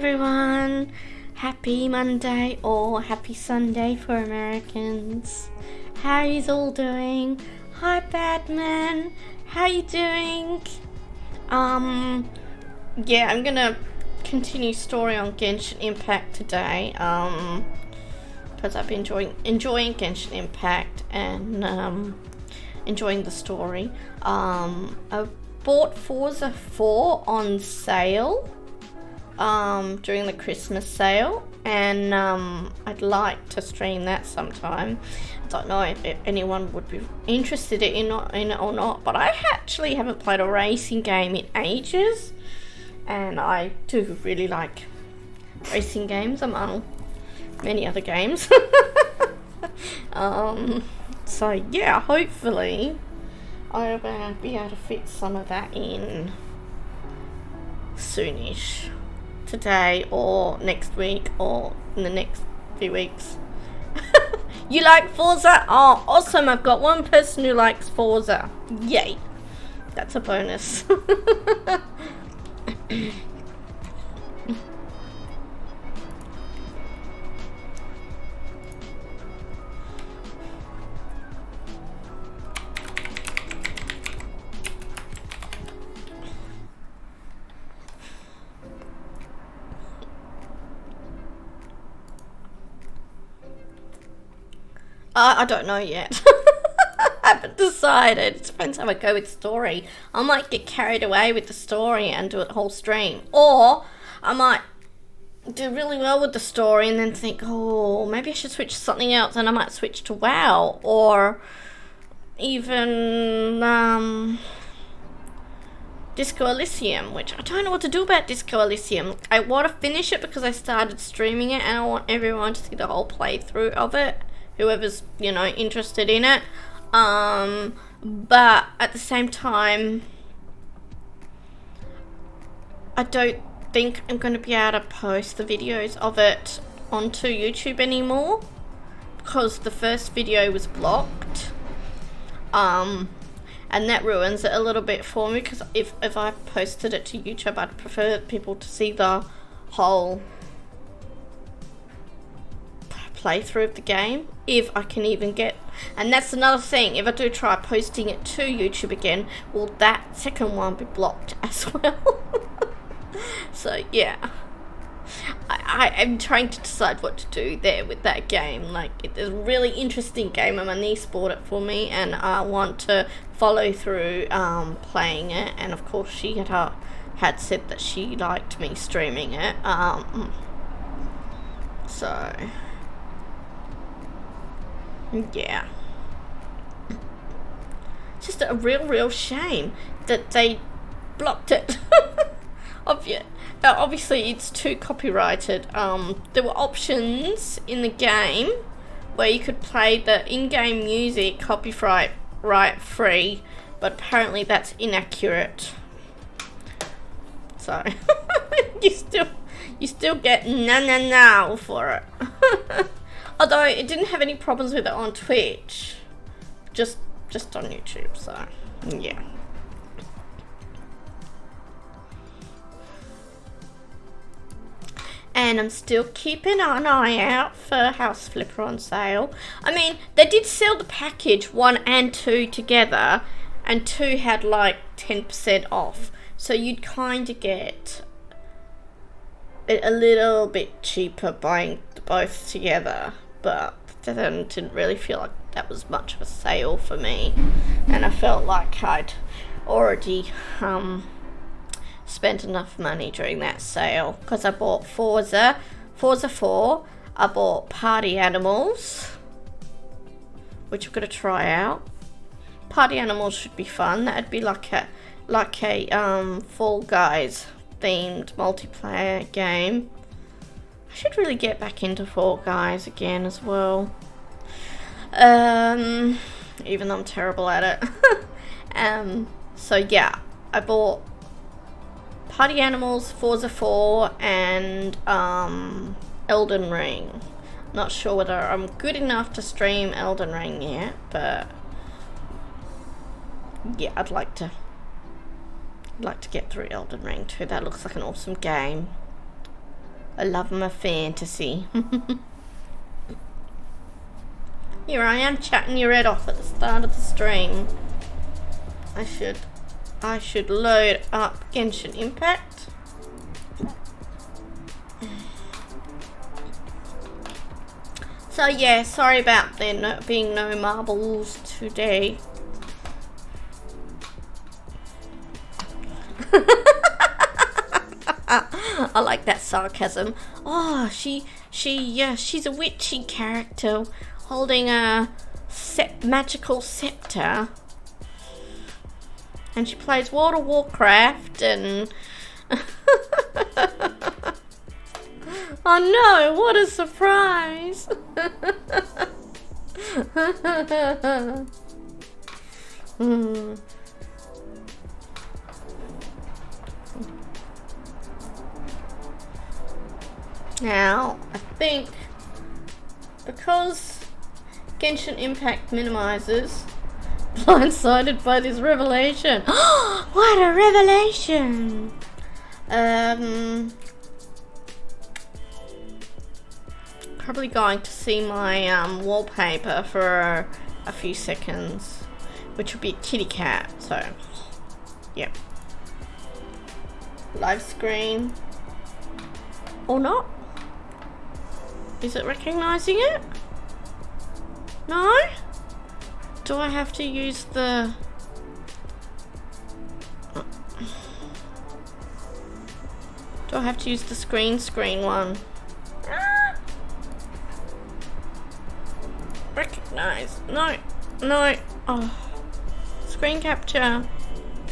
everyone, happy Monday or happy Sunday for Americans. How are you all doing? Hi Batman, how you doing? Yeah, I'm gonna continue story on Genshin Impact today, because I've been enjoying Genshin Impact and enjoying the story. I bought Forza 4 on sale during the Christmas sale, and I'd like to stream that sometime. I don't know if anyone would be interested in it or not, but I actually haven't played a racing game in ages, and I do really like racing games among many other games. So yeah, hopefully I'll be able to fit some of that in soonish, today or next week or in the next few weeks. You like Forza? Oh, awesome. I've got one person who likes Forza. Yay. That's a bonus. I don't know yet. I haven't decided. It depends how I go with story. I might get carried away with the story and do a whole stream. Or I might do really well with the story and then think, oh, maybe I should switch to something else, and I might switch to WoW. Or even Disco Elysium, which I don't know what to do about Disco Elysium. I want to finish it because I started streaming it and I want everyone to see the whole playthrough of it. Whoever's, interested in it. But at the same time, I don't think I'm going to be able to post the videos of it onto YouTube anymore, because the first video was blocked. And that ruins it a little bit for me, because if I posted it to YouTube, I'd prefer people to see the whole playthrough of the game, if I can even get. And that's another thing, if I do try posting it to YouTube again, will that second one be blocked as well? So yeah, I'm trying to decide what to do there with that game. Like, it's a really interesting game, and my niece bought it for me, and I want to follow through playing it. And of course she had said that she liked me streaming it, so yeah, it's just a real shame that they blocked it. Obviously it's too copyrighted. There were options in the game where you could play the in-game music copyright free, but apparently that's inaccurate. So you still get no for it. Although it didn't have any problems with it on Twitch, just on YouTube. So yeah. And I'm still keeping an eye out for House Flipper on sale. I mean, they did sell the package 1 and 2 together, and 2 had like 10% off. So you'd kind of get it a little bit cheaper buying both together. But then didn't really feel like that was much of a sale for me. And I felt like I'd already spent enough money during that sale, because I bought Forza 4, I bought Party Animals, which I'm going to try out. Party Animals should be fun. That'd be like a Fall Guys themed multiplayer game. I should really get back into Fall Guys again as well, even though I'm terrible at it. So yeah, I bought Party Animals, Forza 4, and Elden Ring. Not sure whether I'm good enough to stream Elden Ring yet, but yeah, I'd like to get through Elden Ring too. That looks like an awesome game. I love my fantasy. Here I am chatting your head off at the start of the stream. I should load up Genshin Impact. So yeah, sorry about there being no marbles today. I like that sarcasm. Oh, she's a witchy character holding a magical scepter, and she plays World of Warcraft and. Oh no! What a surprise! Now, I think because Genshin Impact minimizes, blindsided by this revelation. What a revelation! Probably going to see my wallpaper for a few seconds, which will be a kitty cat. So, yep. Live screen or not? Is it recognizing it? No? Do I have to use the... Do I have to use the screen one? Recognize. No. Oh. Screen capture.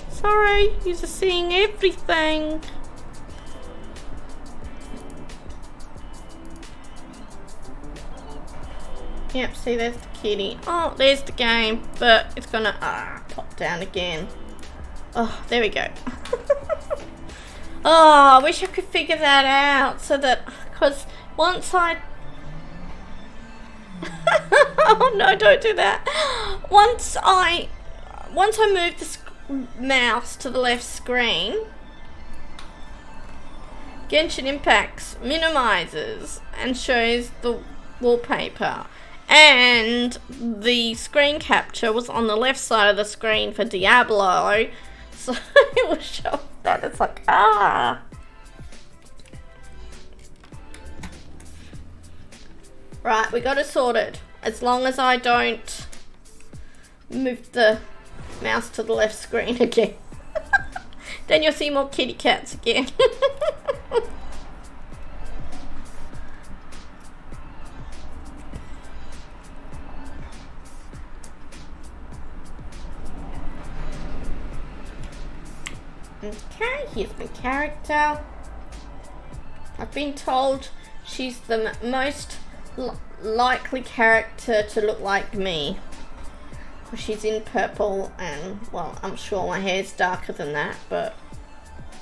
Sorry, you're seeing everything. Yep, see, there's the kitty. Oh, there's the game, but it's gonna pop down again. Oh, there we go. Oh, I wish I could figure that out so that, because once I... Oh no, don't do that. Once I move the mouse to the left screen, Genshin Impact minimizes and shows the wallpaper. And the screen capture was on the left side of the screen for Diablo, so it was showing that. It's like, Right, we got it sorted. As long as I don't move the mouse to the left screen again. Then you'll see more kitty cats again. Okay, here's my character. I've been told she's the most likely character to look like me. She's in purple and, well, I'm sure my hair's darker than that,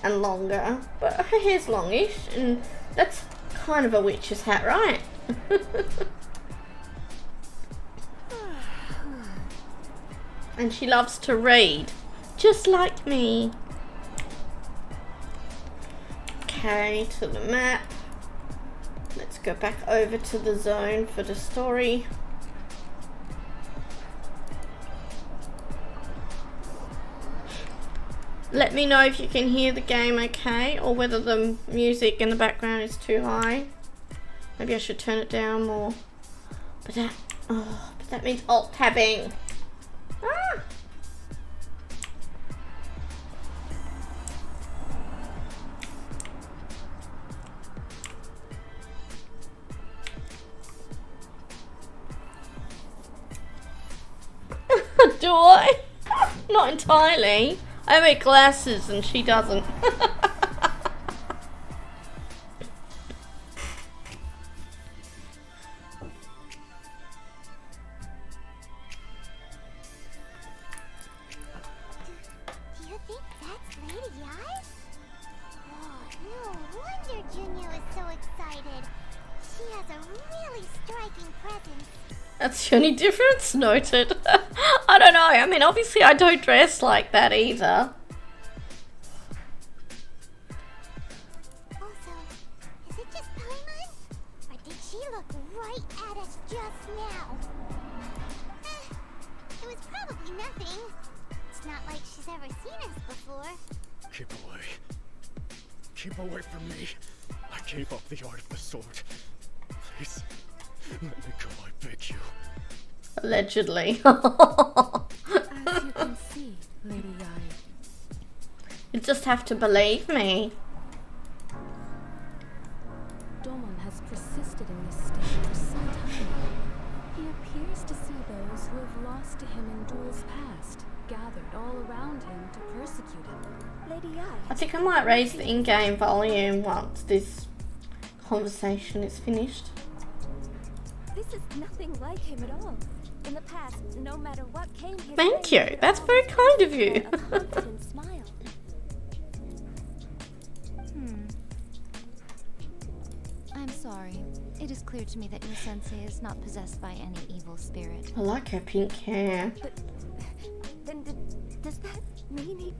and longer. But her hair's longish, and that's kind of a witch's hat, right? And she loves to read, just like me. Okay, to the map. Let's go back over to the zone for the story. Let me know if you can hear the game okay, or whether the music in the background is too high. Maybe I should turn it down more. But that means alt tabbing. Do I? Not entirely. I wear glasses and she doesn't. Do you think that's Lady Yai? Oh, no wonder Junya is so excited. She has a really striking presence. That's the only difference. Noted. I don't know. I mean, obviously I don't dress like that either. Also, is it just just now? It was probably nothing. It's not like she's ever seen us before. Keep away. Keep away from me. I gave up the art of the sword. Please, let me go, I beg you. Allegedly. As you can see, Lady Yai, You just have to believe me. Domon has persisted in this state for some time now. He appears to see those who have lost to him in duels past, gathered all around him to persecute him. Lady Yai, I think I might raise the in-game volume once this conversation is finished. this is nothing like him at all. In the past, no matter what came his Thank way, you. he would That's very always kind of you. display a confident smile. I'm sorry. It is clear to me that your sensei is not possessed by any evil spirit. I like her pink hair. Then does that mean he...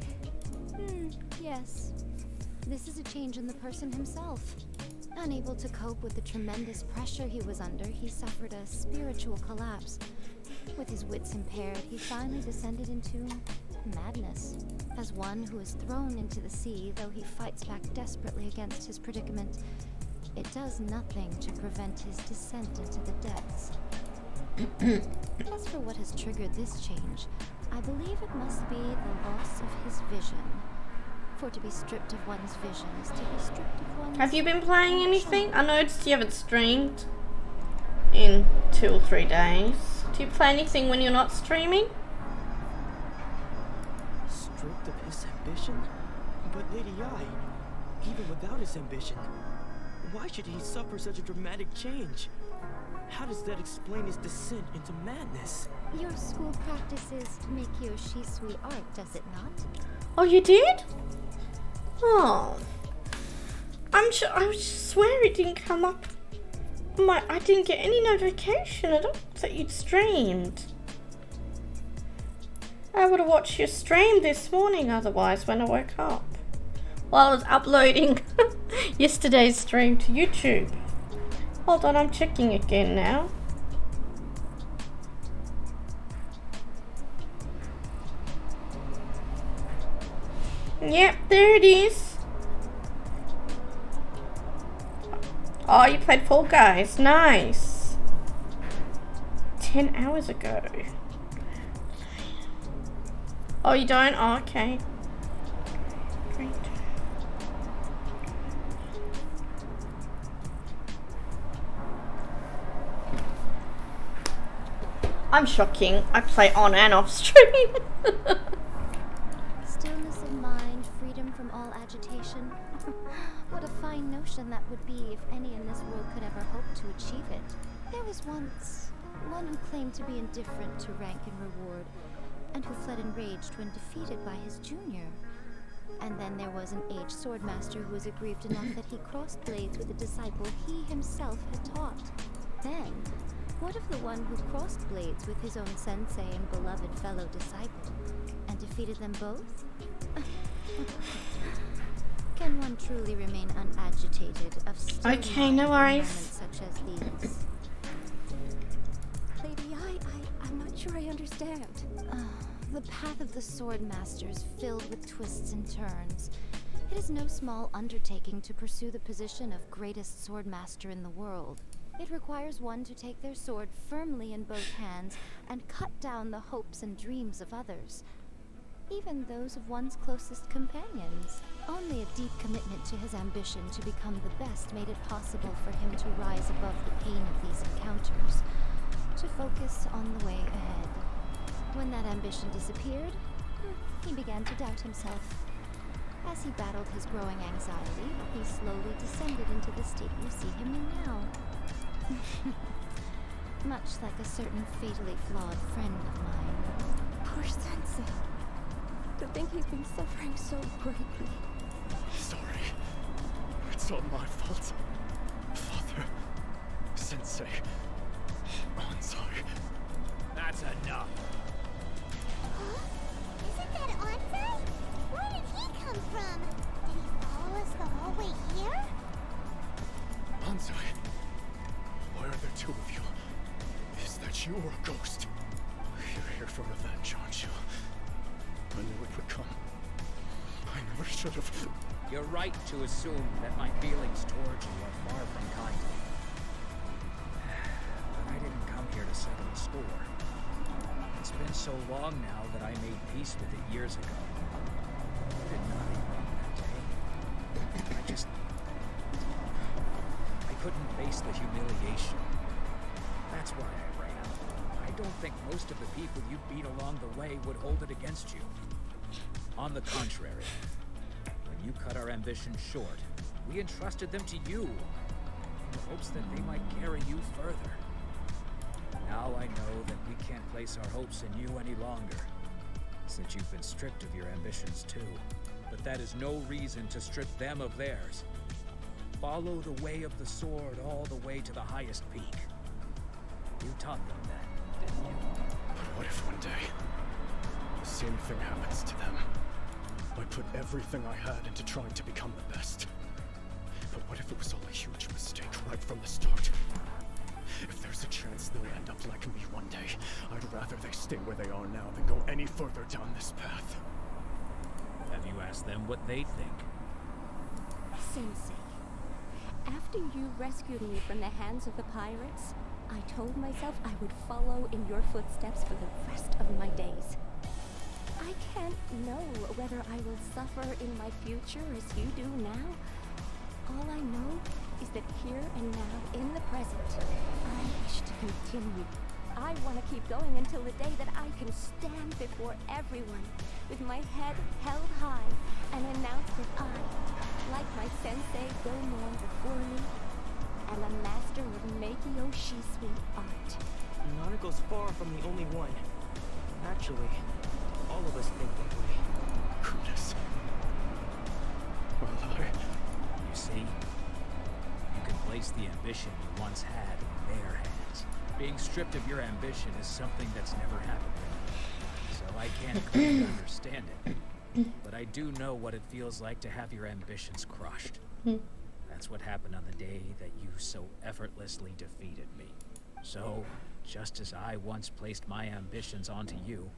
Yes. This is a change in the person himself. Unable to cope with the tremendous pressure he was under, he suffered a spiritual collapse. With his wits impaired, he finally descended into madness. As one who is thrown into the sea, though he fights back desperately against his predicament, it does nothing to prevent his descent into the depths. As for what has triggered this change, I believe it must be the loss of his vision. For to be stripped of one's vision is to be stripped of one's... Have you been playing anything? I noticed you haven't streamed in 2 or 3 days. Do you play anything when you're not streaming? Stripped of his ambition? But Lady Yai, even without his ambition, why should he suffer such a dramatic change? How does that explain his descent into madness? Your school practices make you a Shisui art, does it not? Oh, you did? Oh. I swear it didn't come up. I didn't get any notification at all that you'd streamed. I would have watched your stream this morning otherwise when I woke up. While I was uploading yesterday's stream to YouTube. Hold on, I'm checking again now. Yep, there it is. Oh, you played Fall Guys. Nice. 10 hours ago. Oh, you don't? Oh, okay. Great. I'm shocking. I play on and off stream. Stillness of mind, freedom from all agitation. What a fine notion that would be if any in this world could ever hope to achieve it. There was once one who claimed to be indifferent to rank and reward, and who fled enraged when defeated by his junior. And then there was an aged swordmaster who was aggrieved enough that he crossed blades with a disciple he himself had taught. Then, what of the one who crossed blades with his own sensei and beloved fellow disciple, and defeated them both? Can one truly remain unagitated of still Okay, no mind in worries. moments such as these? Lady Yai, I'm not sure I understand. The path of the sword master is filled with twists and turns. It is no small undertaking to pursue the position of greatest sword master in the world. It requires one to take their sword firmly in both hands and cut down the hopes and dreams of others, even those of one's closest companions. Only a deep commitment to his ambition to become the best made it possible for him to rise above the pain of these encounters, to focus on the way ahead. When that ambition disappeared, he began to doubt himself. As he battled his growing anxiety, he slowly descended into the state you see him in now. Much like a certain fatally flawed friend of mine. Poor sensei. To think he's been suffering so greatly. Sorry. It's all my fault. Father. Sensei. Ansai. That's enough. Huh? Isn't that Ansai? Where did he come from? Did he follow us the whole way here? Ansai. Why are there two of you? you're a ghost. You're here for revenge, aren't you? I knew it would come. I never should have. You're right to assume that my feelings towards you are far from kindly. But I didn't come here to settle a score. It's been so long now that I made peace with it years ago. I did nothing wrong that day. I couldn't face the humiliation. That's why I ran. I don't think most of the people you beat along the way would hold it against you. On the contrary, when you cut our ambitions short, we entrusted them to you, in the hopes that they might carry you further. Now I know that we can't place our hopes in you any longer, since you've been stripped of your ambitions too. But that is no reason to strip them of theirs. Follow the way of the sword all the way to the highest peak. You taught them that, didn't you? But what if one day, the same thing happens to them? I put everything I had into trying to become the best. But what if it was all a huge mistake right from the start? If there's a chance they'll end up like me one day, I'd rather they stay where they are now than go any further down this path. Have you asked them what they think? Sensei, after you rescued me from the hands of the pirates, I told myself I would follow in your footsteps for the rest of my days. I can't know whether I will suffer in my future as you do now. All I know is that here and now, in the present, I wish to continue. I want to keep going until the day that I can stand before everyone with my head held high and announce that I, like my sensei Gomon before me, am a master of Meikyo Shisui art. Nanako's far from the only one. Actually, all of us think that way. Goodness. Well, You see, you can place the ambition you once had in their hands. Being stripped of your ambition is something that's never happened to me, so I can't claim to understand it. But I do know what it feels like to have your ambitions crushed. That's what happened on the day that you so effortlessly defeated me. So, just as I once placed my ambitions onto you,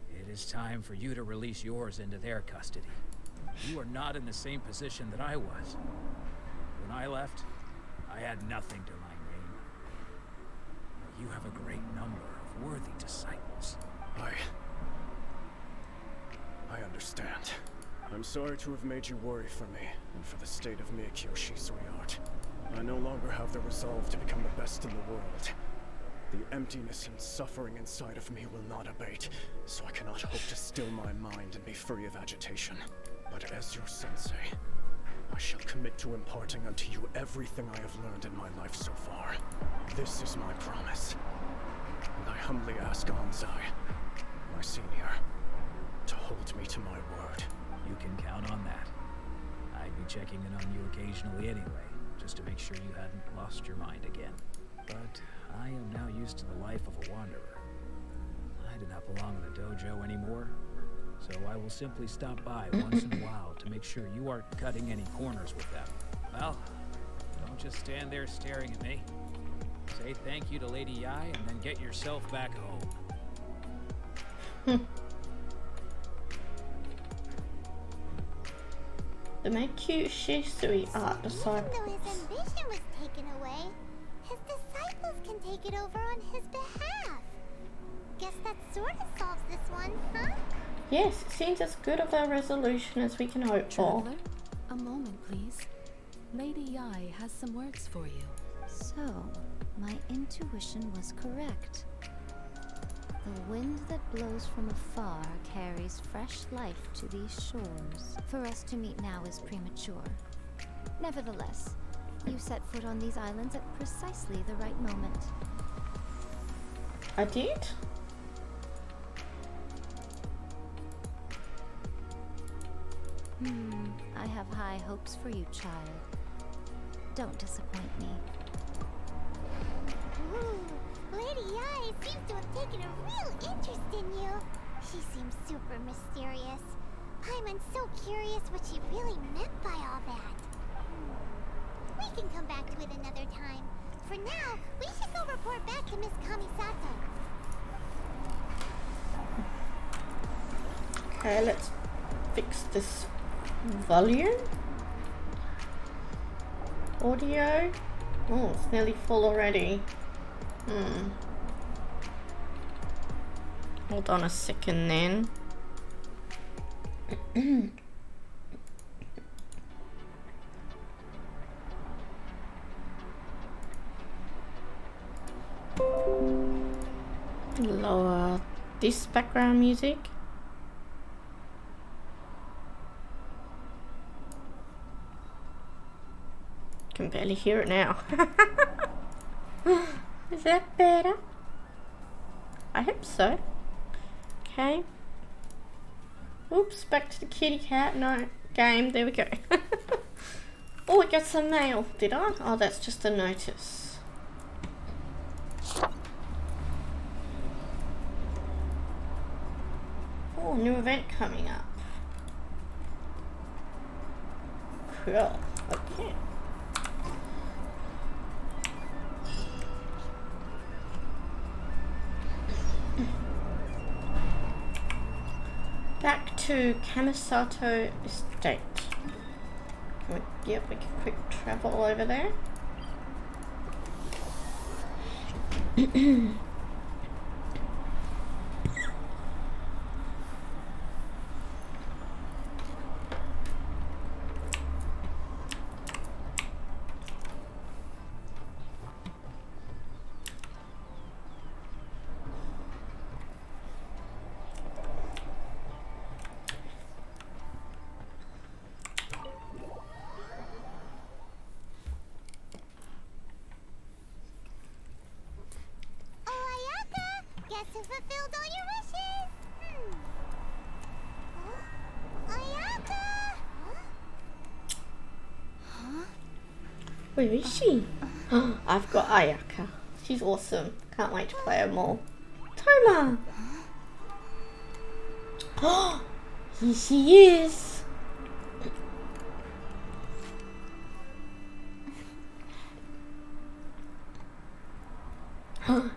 it is time for you to release yours into their custody. You are not in the same position that I was. When I left, I had nothing to my name. But you have a great number of worthy disciples. I understand. I'm sorry to have made you worry for me, and for the state of Meikyo Shisui art. I no longer have the resolve to become the best in the world. The emptiness and suffering inside of me will not abate, so I cannot hope to still my mind and be free of agitation. But as your sensei, I shall commit to imparting unto you everything I have learned in my life so far. This is my promise. And I humbly ask Anzai, my senior, to hold me to my word. You can count on that. I'd be checking in on you occasionally anyway, just to make sure you hadn't lost your mind again. But I am now used to the life of a wanderer. I do not belong in the dojo anymore, so I will simply stop by once in a while to make sure you aren't cutting any corners with them. Well, don't just stand there staring at me. Say thank you to Lady Yai and then get yourself back home. The Meikyo Shisui art Even disciple. though his ambition was taken away, his disciples can take it over on his behalf. Guess that sort of solves this one, huh? Yes, it seems as good of a resolution as we can hope for. Traveler, a moment, please. Lady Yai has some words for you. So, my intuition was correct. The wind that blows from afar carries fresh life to these shores. For us to meet now is premature. Nevertheless, you set foot on these islands at precisely the right moment. I did? I have high hopes for you, child. Don't disappoint me. Ooh, Lady Yai seems to have taken a real interest in you. She seems super mysterious. Paimon's so curious what she really meant by all that. We can come back to it another time. For now, we should go report back to Miss Kamisato. Okay, let's fix this volume. Audio. Oh, it's nearly full already. Hold on a second then. Lower this background music. Can barely hear it now. Is that better? I hope so. Okay. Oops, back to the kitty cat. No, game. There we go. Oh, I got some mail. Did I? Oh, that's just a notice. Oh, new event coming up. Cool. Okay. Back to Kamisato Estate. Yep, we can quick travel over there. Guess who fulfilled all your wishes? Ayaka! Where is she? I've got Ayaka. She's awesome. Can't wait to play her more. Toma! Oh, here she is.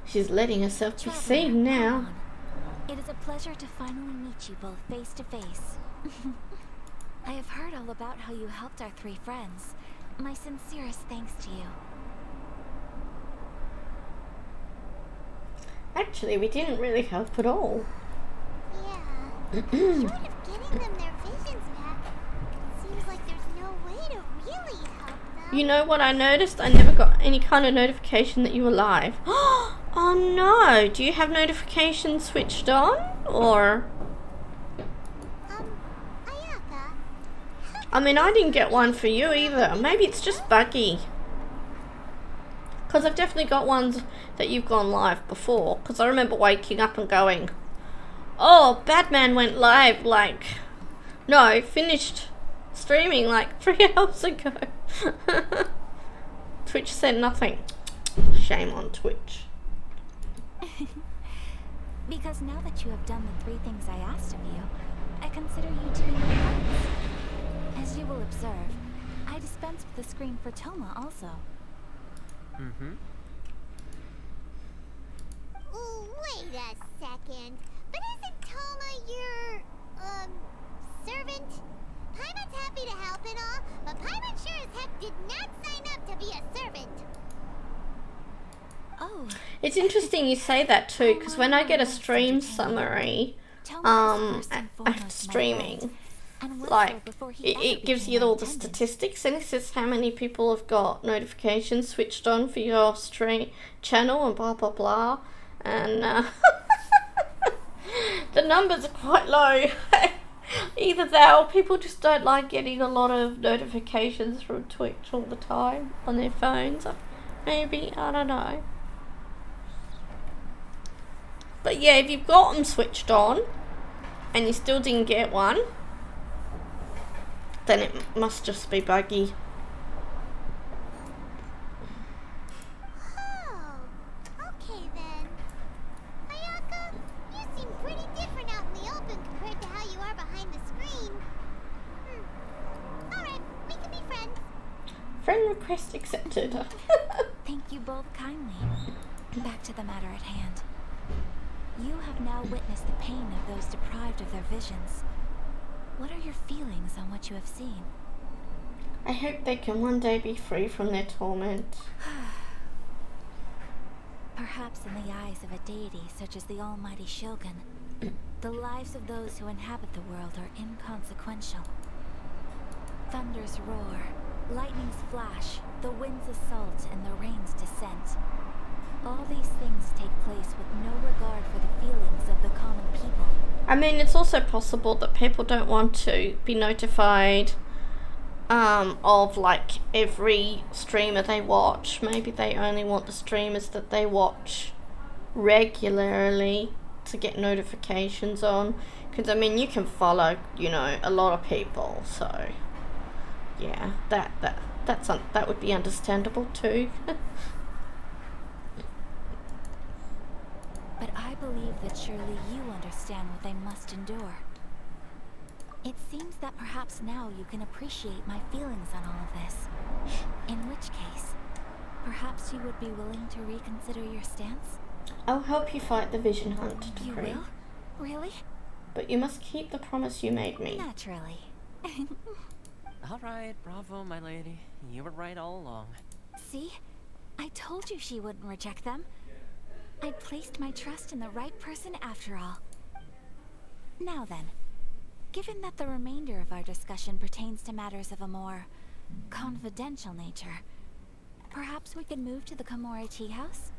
She's letting herself be seen now. It is a pleasure to finally meet you both face to face. I have heard all about how you helped our three friends. My sincerest thanks to you. Actually, we didn't really help at all. Yeah. Short of getting them their visions back, it seems like there's no way to really help them. You know what I noticed? I never got any kind of notification that you were live. Oh no! Do you have notifications switched on? Or... Ayaka? I mean, I didn't get one for you either. Maybe it's just buggy. Because I've definitely got ones that you've gone live before. Because I remember waking up and going, oh, Batman went live like... No, finished streaming like 3 hours ago. Twitch said nothing. Shame on Twitch. Because now that you have done the 3 things I asked of you, I consider you to be my friends. As you will observe, I dispensed with the screen for Toma also. Wait a second. But isn't Toma your, servant? Paimon's happy to help and all, but Paimon sure as heck did not sign up to be a servant. Oh. It's interesting you say that too, because when I get a stream summary after streaming, like it gives you all the statistics, and it says how many people have got notifications switched on for your stream channel and blah blah blah, and the numbers are quite low. Either that or people just don't like getting a lot of notifications from Twitch all the time on their phones. Maybe, I don't know. But yeah, if you've got them switched on and you still didn't get one, then it must just be buggy. Oh, okay then. Ayaka, you seem pretty different out in the open compared to how you are behind the screen. Alright, we can be friends. Friend request accepted. Thank you both kindly. Back to the matter at hand. You have now witnessed the pain of those deprived of their visions. What are your feelings on what you have seen? I hope they can one day be free from their torment. Perhaps in the eyes of a deity such as the almighty Shogun, the lives of those who inhabit the world are inconsequential. Thunders roar, lightnings flash, the winds assault, and the rains descend. All these things take place with no regard for the feelings of the common people. I mean, it's also possible that people don't want to be notified of like every streamer they watch. Maybe they only want the streamers that they watch regularly to get notifications on. Because I mean, you can follow, you know, a lot of people, so yeah, that would be understandable too. But I believe that surely you understand what they must endure. It seems that perhaps now you can appreciate my feelings on all of this. In which case, perhaps you would be willing to reconsider your stance? I'll help you fight the Vision Hunt You decree. will? Really? But you must keep the promise you made me. Naturally. Alright, bravo, my lady. You were right all along. See? I told you she wouldn't reject them. I placed my trust in the right person after all. Now then, given that the remainder of our discussion pertains to matters of a more confidential nature, perhaps we could move to the Komori Tea House?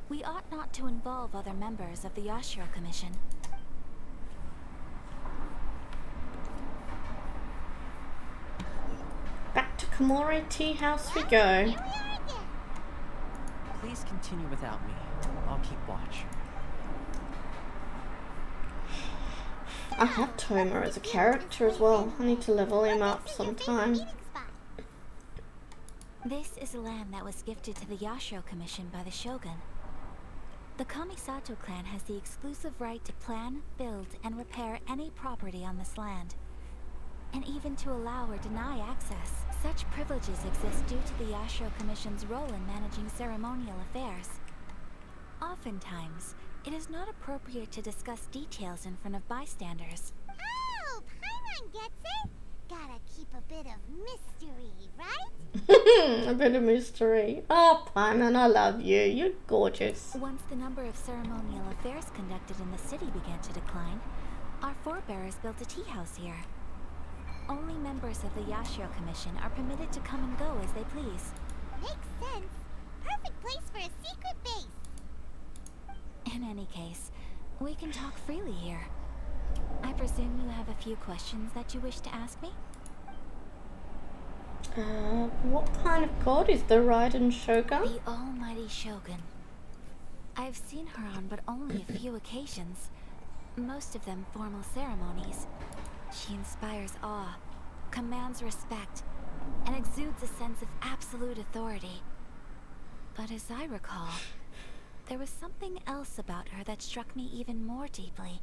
We ought not to involve other members of the Yashiro Commission. Back to Komori Tea House we go. Here we are again. Please continue without me. I'll keep watch. I have Toma as a character as well. I need to level him up sometime. Meeting spot. This is land that was gifted to the Yashiro Commission by the Shogun. The Kamisato clan has the exclusive right to plan, build, and repair any property on this land. And even to allow or deny access. Such privileges exist due to the Yashiro Commission's role in managing ceremonial affairs. Oftentimes, it is not appropriate to discuss details in front of bystanders. Oh, Paimon gets it. Gotta keep a bit of mystery, right? A bit of mystery. Oh, Paimon, I love you. You're gorgeous. Once the number of ceremonial affairs conducted in the city began to decline, our forebears built a tea house here. Only members of the Yashiro Commission are permitted to come and go as they please. Makes sense. Perfect place for a secret base. In any case, we can talk freely here. I presume you have a few questions that you wish to ask me? What kind of god is the Raiden Shogun? The almighty Shogun. I've seen her on but only a few occasions, most of them formal ceremonies. She inspires awe, commands respect, and exudes a sense of absolute authority. But as I recall, there was something else about her that struck me even more deeply.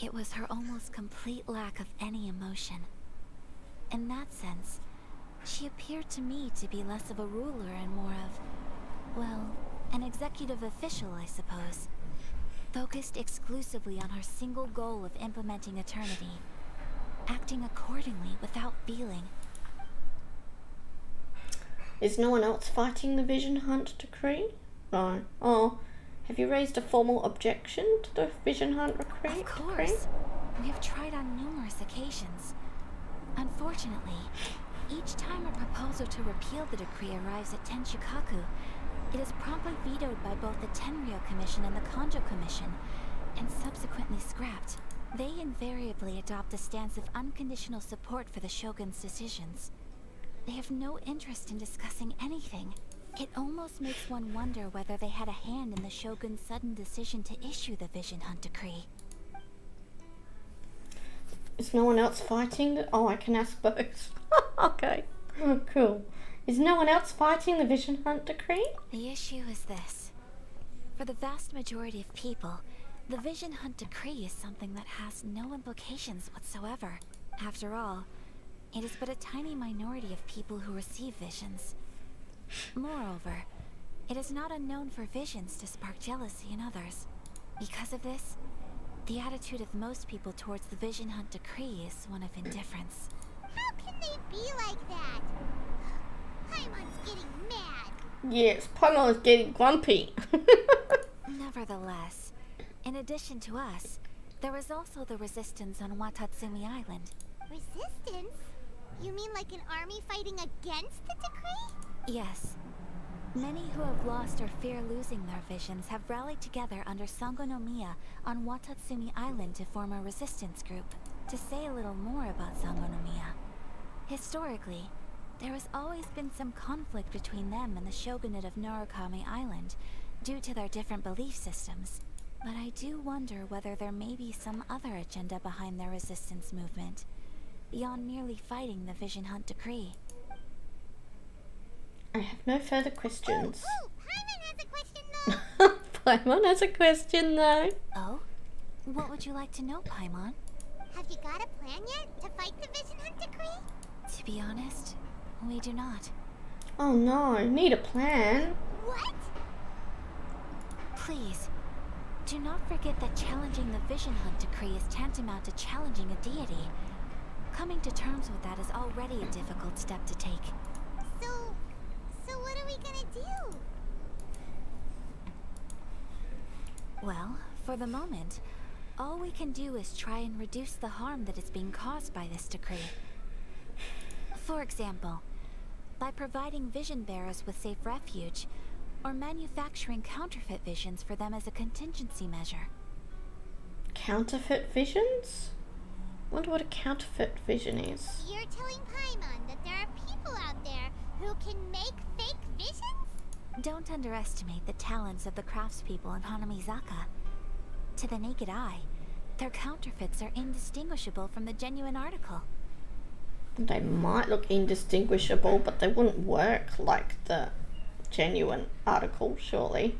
It was her almost complete lack of any emotion. In that sense, she appeared to me to be less of a ruler and more of, well, an executive official, I suppose. Focused exclusively on her single goal of implementing eternity. Acting accordingly without feeling. Is no one else fighting the Vision Hunt decree? No. Oh, have you raised a formal objection to the Vision Hunt decree? Of course. We have tried on numerous occasions. Unfortunately, each time a proposal to repeal the decree arrives at Tenchukaku, it is promptly vetoed by both the Tenryo Commission and the Kanjo Commission, and subsequently scrapped. They invariably adopt a stance of unconditional support for the Shogun's decisions. They have no interest in discussing anything. It almost makes one wonder whether they had a hand in the Shogun's sudden decision to issue the Vision Hunt decree. Is no one else fighting the... Oh, I can ask both. Okay. Oh, cool. Is no one else fighting the Vision Hunt decree? The issue is this. For the vast majority of people, the Vision Hunt decree is something that has no implications whatsoever. After all, it is but a tiny minority of people who receive visions. Moreover, It is not unknown for visions to spark jealousy in others. Because of this, the attitude of most people towards the Vision Hunt decree is one of indifference. How can they be like that? Paimon's getting mad. Yes, Paimon is getting grumpy. Nevertheless, in addition to us, there is also the resistance on Watatsumi Island. Resistance? You mean like an army fighting against the decree? Yes. Many who have lost or fear losing their visions have rallied together under Sango no Miya on Watatsumi Island to form a resistance group. To say a little more about Sango no Miya, historically, there has always been some conflict between them and the shogunate of Norokami Island due to their different belief systems. But I do wonder whether there may be some other agenda behind their resistance movement, beyond merely fighting the Vision Hunt decree. I have no further questions. Oh, Paimon has a question though. Paimon has a question though. Oh? What would you like to know, Paimon? Have you got a plan yet to fight the Vision Hunt decree? To be honest, we do not. Oh no, need a plan. What? Please, do not forget that challenging the Vision Hunt decree is tantamount to challenging a deity. Coming to terms with that is already a difficult step to take. So what are we gonna do? Well, for the moment, all we can do is try and reduce the harm that is being caused by this decree. For example, by providing vision bearers with safe refuge, or manufacturing counterfeit visions for them as a contingency measure. Counterfeit visions? Wonder what a counterfeit vision is. You're telling Paimon that there are people out there who can make fake visions? Don't underestimate the talents of the craftspeople in Hanamizaka. To the naked eye, their counterfeits are indistinguishable from the genuine article. They might look indistinguishable, but they wouldn't work like the genuine article, surely.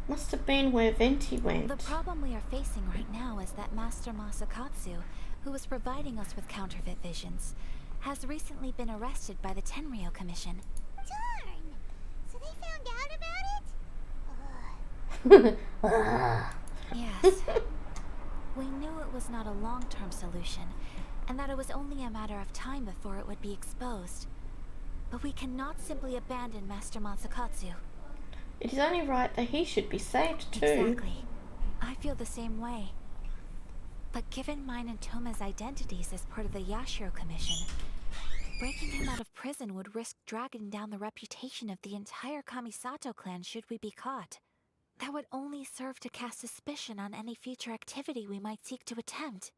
Must have been where Venti went. The problem we are facing right now is that Master Masakatsu, who was providing us with counterfeit visions, has recently been arrested by the Tenryou Commission. Darn! So they found out about it? Yes. We knew it was not a long-term solution, and that it was only a matter of time before it would be exposed. But we cannot simply abandon Master Masakatsu. It is only right that he should be saved too. Exactly. I feel the same way. But given mine and Toma's identities as part of the Yashiro Commission, breaking him out of prison would risk dragging down the reputation of the entire Kamisato clan should we be caught. That would only serve to cast suspicion on any future activity we might seek to attempt.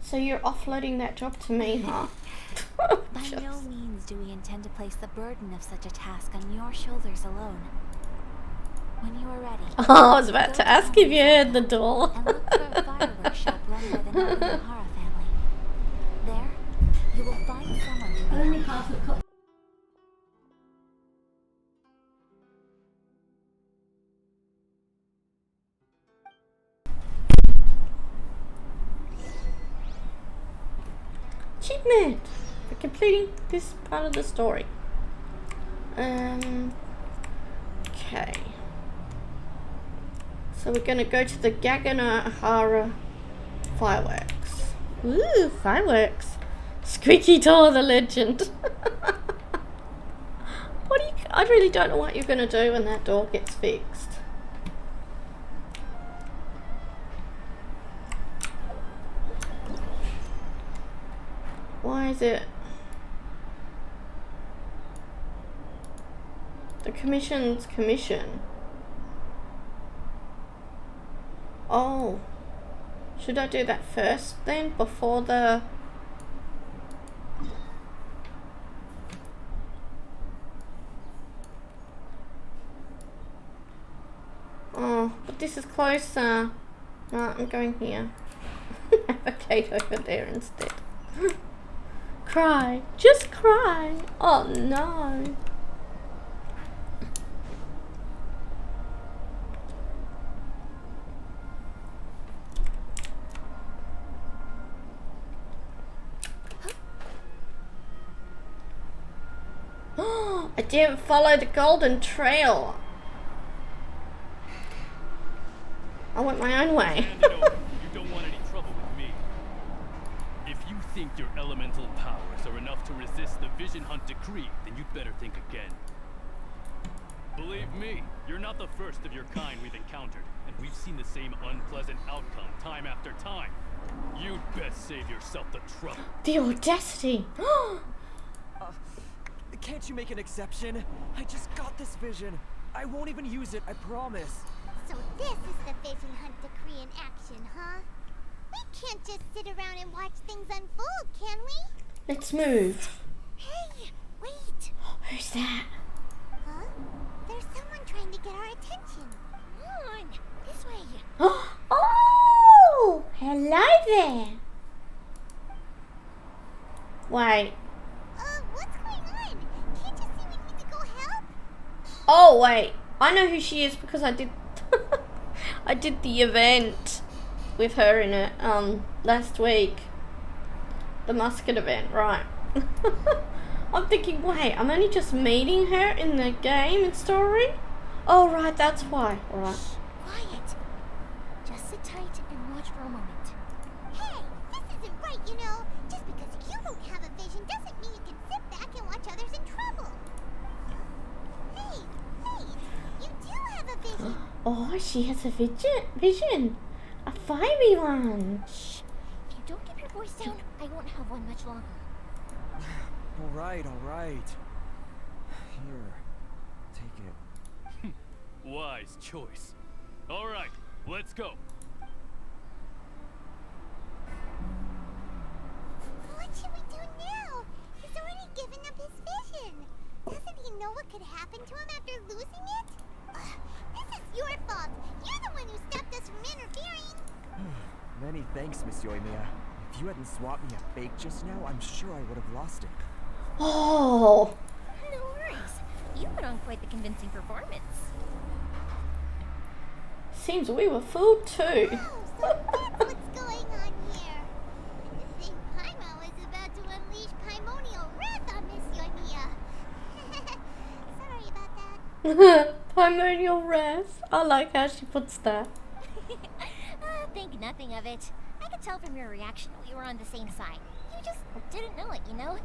So you're offloading that job to me, huh? By no means do we intend to place the burden of such a task on your shoulders alone. When you are ready... Oh, I was about to ask if you heard the door. And look for a fireworks shop run by the Nobunohara family. There, you will find someone who can... Achievement for completing this part of the story. Okay. So we're gonna go to the Gaganohara fireworks. Ooh, fireworks! Squeaky door, the legend. What do you? I really don't know what you're gonna do when that door gets fixed. Why is it? The commission's commission. Oh. Should I do that first then, before the... Oh, but this is closer. No, I'm going here. Have a gate over there instead. Cry. Just cry. Oh no. I didn't follow the golden trail. I went my own way. Hand it over. You don't want any trouble with me. If you think your elemental powers are enough to resist the Vision Hunt decree, then you'd better think again. Believe me, you're not the first of your kind we've encountered, and we've seen the same unpleasant outcome time after time. You'd best save yourself the trouble. The audacity. Can't you make an exception? I just got this vision. I won't even use it, I promise. So this is the Vision Hunt decree in action, huh? We can't just sit around and watch things unfold, can we? Let's move. Hey, wait! Who's that? Huh? There's someone trying to get our attention. Come on, this way. Oh, hello there. Wait. What's going on? Can't you see we need to go help? Oh wait, I know who she is because I did I did the event with her in it last week. The musket event, right. I'm thinking, wait, I'm only just meeting her in the game and story? Oh right, that's why. Right. Quiet. Just sit tight and watch for a moment. Hey, this isn't right, you know. Just because you don't have a vision doesn't mean you can sit back and watch others in trouble. Hey, wait. You do have a vision. Oh, she has a vision. A fiery one. Shh. If you don't keep your voice down, I won't have one much longer. All right. Here, take it. Wise choice. All right, let's go. What should we do now? He's already given up his vision. Doesn't he know what could happen to him after losing it? This is your fault. You're the one who stopped us from interfering. Many thanks, Miss Yoimiya. If you hadn't swapped me a fake just now, I'm sure I would have lost it. Oh. No worries. You put on quite the convincing performance. Seems we were fooled too. Oh, so that's what's going on here. I think Paimon was about to unleash Paimonial wrath on Miss Yoimiya. Sorry about that. Primordial wrath. I like how she puts that. Think nothing of it. I could tell from your reaction we were on the same side. You just didn't know it, you know?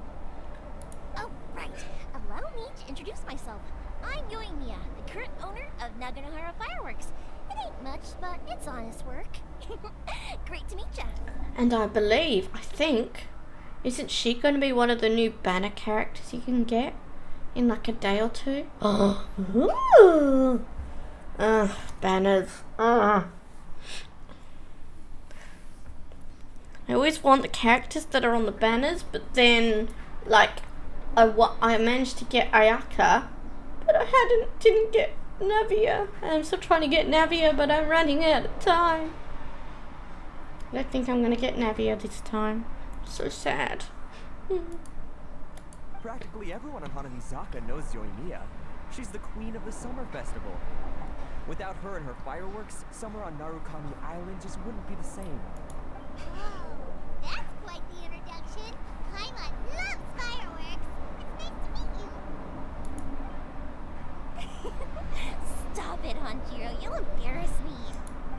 Oh, right. Allow me to introduce myself. I'm Yoimiya, the current owner of Naganohara Fireworks. It ain't much, but it's honest work. Great to meet ya. And I think, isn't she going to be one of the new banner characters you can get in like a day or two? Oh, banners. I always want the characters that are on the banners, but then, like, I managed to get Ayaka, but I didn't get Navia. And I'm still trying to get Navia, but I'm running out of time. I don't think I'm gonna get Navia this time. So sad. Practically everyone on Hanamizaka knows Yoimiya. She's the queen of the summer festival. Without her and her fireworks, summer on Narukami Island just wouldn't be the same. Whoa, that's quite the introduction. Paimon loves fireworks. It's nice to meet you. Stop it, Hanjiro. You'll embarrass me.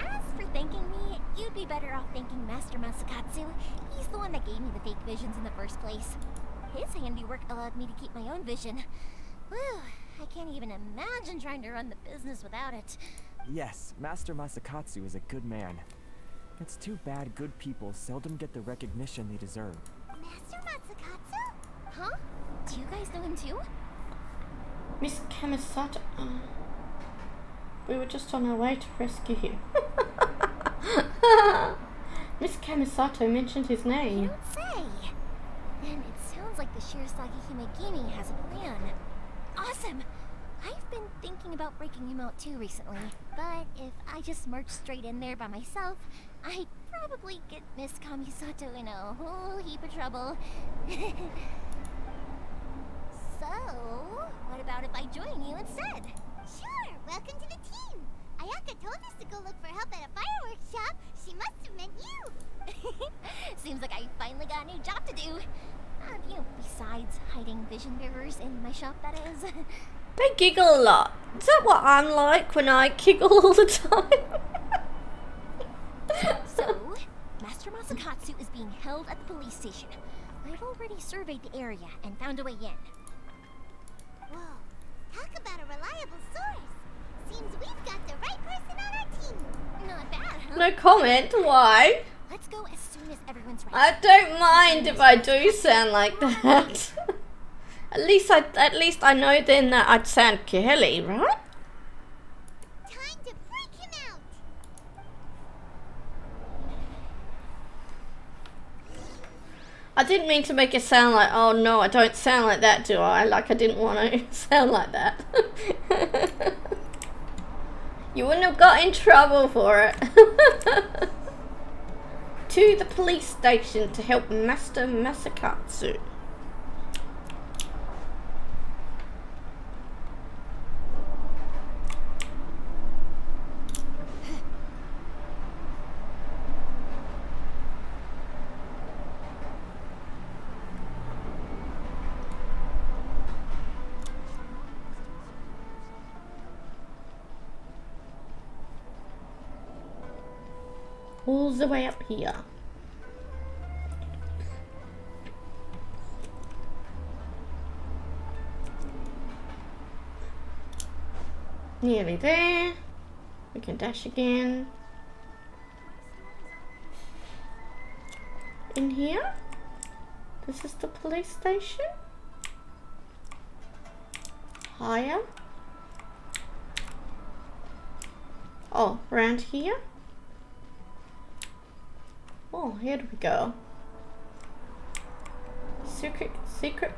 As for thanking me, you'd be better off thanking Master Masakatsu. He's the one that gave me the fake visions in the first place. His handiwork allowed me to keep my own vision. Whew, I can't even imagine trying to run the business without it. Yes, Master Masakatsu is a good man. It's too bad good people seldom get the recognition they deserve. Master Masakatsu? Huh? Do you guys know him too? Miss Kamisato. We were just on our way to rescue him. Miss Kamisato mentioned his name. You don't say. Then it sounds like the Shirasagi Himegimi has a plan. Awesome! I've been thinking about breaking him out too recently, but if I just marched straight in there by myself, I'd probably get Miss Kamisato in a whole heap of trouble. So, what about if I join you instead? Sure, welcome to the team! Ayaka told us to go look for help at a fireworks shop. She must have meant you! Seems like I finally got a new job to do. Besides hiding vision bearers in my toy shop, that is. They giggle a lot. Is that what I'm like when I giggle all the time? So, Master Masakatsu is being held at the police station. I've already surveyed the area and found a way in. Whoa, talk about a reliable source. Seems we've got the right person on our team. Not bad, huh? No comment. Why? Let's go as soon as everyone's ready. I don't mind if I do sound like that. At least I know then that I'd sound girly, right? Time to freak him out. I didn't mean to make it sound like, oh no, I don't sound like that, do I? Like I didn't want to sound like that. You wouldn't have got in trouble for it. To the police station to help Master Masakatsu. All the way up here. Nearly there. We can dash again. In here? This is the police station. Higher. Oh, around here. Oh, here we go. Secret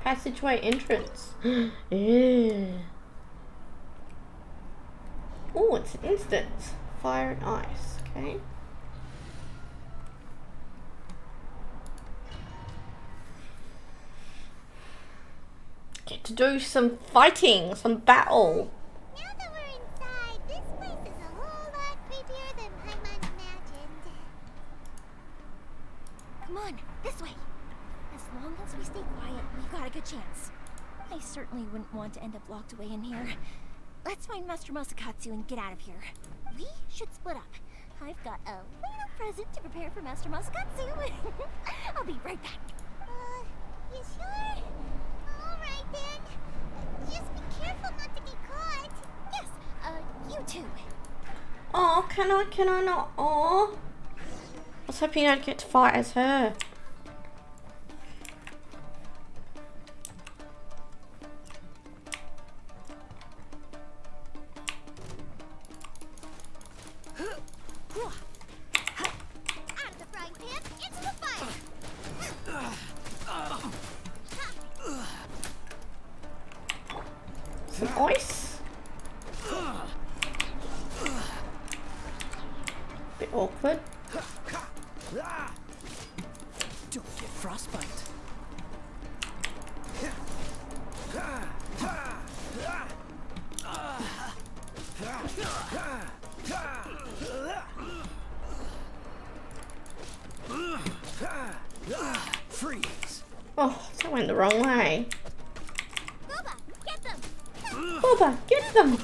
passageway entrance. Yeah. Oh, it's an instance. Fire and ice. Okay. Get to do some fighting, some battle. Now that we're inside, this place is a whole lot creepier than Paimon imagined. Come on, this way. As long as we stay quiet, we've got a good chance. I certainly wouldn't want to end up locked away in here. Let's find Master Masakatsu and get out of here. We should split up. I've got a little present to prepare for Master Masakatsu. I'll be right back. You sure? Alright then. Just be careful not to get caught. Yes, you too. Oh, can I not? Oh. I was hoping I'd get to fight as her. Out of the frying pan, into the fire! Some ice. Bit awkward. Don't get frostbite. Freeze. Oh, that went the wrong way. Boba, get them! Boba, get them!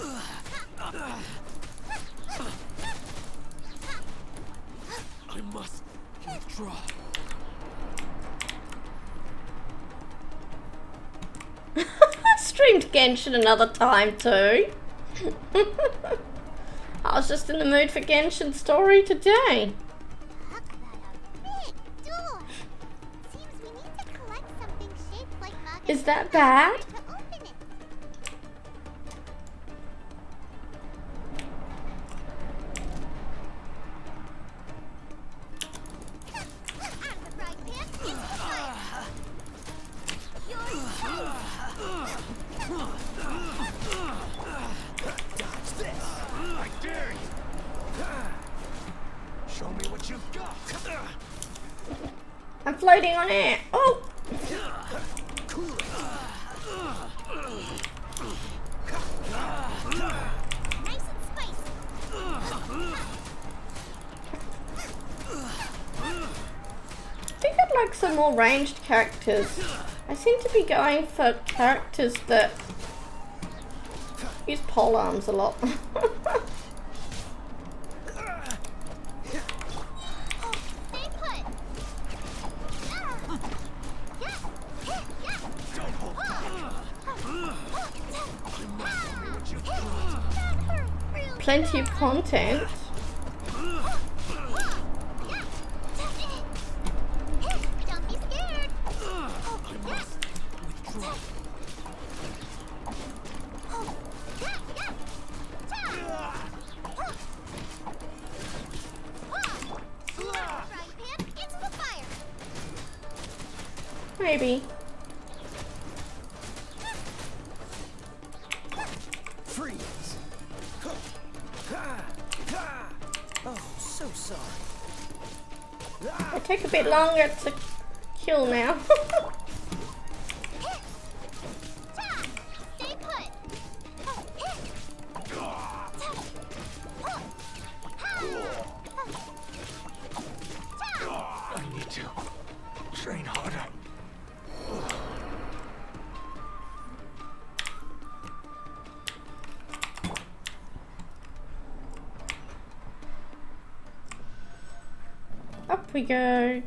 I must withdraw. I streamed Genshin another time too. I was just in the mood for Genshin story today. Talk about a big door! Seems we need to collect something shaped like Maga's Is that bad? to open it. Out of the frying pan, into the fire! You're Dodge this. I dare you. Show me what you've got. I'm floating on air. Oh! Cool it. nice and spicy! I think I'd like some more ranged characters. I seem to be going for characters that use pole arms a lot. Plenty of content. Don't be scared. Maybe. Freeze! Oh, so sorry. It'll take a bit longer to kill now. Stay put. I need to train harder. Up we go.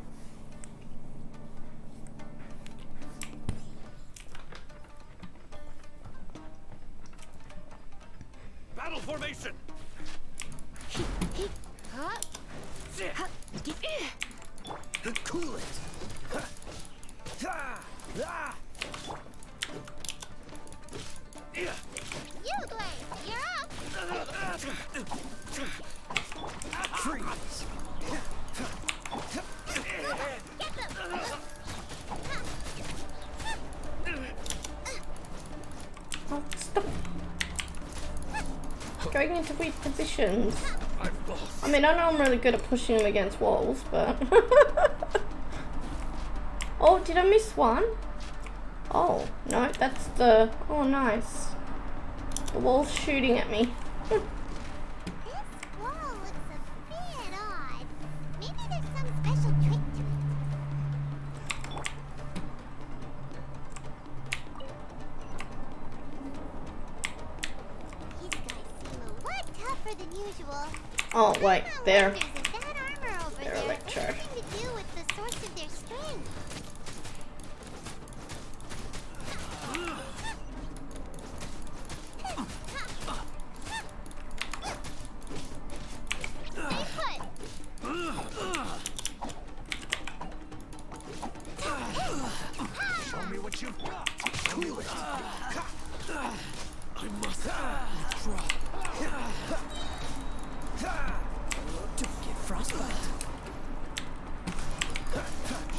Battle formation! Cool it. You, Blaze, you're up. Freeze! Get them. Oh, stop. Going into weird positions. I mean, I know I'm really good at pushing them against walls, but... Oh, did I miss one? Oh, no, that's the... Oh, nice. The wall's shooting at me. This wall looks a bit odd. Maybe there's some special trick to it. These guys seem a lot tougher than usual. Oh, wait, there. Wonders if that armor over They're there electro. has something to do with the source of their strength. Stay put. Show me what you've got. Cool it. I must withdraw. Don't get frostbite.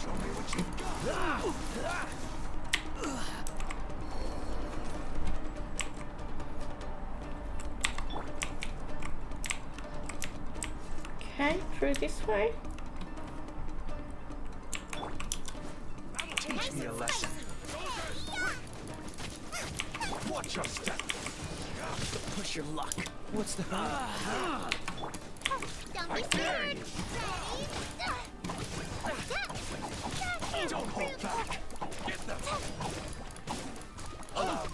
Show me what you've got. Okay, through this way. Teach me a lesson. Watch your step. Push your luck. What's the Don't be scared. Ready? Don't hold back. Get them. Allow me.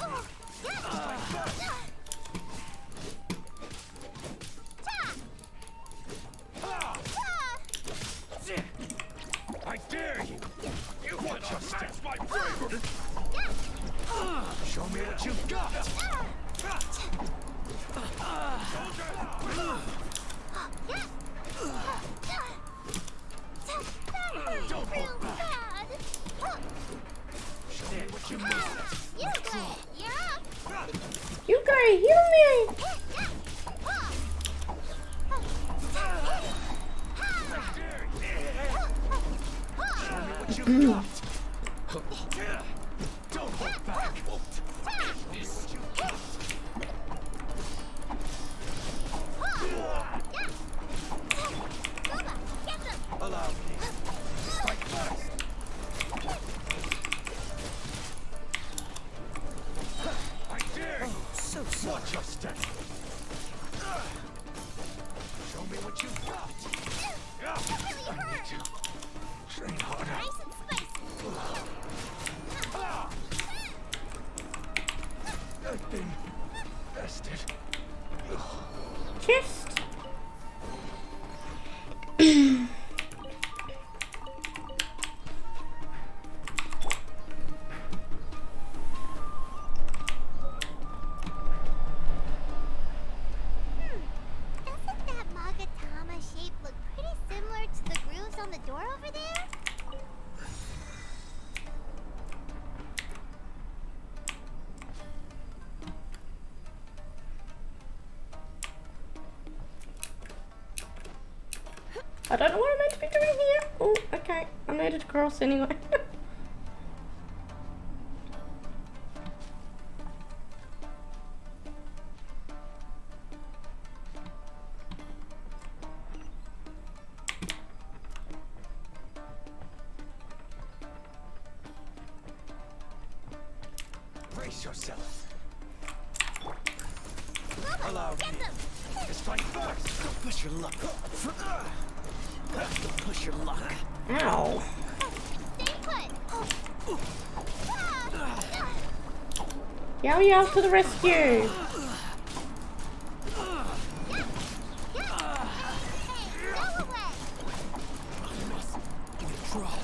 I dare you. You want your step, my bravery. Show me what you've got. Don't hold back. Show me what you must. You, Blaze, you're up. You gotta heal me! Show me what you've got. Don't hold back. Show me what you've got. Allow me. Strike first. I dare you. So watch your step. Show me what you've got. That really hurt. Train harder. Nice and spicy. chest. Doesn't that Magatama shape look pretty similar to the grooves on the door over there? I don't know what I'm meant to be doing here. Oh, okay. I made it across anyway. Brace yourself. Allow me to strike first. Don't push your luck. Don't push your luck. Ow. Stay put. Yow to the rescue. Hey, go away. Withdraw.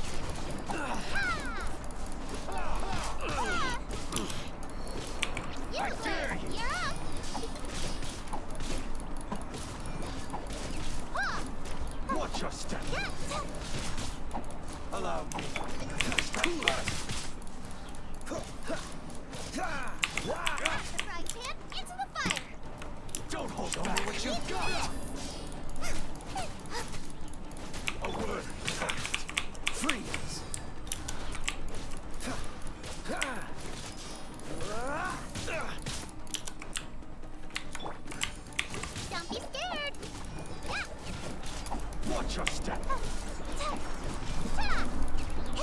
You win. You're up. Watch your step. Allow me to strike first. The frying pan into the fire. Don't hold back what you've got. A word. Freeze. Don't be scared. Watch your step.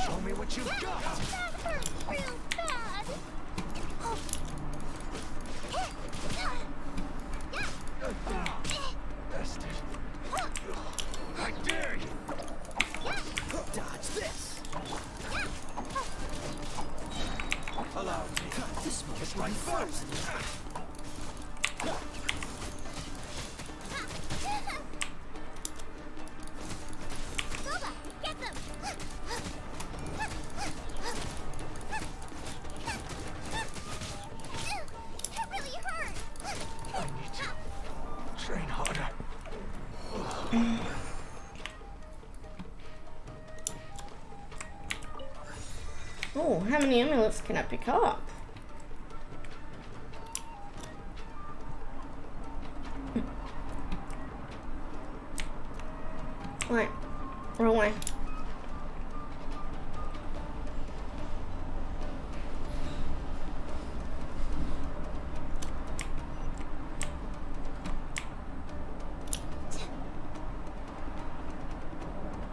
Show me what you've got. That hurt real bad. Best it. I dare you. Dodge this. Allow me. This move is right first. Boba, get them. That really hurt. I need to train harder. Oh, how many amulets can I pick up? Right, wrong way.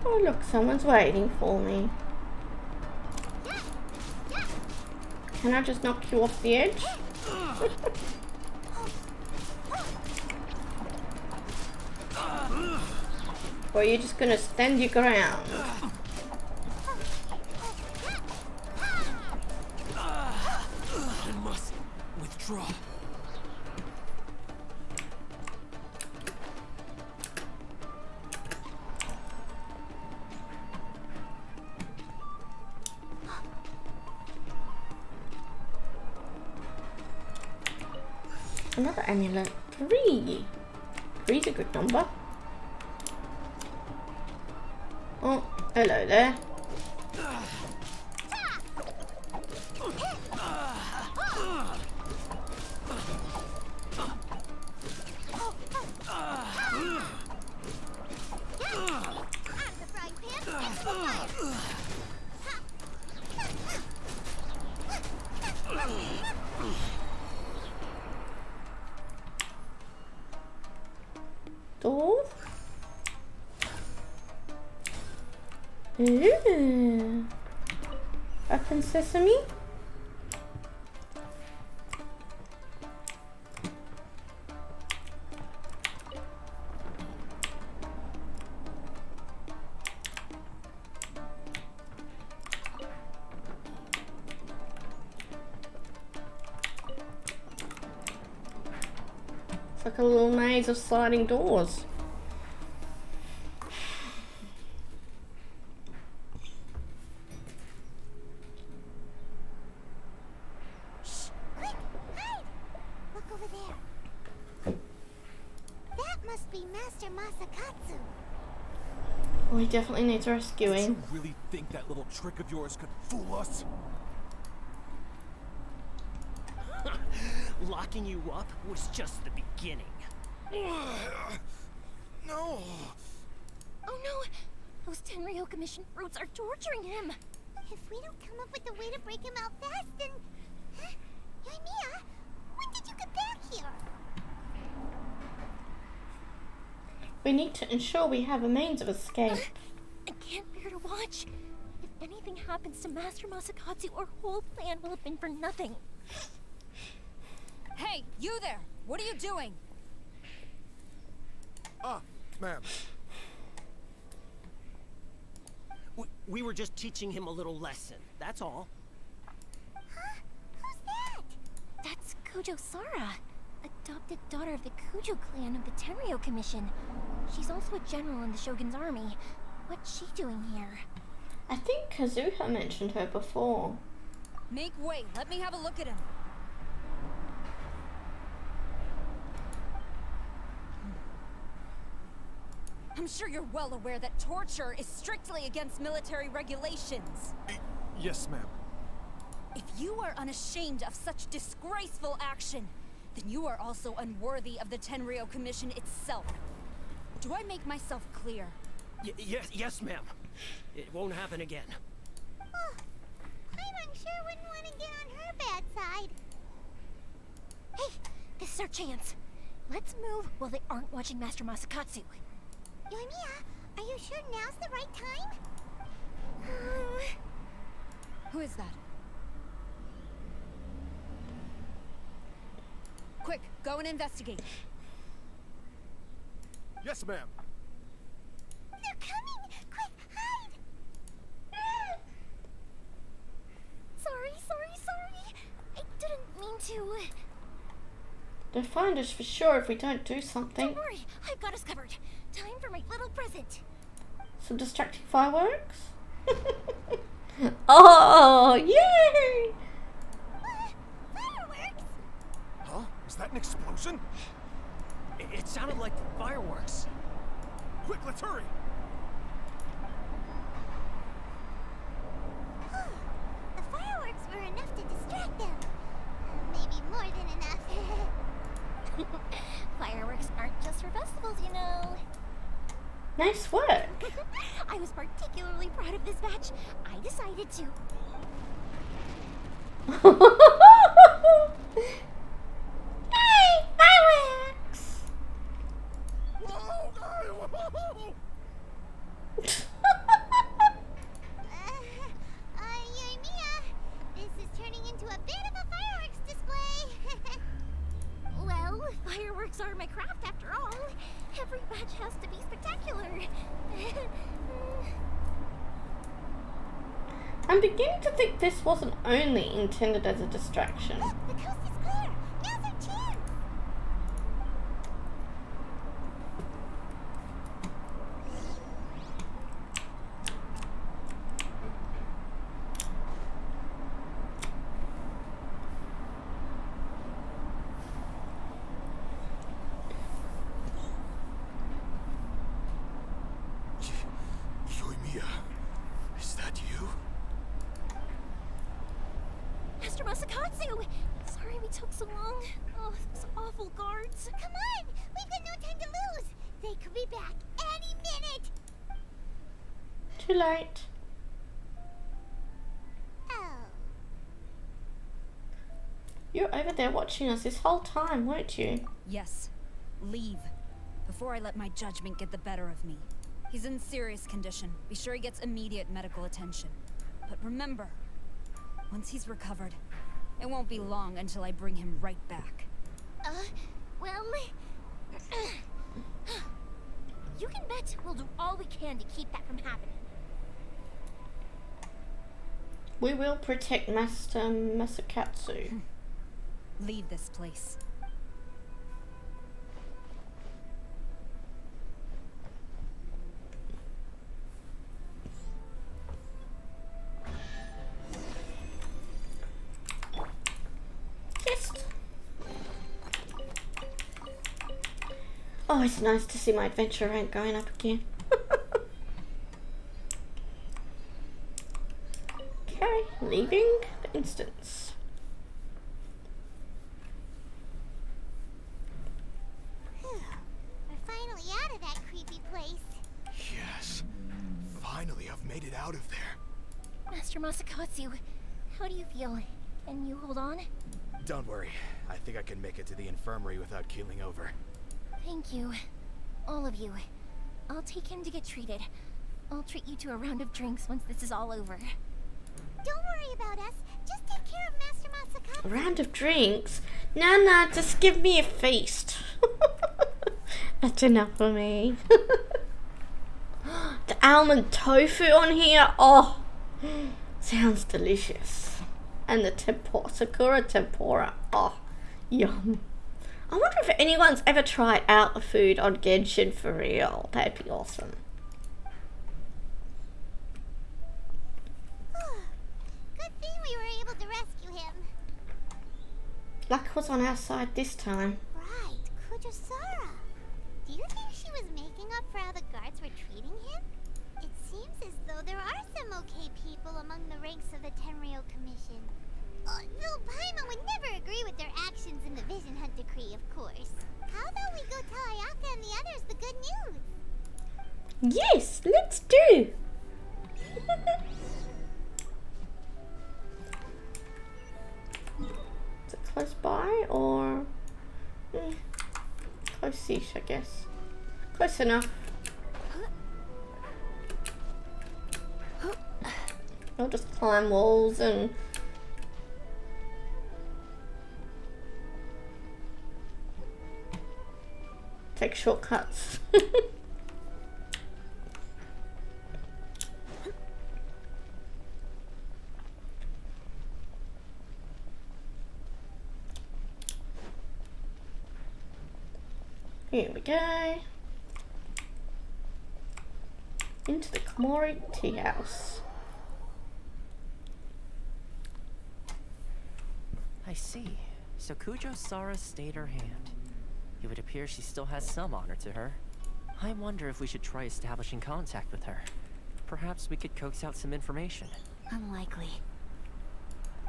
Oh look, someone's waiting for me. Can I just knock you off the edge? Or are you just gonna stand your ground? I must withdraw. Another amulet. 3. 3's a good number. Oh, hello there. The frying pan into the fire. Door. Ooh. Open sesame. It's like a little maze of sliding doors. Quick, hide! Look over there. That must be Master Masakatsu. We definitely need to rescue Did him. you really think that little trick of yours could fool us? Locking you up was just the beginning. No. Oh no! Those Tenryo Commission brutes are torturing him! If we don't come up with a way to break him out fast, then... Huh? Yoimiya, when did you get back here? We need to ensure we have a means of escape. I can't bear to watch. If anything happens to Master Masakatsu, our whole plan will have been for nothing. Hey, you there! What are you doing? Ah, ma'am. We were just teaching him a little lesson, that's all. Huh? Who's that? That's Kujo Sara, adopted daughter of the Kujo clan of the Tenryo Commission. She's also a general in the Shogun's army. What's she doing here? I think Kazuha mentioned her before. Make way, let me have a look at him. I'm sure you're well aware that torture is strictly against military regulations. Yes, ma'am. If you are unashamed of such disgraceful action, then you are also unworthy of the Tenryo Commission itself. Do I make myself clear? Yes, ma'am. It won't happen again. Oh, Paimon sure wouldn't want to get on her bad side. Hey, this is our chance. Let's move while they aren't watching Master Masakatsu. Yoimiya, are you sure now's the right time? Who is that? Quick, go and investigate. Yes, ma'am. They're coming! Quick, hide! Sorry. I didn't mean to. They'll find us for sure if we don't do something. Don't worry, I've got us covered. Time for my little present. Some distracting fireworks? Oh, yay! Fireworks? Huh? Is that an explosion? It sounded like fireworks. Quick, let's hurry! The fireworks were enough to distract them. Maybe more than enough. Fireworks aren't just for festivals, you know. Nice work. I was particularly proud of this batch. I decided to. Hey, fireworks! Yoimiya, this is turning into a bit of a fireworks display. Well, fireworks are my craft after all. Every batch has to be spectacular. I'm beginning to think this wasn't only intended as a distraction. Look, the coast is clear. Now's our chance. Yoimiya, is that you? Master Masakatsu! Sorry we took so long. Oh, those awful guards. Come on, we've got no time to lose. They could be back any minute. Too late. Oh. You're over there watching us this whole time, weren't you? Yes. Leave. Before I let my judgment get the better of me. He's in serious condition. Be sure he gets immediate medical attention. But remember, once he's recovered, it won't be long until I bring him right back. Well... you can bet we'll do all we can to keep that from happening. We will protect Master Masakatsu. Leave this place. Oh, it's nice to see my adventure rank going up again. Okay, leaving the instance. We're finally out of that creepy place. Yes. Finally, I've made it out of there. Master Masakatsu, how do you feel? Can you hold on? Don't worry. I think I can make it to the infirmary without keeling over. Thank you. All of you. I'll take him to get treated. I'll treat you to a round of drinks once this is all over. Don't worry about us. Just take care of Master Masakatsu. A round of drinks? Nah, just give me a feast. That's enough for me. The almond tofu on here, oh, sounds delicious. And the sakura tempura, oh, yum. I wonder if anyone's ever tried out the food on Genshin for real. That'd be awesome. Good thing we were able to rescue him. Luck was on our side this time. Right, Kujosara. Do you think she was making up for how the guards were treating him? It seems as though there are some okay people among the ranks of the Tenryou Commission. Though Paimon would never agree with their actions in the Vision Hunt Decree, of course. How about we go tell Ayaka and the others the good news? Yes, let's do. Is it close by or close-ish, I guess. Close enough. I'll just climb walls and take shortcuts. Here we go. Into the Komori tea house. I see. So Kujosara stayed her hand. It would appear she still has some honor to her. I wonder if we should try establishing contact with her. Perhaps we could coax out some information. Unlikely.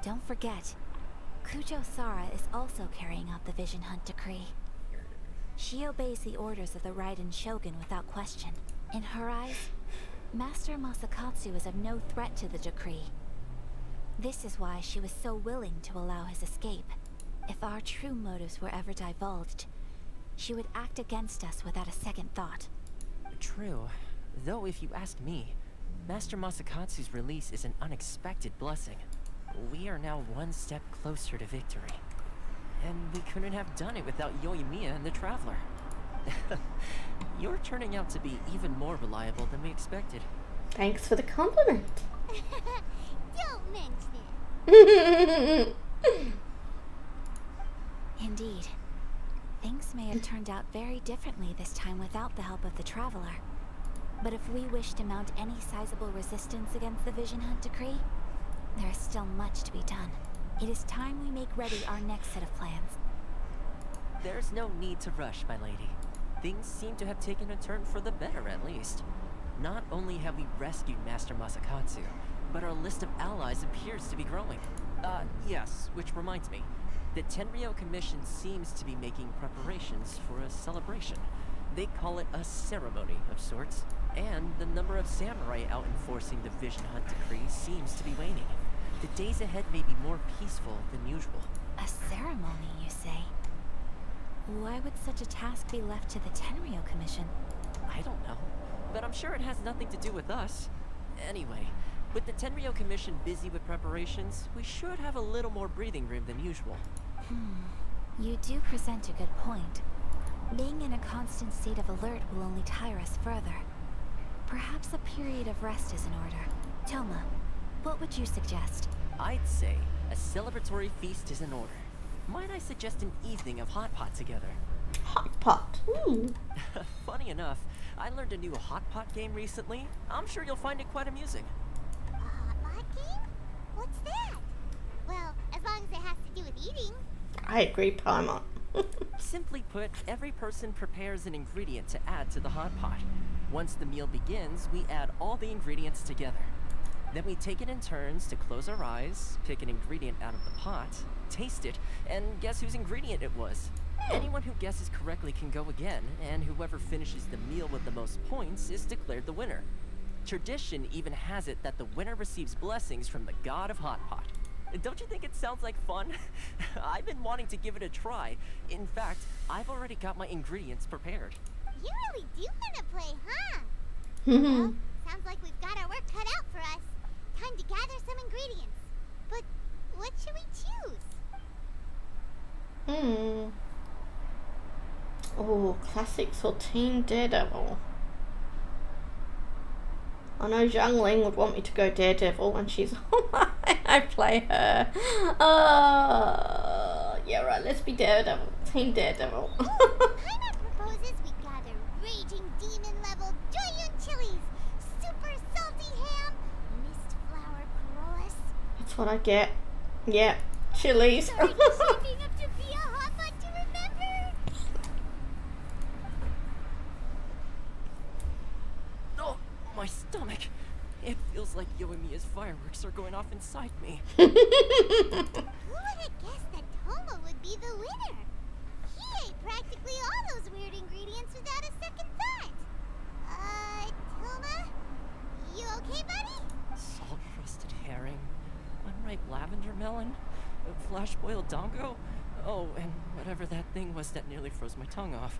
Don't forget, Kujosara is also carrying out the Vision Hunt Decree. She obeys the orders of the Raiden Shogun without question. In her eyes, Master Masakatsu is of no threat to the decree. This is why she was so willing to allow his escape. If our true motives were ever divulged, she would act against us without a second thought. True. Though if you ask me, Master Masakatsu's release is an unexpected blessing. We are now one step closer to victory. And we couldn't have done it without Yoimiya and the Traveler. You're turning out to be even more reliable than we expected. Thanks for the compliment. Don't mention it. Indeed. Things may have turned out very differently this time without the help of the Traveler. But if we wish to mount any sizable resistance against the Vision Hunt Decree, there is still much to be done. It is time we make ready our next set of plans. There's no need to rush, my lady. Things seem to have taken a turn for the better, at least. Not only have we rescued Master Masakatsu, but our list of allies appears to be growing. Yes, which reminds me. The Tenryou Commission seems to be making preparations for a celebration. They call it a ceremony of sorts, and the number of samurai out enforcing the Vision Hunt Decree seems to be waning. The days ahead may be more peaceful than usual. A ceremony, you say? Why would such a task be left to the Tenryou Commission? I don't know, but I'm sure it has nothing to do with us. Anyway, with the Tenryou Commission busy with preparations, we should have a little more breathing room than usual. You do present a good point. Being in a constant state of alert will only tire us further. Perhaps a period of rest is in order. Toma, what would you suggest? I'd say a celebratory feast is in order. Might I suggest an evening of hot pot together? Hot pot. Ooh. Funny enough, I learned a new hot pot game recently. I'm sure you'll find it quite amusing. A hot pot game? What's that? Well, as long as it has to do with eating. I agree, Paimon. Simply put, every person prepares an ingredient to add to the hot pot. Once the meal begins, we add all the ingredients together. Then we take it in turns to close our eyes, pick an ingredient out of the pot, taste it, and guess whose ingredient it was. Anyone who guesses correctly can go again, and whoever finishes the meal with the most points is declared the winner. Tradition even has it that the winner receives blessings from the god of Hot Pot. Don't you think it sounds like fun? I've been wanting to give it a try. In fact, I've already got my ingredients prepared. You really do want to play, huh? Well, sounds like we've got our work cut out for us. Time to gather some ingredients. But what should we choose? Oh, classics or Team Daredevil? I know Zhang would want me to go Daredevil when she's on I play her. Yeah, right, let's be Daredevil. Team Daredevil. Paimon proposes we gather raging demon-level Doyun chilies, super salty ham, mist flower corollas. That's what I get. Yeah, chilies. Sorry, shaping up to be a hot pot to remember. Oh, my stomach. It feels like Yoimiya's fireworks are going off inside me. Who would have guessed that Toma would be the winner? He ate practically all those weird ingredients without a second thought. Toma? You okay, buddy? Salt-crusted herring, unripe lavender melon, flash-boiled dongo. Oh, and whatever that thing was that nearly froze my tongue off.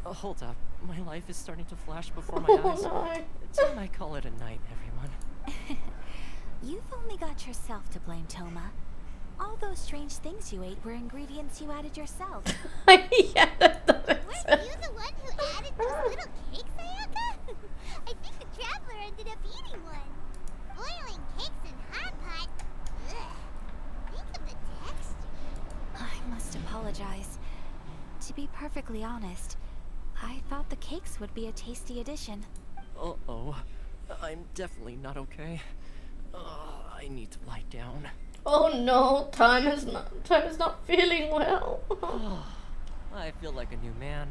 Hold up. My life is starting to flash before my eyes. No. Till I call it a night, everyone. You've only got yourself to blame, Toma. All those strange things you ate were ingredients you added yourself. Yeah, that Weren't you the one who added those little cakes, Ayaka? I think the traveler ended up eating one. Boiling cakes in hot pot. Ugh. Think of the texture. I must apologize. To be perfectly honest, I thought the cakes would be a tasty addition. Uh-oh. I'm definitely not okay. I need to lie down. Oh no, time is not feeling well. I feel like a new man.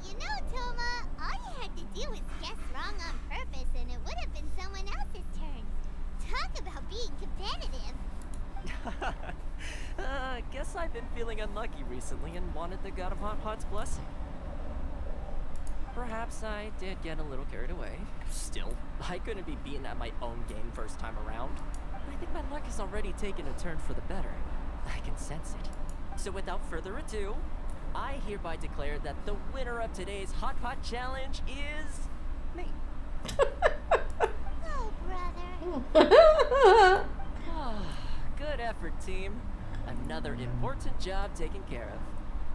You know, Toma, all you had to do was guess wrong on purpose and it would have been someone else's turn. Talk about being competitive. Guess I've been feeling unlucky recently and wanted the god of Hot Pot's blessing. Perhaps I did get a little carried away. Still, I couldn't be beaten at my own game first time around. I think my luck has already taken a turn for the better. I can sense it. So without further ado, I hereby declare that the winner of today's Hot Pot Challenge is me. Oh, brother. Good effort, team. Another important job taken care of.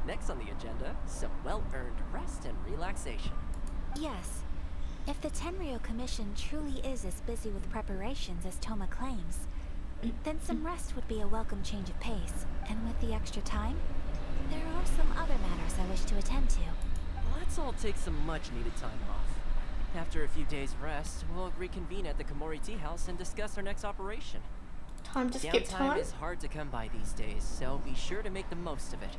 Next on the agenda, some well-earned rest and relaxation. Yes. If the Tenryo Commission truly is as busy with preparations as Toma claims, then some rest would be a welcome change of pace. And with the extra time, there are some other matters I wish to attend to. Let's all take some much-needed time off. After a few days' rest, we'll reconvene at the Komori Tea House and discuss our next operation. Time to skip Downtime time? is hard to come by these days, so be sure to make the most of it.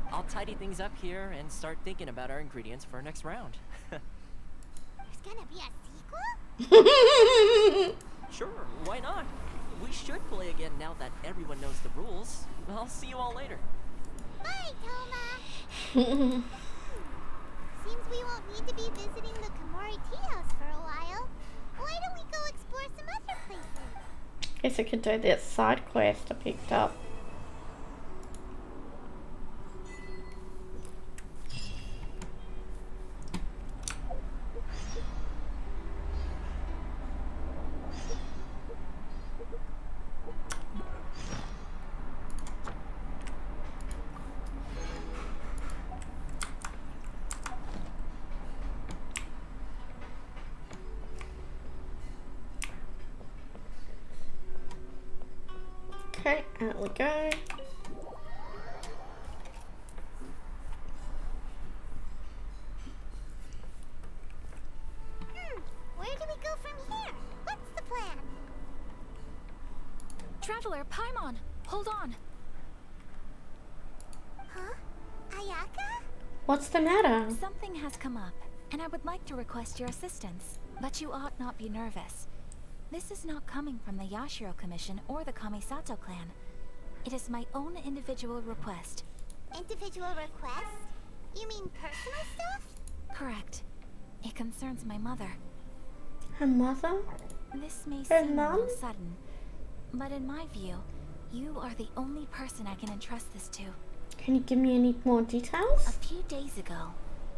I'll tidy things up here and start thinking about our ingredients for our next round. There's gonna be a sequel? Sure, why not? We should play again now that everyone knows the rules. I'll see you all later. Bye, Toma. Seems we won't need to be visiting the Komori Tea House for a while. Why don't we go explore some other places? Guess I could do that side quest I picked up. Okay, out we go. Where do we go from here? What's the plan? Traveler, Paimon, hold on. Huh? What's the matter? Something has come up, and I would like to request your assistance. But you ought not be nervous. This is not coming from the Yashiro Commission or the Kamisato clan. It is my own individual request. Individual request? You mean personal stuff? Correct. It concerns my mother. Her mother? This may Her seem a mom? little sudden, but in my view, you are the only person I can entrust this to. Can you give me any more details? A few days ago,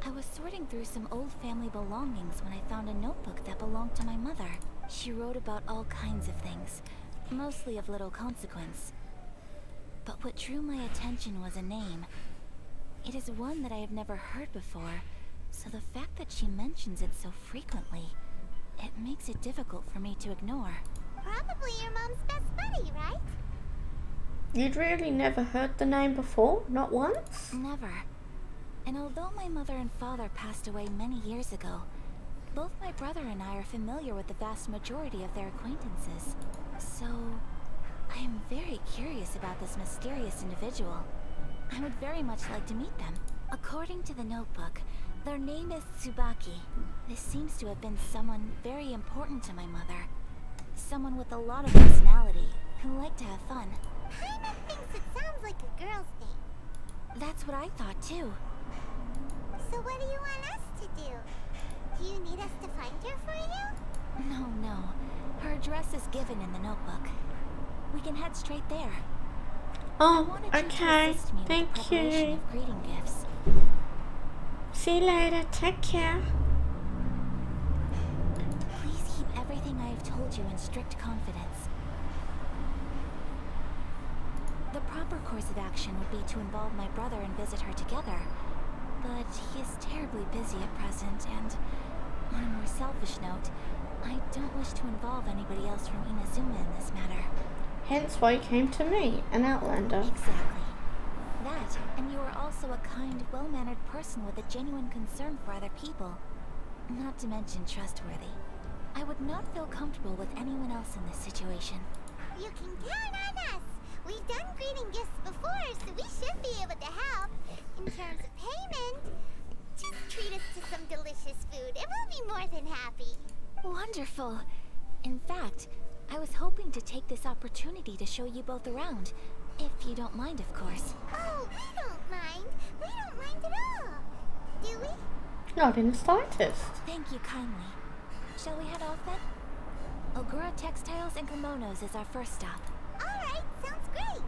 I was sorting through some old family belongings when I found a notebook that belonged to my mother. She wrote about all kinds of things, mostly of little consequence. But what drew my attention was a name. It is one that I have never heard before, so the fact that she mentions it so frequently, it makes it difficult for me to ignore. Probably your mom's best buddy, right? You'd really never heard the name before? Not once? Never. And although my mother and father passed away many years ago, both my brother and I are familiar with the vast majority of their acquaintances. So, I am very curious about this mysterious individual. I would very much like to meet them. According to the notebook, their name is Tsubaki. This seems to have been someone very important to my mother. Someone with a lot of personality, who liked to have fun. Paimon thinks it sounds like a girl's name. That's what I thought too. So what do you want us to do? Do you need us to find her for you? No. Her address is given in the notebook. We can head straight there. Oh, okay. Thank you. Of greeting gifts. See you later. Take care. Please keep everything I have told you in strict confidence. The proper course of action would be to involve my brother and visit her together. But he is terribly busy at present, and on a more selfish note, I don't wish to involve anybody else from Inazuma in this matter. Hence why you came to me, an outlander. Exactly. That, and you are also a kind, well-mannered person with a genuine concern for other people. Not to mention trustworthy. I would not feel comfortable with anyone else in this situation. You can count on us. We've done greeting gifts before, so we should be able to help. In terms of payment, just treat us to some delicious food and we'll be more than happy. Wonderful. In fact, I was hoping to take this opportunity to show you both around. If you don't mind, of course. Oh, we don't mind. We don't mind at all. Do we? Not in the slightest. Thank you kindly. Shall we head off then? Ogura Textiles and Kimonos is our first stop. Alright, sounds great.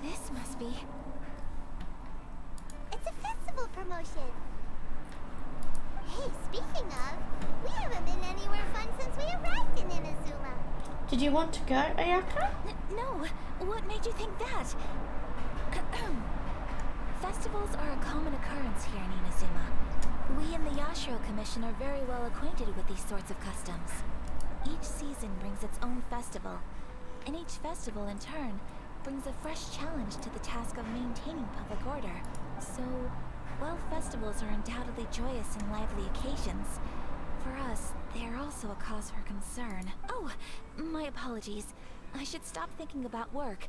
This must be... It's a festival promotion. Hey, speaking of, we haven't been anywhere fun since we arrived in Inazuma. Did you want to go, Ayaka? No! What made you think that? Festivals are a common occurrence here in Inazuma. We in the Yashiro Commission are very well acquainted with these sorts of customs. Each season brings its own festival, and each festival in turn brings a fresh challenge to the task of maintaining public order. So, while festivals are undoubtedly joyous and lively occasions, for us, they are also a cause for concern. Oh, my apologies. I should stop thinking about work.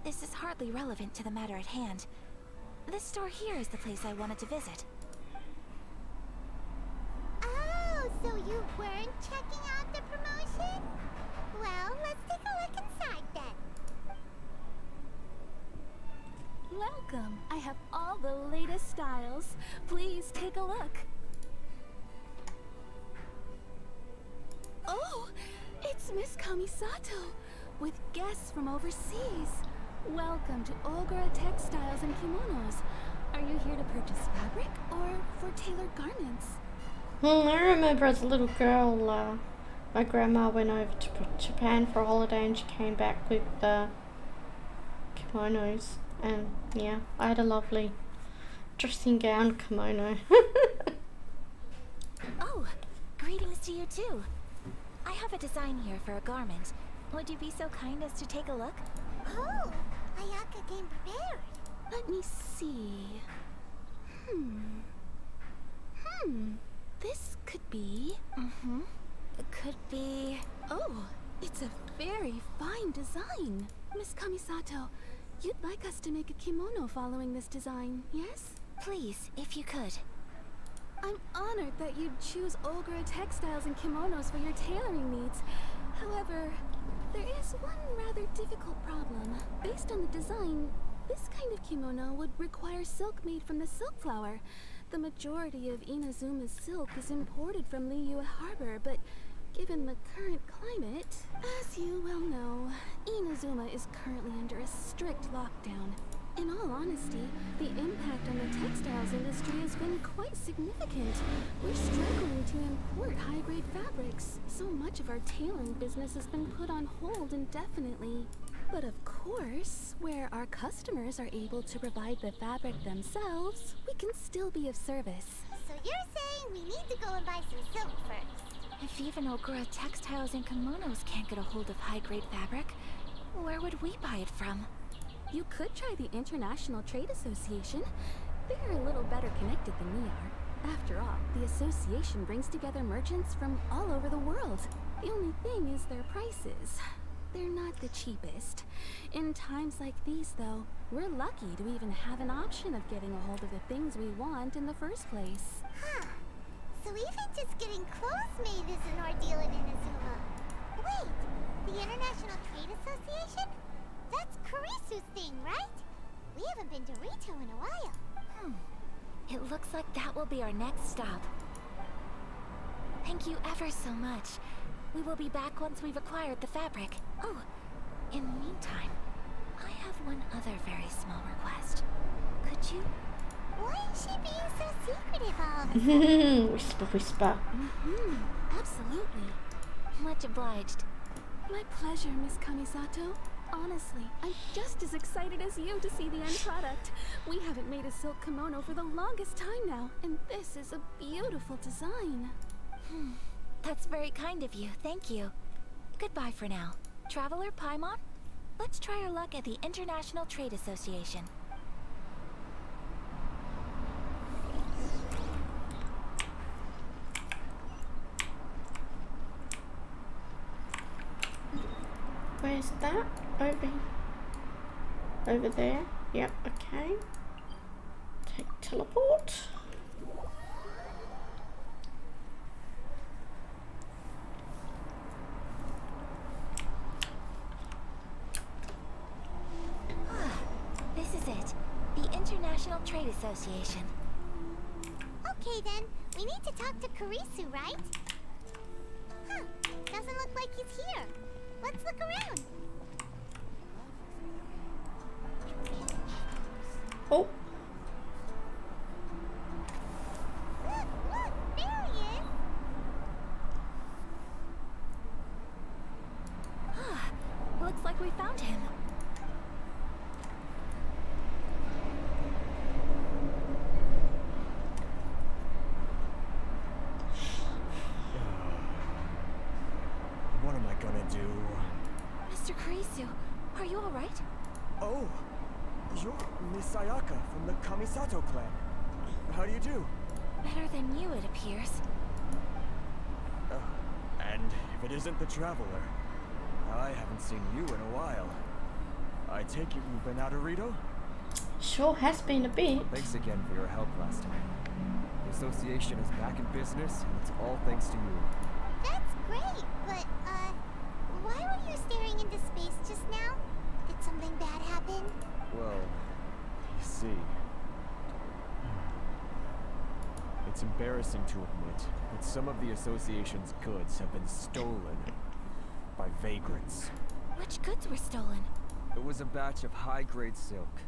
This is hardly relevant to the matter at hand. This store here is the place I wanted to visit. Oh, so you weren't checking out the promotion? Well, let's take a look inside then. Welcome. I have all the latest styles. Please take a look. Oh, it's Miss Kamisato with guests from overseas. Welcome to Ogura Textiles and Kimonos. Are you here to purchase fabric or for tailored garments? I remember as a little girl, my grandma went over to Japan for a holiday and she came back with kimonos. And yeah, I had a lovely dressing gown kimono. Oh, greetings to you too. I have a design here for a garment. Would you be so kind as to take a look? Oh, Ayaka came prepared. Let me see. This could be... It could be... Oh, it's a very fine design. Miss Kamisato, you'd like us to make a kimono following this design, yes? Please, if you could. I'm honored that you'd choose Ogura textiles and kimonos for your tailoring needs. However, there is one rather difficult problem. Based on the design, this kind of kimono would require silk made from the silk flower. The majority of Inazuma's silk is imported from Liyue Harbor, but given the current climate, as you well know, Inazuma is currently under a strict lockdown. In all honesty, the impact on the textiles industry has been quite significant. We're struggling to import high-grade fabrics. So much of our tailoring business has been put on hold indefinitely. But of course, where our customers are able to provide the fabric themselves, we can still be of service. So you're saying we need to go and buy some silk first? If even Ogura textiles and kimonos can't get a hold of high-grade fabric, where would we buy it from? You could try the International Trade Association. They are a little better connected than we are. After all, the association brings together merchants from all over the world. The only thing is their prices. They're not the cheapest. In times like these, though, we're lucky to even have an option of getting a hold of the things we want in the first place. Huh. So even just getting clothes made is an ordeal in Inazuma. Wait, the International Trade Association? That's Kurisu's thing, right? We haven't been to Rito in a while. It looks like that will be our next stop. Thank you ever so much. We will be back once we've acquired the fabric. Oh, in the meantime, I have one other very small request. Could you... Why is she being so secretive all of a sudden? Whisper, whisper. Absolutely. Much obliged. My pleasure, Miss Kamisato. Honestly, I'm just as excited as you to see the end product. We haven't made a silk kimono for the longest time now, and this is a beautiful design. That's very kind of you, thank you. Goodbye for now. Traveler Paimon, let's try our luck at the International Trade Association. Where's that? Over there. Yep, okay. Take teleport. This is it. The International Trade Association. Okay then, we need to talk to Kurisu, right? Doesn't look like he's here. Let's look around. Oh. Look, there he is. Looks like we found him. What am I gonna do? Mr. Kurisu, are you alright? Oh, you're Miss Ayaka from the Kamisato clan. How do you do? Better than you, it appears. And if it isn't the Traveler, I haven't seen you in a while. I take it you've been out of Rito? Sure has been a bit. Thanks again for your help last time. The association is back in business, and it's all thanks to you. That's great, but, why were you staring into space just now? Did something bad happen? Well, you see... It's embarrassing to admit, but some of the association's goods have been stolen by vagrants. Which goods were stolen? It was a batch of high-grade silk.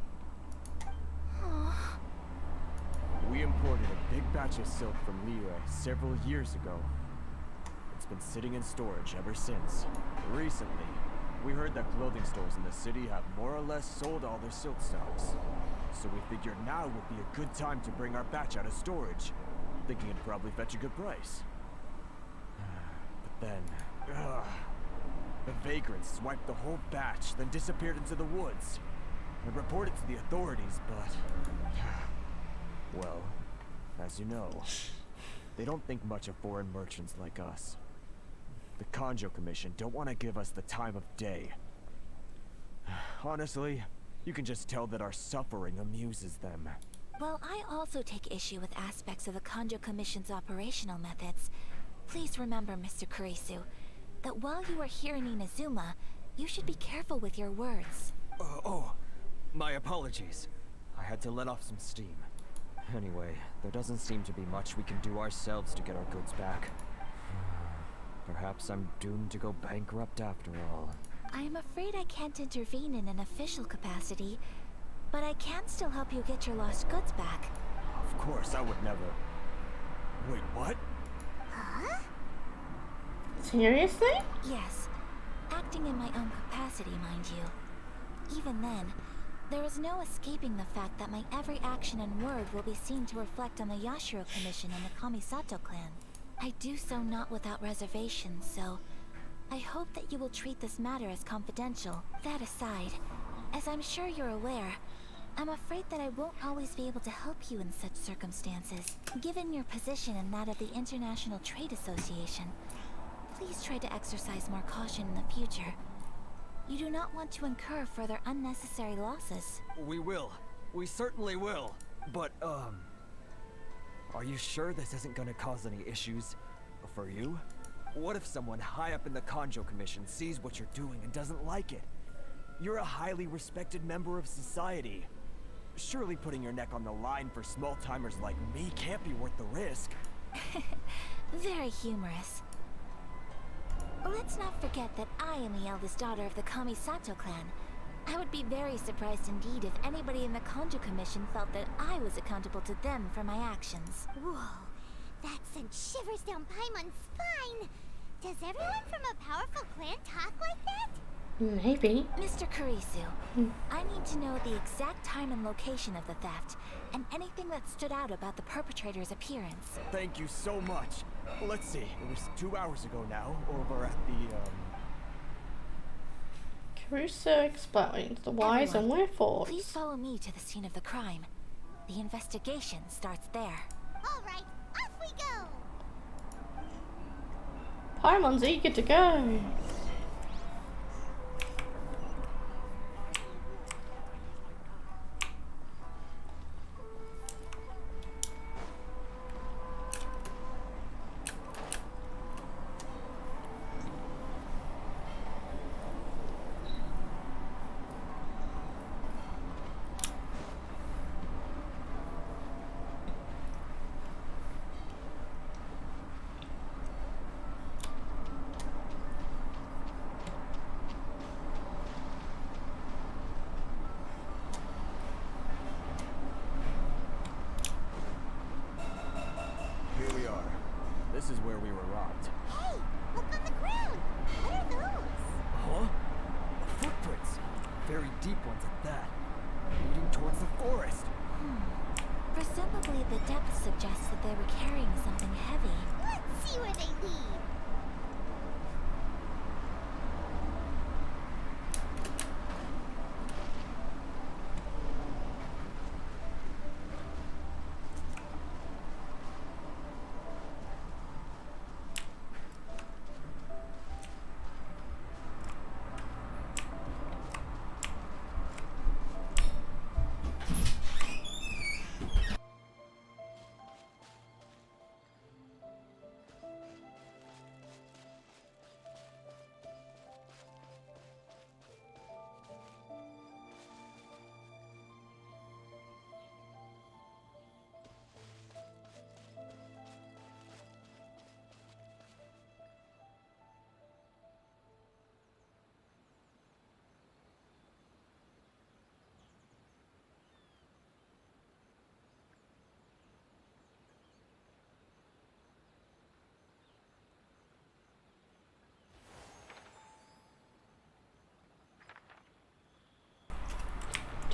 We imported a big batch of silk from Liyue several years ago. It's been sitting in storage ever since. Recently, we heard that clothing stores in the city have more or less sold all their silk stocks. So we figured now would be a good time to bring our batch out of storage, thinking it'd probably fetch a good price. But then, the vagrants swiped the whole batch, then disappeared into the woods. I reported to the authorities, but... well, as you know, they don't think much of foreign merchants like us. The Kanjo Commission don't want to give us the time of day. Honestly, you can just tell that our suffering amuses them. Well, I also take issue with aspects of the Kanjo Commission's operational methods. Please remember, Mr. Kurisu, that while you are here in Inazuma, you should be careful with your words. My apologies. I had to let off some steam. Anyway, there doesn't seem to be much we can do ourselves to get our goods back. Perhaps I'm doomed to go bankrupt after all. I am afraid I can't intervene in an official capacity, but I can still help you get your lost goods back. Of course, I would never... Wait, what? Huh? Seriously? Yes. Acting in my own capacity, mind you. Even then, there is no escaping the fact that my every action and word will be seen to reflect on the Yashiro Commission and the Kamisato clan. I do so not without reservation, so I hope that you will treat this matter as confidential. That aside, as I'm sure you're aware, I'm afraid that I won't always be able to help you in such circumstances. Given your position and that of the International Trade Association, please try to exercise more caution in the future. You do not want to incur further unnecessary losses. We will. We certainly will. But, are you sure this isn't gonna cause any issues for you? What if someone high up in the Kanjo Commission sees what you're doing and doesn't like it? You're a highly respected member of society. Surely putting your neck on the line for small-timers like me can't be worth the risk. Very humorous. Let's not forget that I am the eldest daughter of the Kamisato clan. I would be very surprised indeed if anybody in the Kanjo Commission felt that I was accountable to them for my actions. Whoa, that sent shivers down Paimon's spine. Does everyone from a powerful clan talk like that? Maybe. Mr. Kurisu, I need to know the exact time and location of the theft, and anything that stood out about the perpetrator's appearance. Thank you so much. Let's see, it was 2 hours ago now, over at the, Caruso explains the whys and wherefores. Please follow me to the scene of the crime. The investigation starts there. All right, off we go. Paimon's eager to go.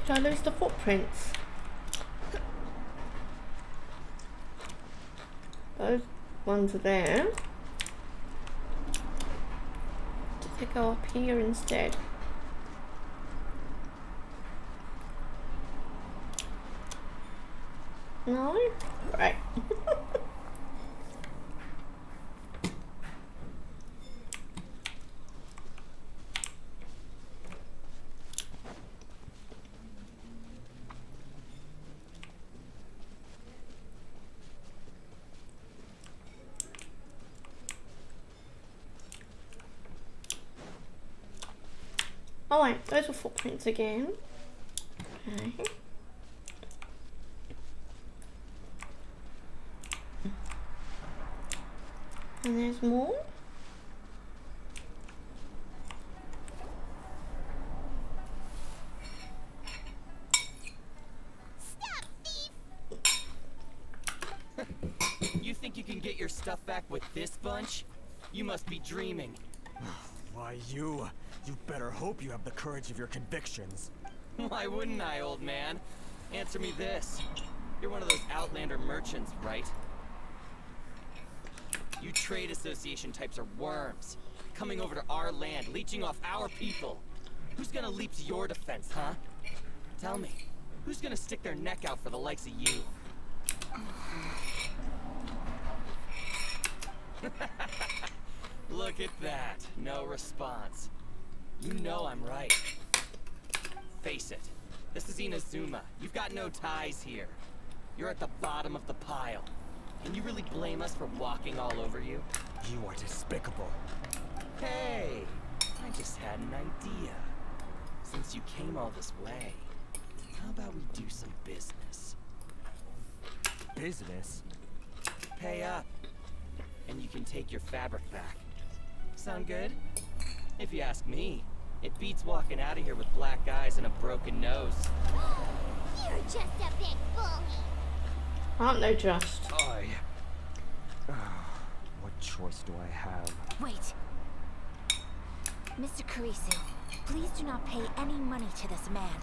Did I lose the footprints? Those ones are there. Did they go up here instead? No? Right. Oh wait, those are footprints again. Okay. And there's more. You think you can get your stuff back with this bunch? You must be dreaming. Why, you better hope you have the courage of your convictions. Why wouldn't I, old man? Answer me this. You're one of those Outlander merchants, right? You trade association types are worms. Coming over to our land, leeching off our people. Who's gonna leap to your defense, huh? Tell me, who's gonna stick their neck out for the likes of you? Look at that. No response. You know I'm right. Face it. This is Inazuma. You've got no ties here. You're at the bottom of the pile. Can you really blame us for walking all over you? You are despicable. Hey, I just had an idea. Since you came all this way, how about we do some business? Business? Pay up, and you can take your fabric back. Sound good? If you ask me, it beats walking out of here with black eyes and a broken nose. You're just a big bully. Aren't they just? What choice do I have? Wait. Mr. Kurisu, please do not pay any money to this man.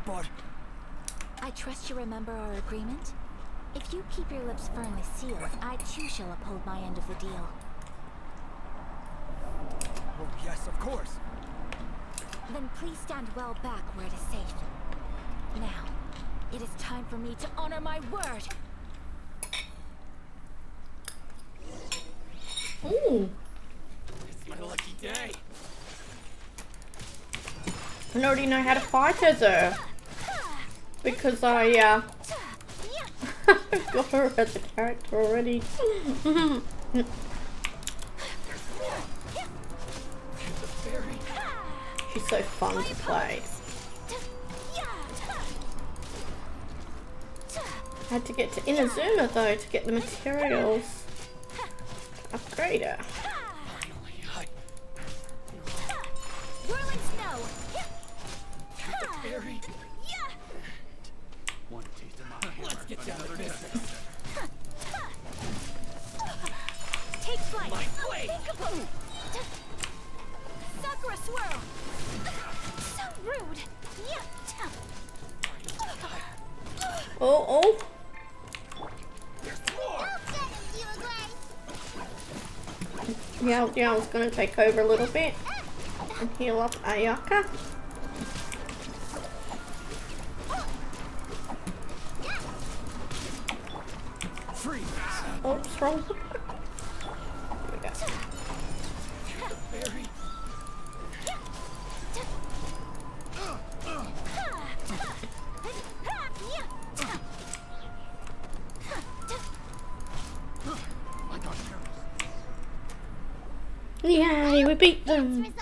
But... I trust you remember our agreement? If you keep your lips firmly sealed, I too shall uphold my end of the deal. Oh, yes, of course. Then please stand well back where it is safe. Now, it is time for me to honor my word! Ooh. It's my lucky day. I already know how to fight as her. Because I got her as a character already. She's so fun to play. I had to get to Inazuma though to get the materials to upgrade her. Whirling snow! Fairy. One taste of my hammer, Let's get down to business. Take flight! My way! Sakura swirl! So rude! Oh. Yeah, I was gonna take over a little bit and heal up Ayaka. Freeze! Oops, wrong. Fairy. Yay, we beat them!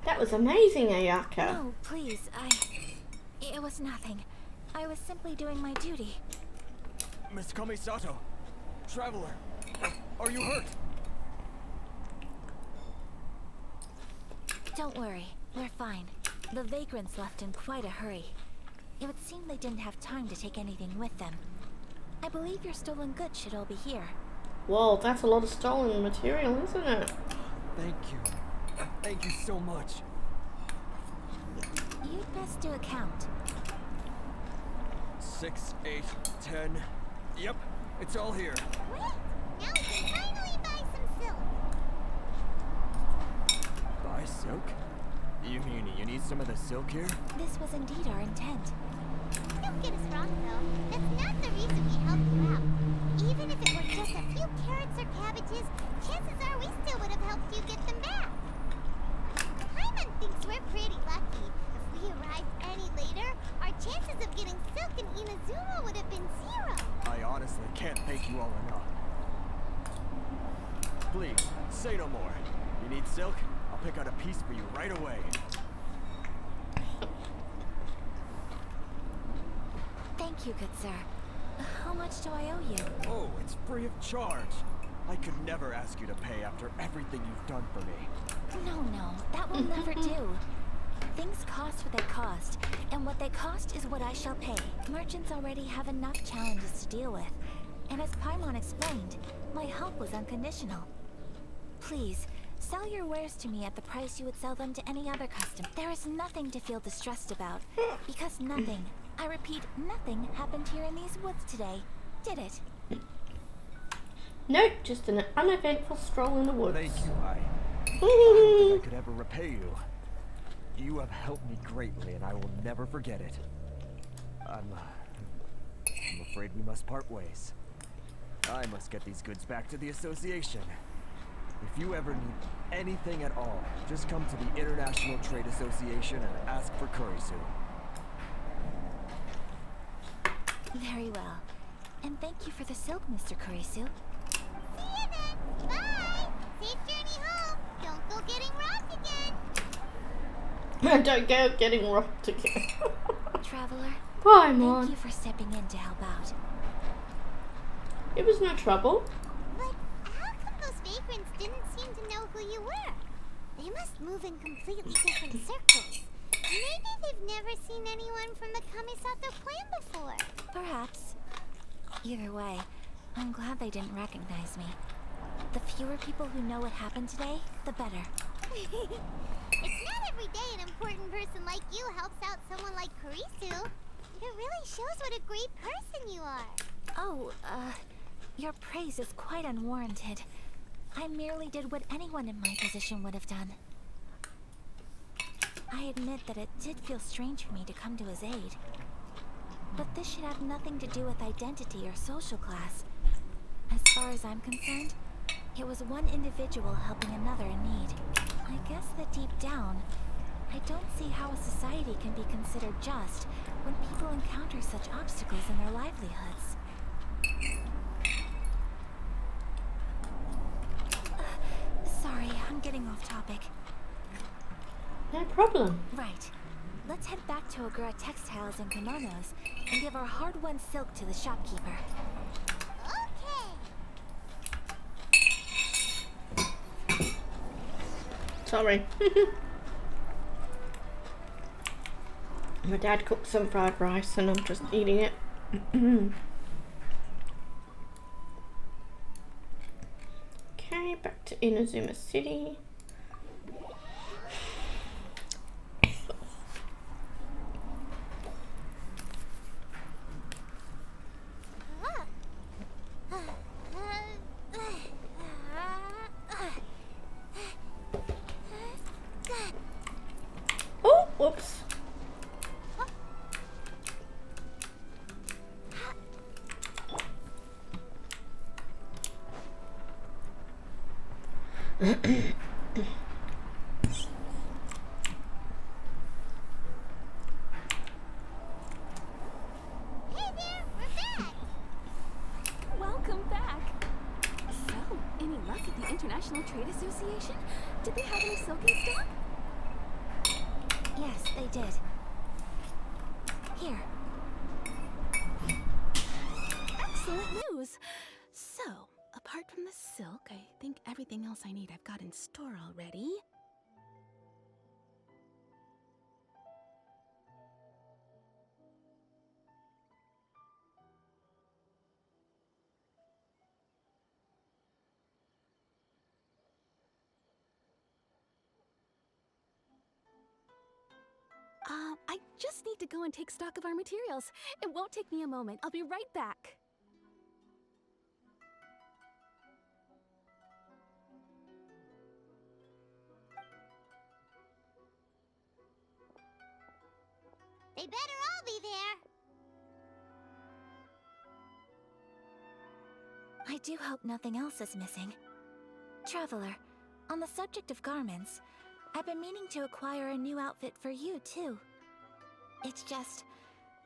That was amazing, Ayaka. No, please, it was nothing. I was simply doing my duty. Miss Kamisato, traveler, are you hurt? Don't worry, we're fine. The vagrants left in quite a hurry. It would seem they didn't have time to take anything with them. I believe your stolen goods should all be here. Whoa, that's a lot of stolen material, isn't it? Thank you. Thank you so much. You'd best do a count. 6, 8, 10. Yep, it's all here. Great! Now we can finally buy some silk. Buy silk? You mean you need some of the silk here? This was indeed our intent. Don't get us wrong, though. That's not the reason we helped you out. Even if it were just a few carrots or cabbages, chances are we still would have helped you get them back. Hyman thinks we're pretty lucky. If we arrived any later, our chances of getting silk in Inazuma would have been 0. I honestly can't thank you all enough. Please, say no more. You need silk? I'll pick out a piece for you right away. Thank you, good sir. How much do I owe you? Oh, it's free of charge. I could never ask you to pay after everything you've done for me. No, that will never do. Things cost what they cost, and what they cost is what I shall pay. Merchants already have enough challenges to deal with, and as Paimon explained, my help was unconditional. Please, sell your wares to me at the price you would sell them to any other customer. There is nothing to feel distressed about, because nothing, I repeat, nothing happened here in these woods today, did it? Nope, just an uneventful stroll in the woods. Thank you, I don't think I could ever repay you. You have helped me greatly, and I will never forget it. I'm afraid we must part ways. I must get these goods back to the association. If you ever need anything at all, just come to the International Trade Association and ask for Kurisu. Very well. And thank you for the silk, Mr. Kurisu. See you then. Bye. Safe journey home. Don't go getting robbed again. Don't go getting robbed again. Traveler, Paimon. thank you for stepping in to help out. It was no trouble. But how come those vagrants didn't seem to know who you were? They must move in completely different circles. Maybe they've never seen anyone from the Kamisato clan before. Perhaps. Either way, I'm glad they didn't recognize me. The fewer people who know what happened today, the better. It's not every day an important person like you helps out someone like Kurisu. It really shows what a great person you are. Oh, your praise is quite unwarranted. I merely did what anyone in my position would have done. I admit that it did feel strange for me to come to his aid. But this should have nothing to do with identity or social class. As far as I'm concerned, it was one individual helping another in need. I guess that deep down, I don't see how a society can be considered just when people encounter such obstacles in their livelihoods. Sorry, I'm getting off topic. No problem. Right. Let's head back to Ogura Textiles and Kimonos and give our hard-won silk to the shopkeeper. Okay. Sorry. My dad cooked some fried rice and I'm just eating it. Okay, back to Inazuma City. Oh, whoops. Welcome back. So, any luck at the International Trade Association? Did they have any silk in stock? Yes, they did. Here. Excellent news. So, apart from the silk, I think everything else I need I've got in store already. I just need to go and take stock of our materials. It won't take me a moment. I'll be right back. They better all be there. I do hope nothing else is missing. Traveler, on the subject of garments, I've been meaning to acquire a new outfit for you, too. It's just,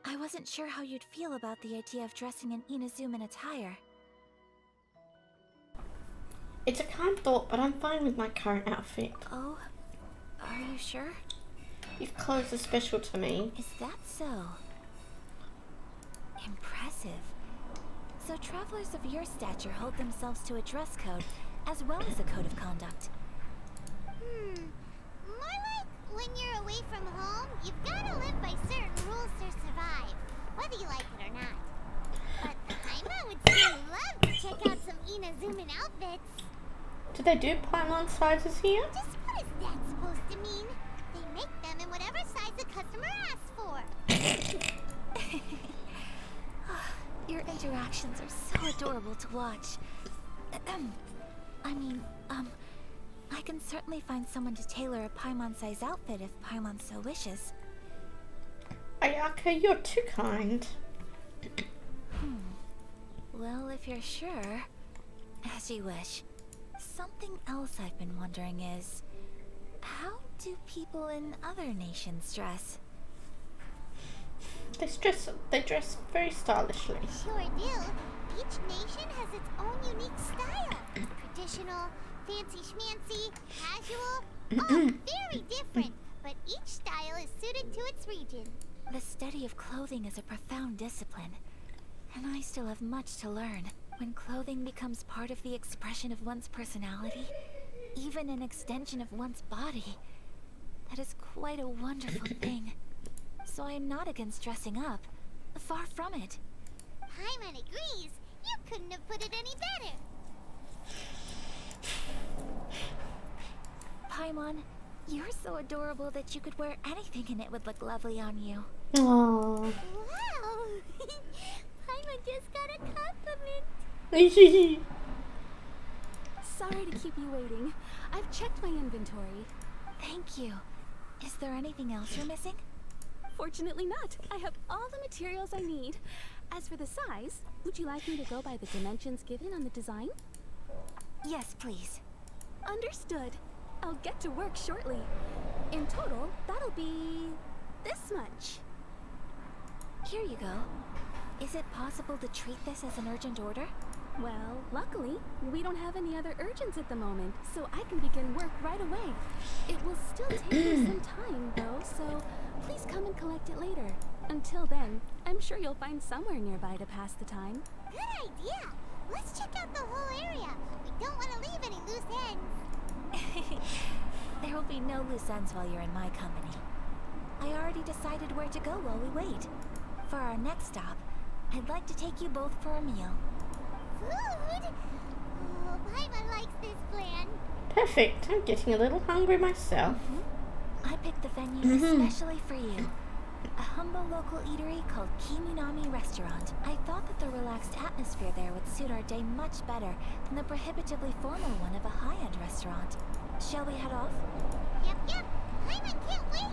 I wasn't sure how you'd feel about the idea of dressing in Inazuman attire. It's a kind thought, but I'm fine with my current outfit. Oh, are you sure? Your clothes are special to me. Is that so? Impressive. So travelers of your stature hold themselves to a dress code, as well as a code of conduct. More like when you're away from home, you've gotta live by certain rules to survive, whether you like it or not. But Paimon would still love to check out some Inazuman outfits. Do they do Paimon sizes here? Just what is that supposed to mean? They make them in whatever size the customer asks for. Your interactions are so adorable to watch. I can certainly find someone to tailor a Paimon-size outfit if Paimon so wishes. Ayaka, you're too kind. Well, if you're sure, as you wish. Something else I've been wondering is, how do people in other nations dress? They dress very stylishly. Sure do. Each nation has its own unique style. Traditional, fancy schmancy, casual, all very different. But each style is suited to its region. The study of clothing is a profound discipline, and I still have much to learn. When clothing becomes part of the expression of one's personality, even an extension of one's body, that is quite a wonderful thing. So I am not against dressing up. Far from it. Paimon agrees. You couldn't have put it any better. Paimon, you're so adorable that you could wear anything and it would look lovely on you. Aww. Wow! Paimon just got a compliment. Sorry to keep you waiting. I've checked my inventory. Thank you. Is there anything else you're missing? Fortunately not. I have all the materials I need. As for the size, would you like me to go by the dimensions given on the design? Yes, please. Understood. I'll get to work shortly. In total, that'll be this much. Here you go. Is it possible to treat this as an urgent order? Well, luckily, we don't have any other urgents at the moment, so I can begin work right away. It will still take me some time, though, so please come and collect it later. Until then, I'm sure you'll find somewhere nearby to pass the time. Good idea. Let's check out the whole area. We don't want to leave any loose ends. There will be no loose ends while you're in my company. I already decided where to go while we wait. For our next stop, I'd like to take you both for a meal. Food? Oh, Paimon likes this plan. Perfect. I'm getting a little hungry myself. I picked the venue especially for you. A humble local eatery called Kiminami Restaurant. I thought that the relaxed atmosphere there would suit our day much better than the prohibitively formal one of a high-end restaurant. Shall we head off? Yep. Paimon can't wait.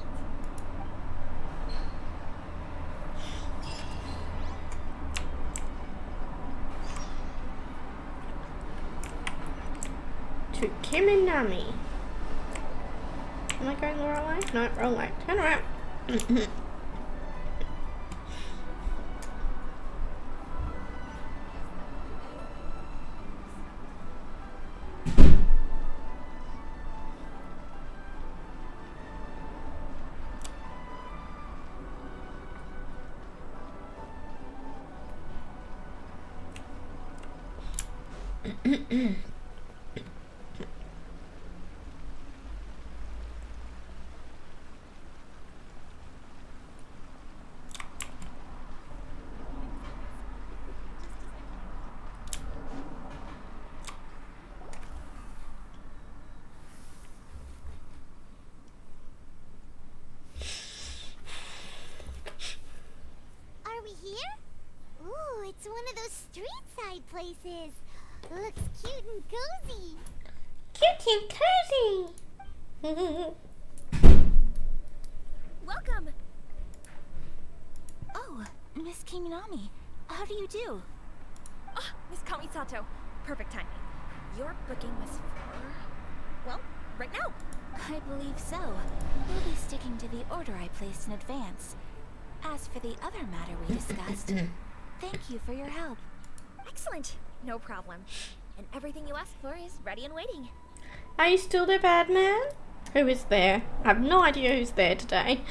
To Kiminami. Am I going the wrong way? No, wrong way. Turn around. street side places. Looks cute and cozy. Cute and cozy. Welcome! Oh, Miss Kiminami. How do you do? Ah, Miss Kamisato. Perfect timing. Your booking was for... well, right now. I believe so. We'll be sticking to the order I placed in advance. As for the other matter we discussed, thank you for your help. Excellent. No problem. And everything you asked for is ready and waiting. Are you still the bad man? Who is there? I have no idea who's there today.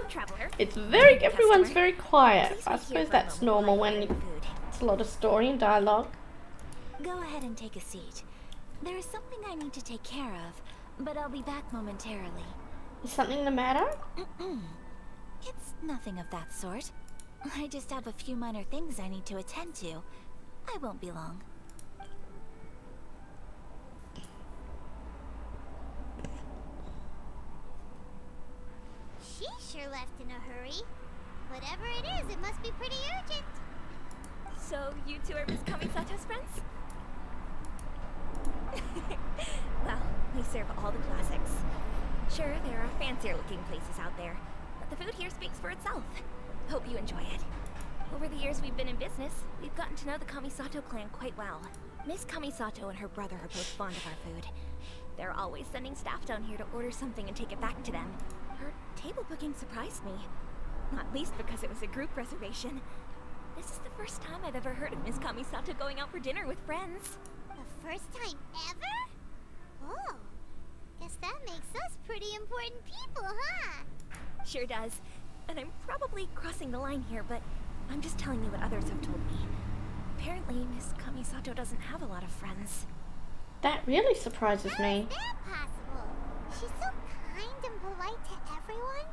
Traveler. It's very, everyone's Customer. very quiet. Please I wait here suppose for a that's moment normal while I when prepare food. it's a lot of story and dialogue. Go ahead and take a seat. There is something I need to take care of, but I'll be back momentarily. Is something the matter? It's nothing of that sort. I just have a few minor things I need to attend to. I won't be long. She sure left in a hurry. Whatever it is, it must be pretty urgent. So, you two are Miss Kamisato's friends? Well, we serve all the classics. Sure, there are fancier looking places out there, but the food here speaks for itself. Hope you enjoy it. Over the years we've been in business, we've gotten to know the Kamisato clan quite well. Miss Kamisato and her brother are both fond of our food. They're always sending staff down here to order something and take it back to them. Her table booking surprised me, not least because it was a group reservation. This is the first time I've ever heard of Miss Kamisato going out for dinner with friends. The first time ever? Oh, guess that makes us pretty important people, huh? Sure does. And I'm probably crossing the line here, but I'm just telling you what others have told me. Apparently, Miss Kamisato doesn't have a lot of friends. That really surprises me. How is that possible? She's so kind and polite to everyone.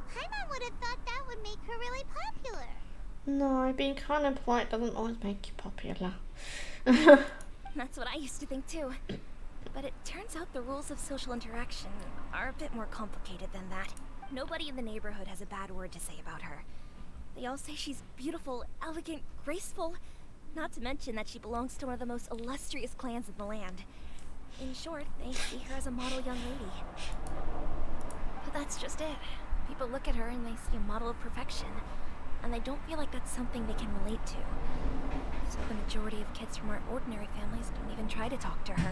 Paimon would have thought that would make her really popular. No, being kind and polite doesn't always make you popular. That's what I used to think too. But it turns out the rules of social interaction are a bit more complicated than that. Nobody in the neighborhood has a bad word to say about her. They all say she's beautiful, elegant, graceful, not to mention that she belongs to one of the most illustrious clans in the land. In short, they see her as a model young lady. But that's just it. People look at her and they see a model of perfection, and they don't feel like that's something they can relate to. So the majority of kids from our ordinary families don't even try to talk to her.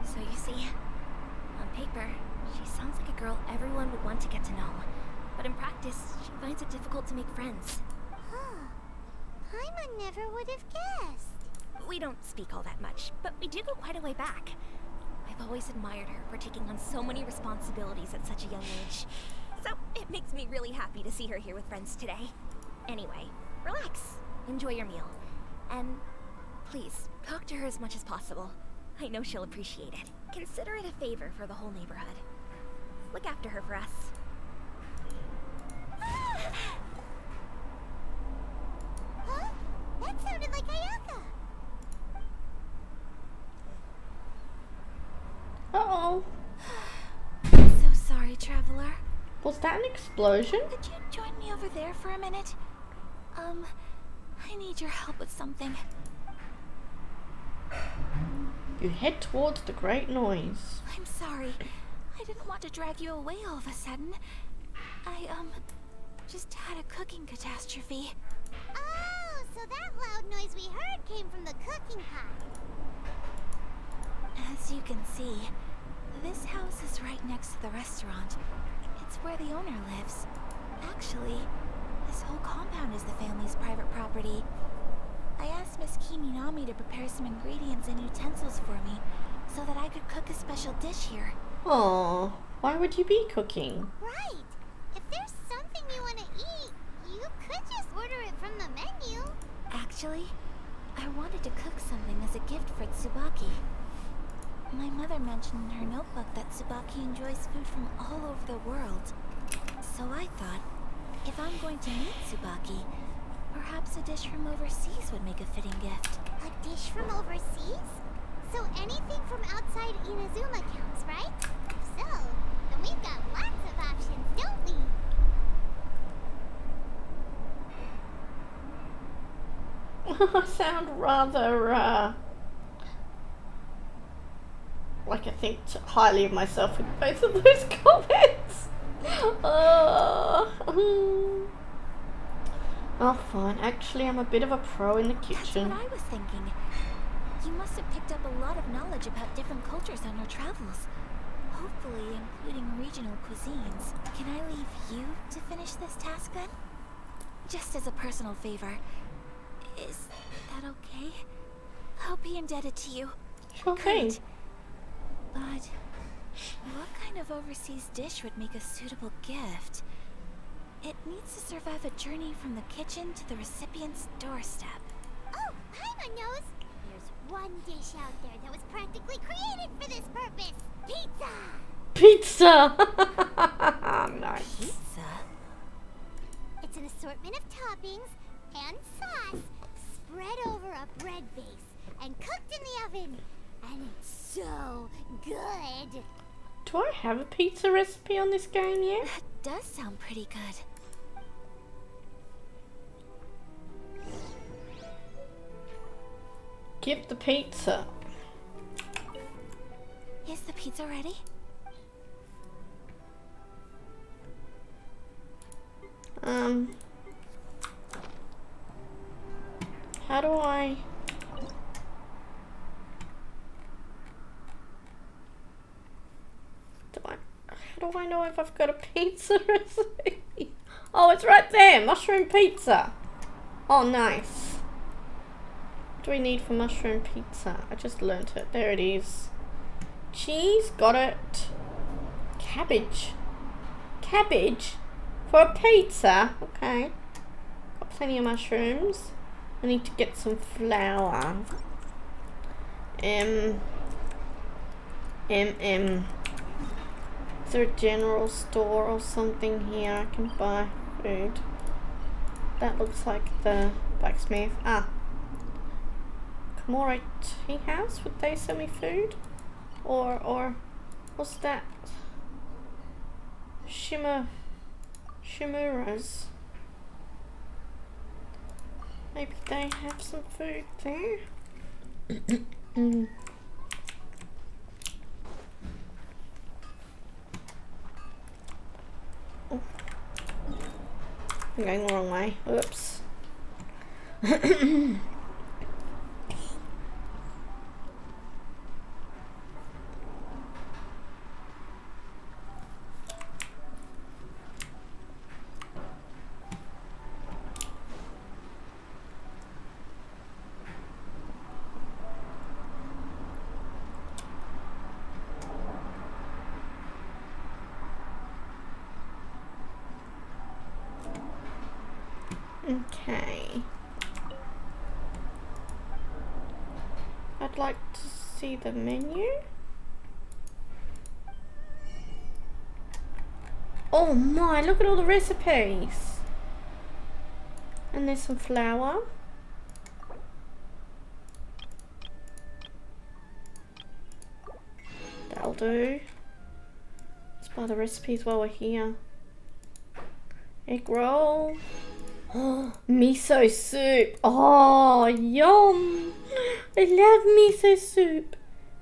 So you see, on paper, she sounds like a girl everyone would want to get to know. But in practice, she finds it difficult to make friends. Huh. Paimon never would have guessed. We don't speak all that much, but we do go quite a way back. I've always admired her for taking on so many responsibilities at such a young age. So it makes me really happy to see her here with friends today. Anyway, relax, enjoy your meal, and please, talk to her as much as possible. I know she'll appreciate it. Consider it a favor for the whole neighborhood. Look after her for us. Huh? That sounded like Ayaka. Uh-oh. So sorry, traveler. Was that an explosion? Could you join me over there for a minute? I need your help with something. You head towards the great noise. I'm sorry. I didn't want to drag you away all of a sudden. I, just had a cooking catastrophe. Oh, so that loud noise we heard came from the cooking pot. As you can see, this house is right next to the restaurant. It's where the owner lives. Actually, this whole compound is the family's private property. I asked Miss Kiminami to prepare some ingredients and utensils for me, so that I could cook a special dish here. Aww, why would you be cooking? Right. If there's something you want to eat, you could just order it from the menu. Actually, I wanted to cook something as a gift for Tsubaki. My mother mentioned in her notebook that Tsubaki enjoys food from all over the world. So I thought, if I'm going to meet Tsubaki, perhaps a dish from overseas would make a fitting gift. A dish from overseas? So anything from outside Inazuma counts, right? If so, then we've got lots of options, don't we? I sound rather, like I think highly of myself with both of those comments. Oh, fine. Actually, I'm a bit of a pro in the kitchen. That's what I was thinking. You must have picked up a lot of knowledge about different cultures on your travels. Hopefully, including regional cuisines. Can I leave you to finish this task then? Just as a personal favor. Is that okay? I'll be indebted to you. Sure thing. But what kind of overseas dish would make a suitable gift? It needs to survive a journey from the kitchen to the recipient's doorstep. Oh, Paimon knows! There's one dish out there that was practically created for this purpose. Pizza! Pizza! Nice. Pizza? It's an assortment of toppings and sauce spread over a bread base and cooked in the oven. And it's so good. Do I have a pizza recipe on this game yet? That does sound pretty good. Give the pizza. Is the pizza ready? How do I... How do I know if I've got a pizza recipe? Oh, it's right there! Mushroom pizza! Oh, nice. What do we need for mushroom pizza? I just learnt it. There it is. Cheese, got it. Cabbage. Cabbage? For a pizza? Okay. Got plenty of mushrooms. I need to get some flour. Is there a general store or something here I can buy food? That looks like the blacksmith. Ah. Kamora Tea House? Would they sell me food? Or what's that? Shimura's. Maybe they have some food there. Oh. I'm going the wrong way. Oops. Okay. I'd like to see the menu. Oh my, look at all the recipes. And there's some flour. That'll do. Let's buy the recipes while we're here. Egg roll. Oh, miso soup. Oh, yum. I love miso soup.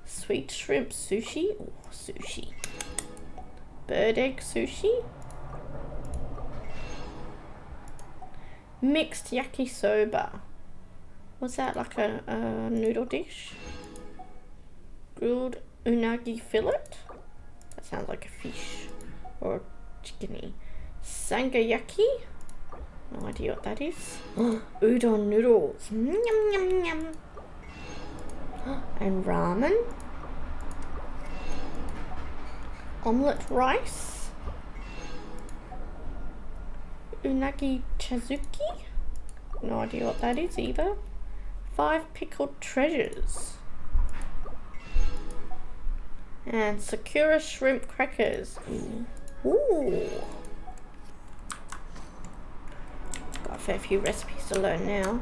Sweet shrimp sushi. Oh, sushi. Bird egg sushi. Mixed yakisoba. Was that like a noodle dish? Grilled unagi fillet. That sounds like a fish or chickeny. Sangayaki. No idea what that is. Udon noodles. Yum, yum, yum. And ramen. Omelette rice. Unagi chazuki. No idea what that is either. 5 pickled treasures. And Sakura shrimp crackers. Ooh. Got a fair few recipes to learn now.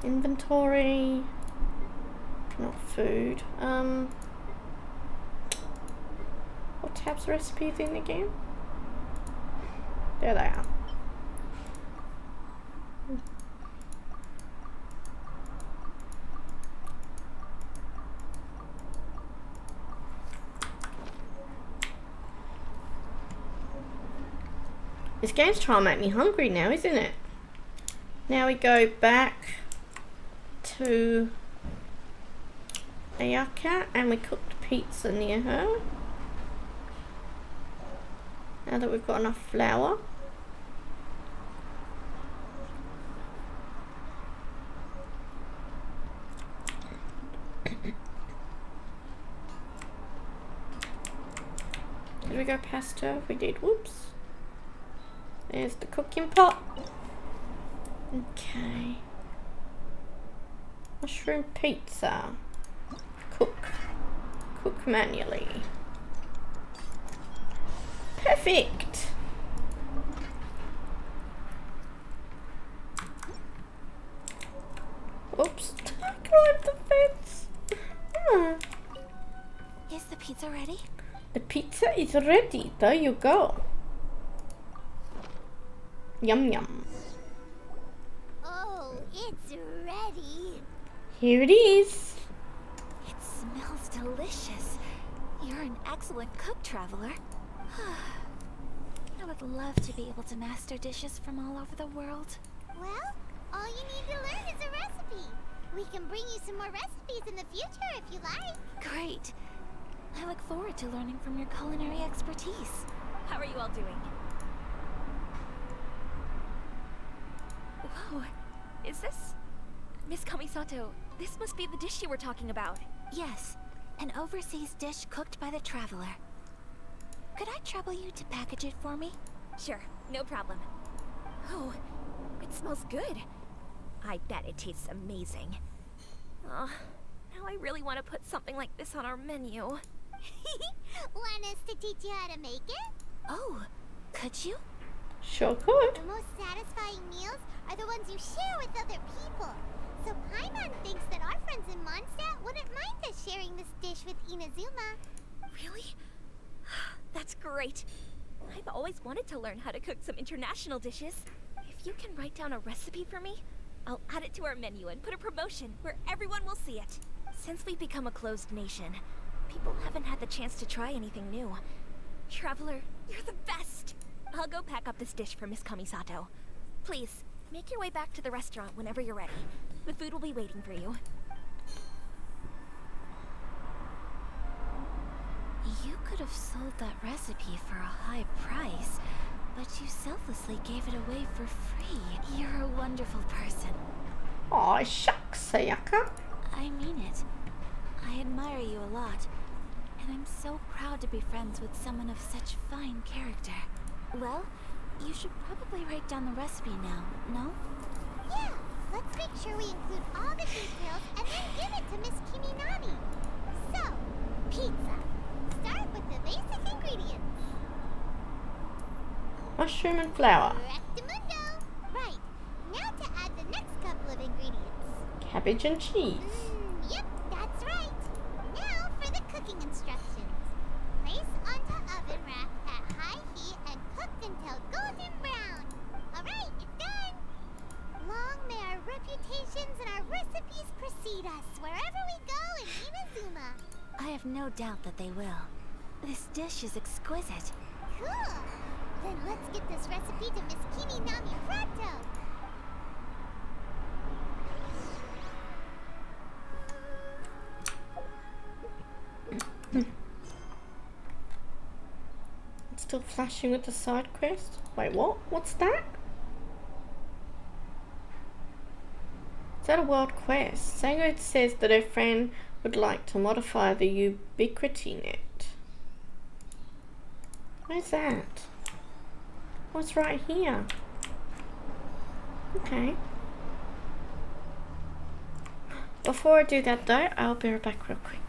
Inventory. Not food. What tabs recipes in again? There they are. This game's trying to make me hungry now, isn't it? Now we go back to Ayaka and we cooked pizza near her. Now that we've got enough flour. Did we go past her? We did. Whoops. There's the cooking pot. Okay. Mushroom pizza. Cook. Cook manually. Perfect. Oops. I climbed the fence. Is the pizza ready? The pizza is ready. There you go. Yum yum. Oh, it's ready. Here it is. It smells delicious. You're an excellent cook, Traveler. I would love to be able to master dishes from all over the world. Well, all you need to learn is a recipe. We can bring you some more recipes in the future if you like. Great. I look forward to learning from your culinary expertise. How are you all doing? Whoa. Is this... Miss Kamisato, this must be the dish you were talking about. Yes. An overseas dish cooked by the Traveler. Could I trouble you to package it for me? Sure, no problem. Oh, it smells good. I bet it tastes amazing. Oh, now I really want to put something like this on our menu. Want us to teach you how to make it? Oh, could you? Sure could. The most satisfying meals are the ones you share with other people. So Paimon thinks that our friends in Mondstadt wouldn't mind us sharing this dish with Inazuma. Really? That's great. I've always wanted to learn how to cook some international dishes. If you can write down a recipe for me, I'll add it to our menu and put a promotion where everyone will see it. Since we've become a closed nation, people haven't had the chance to try anything new. Traveler, you're the best! I'll go pack up this dish for Miss Kamisato. Please, make your way back to the restaurant whenever you're ready. The food will be waiting for you. You could have sold that recipe for a high price, but you selflessly gave it away for free. You're a wonderful person. Aw, shucks, Sayaka. I mean it. I admire you a lot, and I'm so proud to be friends with someone of such fine character. Well, you should probably write down the recipe now, no? Yeah, let's make sure we include all the details and then give it to Miss Kiminami. So, pizza. Start with the basic ingredients. Mushroom and flour. Rectamundo. Right. Now to add the next couple of ingredients. Cabbage and cheese. Yep, that's right. Now for the cooking instructions. Place onto oven rack at high heat and cook until golden brown. Alright, it's done. Long may our reputations and our recipes precede us wherever we go in Inazuma. I have no doubt that they will. This dish is exquisite. Cool. Then let's get this recipe to Miss Kiminami pronto. It's still flashing with the side quest. Wait, what? What's that? Is that a world quest? Sango says that her friend would like to modify the ubiquity net. Where's that? What's right here? Okay. Before I do that though, I'll be right back real quick.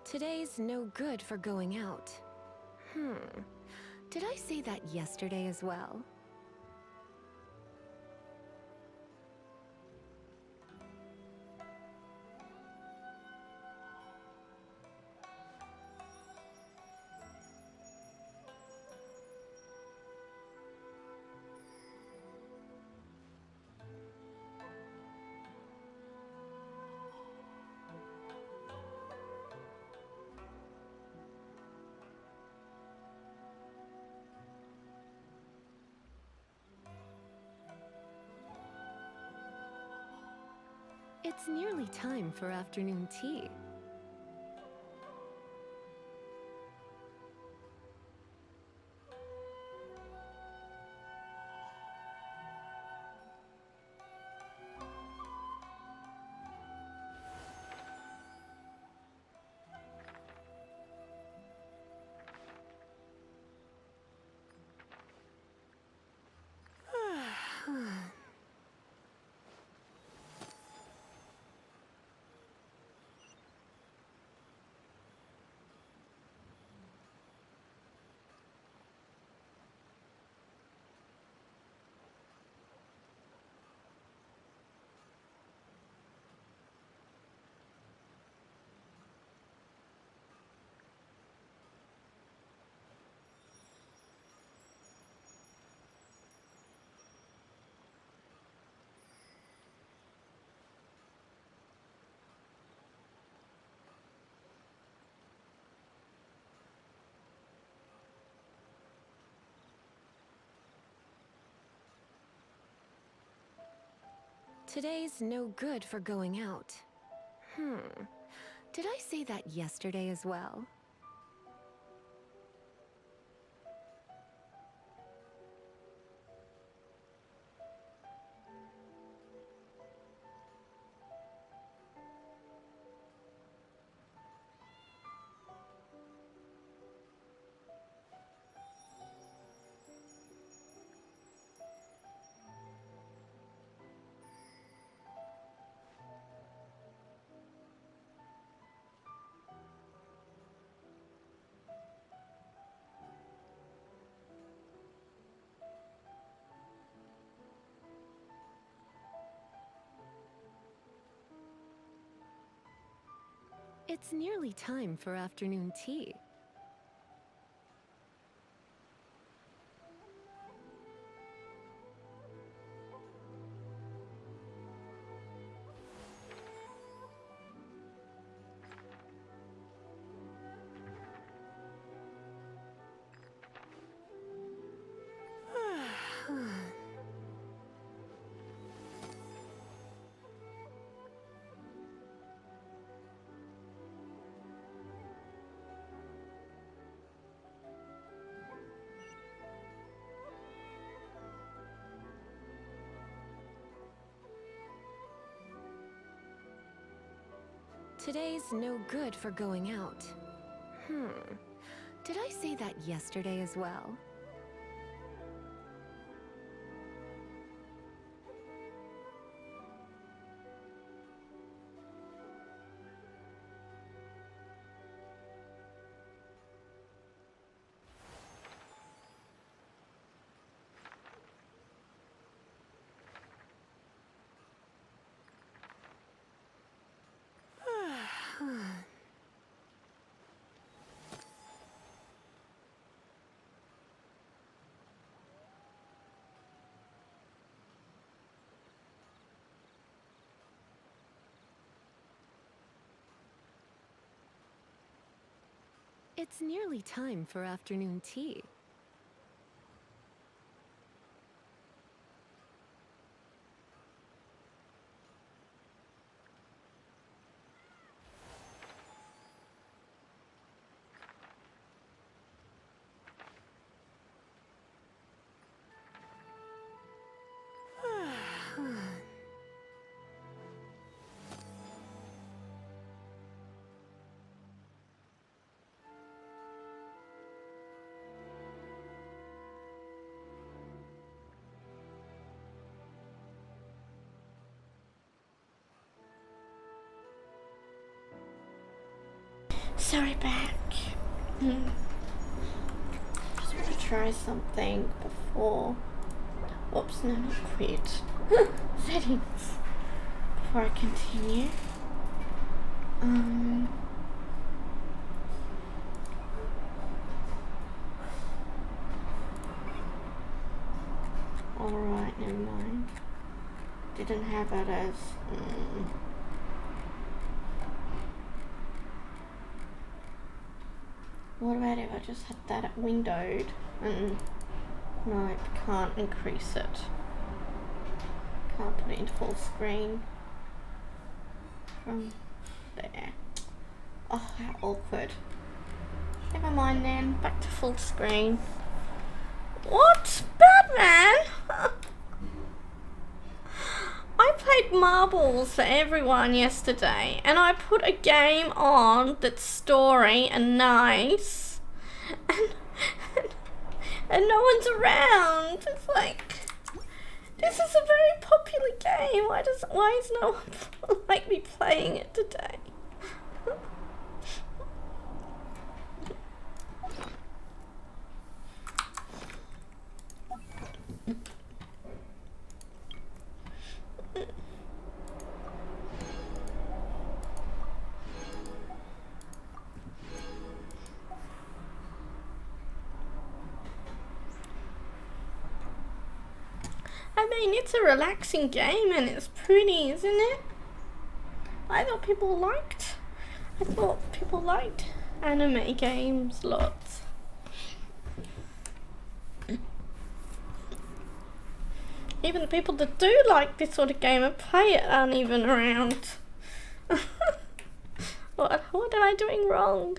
Today's no good for going out. Did I say that yesterday as well? It's nearly time for afternoon tea. Today's no good for going out. Did I say that yesterday as well? It's nearly time for afternoon tea. Today's no good for going out. Did I say that yesterday as well? It's nearly time for afternoon tea. Sorry, back. Just want to try something before. Oops, no, not quit. Settings. Before I continue. Alright, never mind. Didn't have it as. What about if I just had that windowed and no, can't increase it. Can't put it into full screen from there. Oh, how awkward. Never mind then, back to full screen. What? Batman? I played marbles for everyone yesterday and I put a game on that's story and nice and no one's around. It's like, this is a very popular game. Why is no one like me playing it today? I mean, it's a relaxing game and it's pretty, isn't it? I thought people liked anime games lots. Even the people that do like this sort of game and play it aren't even around. What am I doing wrong?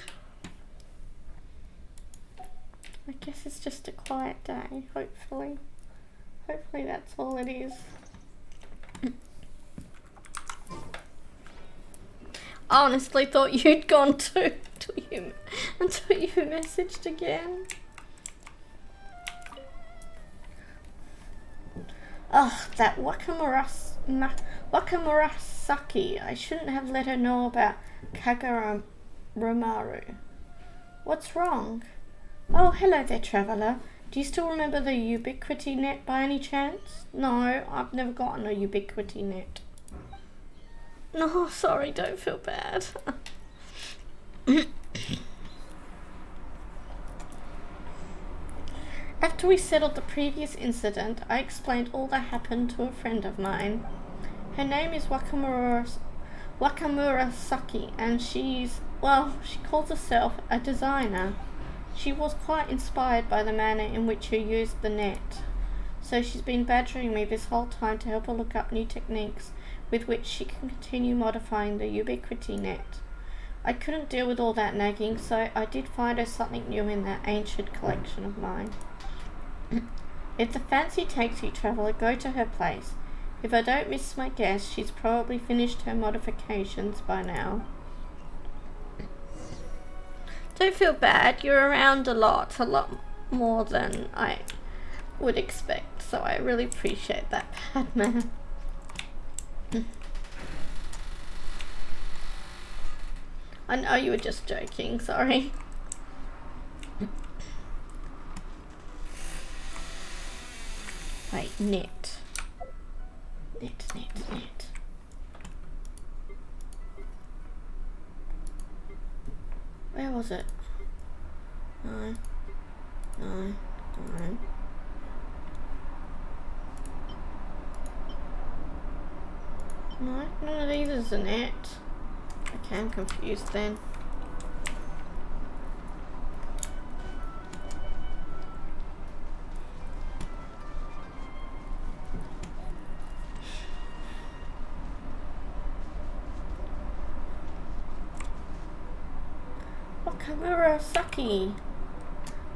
I guess it's just a quiet day, hopefully. Hopefully that's all it is. I honestly thought you'd gone too until you messaged again. Ugh, that Wakamurasaki. I shouldn't have let her know about Kaguramaru. What's wrong? Oh, hello there, traveller. Do you still remember the Ubiquity net by any chance? No, I've never gotten a Ubiquity net. No, sorry, don't feel bad. After we settled the previous incident, I explained all that happened to a friend of mine. Her name is Wakamurasaki, and she calls herself a designer. She was quite inspired by the manner in which you used the net. So she's been badgering me this whole time to help her look up new techniques with which she can continue modifying the Ubiquity net. I couldn't deal with all that nagging, so I did find her something new in that ancient collection of mine. If the fancy takes you, traveller, go to her place. If I don't miss my guess, she's probably finished her modifications by now. Don't feel bad, you're around a lot more than I would expect, so I really appreciate that, Padman. I know you were just joking, sorry. Wait, net. Net. Where was it? No. No, none of these is a net. Okay, I'm confused then. Wakamurasaki.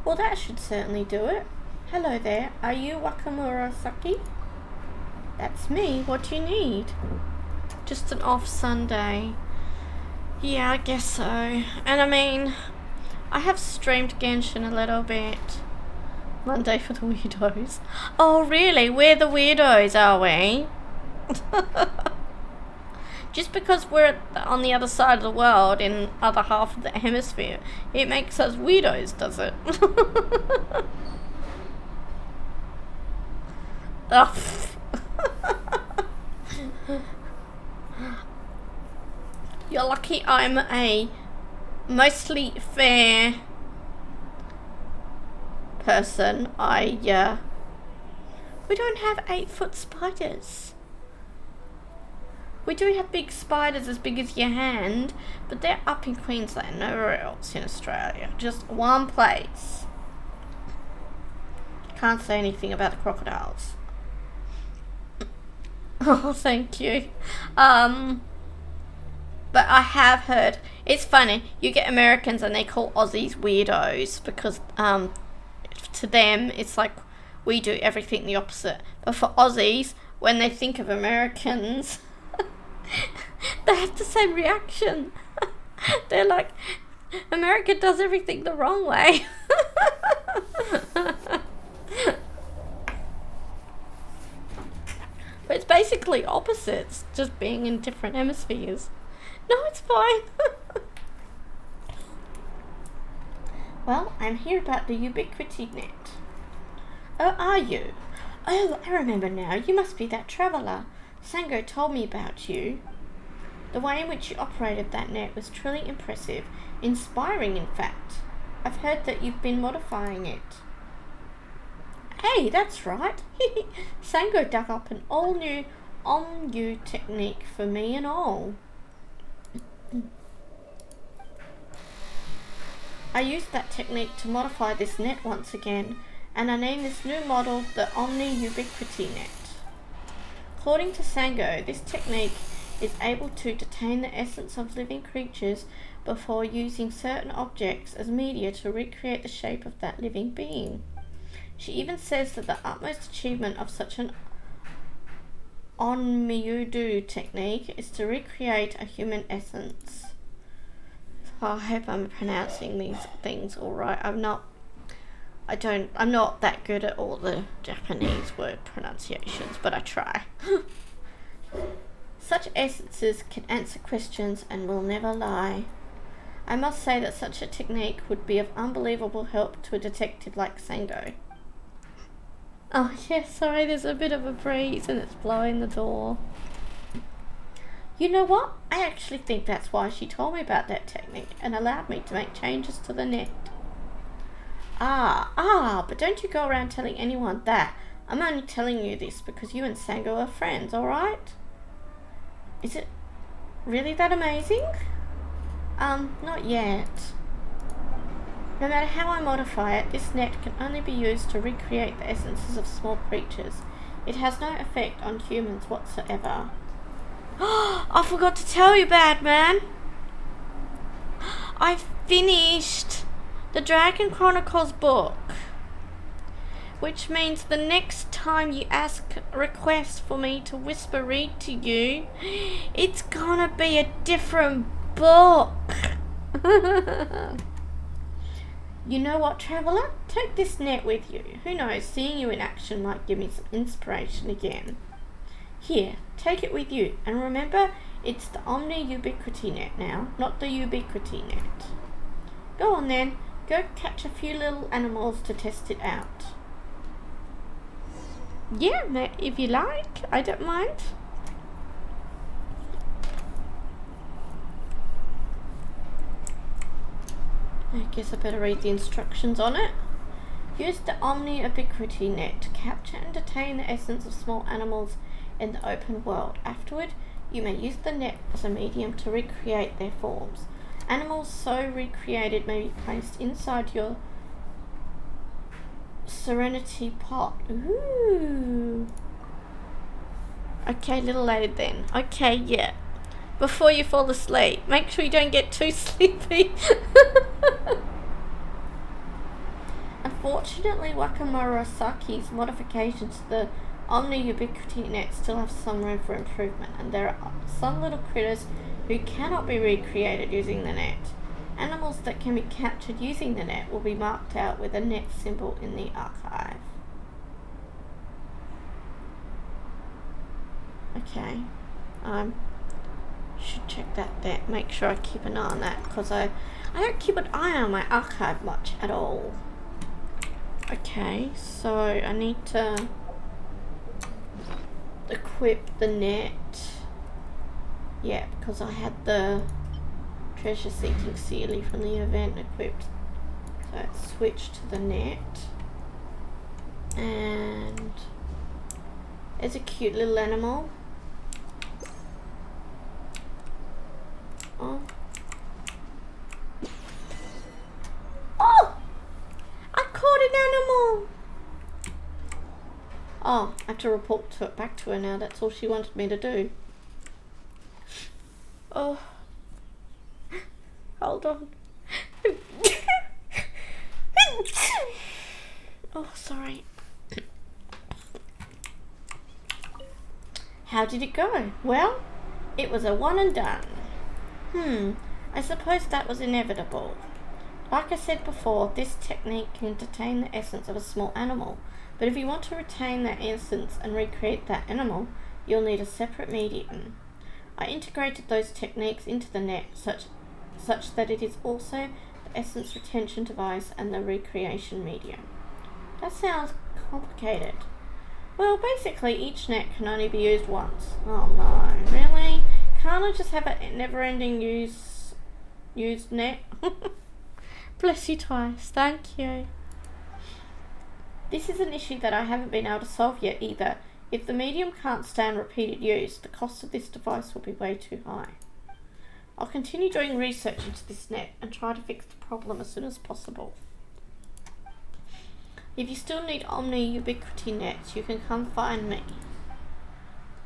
Well, that should certainly do it. Hello there, are you Wakamurasaki? That's me, what do you need? Just an off Sunday. Yeah, I guess so. And I mean, I have streamed Genshin a little bit. Monday for the weirdos. Oh really? We're the weirdos, are we? Just because we're on the other side of the world in other half of the hemisphere, it makes us weirdos, does it? Ugh. You're lucky I'm a mostly fair person. We don't have 8-foot spiders. We do have big spiders as big as your hand, but they're up in Queensland, nowhere else in Australia. Just one place. Can't say anything about the crocodiles. Oh, thank you. But I have heard, it's funny, you get Americans and they call Aussies weirdos because to them it's like we do everything the opposite. But for Aussies, when they think of Americans, they have the same reaction. They're like, America does everything the wrong way. But it's basically opposites, just being in different hemispheres. No, it's fine. Well, I'm here about the Ubiquity Net. Oh, are you? Oh, I remember now. You must be that traveller. Sango told me about you. The way in which you operated that net was truly impressive. Inspiring, in fact. I've heard that you've been modifying it. Hey, that's right. Sango dug up an all-new Omnu technique for me and all. I used that technique to modify this net once again, and I named this new model the Omni Ubiquity Net. According to Sango, this technique is able to detain the essence of living creatures before using certain objects as media to recreate the shape of that living being. She even says that the utmost achievement of such an Onmyudu technique is to recreate a human essence. I hope I'm pronouncing these things all right. I'm not that good at all the Japanese word pronunciations, but I try. Such essences can answer questions and will never lie. I must say that such a technique would be of unbelievable help to a detective like Sango. Oh yeah, sorry, there's a bit of a breeze and it's blowing the door. You know what? I actually think that's why she told me about that technique and allowed me to make changes to the net. But don't you go around telling anyone that. I'm only telling you this because you and Sango are friends, alright? Is it really that amazing? Not yet. No matter how I modify it, this net can only be used to recreate the essences of small creatures. It has no effect on humans whatsoever. I forgot to tell you, Batman. I finished the Dragon Chronicles book, which means the next time you request for me to whisper read to you, it's gonna be a different book. You know what, traveller? Take this net with you. Who knows, seeing you in action might give me some inspiration again. Here, take it with you, and remember, it's the Omni Ubiquity Net now, not the Ubiquity Net. Go on then, go catch a few little animals to test it out. Yeah, if you like, I don't mind. I guess I better read the instructions on it. Use the Omni Ubiquity Net to capture and detain the essence of small animals in the open world. Afterward, you may use the net as a medium to recreate their forms. Animals so recreated may be placed inside your Serenity pot. Ooh. Okay, little lady then. Okay, yeah. Before you fall asleep, make sure you don't get too sleepy. Unfortunately, Wakamurasaki's modifications to the Omni Ubiquity Net still have some room for improvement, and there are some little critters who cannot be recreated using the net. Animals that can be captured using the net will be marked out with a net symbol in the archive. Okay. should check that. Make sure I keep an eye on that, because I don't keep an eye on my archive much at all. Okay, so I need to equip the net. Yeah, because I had the treasure seeking Sealy from the event equipped. So let's switch to the net. And there's a cute little animal. Oh. Oh! I caught an animal! Oh, I have to report back to her now. That's all she wanted me to do. Oh. Hold on. Oh, sorry. How did it go? Well, it was a one and done. I suppose that was inevitable. Like I said before, this technique can detain the essence of a small animal, but if you want to retain that essence and recreate that animal, you'll need a separate medium. I integrated those techniques into the net such that it is also the essence retention device and the recreation medium. That sounds complicated. Well, basically each net can only be used once. Oh no, really? Can't I just have a never-ending used net? Bless you, Tice. Thank you. This is an issue that I haven't been able to solve yet either. If the medium can't stand repeated use, the cost of this device will be way too high. I'll continue doing research into this net and try to fix the problem as soon as possible. If you still need Omni Ubiquity nets, you can come find me.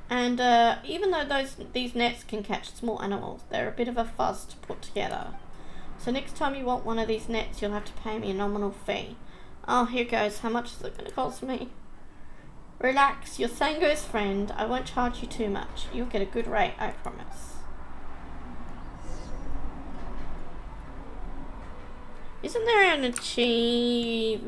And even though these nets can catch small animals, they're a bit of a fuzz to put together. So next time you want one of these nets, you'll have to pay me a nominal fee. Oh, here goes. How much is it going to cost me? Relax, you're Sango's friend. I won't charge you too much. You'll get a good rate, I promise. Isn't there an achievement?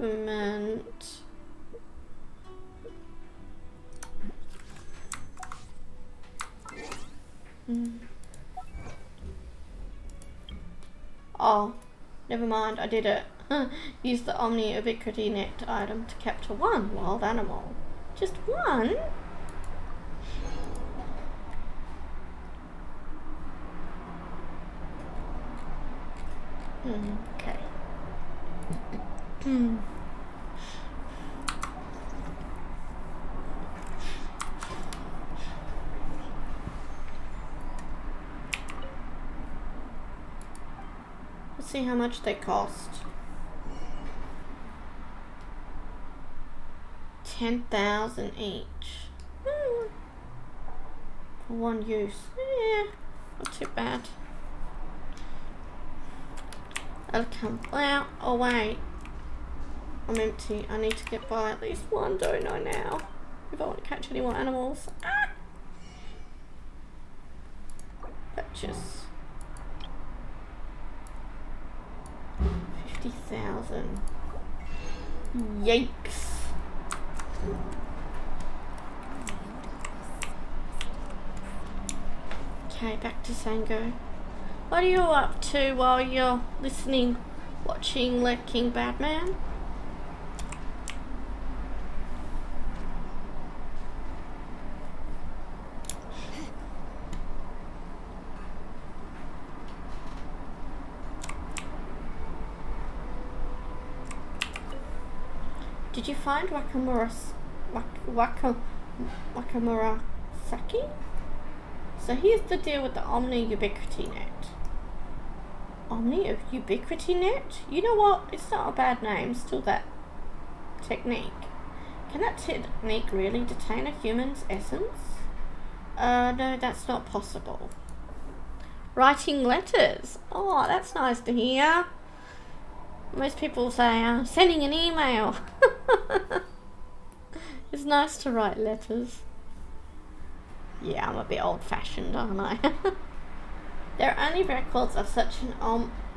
Oh, never mind, I did it. Use the Omni Ubiquity Net item to capture one wild animal. Just one? Okay. Let's see how much they cost. 10,000 each. For one use. Yeah, not too bad. That'll come out. Oh wait. I'm empty. I need to get by at least one, don't I now? If I want to catch any more animals. Ah! Purchase. 50,000. Yikes. Okay, back to Sango. What are you up to while you're listening, watching King Batman? Did you find Wakamurasaki? So here's the deal with the Omni Ubiquity Net. Omni Ubiquity Net? You know what? It's not a bad name, still that technique. Can that technique really detain a human's essence? No, that's not possible. Writing letters. Oh, that's nice to hear. Most people say, sending an email. It's nice to write letters. Yeah, I'm a bit old-fashioned, aren't I? There are only records of such an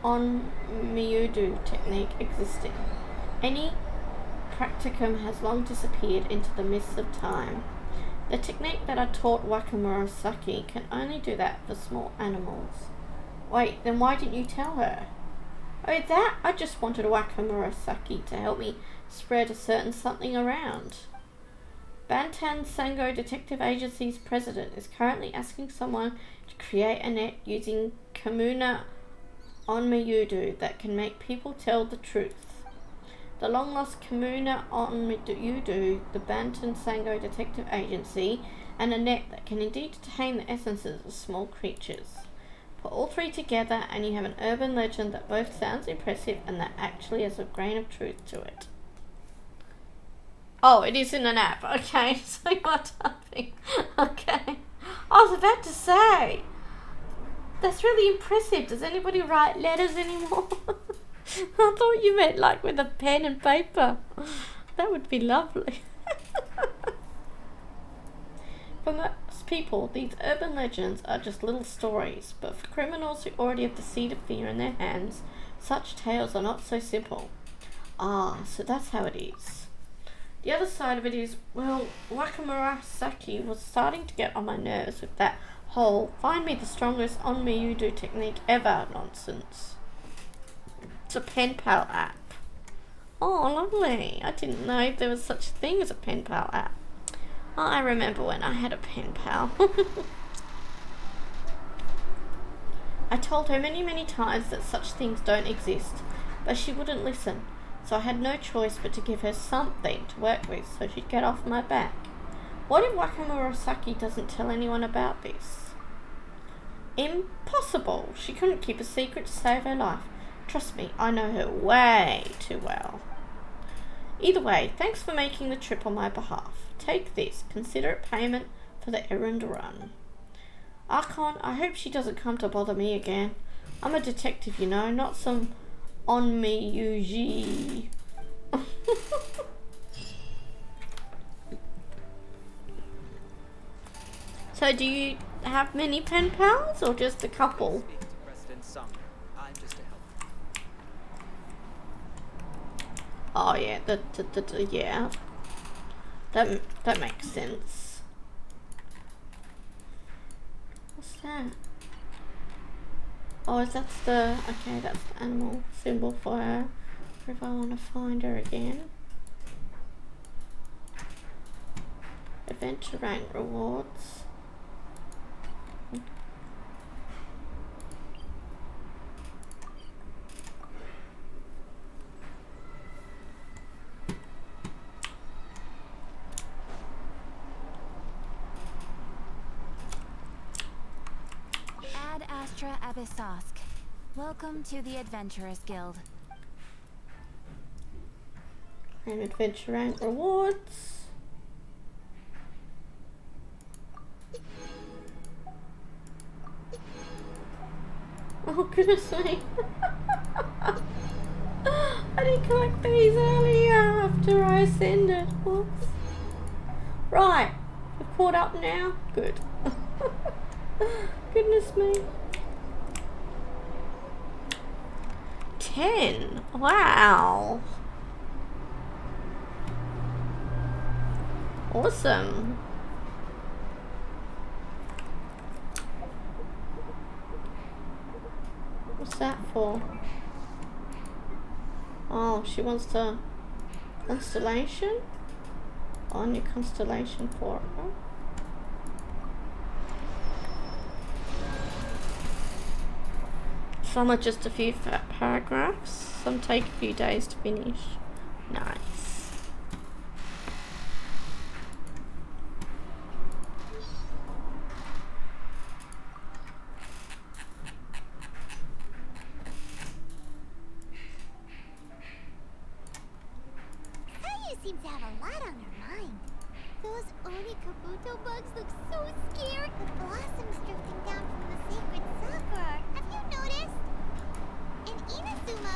on-miudu technique existing. Any practicum has long disappeared into the mists of time. The technique that I taught Wakamurasaki can only do that for small animals. Wait, then why didn't you tell her? Oh, that? I just wanted Wakamurasaki to help me spread a certain something around. Bantan Sango Detective Agency's president is currently asking someone to create a net using Kamuna Onmyudu that can make people tell the truth. The long-lost Kamuna Onmyudu, the Bantan Sango Detective Agency, and a net that can indeed detain the essences of small creatures. Put all three together and you have an urban legend that both sounds impressive and that actually has a grain of truth to it. Oh, it is in an app. Okay, so you're typing. Okay. I was about to say, that's really impressive. Does anybody write letters anymore? I thought you meant like with a pen and paper. That would be lovely. For most people, these urban legends are just little stories, but for criminals who already have the seed of fear in their hands, such tales are not so simple. Ah, so that's how it is. The other side of it is, well, Wakamurasaki was starting to get on my nerves with that whole find me the strongest Onmyudu technique ever nonsense. It's a pen pal app. Oh, lovely. I didn't know there was such a thing as a pen pal app. Oh, I remember when I had a pen pal. I told her many times that such things don't exist, but she wouldn't listen. So I had no choice but to give her something to work with so she'd get off my back. What if Wakamurasaki doesn't tell anyone about this? Impossible! She couldn't keep a secret to save her life. Trust me, I know her way too well. Either way, thanks for making the trip on my behalf. Take this. Consider it payment for the errand run. Archon, I hope she doesn't come to bother me again. I'm a detective, you know, not some Onmyuji. So do you have many pen pals or just a couple? Oh yeah, yeah. That makes sense. What's that? Oh, that's the animal symbol for her. If I want to find her again. Adventure rank rewards. Ad Astra Abyssosk. Welcome to the Adventurers Guild. And adventure rank rewards. Oh goodness me. I didn't collect these earlier after I ascended. Whoops. Right, we've caught up now. Good. Goodness me. 10. Wow. Awesome. What's that for? Oh, she wants the constellation? Oh, new constellation for her. Some are just a few paragraphs. Some take a few days to finish. Nice. Sayu seems to have a lot on her mind. Those Onikabuto bugs look so scared. The blossoms drifting down from the sacred sakura. Have you noticed? In Inazuma,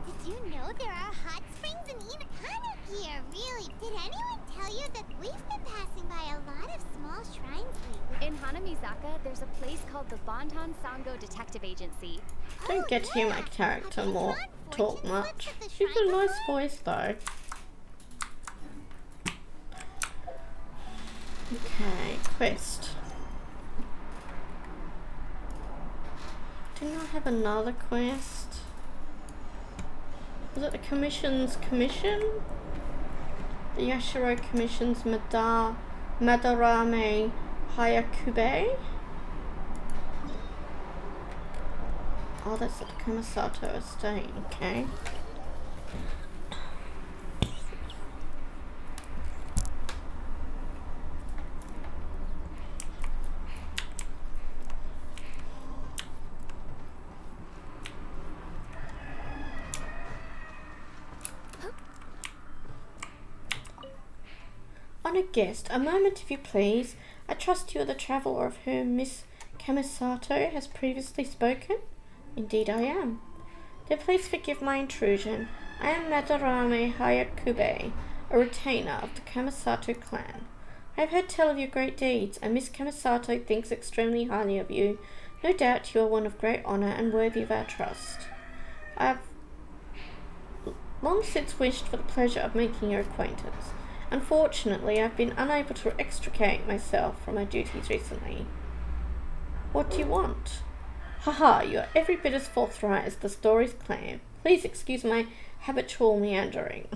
did you know there are hot springs in Hanaki? Really? Did anyone tell you that we've been passing by a lot of small shrines lately? In Hanamizaka, there's a place called the Bantan Sango Detective Agency. Don't get to hear my character more talk much. She's a nice voice though. Okay, quest. Didn't I have another quest? Was it the commission's commission? The Yashiro Commission's Madarame Hayakube? Oh, that's at the Kamisato estate, okay. Honoured guest, a moment if you please. I trust you are the traveller of whom Miss Kamisato has previously spoken? Indeed I am. Then please forgive my intrusion. I am Madarame Hayakube, a retainer of the Kamisato clan. I have heard tell of your great deeds, and Miss Kamisato thinks extremely highly of you. No doubt you are one of great honour and worthy of our trust. I have long since wished for the pleasure of making your acquaintance. Unfortunately, I've been unable to extricate myself from my duties recently. What do you want? Haha, you are every bit as forthright as the stories claim. Please excuse my habitual meandering.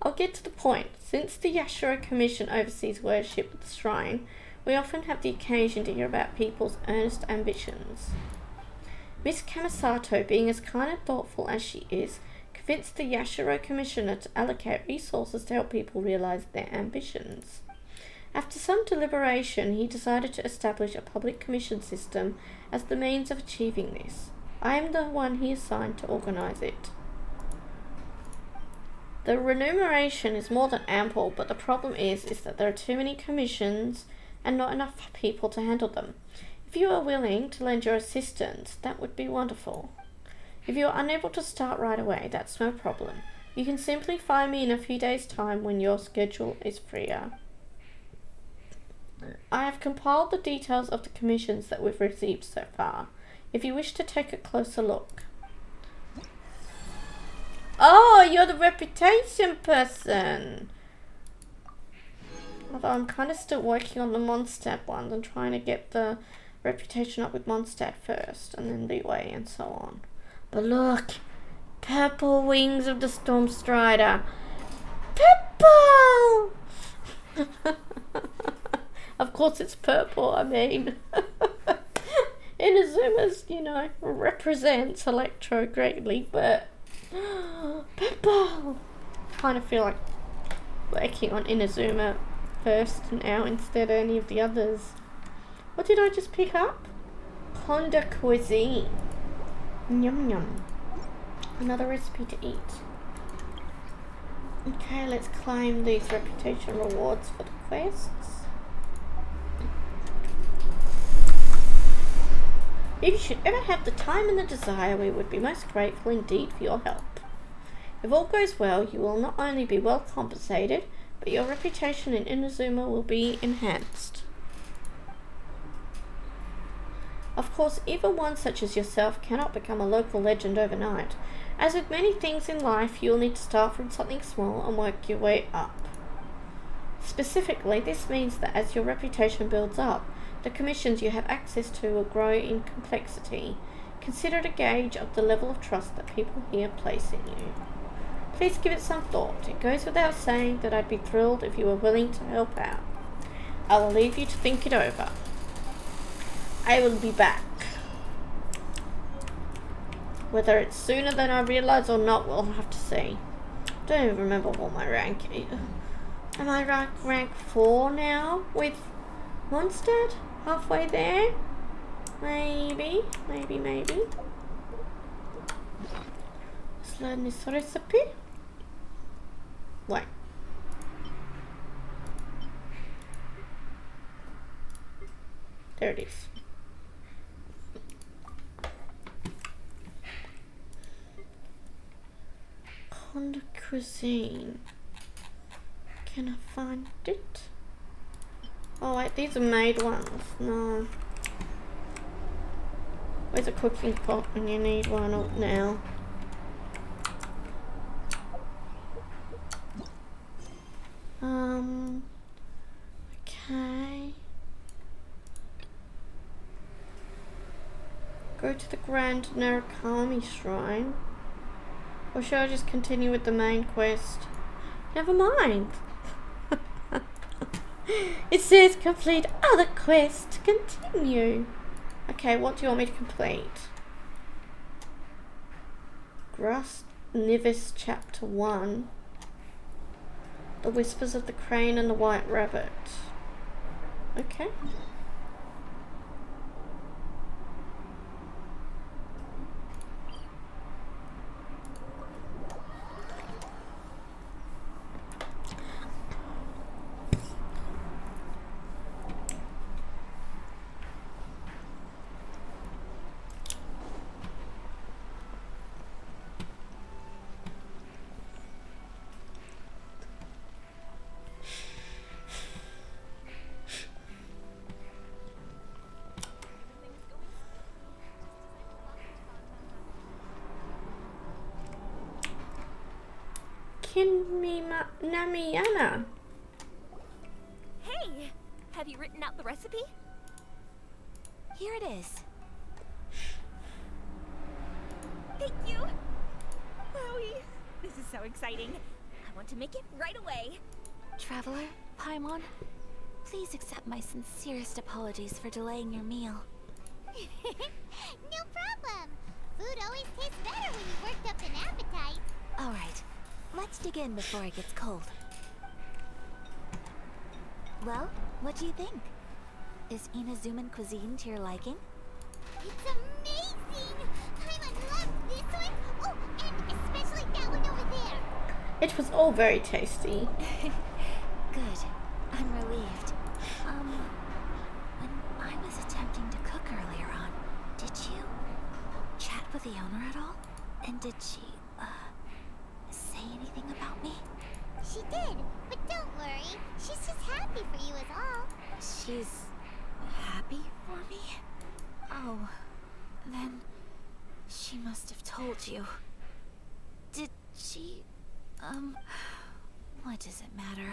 I'll get to the point. Since the Yashiro Commission oversees worship at the shrine, we often have the occasion to hear about people's earnest ambitions. Miss Kamisato, being as kind and thoughtful as she is, convinced the Yashiro Commissioner to allocate resources to help people realize their ambitions. After some deliberation, he decided to establish a public commission system as the means of achieving this. I am the one he assigned to organize it. The remuneration is more than ample, but the problem is that there are too many commissions and not enough people to handle them. If you are willing to lend your assistance, that would be wonderful. If you are unable to start right away, that's no problem. You can simply find me in a few days' time when your schedule is freer. I have compiled the details of the commissions that we've received so far, if you wish to take a closer look. Oh, you're the reputation person! Although I'm kind of still working on the Mondstadt ones and trying to get the reputation up with Mondstadt first, and then Leeway and so on. But look! Purple wings of the Storm Strider! Purple! Of course it's purple, I mean. Inazuma's, represents Electro greatly, but purple! I kind of feel like working on Inazuma first now instead of any of the others. What did I just pick up? Honda Cuisine. Yum yum. Another recipe to eat. Okay, let's claim these reputation rewards for the quests. If you should ever have the time and the desire, we would be most grateful indeed for your help. If all goes well, you will not only be well compensated, but your reputation in Inazuma will be enhanced. Of course, even one such as yourself cannot become a local legend overnight. As with many things in life, you will need to start from something small and work your way up. Specifically, this means that as your reputation builds up, the commissions you have access to will grow in complexity. Consider it a gauge of the level of trust that people here place in you. Please give it some thought. It goes without saying that I'd be thrilled if you were willing to help out. I will leave you to think it over. I will be back. Whether it's sooner than I realise or not, we'll have to see. I don't even remember what my rank is. Am I rank 4 now with Mondstadt? Halfway there? Maybe. Let's learn this recipe. Wait. There it is. Honda Cuisine. Can I find it? Oh wait, these are made ones. No. Where's a cooking pot when you need one up now? Okay. Go to the Grand Narukami Shrine. Or should I just continue with the main quest? Never mind. It says complete other quest to continue. Okay, what do you want me to complete? Grass Nivis Chapter 1. The Whispers of the Crane and the White Rabbit. Okay. Namiyana. Hey! Have you written out the recipe? Here it is. Thank you! Chloe! This is so exciting. I want to make it right away. Traveler, Paimon, please accept my sincerest apologies for delaying your meal. No problem. Food always tastes better when you've worked up an appetite. Alright, let's dig in before it gets cold. Well, what do you think? Is Inazuman cuisine to your liking? It's amazing! Paimon loves this one! Oh, and especially that one over there! It was all very tasty. Good. I'm relieved. When I was attempting to cook earlier on, did you chat with the owner at all? And did she, say anything about me? She did, but don't worry. She's just happy for you is all. She's happy for me? Oh, then she must have told you. Did she, what does it matter?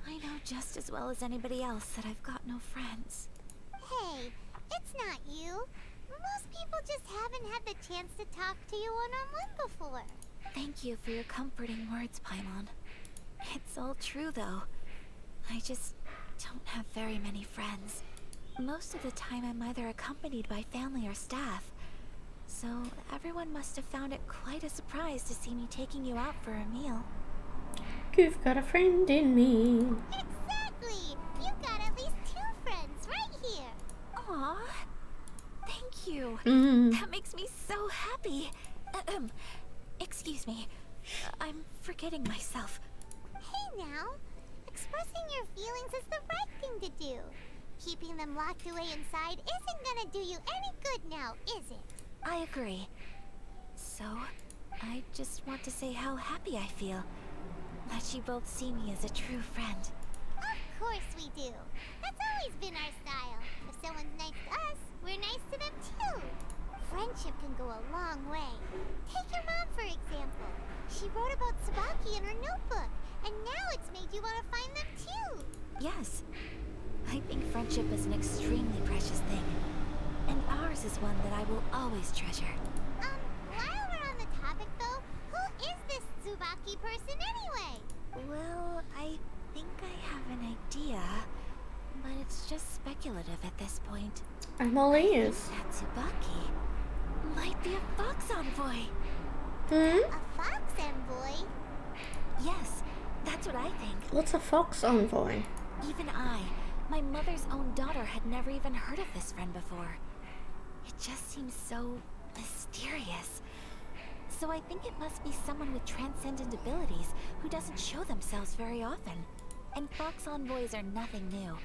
I know just as well as anybody else that I've got no friends. Hey, it's not you. Most people just haven't had the chance to talk to you one-on-one before. Thank you for your comforting words, Paimon. It's all true, though. I just don't have very many friends. Most of the time I'm either accompanied by family or staff. So everyone must have found it quite a surprise to see me taking you out for a meal. You've got a friend in me. Exactly! You've got at least 2 friends right here. Aw, thank you. Mm. That makes me so happy. Excuse me. I'm forgetting myself. Hey now, expressing your feelings is the right thing to do. Keeping them locked away inside isn't gonna do you any good now, is it? I agree. So, I just want to say how happy I feel that you both see me as a true friend. Of course we do. That's always been our style. If someone's nice to us, we're nice to them too. Friendship can go a long way. Take your mom, for example. She wrote about Tsubaki in her notebook, and now it's made you want to find them too. Yes. I think friendship is an extremely precious thing. And ours is one that I will always treasure. While we're on the topic though, who is this Tsubaki person anyway? Well, I think I have an idea, but it's just speculative at this point. I'm all ears. That Tsubaki might be a fox envoy. Hmm? A fox envoy? Yes, that's what I think. What's a fox envoy? Even I, my mother's own daughter, had never even heard of this friend before. It just seems so mysterious. So I think it must be someone with transcendent abilities who doesn't show themselves very often. And fox envoys are nothing new.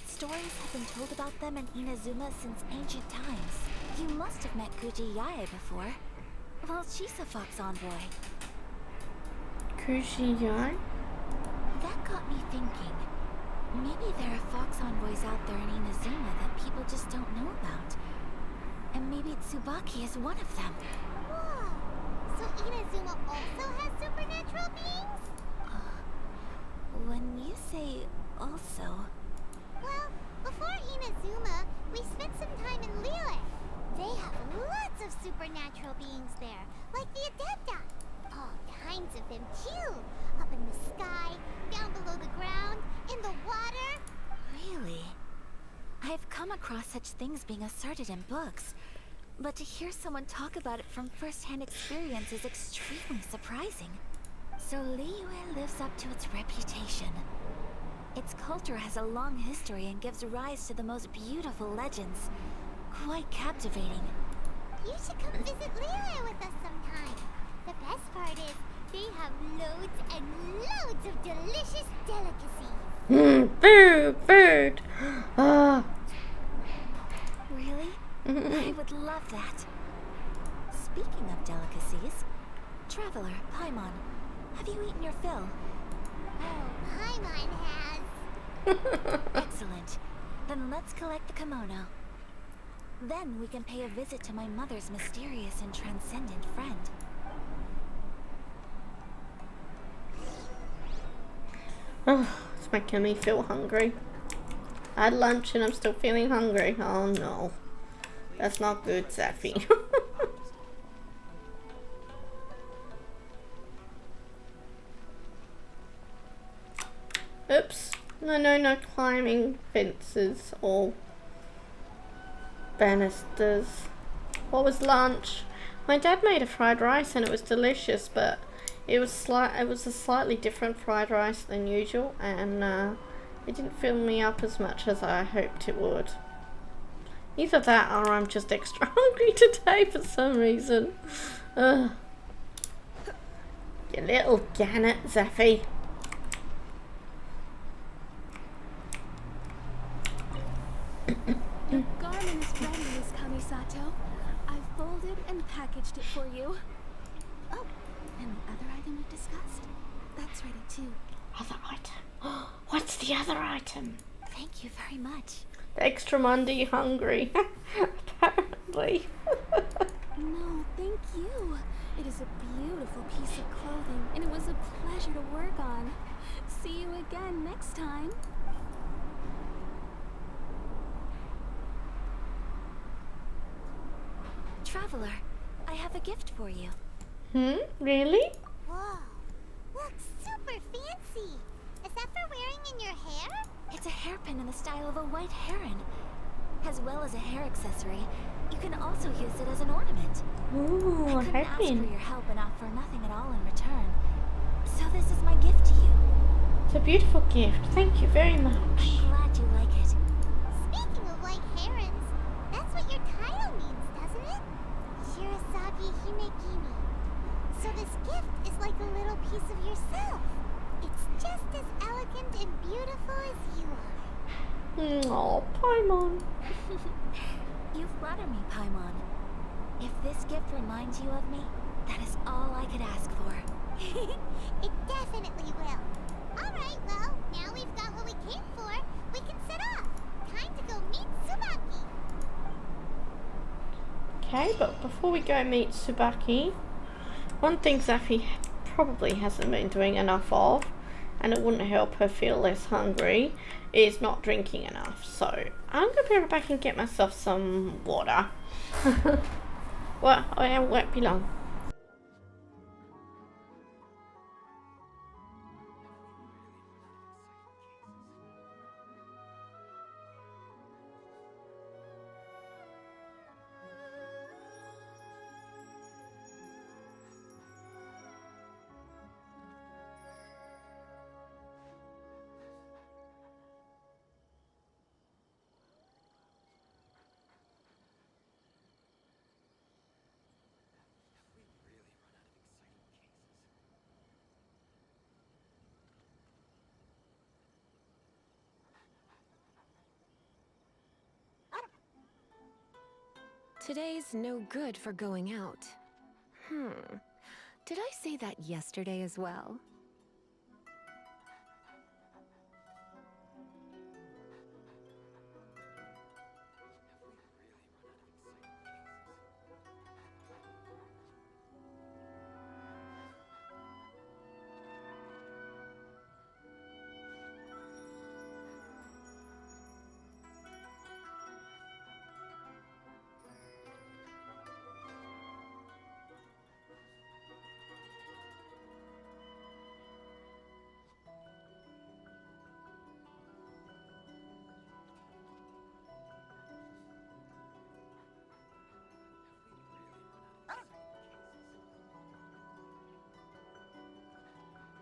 Stories have been told about them in Inazuma since ancient times. You must have met Kuji Yae before. Well, she's a fox envoy. Kuji Yae? That got me thinking. Maybe there are fox envoys out there in Inazuma that people just don't know about. And maybe Tsubaki is one of them. Whoa! So Inazuma also has supernatural beings? When you say also, Before Inazuma, we spent some time in Lille. They have lots of supernatural beings there, like the Adepta. All kinds of them too. Up in the sky, down below the ground, in the water. Really? I've come across such things being asserted in books, but to hear someone talk about it from first-hand experience is extremely surprising. So Liyue lives up to its reputation. Its culture has a long history and gives rise to the most beautiful legends. Quite captivating. You should come visit Liyue with us sometime. The best part is, they have loads and loads of delicious delicacies. Food! Ah. Really? I would love that. Speaking of delicacies, Traveler, Paimon, have you eaten your fill? Oh, Paimon has. Excellent. Then let's collect the kimono. Then we can pay a visit to my mother's mysterious and transcendent friend. Oh, it's making me feel hungry. I had lunch and I'm still feeling hungry. Oh no. That's not good, Zephy. Oops. No climbing fences or banisters. What was lunch? My dad made a fried rice and it was delicious, but it was a slightly different fried rice than usual, and it didn't fill me up as much as I hoped it would. Either that or I'm just extra hungry today for some reason. You little gannet, Zephy. Your garment is ready, Miss Kamisato. I've folded and packaged it for you. Oh, and the other item we discussed? That's ready too. Other item? What's the other item? Thank you very much. Extra Monday hungry. Apparently. No, thank you. It is a beautiful piece of clothing, and it was a pleasure to work on. See you again next time. Traveler, I have a gift for you. Really? Whoa, looks super fancy. Is that for wearing in your hair? It's a hairpin in the style of a white heron. As well as a hair accessory, you can also use it as an ornament. Ooh, I a couldn't ask for hairpin. your help and offer nothing at all in return. So this is my gift to you. It's a beautiful gift. Thank you very much. I'm glad you like it. Speaking of white herons, that's what your title means, doesn't it? Shirasagi Himekimi. So this gift is like a little piece of yourself. It's just as elegant and beautiful as you are. Oh, Paimon. You flatter me, Paimon. If this gift reminds you of me, that is all I could ask for. It definitely will. Alright, well, now we've got what we came for. We can set off. Time to go meet Tsubaki. Okay, but before we go meet Tsubaki, one thing Zephy probably hasn't been doing enough of, and it wouldn't help her feel less hungry, is not drinking enough. So I'm going to be right back and get myself some water. Well, I won't be long. Today's no good for going out. Did I say that yesterday as well?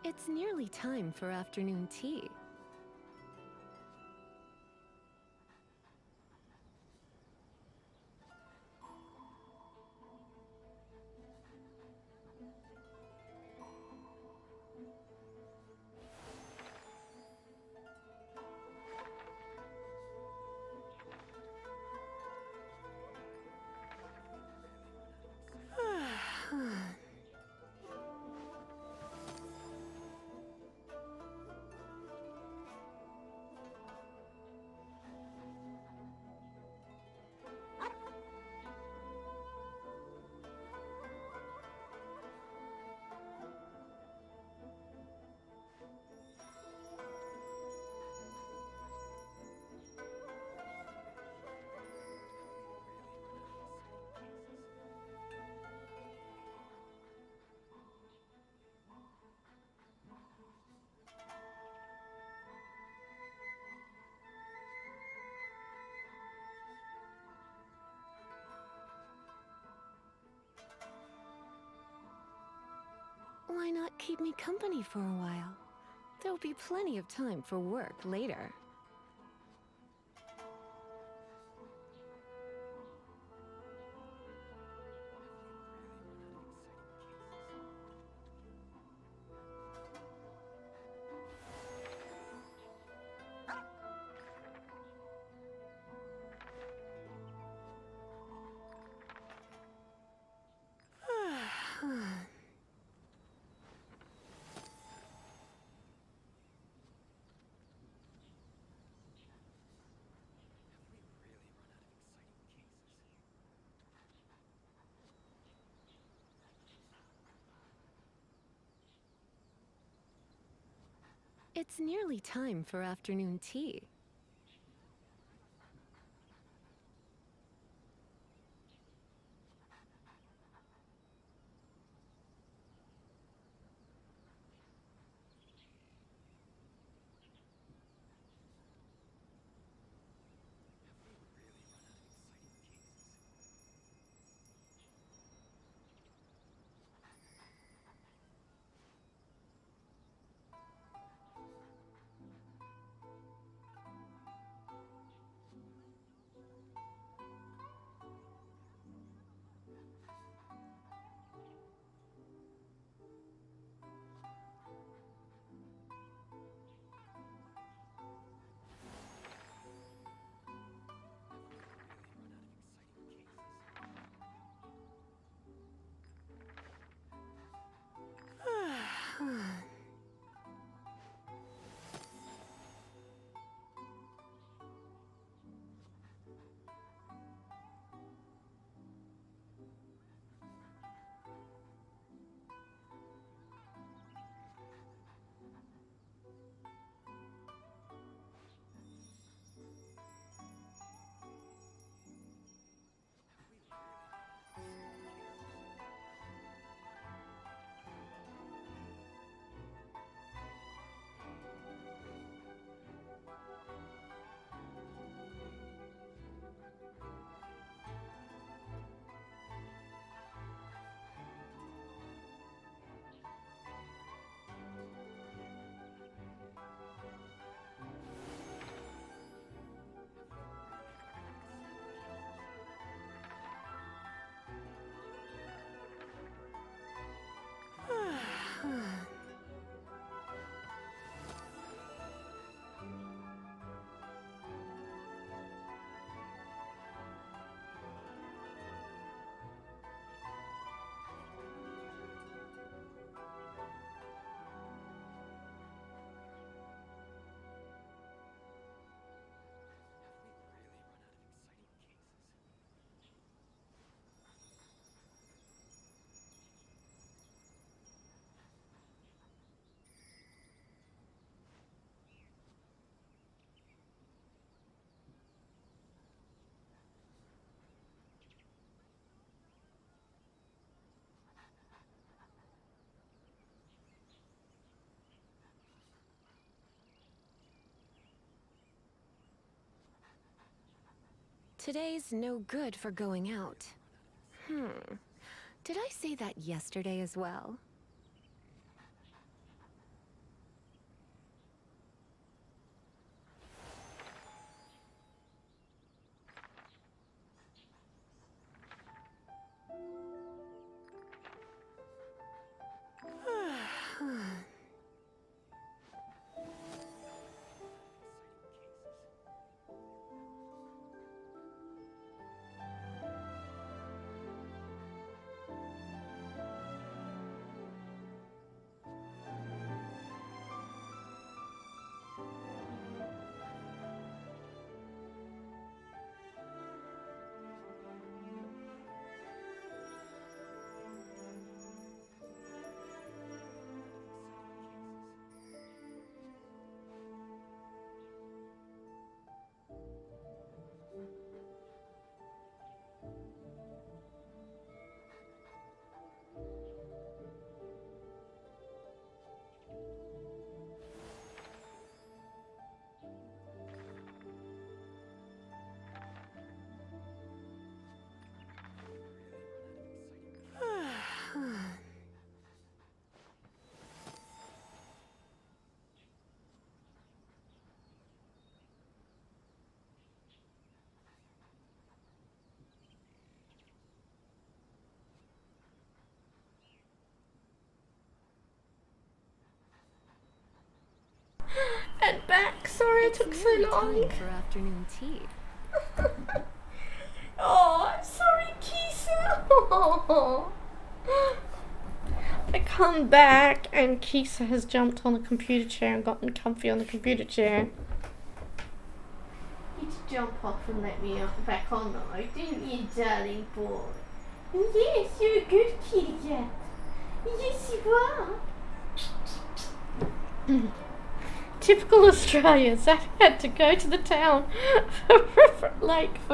It's nearly time for afternoon tea. Why not keep me company for a while? There'll be plenty of time for work later. It's nearly time for afternoon tea. Today's no good for going out. Did I say that yesterday as well? And back. Sorry it took so long. Time for afternoon tea. Oh, I'm sorry, Kisa. I come back and Kisa has jumped on the computer chair and gotten comfy on the computer chair. You to jump off and let me back on though, didn't you, darling boy? Yes, you're a good kitty cat. Yes, you are. Typical Australians. I've had to go to the town for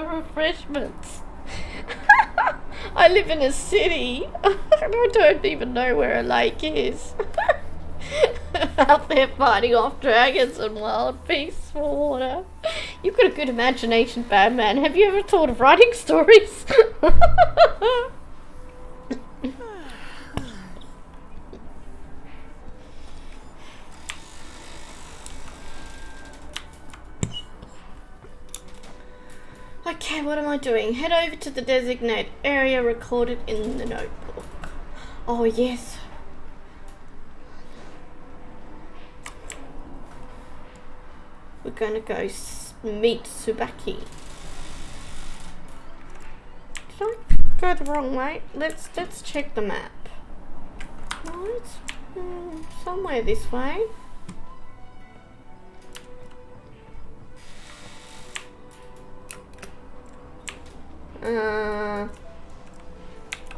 refreshments. I live in a city. I don't even know where a lake is. Out there fighting off dragons and wild beasts for water. You've got a good imagination, Batman. Have you ever thought of writing stories? Okay, what am I doing? Head over to the designated area recorded in the notebook. Oh, yes. We're going to go meet Tsubaki. Did I go the wrong way? Let's check the map. No, it's somewhere this way.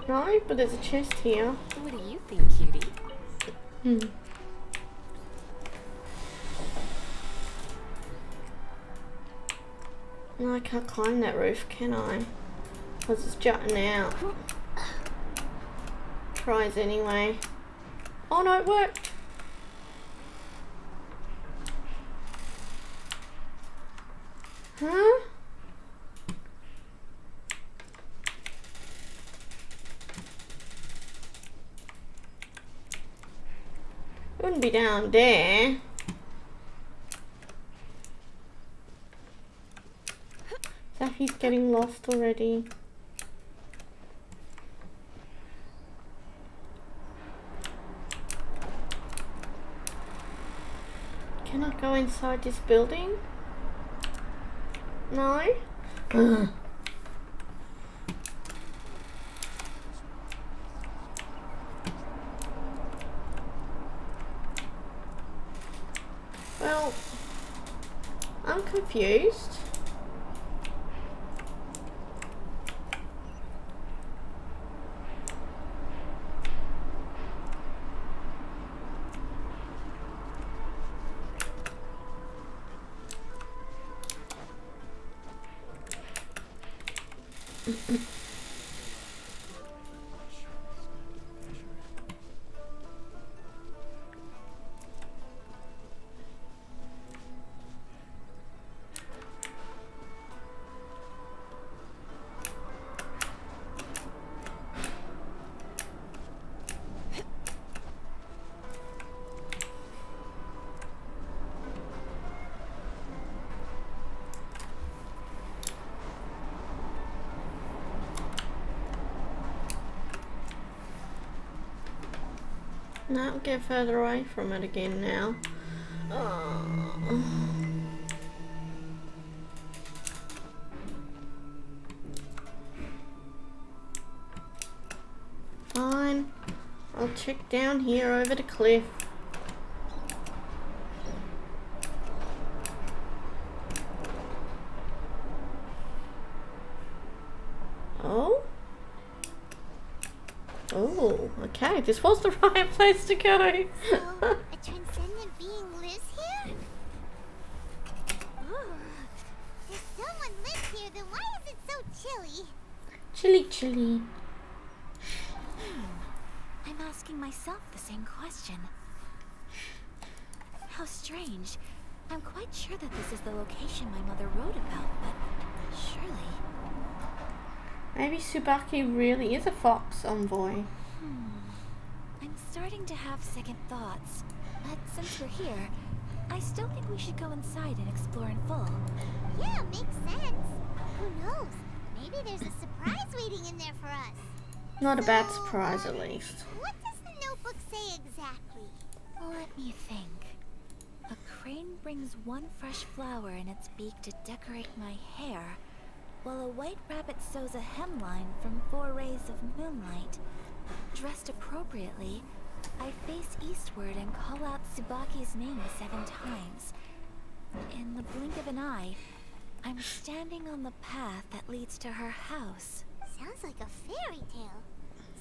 No, but there's a chest here. What do you think, cutie? No, I can't climb that roof, can I? Because it's jutting out. Tries anyway. Oh no, it worked! Huh? It wouldn't be down there. Zafi's getting lost already. Can I go inside this building? No? Well, I'm confused. No, get further away from it again now. Oh. Fine. I'll check down here over the cliff. Oh? Oh, okay, this was the right place to go. So, a transcendent being lives here? Ooh. If someone lives here, then why is it so chilly? Chilly, chilly. I'm asking myself the same question. How strange. I'm quite sure that this is the location my mother wrote about, but surely... Maybe Tsubaki really is a fox envoy. I'm starting to have second thoughts. But since we're here, I still think we should go inside and explore in full. Yeah, makes sense. Who knows? Maybe there's a surprise waiting in there for us. Not a bad surprise, at least. What does the notebook say exactly? Let me think. A crane brings one fresh flower in its beak to decorate my hair, while a white rabbit sews a hemline from 4 rays of moonlight. Dressed appropriately, I face eastward and call out Tsubaki's name 7 times. In the blink of an eye, I'm standing on the path that leads to her house. Sounds like a fairy tale.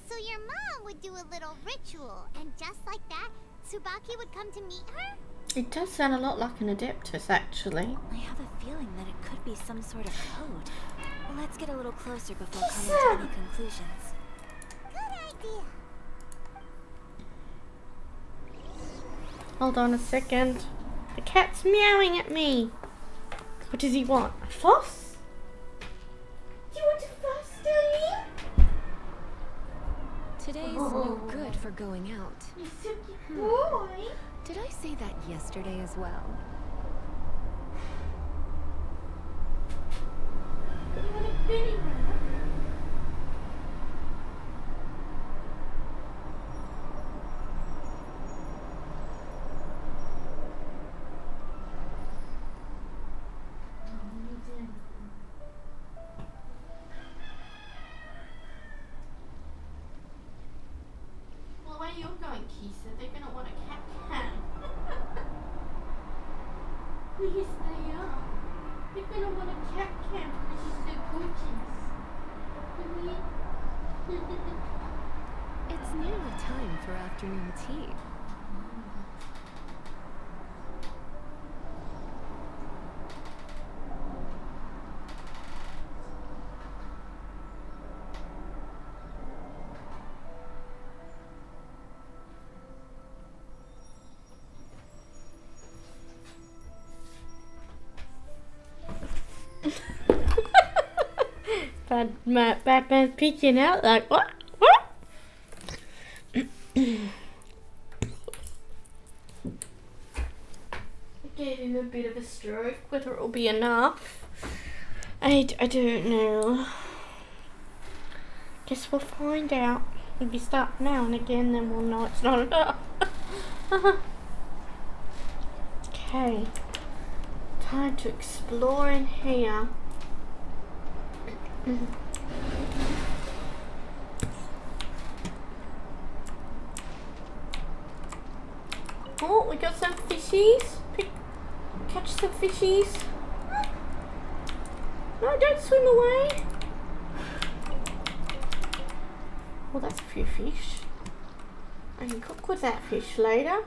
So your mom would do a little ritual, and just like that, Tsubaki would come to meet her? It does sound a lot like an Adeptus, actually. I have a feeling that it could be some sort of code. Let's get a little closer before coming to any conclusions. Good idea. Hold on a second. The cat's meowing at me. What does he want? A floss? Do you want a floss, darling? Today's no good for going out. You silky boy. Did I say that yesterday as well? You want a Benny Rabbit? Well, where you're going, Kisa, they're gonna want a cat can. Yes, they are. They're gonna want a cat can because she's so gorgeous. It's nearly time for afternoon tea. Batman peeking out like, what? What? Gave him a bit of a stroke. Whether it will be enough, I don't know. Guess we'll find out. If you start now and again, then we'll know it's not enough. Okay. Time to explore in here. Oh, we got some fishies. Catch some fishies. No, don't swim away. Well, that's a few fish. I can cook with that fish later.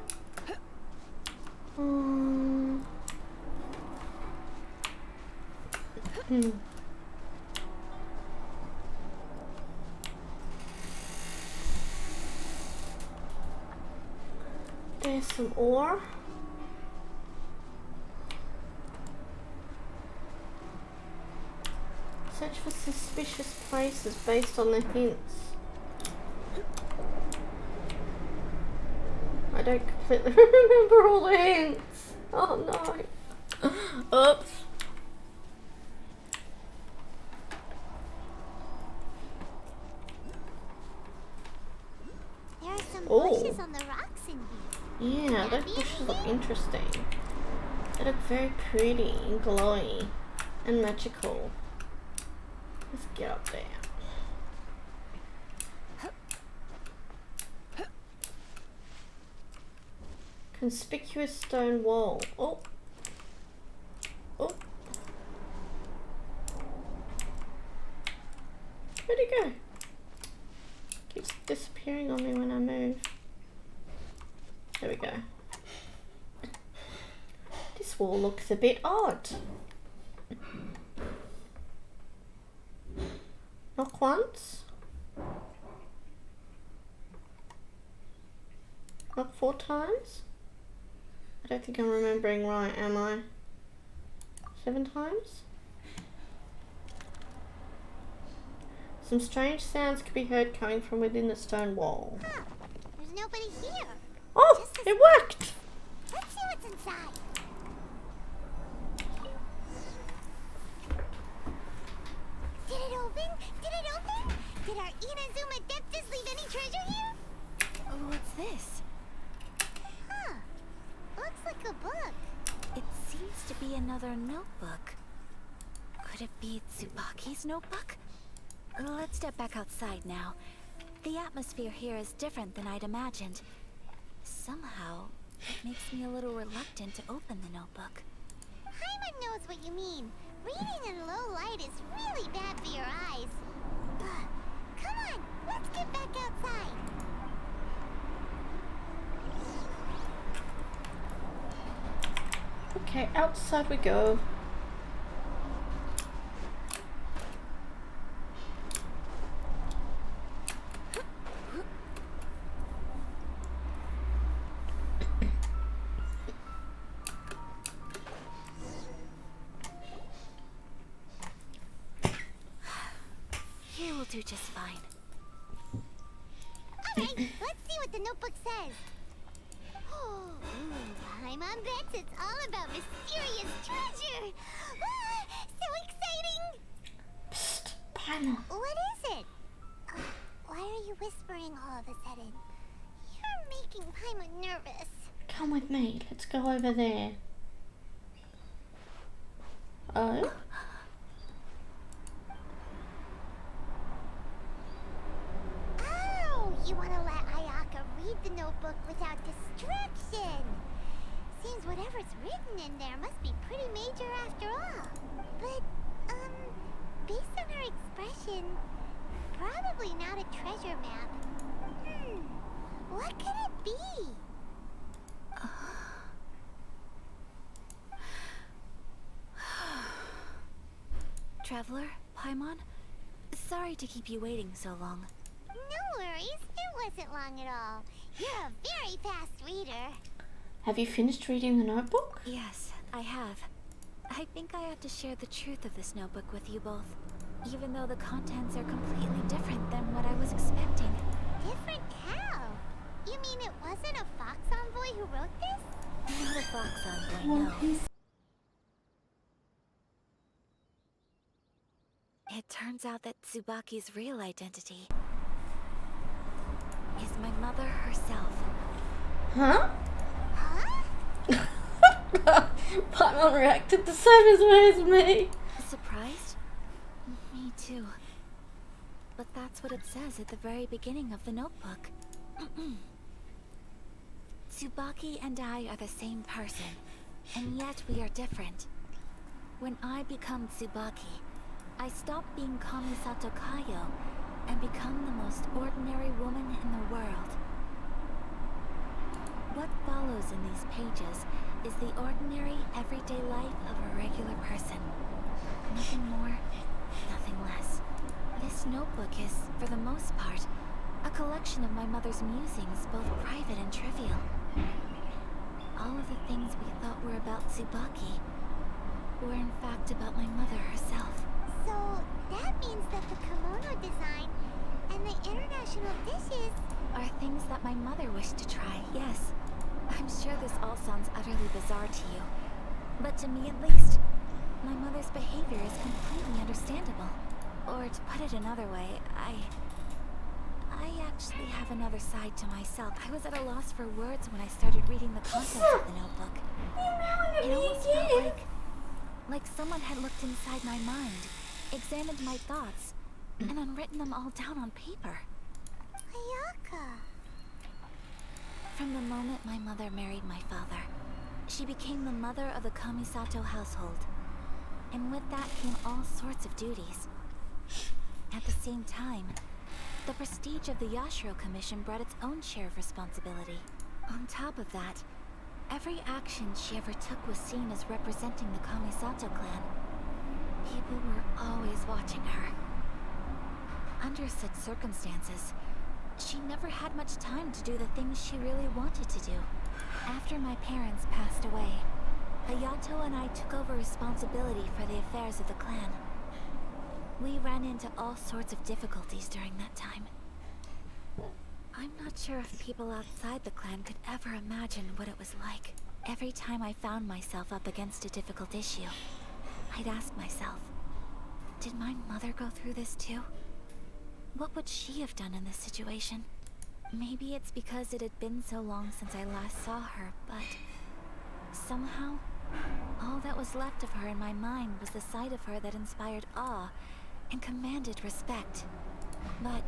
There's some ore. Search for suspicious places based on the hints. I don't completely remember all the hints. Oh no. Oops. There are some bushes on the rocks in here. Yeah, those bushes look interesting. They look very pretty and glowy and magical. Let's get up there. Conspicuous stone wall. Oh. Oh. Where'd it go? Keeps disappearing on me when I move. There we go. This wall looks a bit odd. Knock once. Knock 4 times. I don't think I'm remembering right, am I? 7 times? Some strange sounds could be heard coming from within the stone wall. Huh. There's nobody here. Oh, it worked! Let's see what's inside. Did it open? Did it open? Did our Inazuma Adeptus leave any treasure here? Oh, what's this? Huh. Looks like a book. Another notebook. Could it be Tsubaki's notebook? Let's step back outside now. The atmosphere here is different than I'd imagined. Somehow, it makes me a little reluctant to open the notebook. Paimon knows what you mean. Reading in low light is really bad for your eyes. Ugh. Come on, let's get back outside. Okay, outside we go. Here will do just fine. Alright, let's see what the notebook says. Oh, Paimon bets it's all about mysterious treasure. Ah, so exciting! Psst, Paimon. What is it? Why are you whispering all of a sudden? You're making Paimon nervous. Come with me. Let's go over there. Oh? Oh, you want to let Ayaka read the notebook without distraction. Seems whatever's written in there must be pretty major after all. But, based on her expression, probably not a treasure map. What could it be? Traveler, Paimon? Sorry to keep you waiting so long. No worries, it wasn't long at all. You're a very fast reader. Have you finished reading the notebook? Yes, I have. I think I have to share the truth of this notebook with you both, even though the contents are completely different than what I was expecting. Different how? You mean it wasn't a Fox Envoy who wrote this? Not a Fox Envoy, no. It turns out that Tsubaki's real identity is my mother herself. Huh? Paimon reacted the same way as me. Surprised? Me too. But that's what it says at the very beginning of the notebook. Tsubaki and I are the same person, and yet we are different. When I become Tsubaki, I stop being Kamisato Kayo and become the most ordinary woman in the world. What follows in these pages is the ordinary, everyday life of a regular person. Nothing more, nothing less. This notebook is, for the most part, a collection of my mother's musings, both private and trivial. All of the things we thought were about Tsubaki were in fact about my mother herself. So, that means that the kimono design and the international dishes are things that my mother wished to try, yes. I'm sure this all sounds utterly bizarre to you, but to me at least, my mother's behavior is completely understandable. Or to put it another way, I actually have another side to myself. I was at a loss for words when I started reading the contents of the notebook. It almost felt like someone had looked inside my mind, examined my thoughts, and then written them all down on paper. Ayaka. From the moment my mother married my father, she became the mother of the Kamisato household. And with that came all sorts of duties. At the same time, the prestige of the Yashiro Commission brought its own share of responsibility. On top of that, every action she ever took was seen as representing the Kamisato clan. People were always watching her. Under such circumstances, she never had much time to do the things she really wanted to do. After my parents passed away, Ayato and I took over responsibility for the affairs of the clan. We ran into all sorts of difficulties during that time. I'm not sure if people outside the clan could ever imagine what it was like. Every time I found myself up against a difficult issue, I'd ask myself, did my mother go through this too? What would she have done in this situation? Maybe it's because it had been so long since I last saw her, but somehow, All that was left of her in my mind was the side of her that inspired awe and commanded respect. But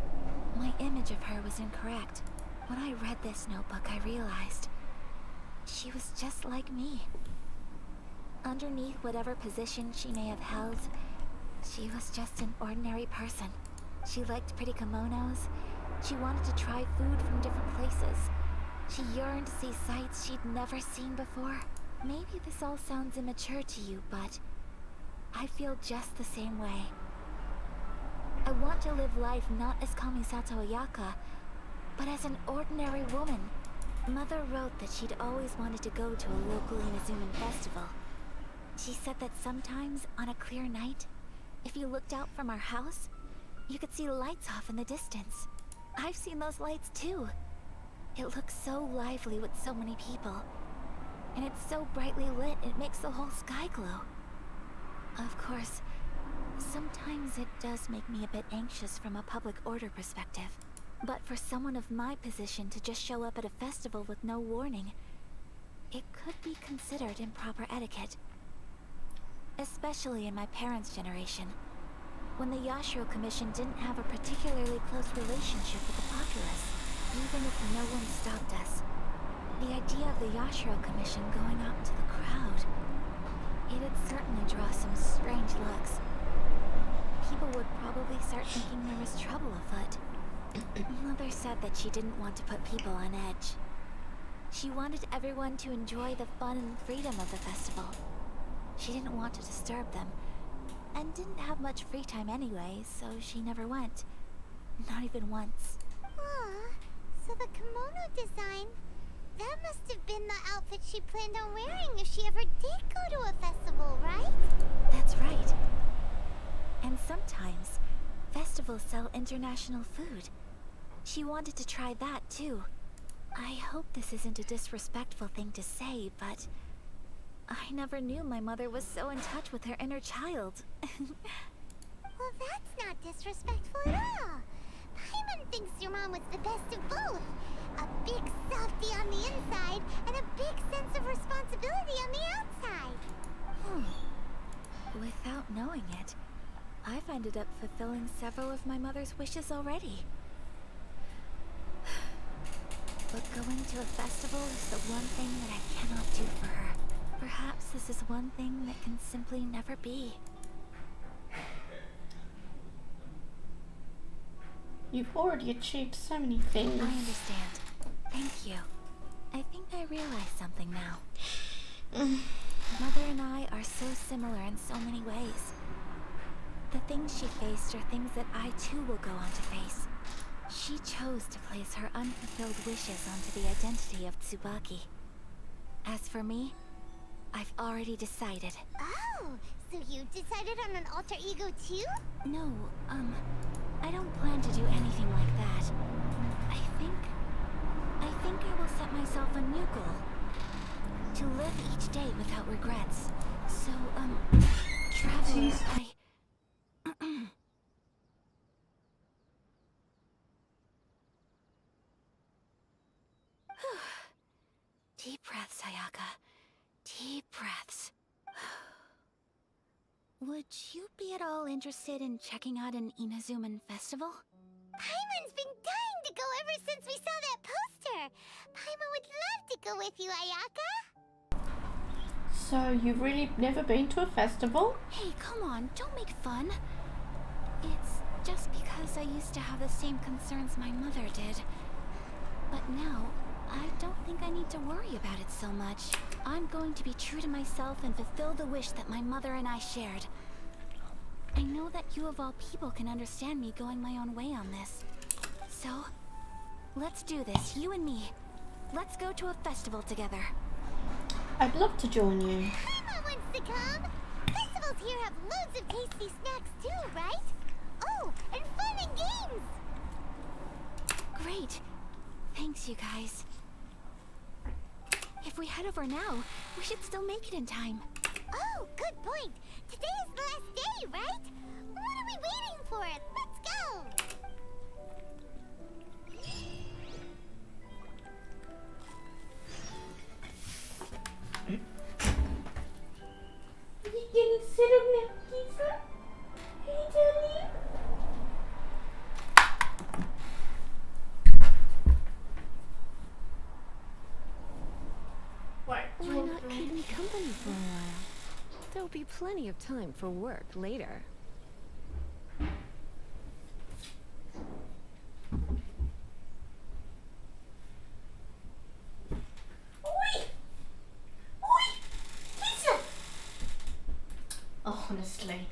my image of her was incorrect. When I read this notebook, I realized she was just like me. Underneath whatever position she may have held, she was just an ordinary person. She liked pretty kimonos. She wanted to try food from different places. She yearned to see sights she'd never seen before. Maybe this all sounds immature to you, but I feel just the same way. I want to live life not as Kamisato Ayaka, but as an ordinary woman. Mother wrote that she'd always wanted to go to a local Inazuman festival. She said that sometimes, on a clear night, if you looked out from our house, you could see lights off in the distance. I've seen those lights too. It looks so lively with so many people. And it's so brightly lit, it makes the whole sky glow. Of course, sometimes it does make me a bit anxious from a public order perspective. But for someone of my position to just show up at a festival with no warning, it could be considered improper etiquette. Especially in my parents' generation, when the Yashiro Commission didn't have a particularly close relationship with the populace, even if no one stopped us. The idea of the Yashiro Commission going out into the crowd, it'd certainly draw some strange looks. People would probably start thinking there was trouble afoot. Mother said that she didn't want to put people on edge. She wanted everyone to enjoy the fun and freedom of the festival. She didn't want to disturb them, and didn't have much free time anyway, so she never went. Not even once. Aw, so the kimono design, that must have been the outfit she planned on wearing if she ever did go to a festival, right? That's right. And sometimes, festivals sell international food. She wanted to try that too. I hope this isn't a disrespectful thing to say, but I never knew my mother was so in touch with her inner child. Well, that's not disrespectful at all. Paimon thinks your mom was the best of both. A big softie on the inside, and a big sense of responsibility on the outside. Without knowing it, I've ended up fulfilling several of my mother's wishes already. But going to a festival is the one thing that I cannot do for her. Perhaps this is one thing that can simply never be. You've already achieved so many things. I understand. Thank you. I think I realize something now. Mother and I are so similar in so many ways. The things she faced are things that I too will go on to face. She chose to place her unfulfilled wishes onto the identity of Tsubaki. As for me, I've already decided. Oh, so you decided on an alter ego too? No, I don't plan to do anything like that. I think I will set myself a new goal. To live each day without regrets. So, Traveler, Deep breaths, Ayaka. Deep breaths. Would you be at all interested in checking out an Inazuman festival? Paimon's been dying to go ever since we saw that poster. Paimon would love to go with you, Ayaka. So you've really never been to a festival? Hey, come on, don't make fun. It's just because I used to have the same concerns my mother did. But now, I don't think I need to worry about it so much. I'm going to be true to myself and fulfill the wish that my mother and I shared. I know that you of all people can understand me going my own way on this. So, let's do this, you and me. Let's go to a festival together. I'd love to join you. Paimon wants to come. Festivals here have loads of tasty snacks too, right? Oh, and fun and games. Great. Thanks, you guys. If we head over now, we should still make it in time. Oh, good point. Today is the last day, right? What are we waiting for? Let's go! company for a while. There'll be plenty of time for work later. Oh, honestly.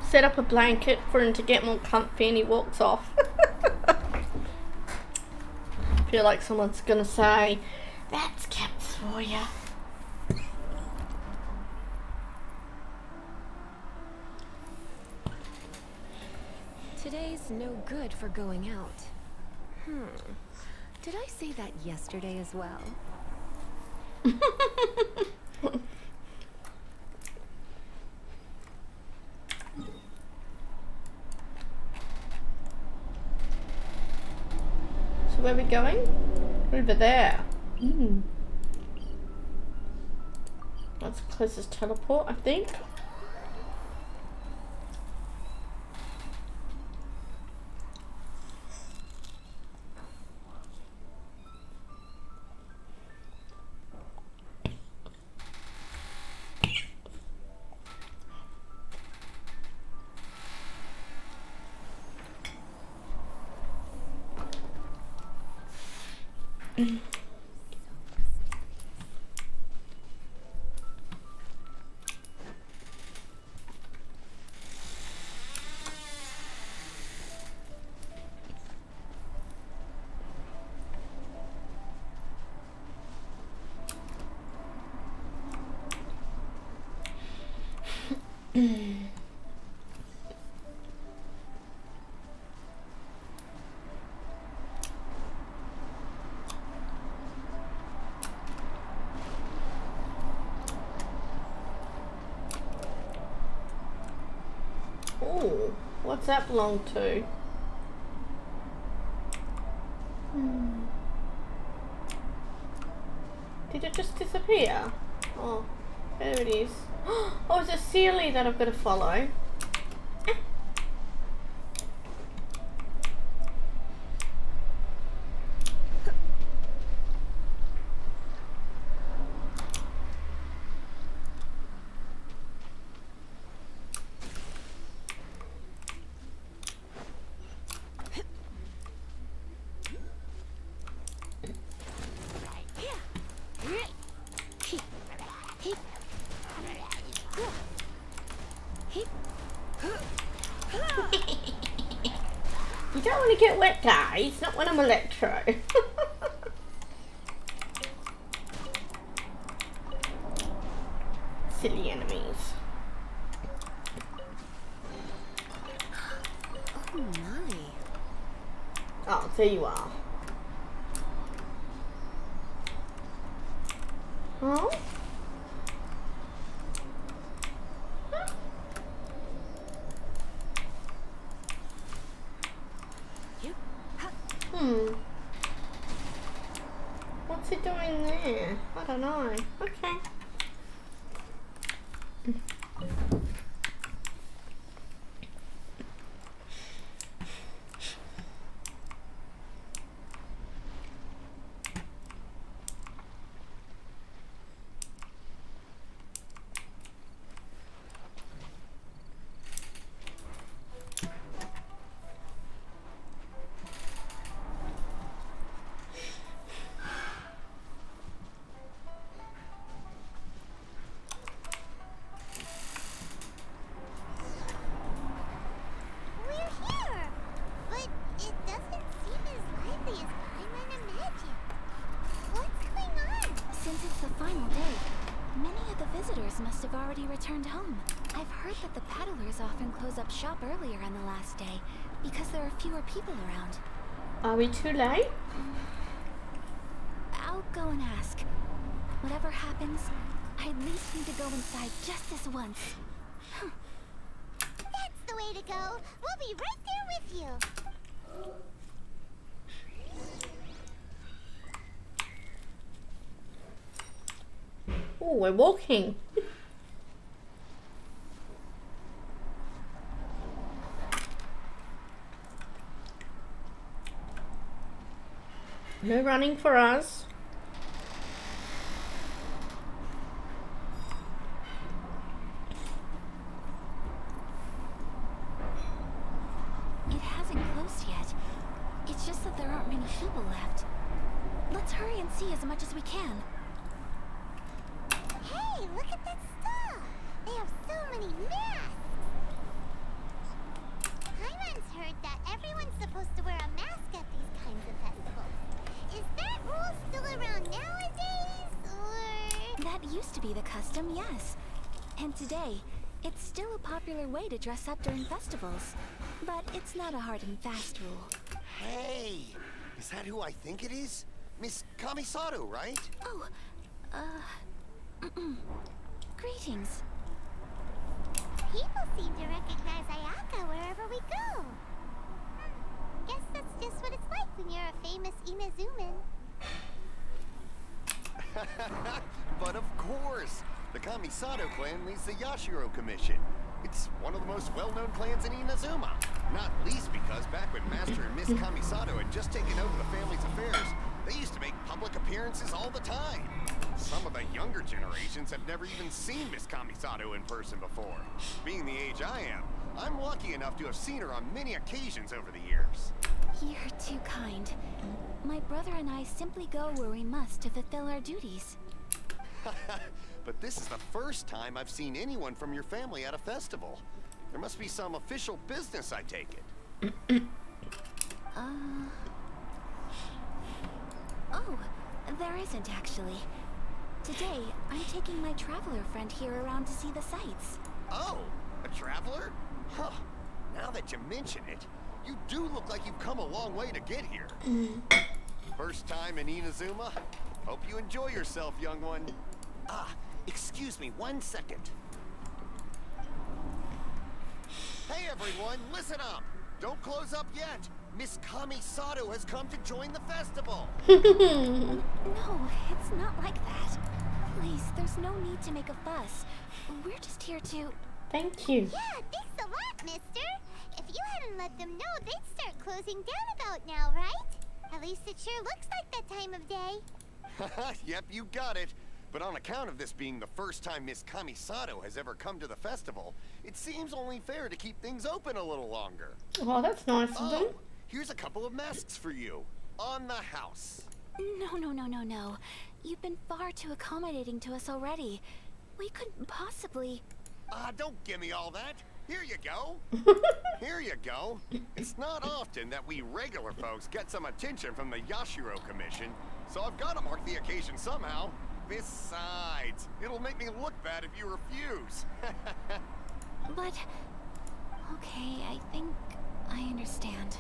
Set up a blanket for him to get more comfy and he walks off. Feel like someone's gonna say, "That's cats for you." Today's no good for going out. Did I say that yesterday as well? So where are we going? Over there. That's the closest teleport, I think. Oh, what's that belong to? Did it just disappear? Oh, there it is. Oh, it's a Sealy that I've got to follow. You don't want to get wet, guys. Not when I'm Electro. Silly enemies. Oh my. Oh, there you are. Oh? What's it doing there? I don't know. Okay. Must have already returned home. I've heard that the peddlers often close up shop earlier on the last day because there are fewer people around. Are we too late? I'll go and ask. Whatever happens, I at least need to go inside just this once. That's the way to go. We'll be right there with you. Oh, we're walking. No running for us. It hasn't closed yet. It's just that there aren't many people left. Let's hurry and see as much as we can. Hey, look at that stuff! They have so many masks! Paimon's heard that everyone's supposed to wear a mask at these kinds of festivals. Is that rule still around nowadays, or...? That used to be the custom, yes. And today, it's still a popular way to dress up during festivals. But it's not a hard and fast rule. Hey! Is that who I think it is? Miss Kamisato, right? Oh, greetings. People seem to recognize Ayaka wherever we go. Guess that's just what it's like when you're a famous Inazuman. But of course! The Kamisato clan leads the Yashiro Commission. It's one of the most well-known clans in Inazuma. Not least because back when Master and Miss Kamisato had just taken over the family's affairs, they used to make public appearances all the time. Some of the younger generations have never even seen Miss Kamisato in person before. Being the age I am, I'm lucky enough to have seen her on many occasions over the years. You're too kind. My brother and I simply go where we must to fulfill our duties. But this is the first time I've seen anyone from your family at a festival. There must be some official business, I take it. Oh, there isn't actually. Today, I'm taking my traveler friend here around to see the sights. Oh, a traveler? Huh. Now that you mention it, you do look like you've come a long way to get here. First time in Inazuma? Hope you enjoy yourself, young one. Ah, excuse me 1 second. Hey everyone, listen up! Don't close up yet! Miss Kamisato has come to join the festival! No, it's not like that. Please, there's no need to make a fuss. We're just here to... Thank you. Yeah, thanks a lot, mister. If you hadn't let them know, they'd start closing down about now, right? At least it sure looks like that time of day. Yep, you got it. But on account of this being the first time Miss Kamisato has ever come to the festival, it seems only fair to keep things open a little longer. Well, that's nice of them. Here's a couple of masks for you. On the house. No. You've been far too accommodating to us already. We couldn't possibly... Don't give me all that. Here you go. Here you go. It's not often that we regular folks get some attention from the Yashiro Commission, so I've got to mark the occasion somehow. Besides, it'll make me look bad if you refuse. But... Okay, I think I understand.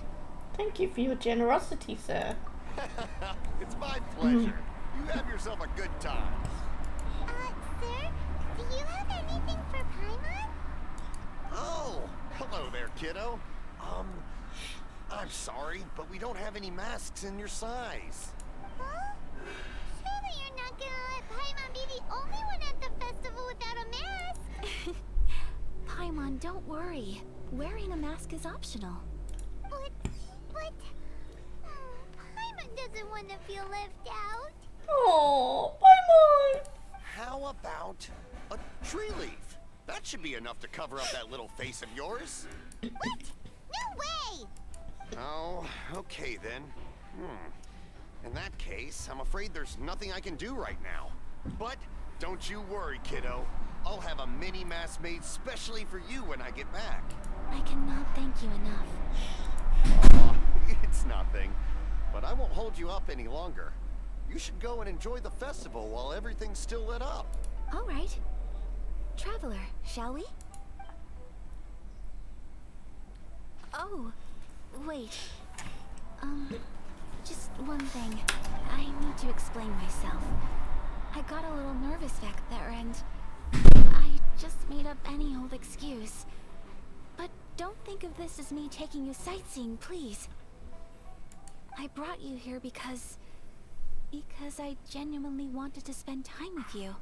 Thank you for your generosity, sir. It's my pleasure. You have yourself a good time. Sir, do you have anything for Paimon? Oh, hello there, kiddo. I'm sorry, but we don't have any masks in your size. Huh? Surely you're not gonna let Paimon be the only one at the festival without a mask? Paimon, don't worry. Wearing a mask is optional. But... Paimon doesn't want to feel left out. Oh, Paimon! How about a tree leaf? That should be enough to cover up that little face of yours. What? No way! Oh, okay then. In that case, I'm afraid there's nothing I can do right now. But don't you worry, kiddo. I'll have a mini mask made specially for you when I get back. I cannot thank you enough. It's nothing. But I won't hold you up any longer. You should go and enjoy the festival while everything's still lit up. All right. Traveler, shall we? Oh, wait. Just one thing. I need to explain myself. I got a little nervous back there and I just made up any old excuse. But don't think of this as me taking you sightseeing, please. I brought you here because I genuinely wanted to spend time with you.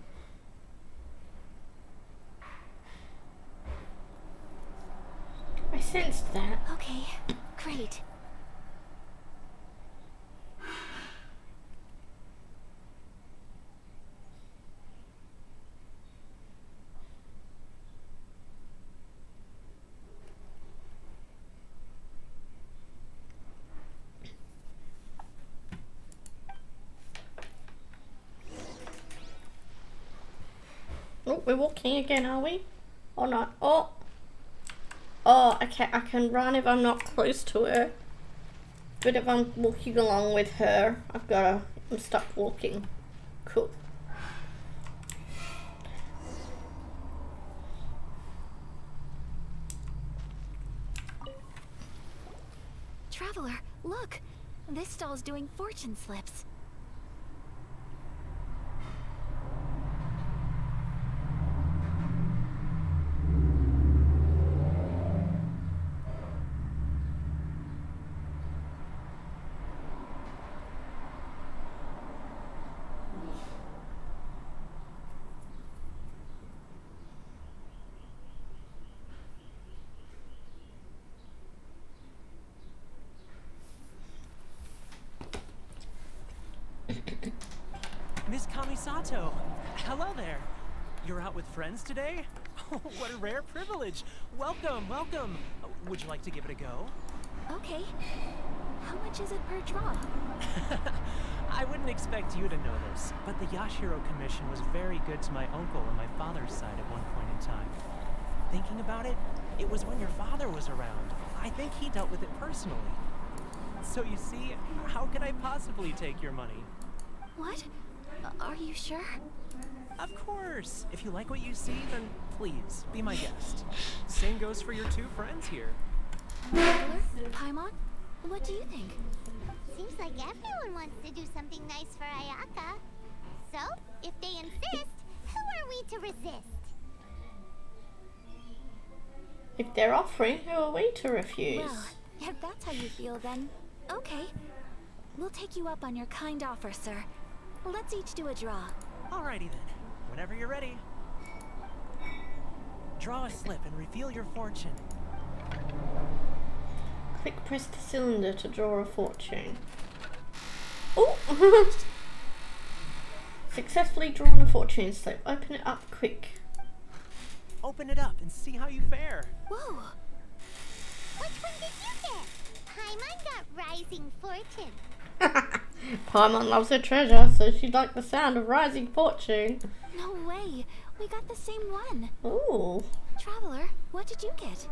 I sensed that. Okay, great. We're walking again, are we? Or not? Oh! Oh, okay, I can run if I'm not close to her. But if I'm walking along with her, I'm stuck walking. Cool. Traveler, look! This stall's doing fortune slips. Miss Kamisato, hello there. You're out with friends today? Oh, what a rare privilege. Welcome, welcome. Would you like to give it a go? Okay. How much is it per draw? I wouldn't expect you to know this, but the Yashiro Commission was very good to my uncle on my father's side at one point in time. Thinking about it, it was when your father was around. I think he dealt with it personally. So you see, how could I possibly take your money? What? Are you sure? Of course. If you like what you see, then please, be my guest. Same goes for your two friends here. Traveler? Paimon? What do you think? Seems like everyone wants to do something nice for Ayaka. So, if they insist, who are we to resist? If they're offering, who are we to refuse? Well, if that's how you feel, then okay. We'll take you up on your kind offer, sir. Let's each do a draw. Alrighty then. Whenever you're ready. Draw a slip and reveal your fortune. Quick press the cylinder to draw a fortune. Oh! Successfully drawn a fortune slip. Open it up quick. Open it up and see how you fare. Whoa! Which one did you get? Paimon got Rising Fortune. Paimon loves her treasure, so she'd like the sound of rising fortune. No way! We got the same one. Ooh. Traveler, what did you get?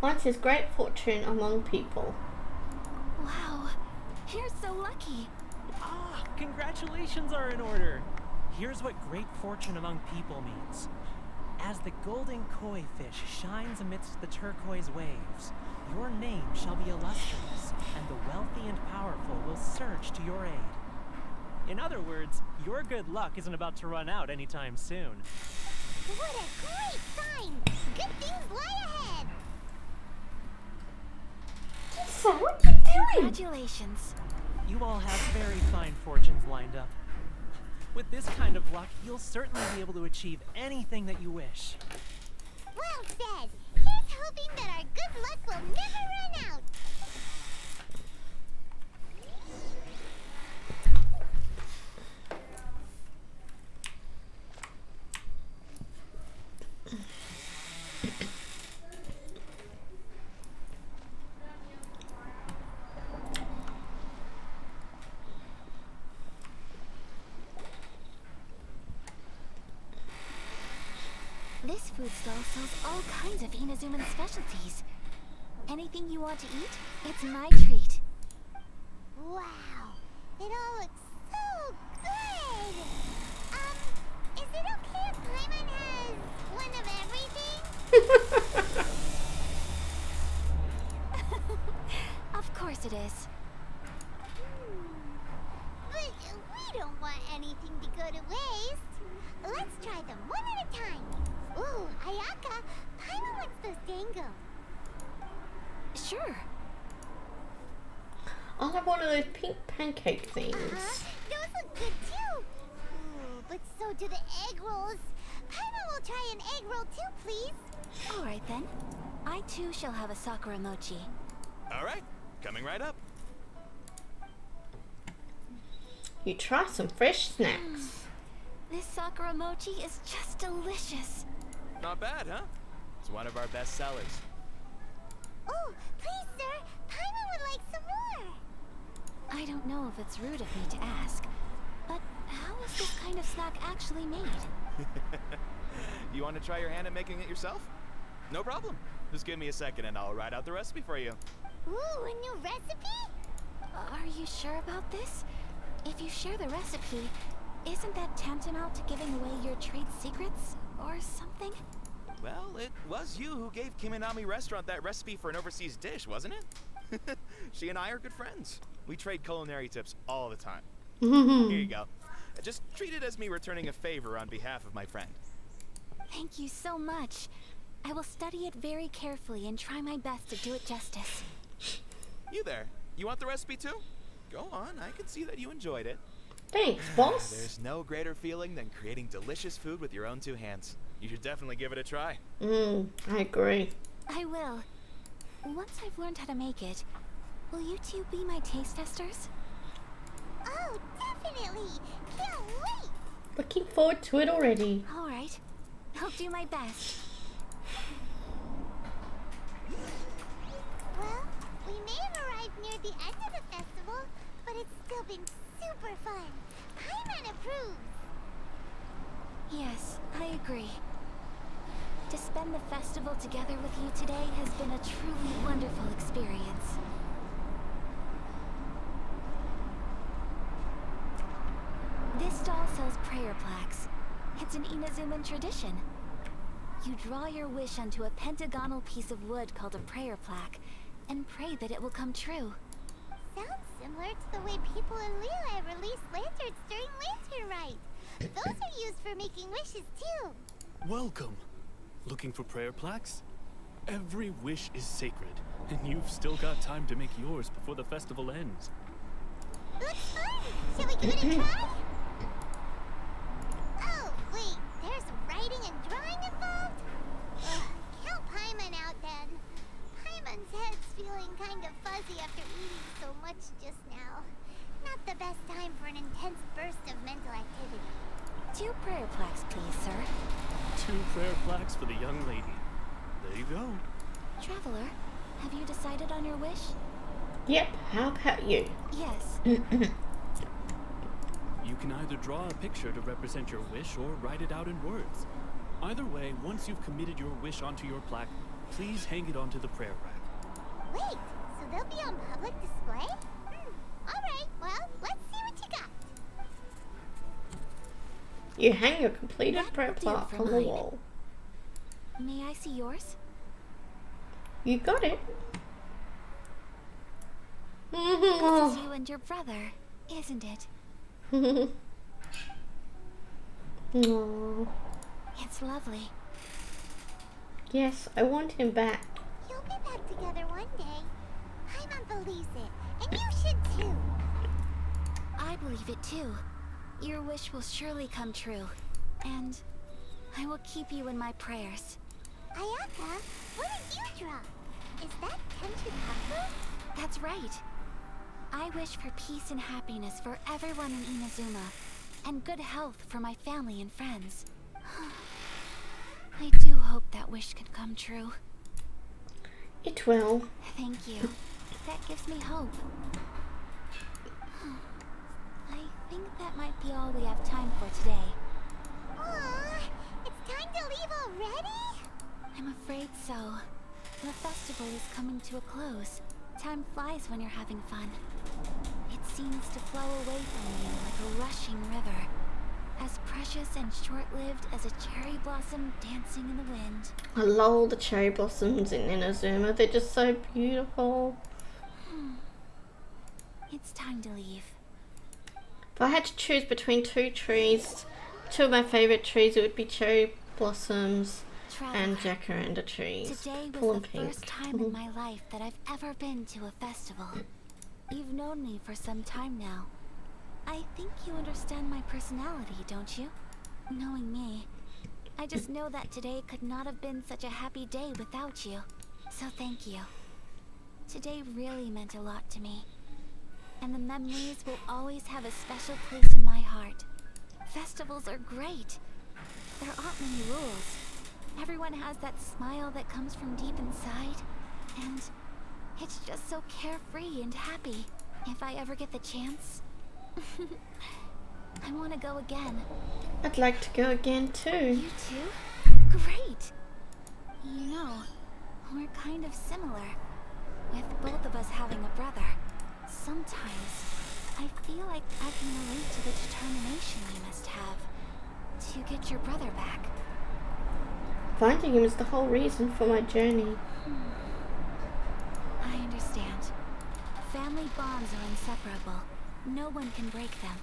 Mine says great fortune among people. Wow, you're so lucky. Ah, congratulations are in order. Here's what great fortune among people means. As the golden koi fish shines amidst the turquoise waves, your name shall be illustrious, and the wealthy and powerful will surge to your aid. In other words, your good luck isn't about to run out anytime soon. What a great sign! Good things lie ahead! So what are you doing? Congratulations. You all have very fine fortunes lined up. With this kind of luck, you'll certainly be able to achieve anything that you wish. Well said! Here's hoping that our good luck will never run out! This food stall sells all kinds of Inazuman specialties. Anything you want to eat, it's my treat. Wow! It all looks so good! Is it okay if Paimon has one of everything? Of course it is. But we don't want anything to go to waste. Let's try them one at a time. Ooh, Ayaka, Paimon wants those dango. Sure. I'll have one of those pink pancake things. Those look good too. Ooh, but so do the egg rolls. Paimon will try an egg roll too, please. Alright then. I too shall have a sakura mochi. Alright, coming right up. You try some fresh snacks. This sakura mochi is just delicious. Not bad, huh? It's one of our best sellers. Oh, please, sir. Paimon would like some more. I don't know if it's rude of me to ask, but How is this kind of snack actually made? You want to try your hand at making it yourself? No problem. Just give me a second and I'll write out the recipe for you. Ooh, a new recipe? Are you sure about this? If you share the recipe, isn't that tantamount to giving away your trade secrets or something? Well, it was you who gave Kiminami Restaurant that recipe for an overseas dish, wasn't it? She and I are good friends. We trade culinary tips all the time. Here you go. Just treat it as me returning a favor on behalf of my friend. Thank you so much. I will study it very carefully and try my best to do it justice. You there. You want the recipe too? Go on, I can see that you enjoyed it. Thanks, boss. There's no greater feeling than creating delicious food with your own two hands. You should definitely give it a try. I agree. I will. Once I've learned how to make it, will you two be my taste testers? Oh, definitely! Can't wait! Looking forward to it already. Alright. I'll do my best. Well, we may have arrived near the end of the festival, but it's still been super fun. Paimon approves! Yes, I agree. To spend the festival together with you today has been a truly wonderful experience. This doll sells prayer plaques. It's an Inazuman tradition. You draw your wish onto a pentagonal piece of wood called a prayer plaque, and pray that it will come true. Sounds similar to the way people in Liyue release lanterns during Lantern Rite. Those are used for making wishes too. Welcome. Looking for prayer plaques? Every wish is sacred, and you've still got time to make yours before the festival ends. Looks fun! Shall we give it a try? Oh, wait, there's writing and drawing involved? Ugh, count Paimon out then. Paimon's head's feeling kind of fuzzy after eating so much just now. Not the best time for an intense burst of mental activity. 2 prayer plaques, please, sir. 2 prayer plaques for the young lady. There you go. Traveler, have you decided on your wish? Yep, how about you? Yes. You can either draw a picture to represent your wish or write it out in words. Either way, once you've committed your wish onto your plaque, please hang it onto the prayer rack. Wait, so they'll be on public display? Alright, well, let's see what you got. You hang your completed prayer plaque on the wall. May I see yours? You got it. This is you and your brother, isn't it? Aww. It's lovely. Yes, I want him back. You'll be back together one day. Paimon believes it, and you should too. I believe it too. Your wish will surely come true. And I will keep you in my prayers. Ayaka, what did you draw? Is that Tenchikaku? That's right. I wish for peace and happiness for everyone in Inazuma, and good health for my family and friends. I do hope that wish can come true. It will. Thank you. That gives me hope. I think that might be all we have time for today. Aww, it's time to leave already? I'm afraid so. The festival is coming to a close. Time flies when you're having fun. It seems to flow away from you like a rushing river, as precious and short-lived as a cherry blossom dancing in the wind. I love all the cherry blossoms in Inazuma. They're just so beautiful. It's time to leave. If I had to choose between 2 trees, 2 of my favorite trees, it would be cherry blossoms and jacaranda trees. Today Purple was and the pink. first time in my life that I've ever been to a festival. You've known me for some time now. I think you understand my personality, don't you? Knowing me, I just know that today could not have been such a happy day without you. So thank you. Today really meant a lot to me. And the memories will always have a special place in my heart. Festivals are great. There aren't many rules. Everyone has that smile that comes from deep inside. And it's just so carefree and happy. If I ever get the chance. I want to go again. I'd like to go again too. You too? Great! You know, we're kind of similar, with both of us having a brother. Sometimes, I feel like I can relate to the determination you must have to get your brother back. Finding him is the whole reason for my journey. I understand. Family bonds are inseparable. No one can break them.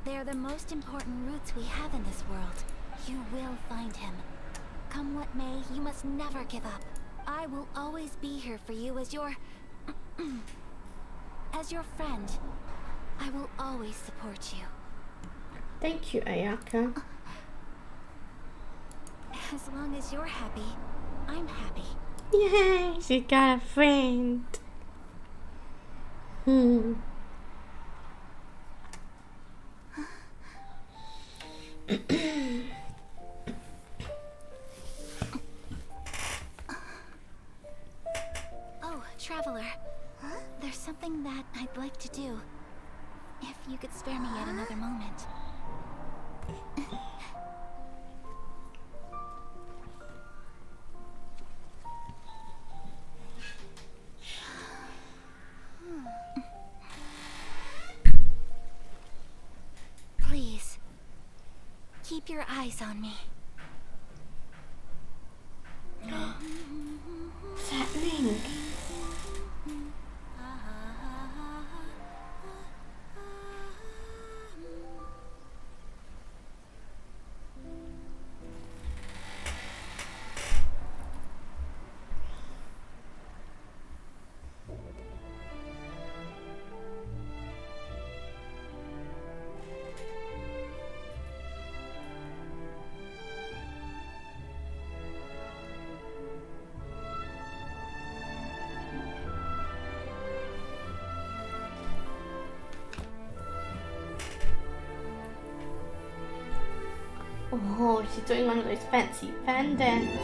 They're the most important roots we have in this world. You will find him. Come what may, you must never give up. I will always be here for you as your... as your friend. I will always support you. Thank you, Ayaka. As long as you're happy, I'm happy. Yay, she got a friend. Oh, Traveler. Huh? There's something that I'd like to do. If you could spare me yet another moment. Please, keep your eyes on me. What's happening? Oh, she's doing one of those fancy fan dances.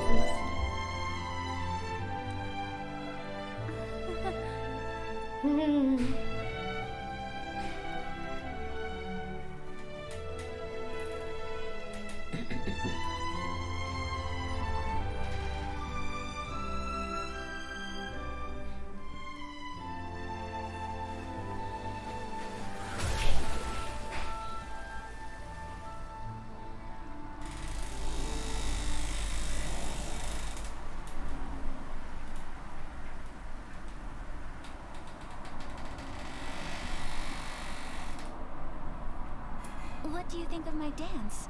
What do you think of my dance?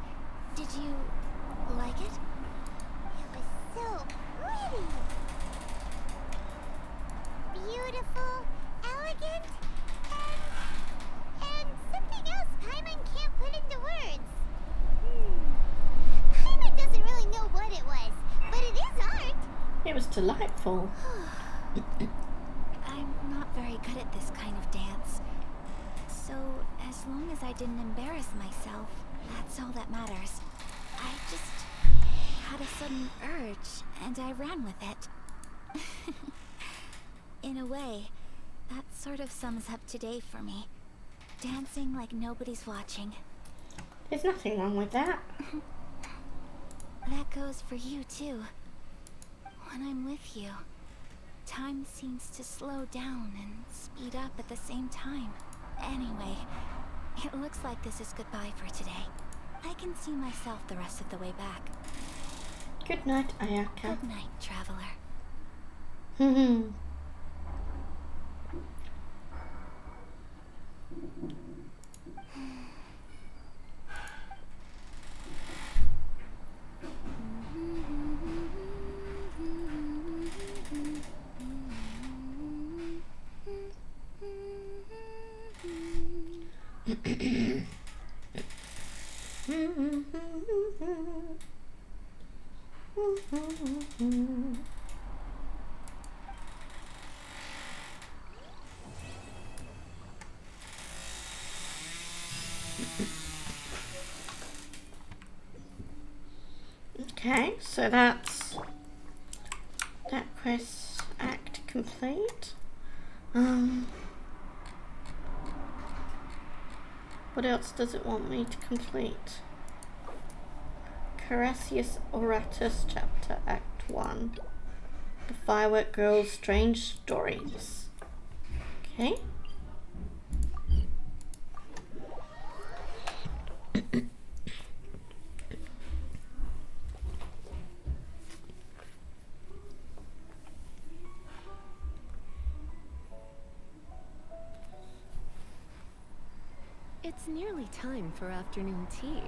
Did you like it? It was so pretty. Beautiful, elegant, and something else Paimon can't put into words. Paimon doesn't really know what it was, but it is art. It was delightful. I'm not very good at this kind of dance. So, as long as I didn't embarrass myself, that's all that matters. I just had a sudden urge, and I ran with it. In a way, that sort of sums up today for me. Dancing like nobody's watching. There's nothing wrong with that. That goes for you, too. When I'm with you, time seems to slow down and speed up at the same time. Anyway, it looks like this is goodbye for today. I can see myself the rest of the way back. Good night, Ayaka. Good night, Traveler. Okay, so that's that quest act complete. What else does it want me to complete? Carassius Oratus Chapter Act 1. The Firework Girl's Strange Stories. Okay. It's nearly time for afternoon tea.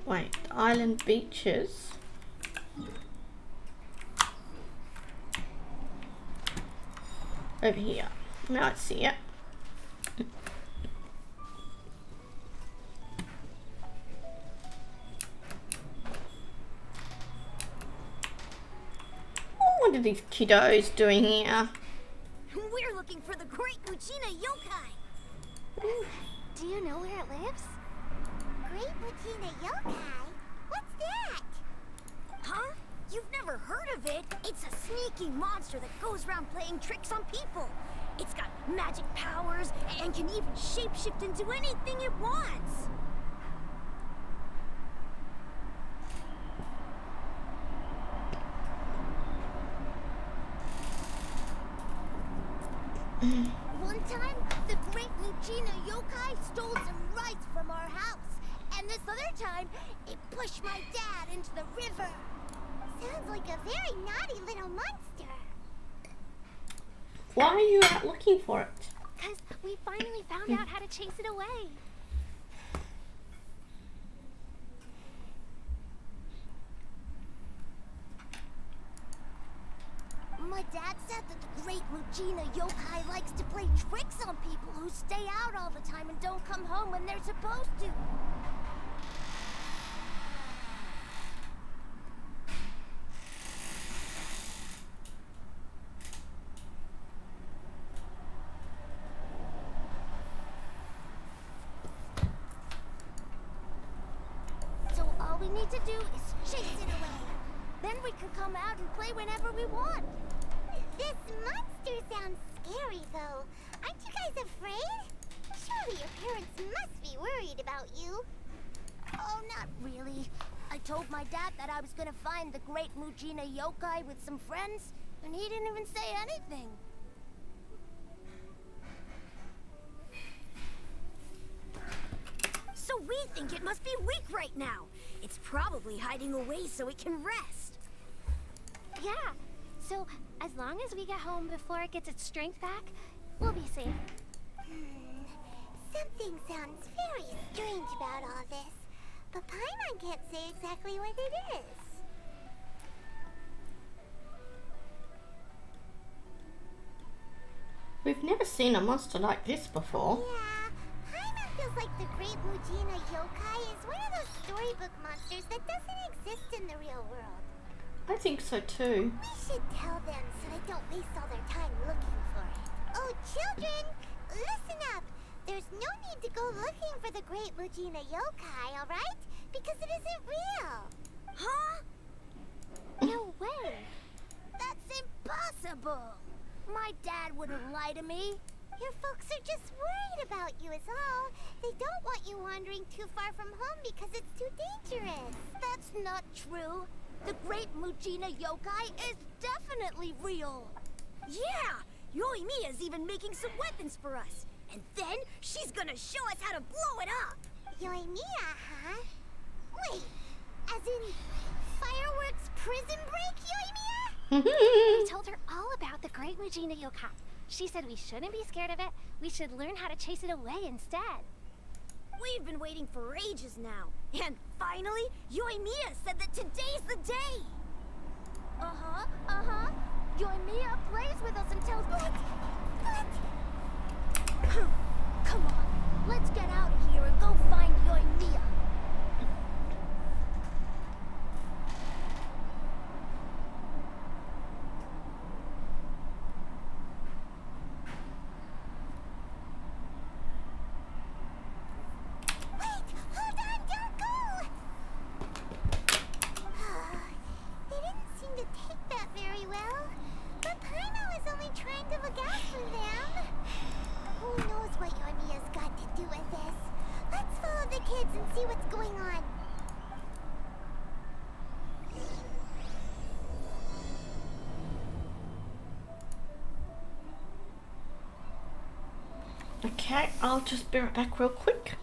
Wait, island beaches. Over here. Now I see it. What are these kiddos doing here? We're looking for the great Lucina yokai. Do you know where it lives? Great Lucina yokai? What's that? Huh? You've never heard of it? It's a sneaky monster that goes around playing tricks on people. It's got magic powers and can even shapeshift into anything it wants. One time, the great Lucina yokai stole some rice from our house. And this other time, it pushed my dad into the river. Sounds like a very naughty little monster. Why are you out looking for it? Because we finally found out how to chase it away. My dad said that the great Lucina yokai likes to play tricks on people who stay out all the time and don't come home when they're supposed to. So all we need to do is chase it away. Then we can come out and play whenever we want. This monster sounds scary, though. Aren't you guys afraid? Surely your parents must be worried about you. Oh, not really. I told my dad that I was gonna find the great Mujina yokai with some friends, and he didn't even say anything. So we think it must be weak right now. It's probably hiding away so it can rest. Yeah. So, as long as we get home before it gets its strength back, we'll be safe. Something sounds very strange about all this, but Paimon can't say exactly what it is. We've never seen a monster like this before. Yeah, Paimon feels like the great Mujina yokai is one of those storybook monsters that doesn't exist in the real world. I think so too. We should tell them so they don't waste all their time looking for it. Oh, children, listen up. There's no need to go looking for the great Mujina yokai, alright? Because it isn't real. Huh? No way. That's impossible. My dad wouldn't lie to me. Your folks are just worried about you is all. They don't want you wandering too far from home because it's too dangerous. That's not true. The great Mujina yokai is definitely real. Yeah! Yoimiya's even making some weapons for us. And then she's gonna show us how to blow it up. Yoimiya, huh? Wait, as in fireworks prison break, Yoimiya? We told her all about the great Mujina yokai. She said we shouldn't be scared of it. We should learn how to chase it away instead. We've been waiting for ages now. And finally, Yoimiya said that today's the day. Uh-huh. Yoimiya plays with us until... Come on, let's get out of here and go find Yoimiya. They didn't seem to take that very well. But Paimon was only trying to look out for them. Who knows what Yoimiya's got to do with this? Let's follow the kids and see what's going on. Okay, I'll just be right back real quick.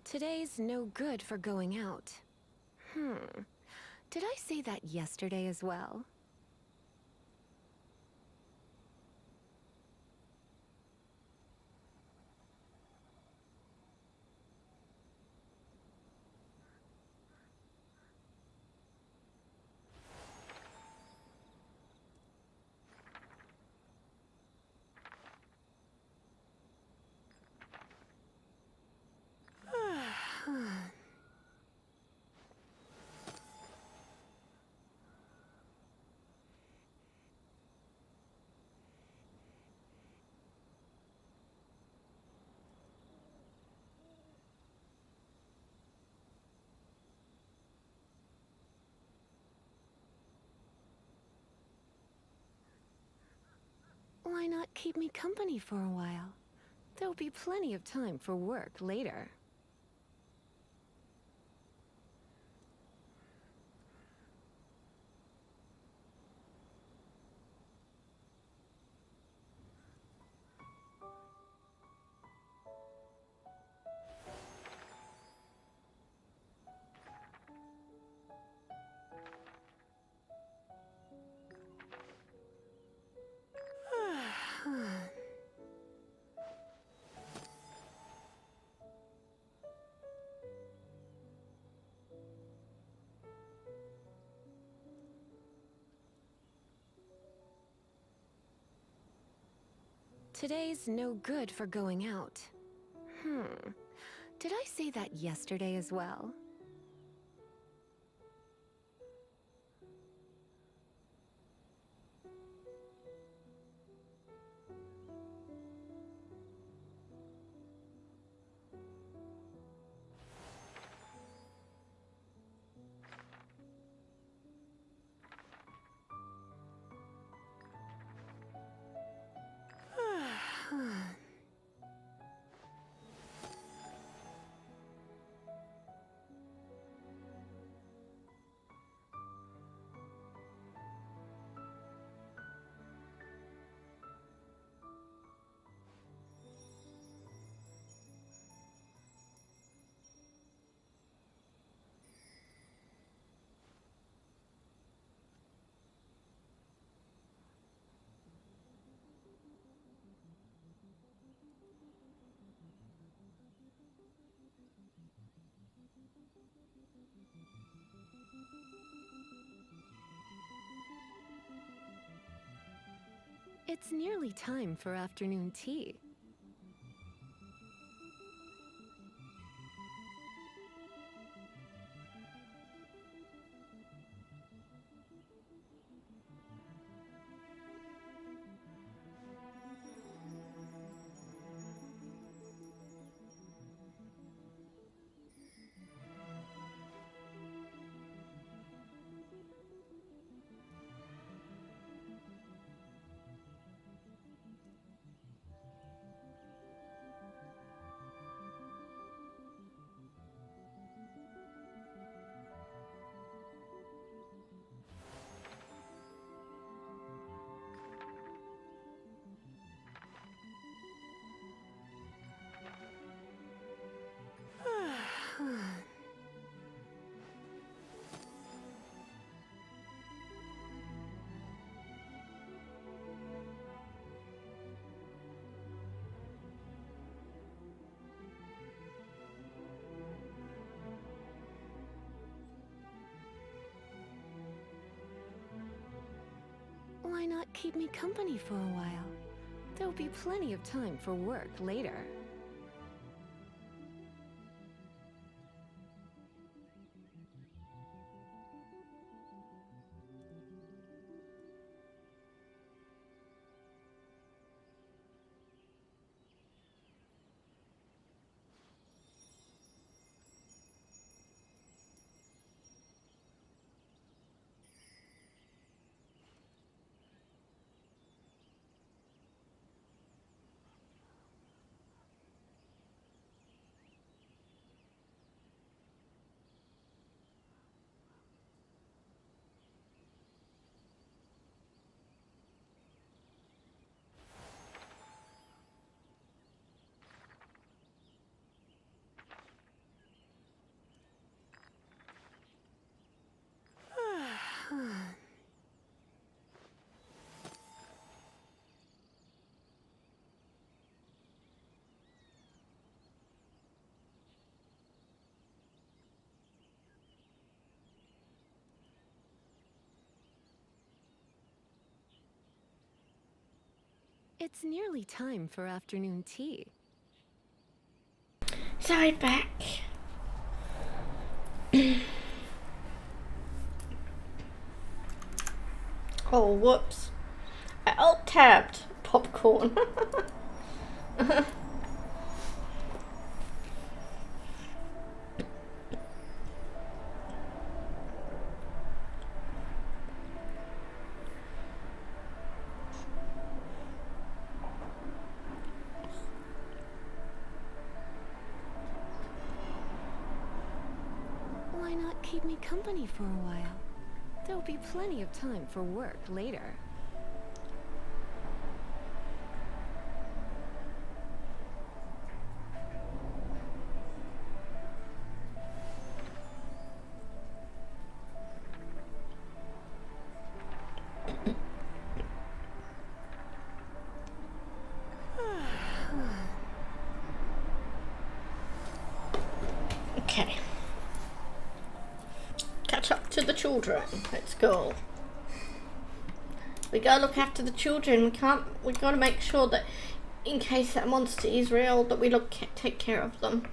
Today's no good for going out. Did I say that yesterday as well? Why not keep me company for a while? There'll be plenty of time for work later. Today's no good for going out. Did I say that yesterday as well? It's nearly time for afternoon tea. Why not keep me company for a while? There'll be plenty of time for work later. It's nearly time for afternoon tea. Sorry, back. Oh, whoops. I alt-tabbed popcorn. Why not keep me company for a while? There'll be plenty of time for work later. Okay. Catch up to the children. Let's go. We gotta look after the children. We gotta make sure that in case that monster is real, that we take care of them.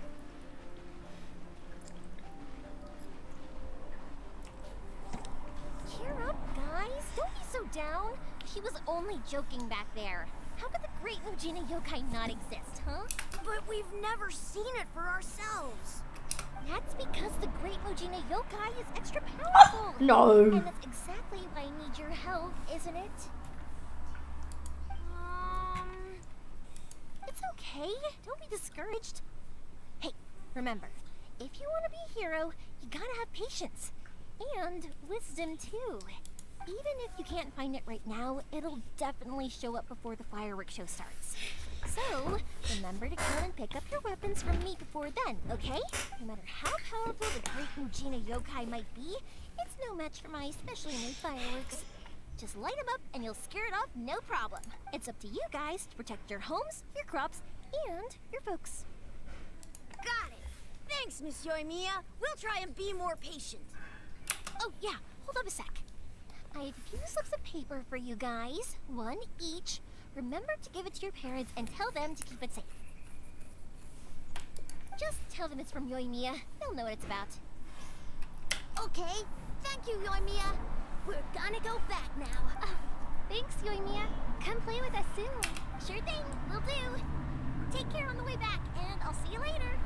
Cheer up, guys. Don't be so down. She was only joking back there. How could the Great Mujina Yokai not exist, huh? But we've never seen it for ourselves. That's because the Great Mujina Yokai is extra powerful. No. And that's exactly why I need your help, isn't it? It's okay. Don't be discouraged. Hey, remember, if you want to be a hero, you gotta have patience. And wisdom, too. Even if you can't find it right now, it'll definitely show up before the fireworks show starts. So, remember to come and pick up your weapons from me before then, okay? No matter how powerful the Great Mujina Yokai might be, it's no match for my specially made fireworks. Just light them up and you'll scare it off no problem. It's up to you guys to protect your homes, your crops, and your folks. Got it! Thanks, Miss Yoimiya. We'll try and be more patient. Oh, yeah, hold up a sec. I have a few slips of paper for you guys, one each. Remember to give it to your parents and tell them to keep it safe. Just tell them it's from Yoimiya. They'll know what it's about. Okay, thank you, Yoimiya. We're gonna go back now. Thanks, Yoimiya. Come play with us soon. Sure thing, will do. Take care on the way back, and I'll see you later.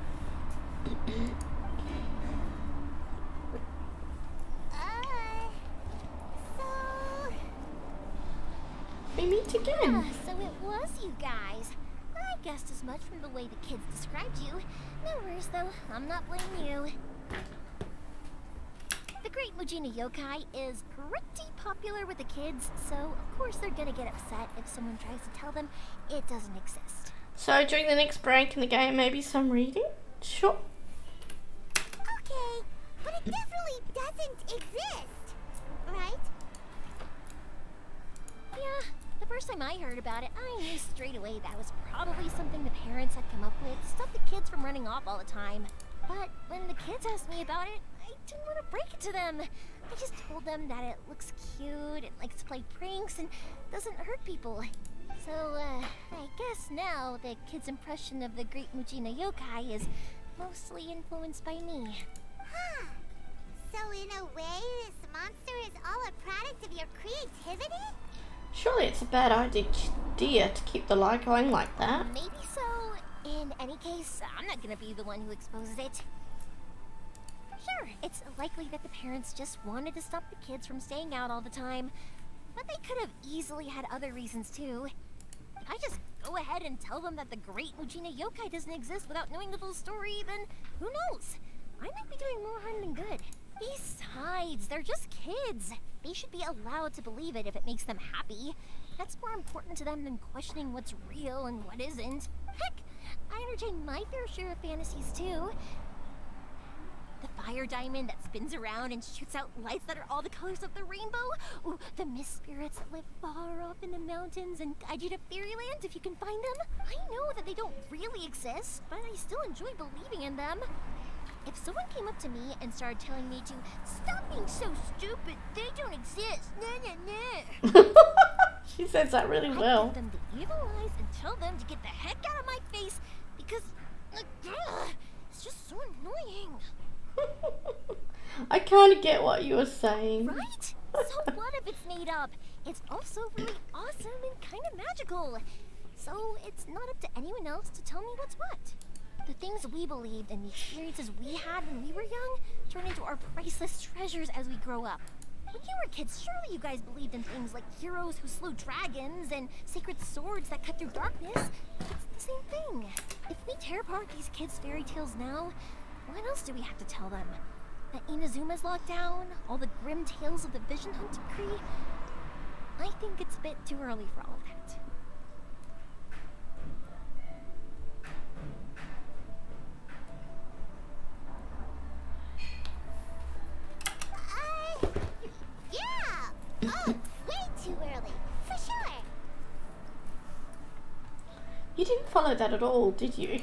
We meet again. So it was you guys. I guessed as much from the way the kids described you. No worries though, I'm not blaming you. The Great Mujina Yokai is pretty popular with the kids, so of course they're gonna get upset if someone tries to tell them it doesn't exist. So during the next break in the game, maybe some reading? Sure. Okay, but it definitely doesn't exist, right? Yeah. The first time I heard about it, I knew straight away that was probably something the parents had come up with to stop the kids from running off all the time. But when the kids asked me about it, I didn't want to break it to them. I just told them that it looks cute and likes to play pranks and doesn't hurt people. So, I guess now the kid's impression of the great Mujina yokai is mostly influenced by me. Huh. So in a way, this monster is all a product of your creativity? Surely it's a bad idea to keep the lie going like that. Maybe so. In any case, I'm not gonna be the one who exposes it. Sure, it's likely that the parents just wanted to stop the kids from staying out all the time, but they could have easily had other reasons too. If I just go ahead and tell them that the great Mujina yokai doesn't exist without knowing the full story, then who knows? I might be doing more harm than good. Besides, they're just kids. They should be allowed to believe it if it makes them happy. That's more important to them than questioning what's real and what isn't. Heck, I entertain my fair share of fantasies too. The fire diamond that spins around and shoots out lights that are all the colors of the rainbow. Ooh, the mist spirits that live far off in the mountains and guide you to fairyland if you can find them. I know that they don't really exist, but I still enjoy believing in them. If someone came up to me and started telling me to stop being so stupid, they don't exist. Nah, nah, nah. She says that really well. I'd give them the evil eyes and tell them to get the heck out of my face because it's just so annoying. I kind of get what you were saying. Right? So what if it's made up? It's also really awesome and kind of magical. So it's not up to anyone else to tell me what's what. The things we believed and the experiences we had when we were young turn into our priceless treasures as we grow up. When you were kids, surely you guys believed in things like heroes who slew dragons and sacred swords that cut through darkness. It's the same thing. If we tear apart these kids' fairy tales now, what else do we have to tell them? That Inazuma's locked down? All the grim tales of the Vision Hunt decree? I think it's a bit too early for all of that. Yeah! Oh, way too early. For sure. You didn't follow that at all, did you?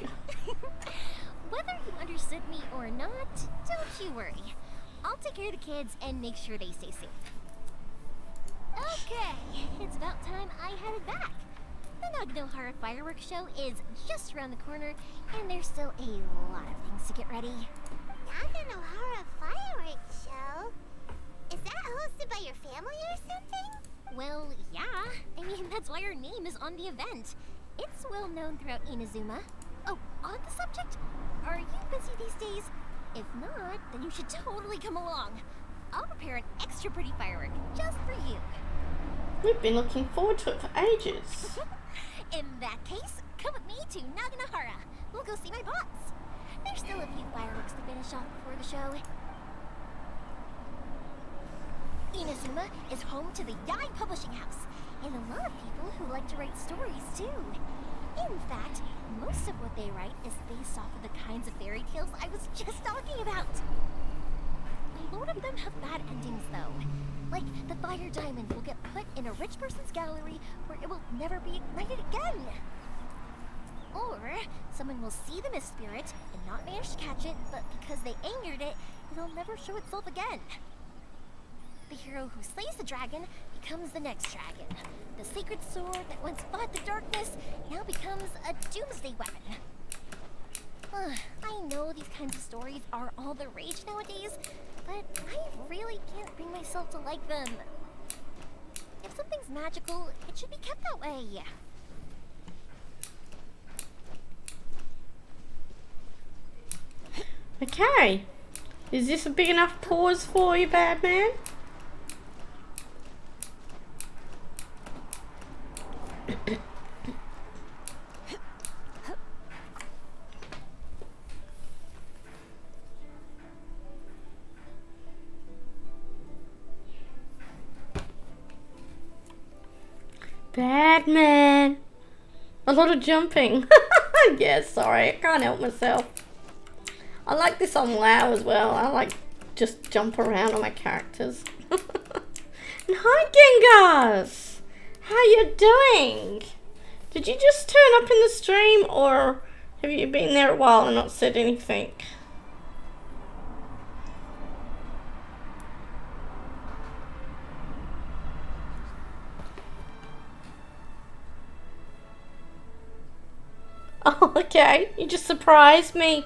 Whether you understood me or not, don't you worry. I'll take care of the kids and make sure they stay safe. Okay, it's about time I headed back. The Naganohara fireworks show is just around the corner, and there's still a lot of things to get ready. Naganohara fireworks show? Is that hosted by your family or something? Well, yeah. I mean, that's why our name is on the event. It's well known throughout Inazuma. Oh, on the subject, are you busy these days? If not, then you should totally come along. I'll prepare an extra pretty firework just for you. We've been looking forward to it for ages. In that case, come with me to Naganohara. We'll go see my boss. There's still a few fireworks to finish off before the show. Inazuma is home to the Yai Publishing House, and a lot of people who like to write stories too. In fact, most of what they write is based off of the kinds of fairy tales I was just talking about. A lot of them have bad endings though. Like, the fire diamond will get put in a rich person's gallery where it will never be ignited again. Or, someone will see the mist spirit and not manage to catch it, but because they angered it, it'll never show itself again. The hero who slays the dragon becomes the next dragon. The sacred sword that once fought the darkness now becomes a doomsday weapon. I know these kinds of stories are all the rage nowadays, but I really can't bring myself to like them. If something's magical, it should be kept that way. Okay. Is this a big enough pause for you, Batman? Batman. A lot of jumping. Yeah, sorry, I can't help myself. I like this on WoW as well. I like just jump around on my characters. And hi, Genghis. How you doing? Did you just turn up in the stream, or have you been there a while and not said anything? Oh, okay. You just surprised me.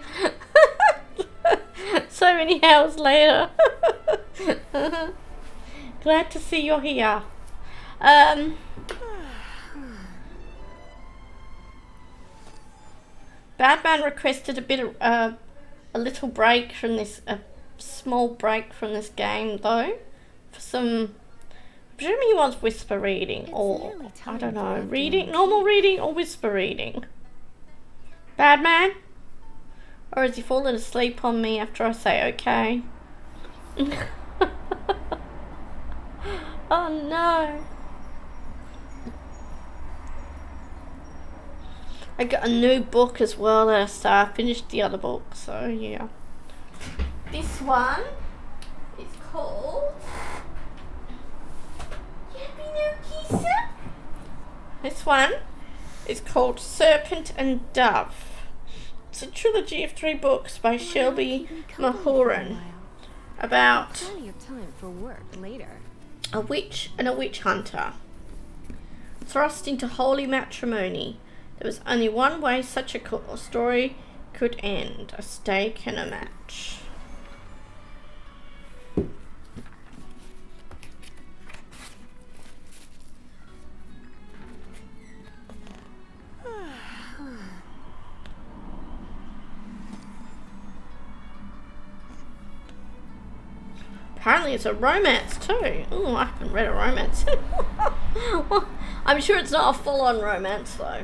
So many hours later. Glad to see you're here. Batman requested a bit of a little break from this, a small break from this game though, for some. Presumably he wants whisper reading, or I don't know, reading, normal reading or whisper reading. Batman, or has he fallen asleep on me after I say okay? Oh no. I got a new book as well that I started. I finished the other book, so yeah. This one is called This one is called Serpent and Dove. It's a trilogy of 3 books by Shelby Mahurin about Plenty of time for work later. a witch and a witch hunter. Thrust into holy matrimony, there was only one way such a story could end: a stake and a match. Apparently it's a romance too. Oh, I haven't read a romance. Well, I'm sure it's not a full-on romance though.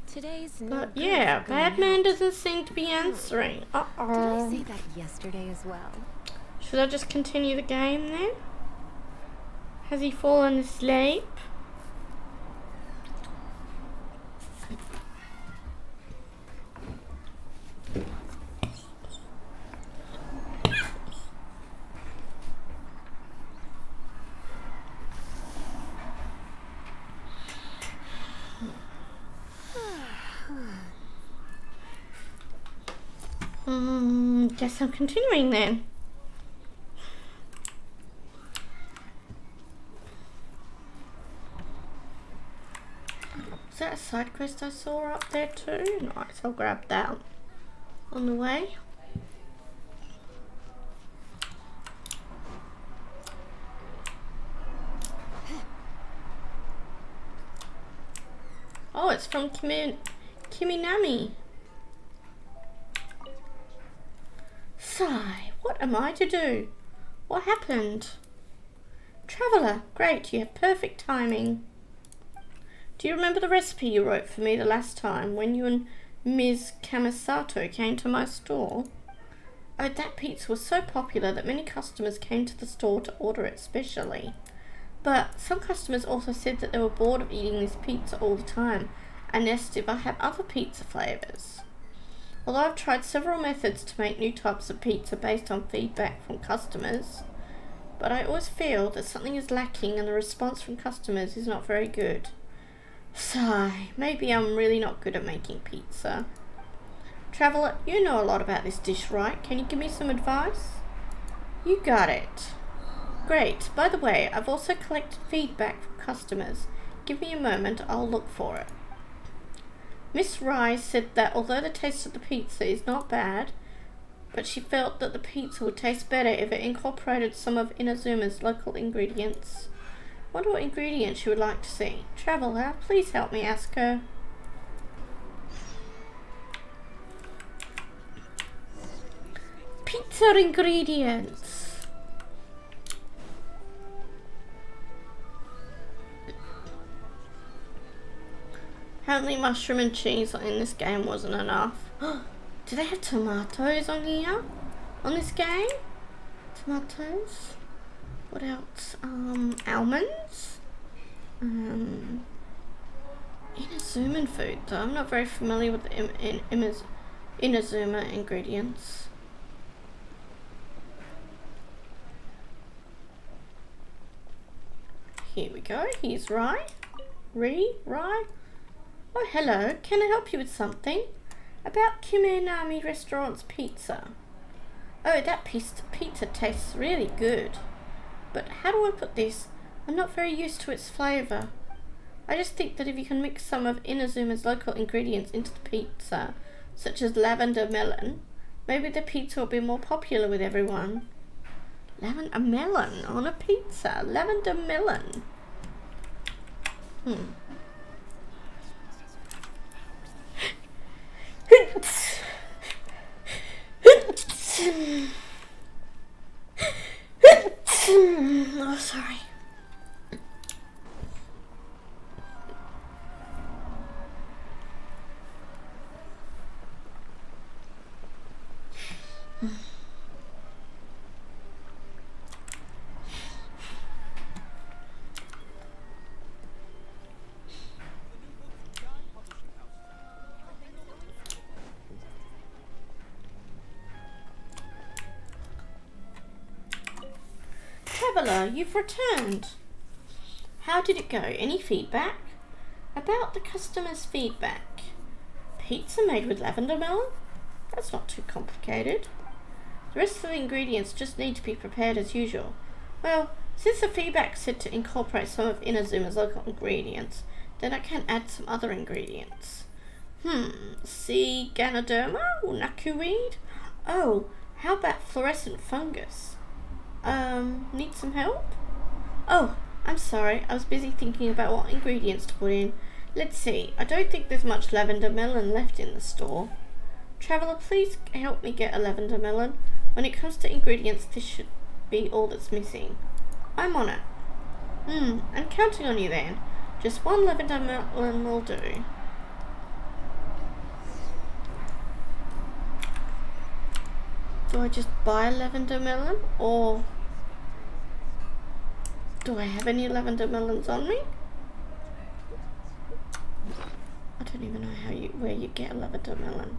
Today's But yeah, Batman doesn't seem to be answering. Did I say that yesterday as well? Should I just continue the game then? Has he fallen asleep? Guess I'm continuing then. Is that a side quest I saw up there too? Nice, I'll grab that on the way. Oh, it's from Kiminami. Sigh, what am I to do? What happened? Traveller, great, you have perfect timing. Do you remember the recipe you wrote for me the last time when you and Ms. Kamisato came to my store? Oh, that pizza was so popular that many customers came to the store to order it specially. But some customers also said that they were bored of eating this pizza all the time and asked if I had other pizza flavours. Although I've tried several methods to make new types of pizza based on feedback from customers, but I always feel that something is lacking and the response from customers is not very good. Sigh, maybe I'm really not good at making pizza. Traveller, you know a lot about this dish, right? Can you give me some advice? You got it. Great. By the way, I've also collected feedback from customers. Give me a moment, I'll look for it. Miss Rice said that although the taste of the pizza is not bad, but she felt that the pizza would taste better if it incorporated some of Inazuma's local ingredients. Wonder what ingredients she would like to see. Traveller, please help me ask her. Pizza ingredients. Apparently mushroom and cheese in this game wasn't enough. Do they have tomatoes on here? On this game? Tomatoes? What else? Almonds? Inazuman food though. I'm not very familiar with the Inazuma ingredients. Here we go. Here's Rye. Rye. Oh, hello. Can I help you with something? About Kiminami Restaurant's pizza. Oh, that pizza tastes really good. But how do I put this? I'm not very used to its flavour. I just think that if you can mix some of Inazuma's local ingredients into the pizza, such as lavender melon, maybe the pizza will be more popular with everyone. A melon on a pizza. Lavender melon. Oh, sorry. Traveller, you've returned. How did it go? Any feedback? About the customer's feedback. Pizza made with lavender melon? That's not too complicated. The rest of the ingredients just need to be prepared as usual. Well, since the feedback said to incorporate some of Inazuma's local ingredients, then I can add some other ingredients. See Ganoderma or Nakuweed? Oh, how about fluorescent fungus? Need some help? Oh, I'm sorry, I was busy thinking about what ingredients to put in. Let's see, I don't think there's much lavender melon left in the store. Traveller, please help me get a lavender melon. When it comes to ingredients, this should be all that's missing. I'm on it. I'm counting on you then. Just one lavender melon will do. Do I just buy a lavender melon, or do I have any lavender melons on me? I don't even know where you get a lavender melon.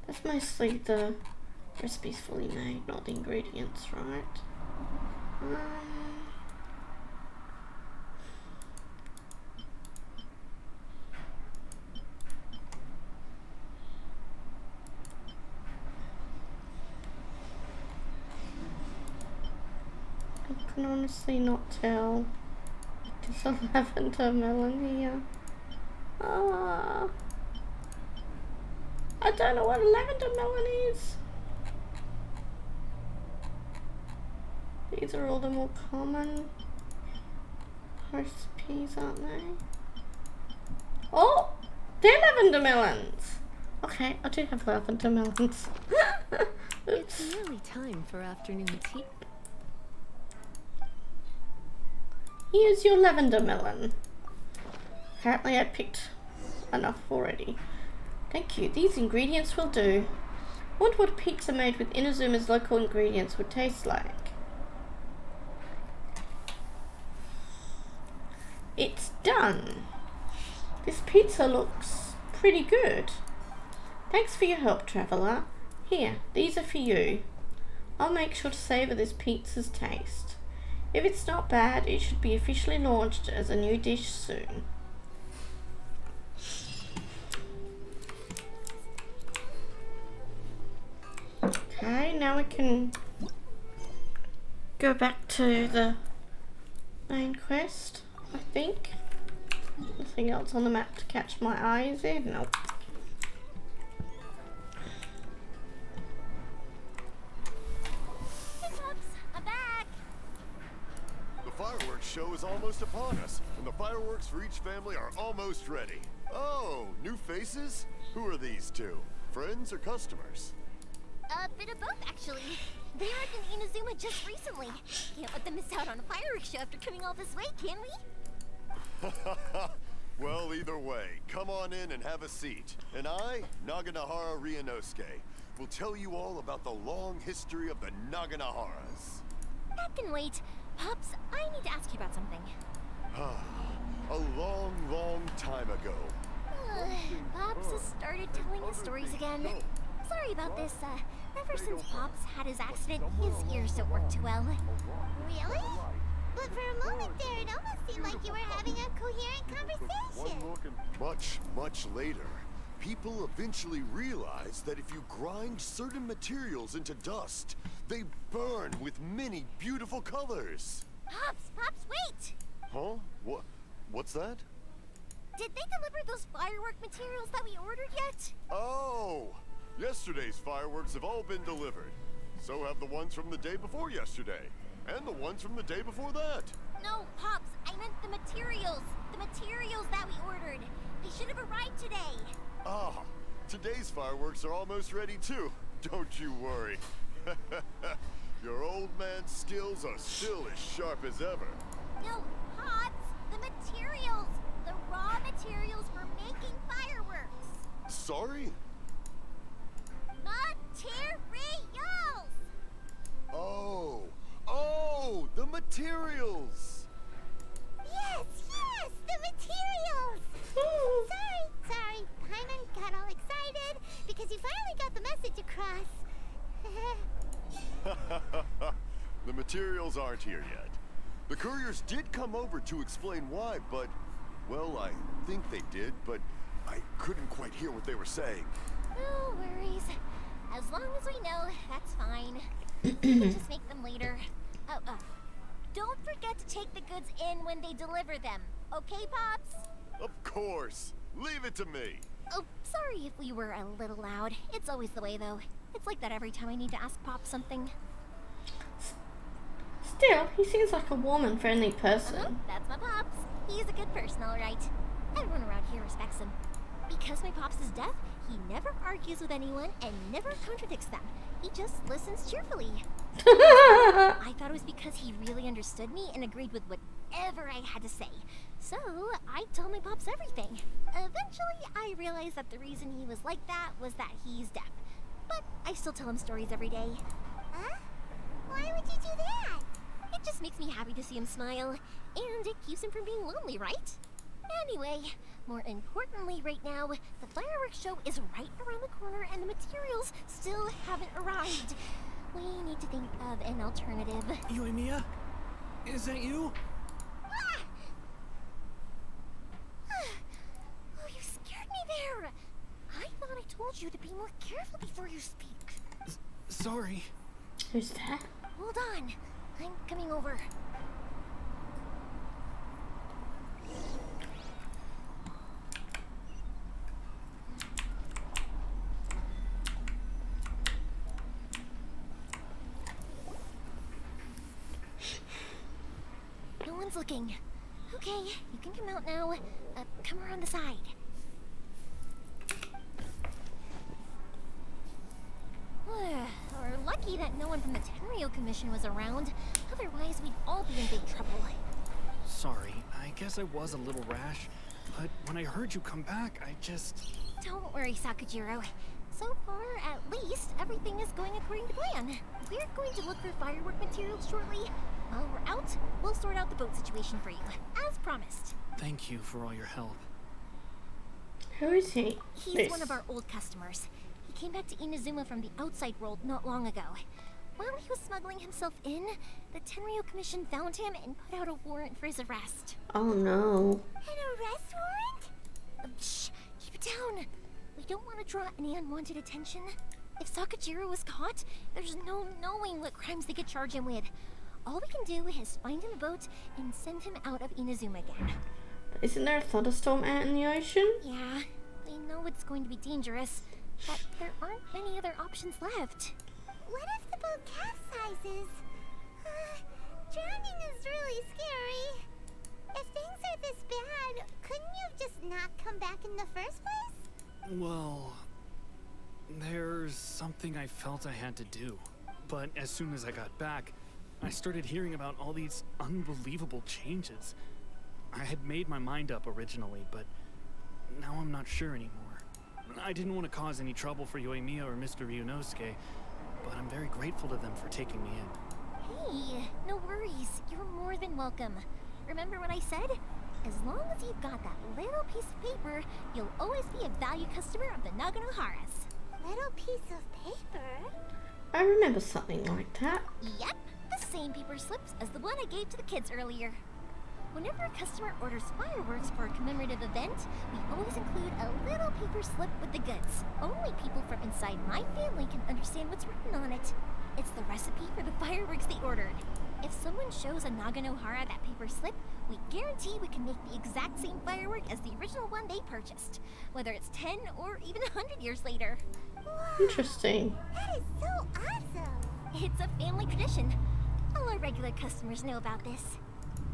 That's mostly the recipe's fully made, not the ingredients, right? I can honestly not tell. There's a lavender melon here. I don't know what a lavender melon is. These are all the more common recipes, aren't they? Oh! They're lavender melons! Okay, I do have lavender melons. It's nearly time for afternoon tea. Here's your lavender melon. Apparently I picked enough already. Thank you, these ingredients will do. I wonder what a pizza made with Inazuma's local ingredients would taste like. It's done. This pizza looks pretty good. Thanks for your help, Traveller. Here, these are for you. I'll make sure to savour this pizza's taste. If it's not bad, it should be officially launched as a new dish soon. Okay, now we can go back to the main quest, I think. Nothing else on the map to catch my eye, is there? Nope. I'm back! The fireworks show is almost upon us, and the fireworks for each family are almost ready. Oh, new faces? Who are these two? Friends or customers? A bit of both, actually. They arrived in Inazuma just recently. Can't let them miss out on a fireworks show after coming all this way, can we? Well, either way, come on in and have a seat. And I, Naganahara Ryunosuke, will tell you all about the long history of the Naganaharas. That can wait. Pops, I need to ask you about something. A long, long time ago. Pops has started telling his stories again. Sorry about this. Ever since Pops had his accident, his ears don't work too well. Really? But for a moment there, it almost seemed like you were having a coherent conversation. Much later, people eventually realized that if you grind certain materials into dust, they burn with many beautiful colors. Pops, wait! Huh? What's that? Did they deliver those firework materials that we ordered yet? Oh! Yesterday's fireworks have all been delivered. So have the ones from the day before yesterday. And the ones from the day before that. No, Pops, I meant the materials. The materials that we ordered. They should have arrived today. Ah, today's fireworks are almost ready too. Don't you worry. Your old man's skills are still as sharp as ever. No, Pops, the materials. The raw materials for making fireworks. Sorry? Materials! Oh, the materials! Yes, the materials! Sorry, Paimon got all excited because you finally got the message across. The materials aren't here yet. The couriers did come over to explain why, but, well, I think they did, but I couldn't quite hear what they were saying. No worries. As long as we know, that's fine. We can just make them later. Don't forget to take the goods in when they deliver them. Okay, Pops? Of course. Leave it to me. Oh, sorry if we were a little loud. It's always the way, though. It's like that every time I need to ask Pop something. Still, he seems like a warm and friendly person. That's my Pops. He's a good person, all right. Everyone around here respects him. Because my Pops is deaf, he never argues with anyone and never contradicts them. He just listens cheerfully. I thought it was because he really understood me and agreed with whatever I had to say. So, I told my Pops everything. Eventually, I realized that the reason he was like that was that he's deaf. But I still tell him stories every day. Huh? Why would you do that? It just makes me happy to see him smile. And it keeps him from being lonely, right? Anyway, more importantly right now, the fireworks show is right around the corner and the materials still haven't arrived. We need to think of an alternative. Yoimiya? Is that you? Oh, you scared me there! I thought I told you to be more careful before you speak. Sorry. Who's that? Hold on. I'm coming over. No one's looking. Okay, you can come out now. Come around the side. We're lucky that no one from the Tenryo Commission was around. Otherwise, we'd all be in big trouble. Sorry, I guess I was a little rash. But when I heard you come back, I just... Don't worry, Sakujiro. So far, at least, everything is going according to plan. We're going to look for firework materials shortly. While we're out, we'll sort out the boat situation for you, as promised. Thank you for all your help. Who is he? He's one of our old customers. He came back to Inazuma from the outside world not long ago. While he was smuggling himself in, the Tenryo Commission found him and put out a warrant for his arrest. Oh no. An arrest warrant? Shh, keep it down. We don't want to draw any unwanted attention. If Sakujiro was caught, there's no knowing what crimes they could charge him with. All we can do is find him a boat and send him out of Inazuma again. Isn't there a thunderstorm out in the ocean? Yeah, we know it's going to be dangerous, but there aren't many other options left. What if the boat capsizes? Drowning is really scary. If things are this bad, couldn't you have just not come back in the first place? Well, there's something I felt I had to do. But as soon as I got back, I started hearing about all these unbelievable changes. I had made my mind up originally, but now I'm not sure anymore. I didn't want to cause any trouble for Yoimiya or Mr. Ryunosuke, but I'm very grateful to them for taking me in. Hey, no worries. You're more than welcome. Remember what I said? As long as you've got that little piece of paper, you'll always be a valued customer of the Naganoharas. Little piece of paper? I remember something like that. Yep, the the same paper slips as the one I gave to the kids earlier. Whenever a customer orders fireworks for a commemorative event, we always include a little paper slip with the goods. Only people from inside my family can understand what's written on it. It's the recipe for the fireworks they ordered. If someone shows a Naganohara that paper slip, we guarantee we can make the exact same firework as the original one they purchased, whether it's 10 or even 100 years later. Interesting. That is so awesome! It's a family tradition. All our regular customers know about this.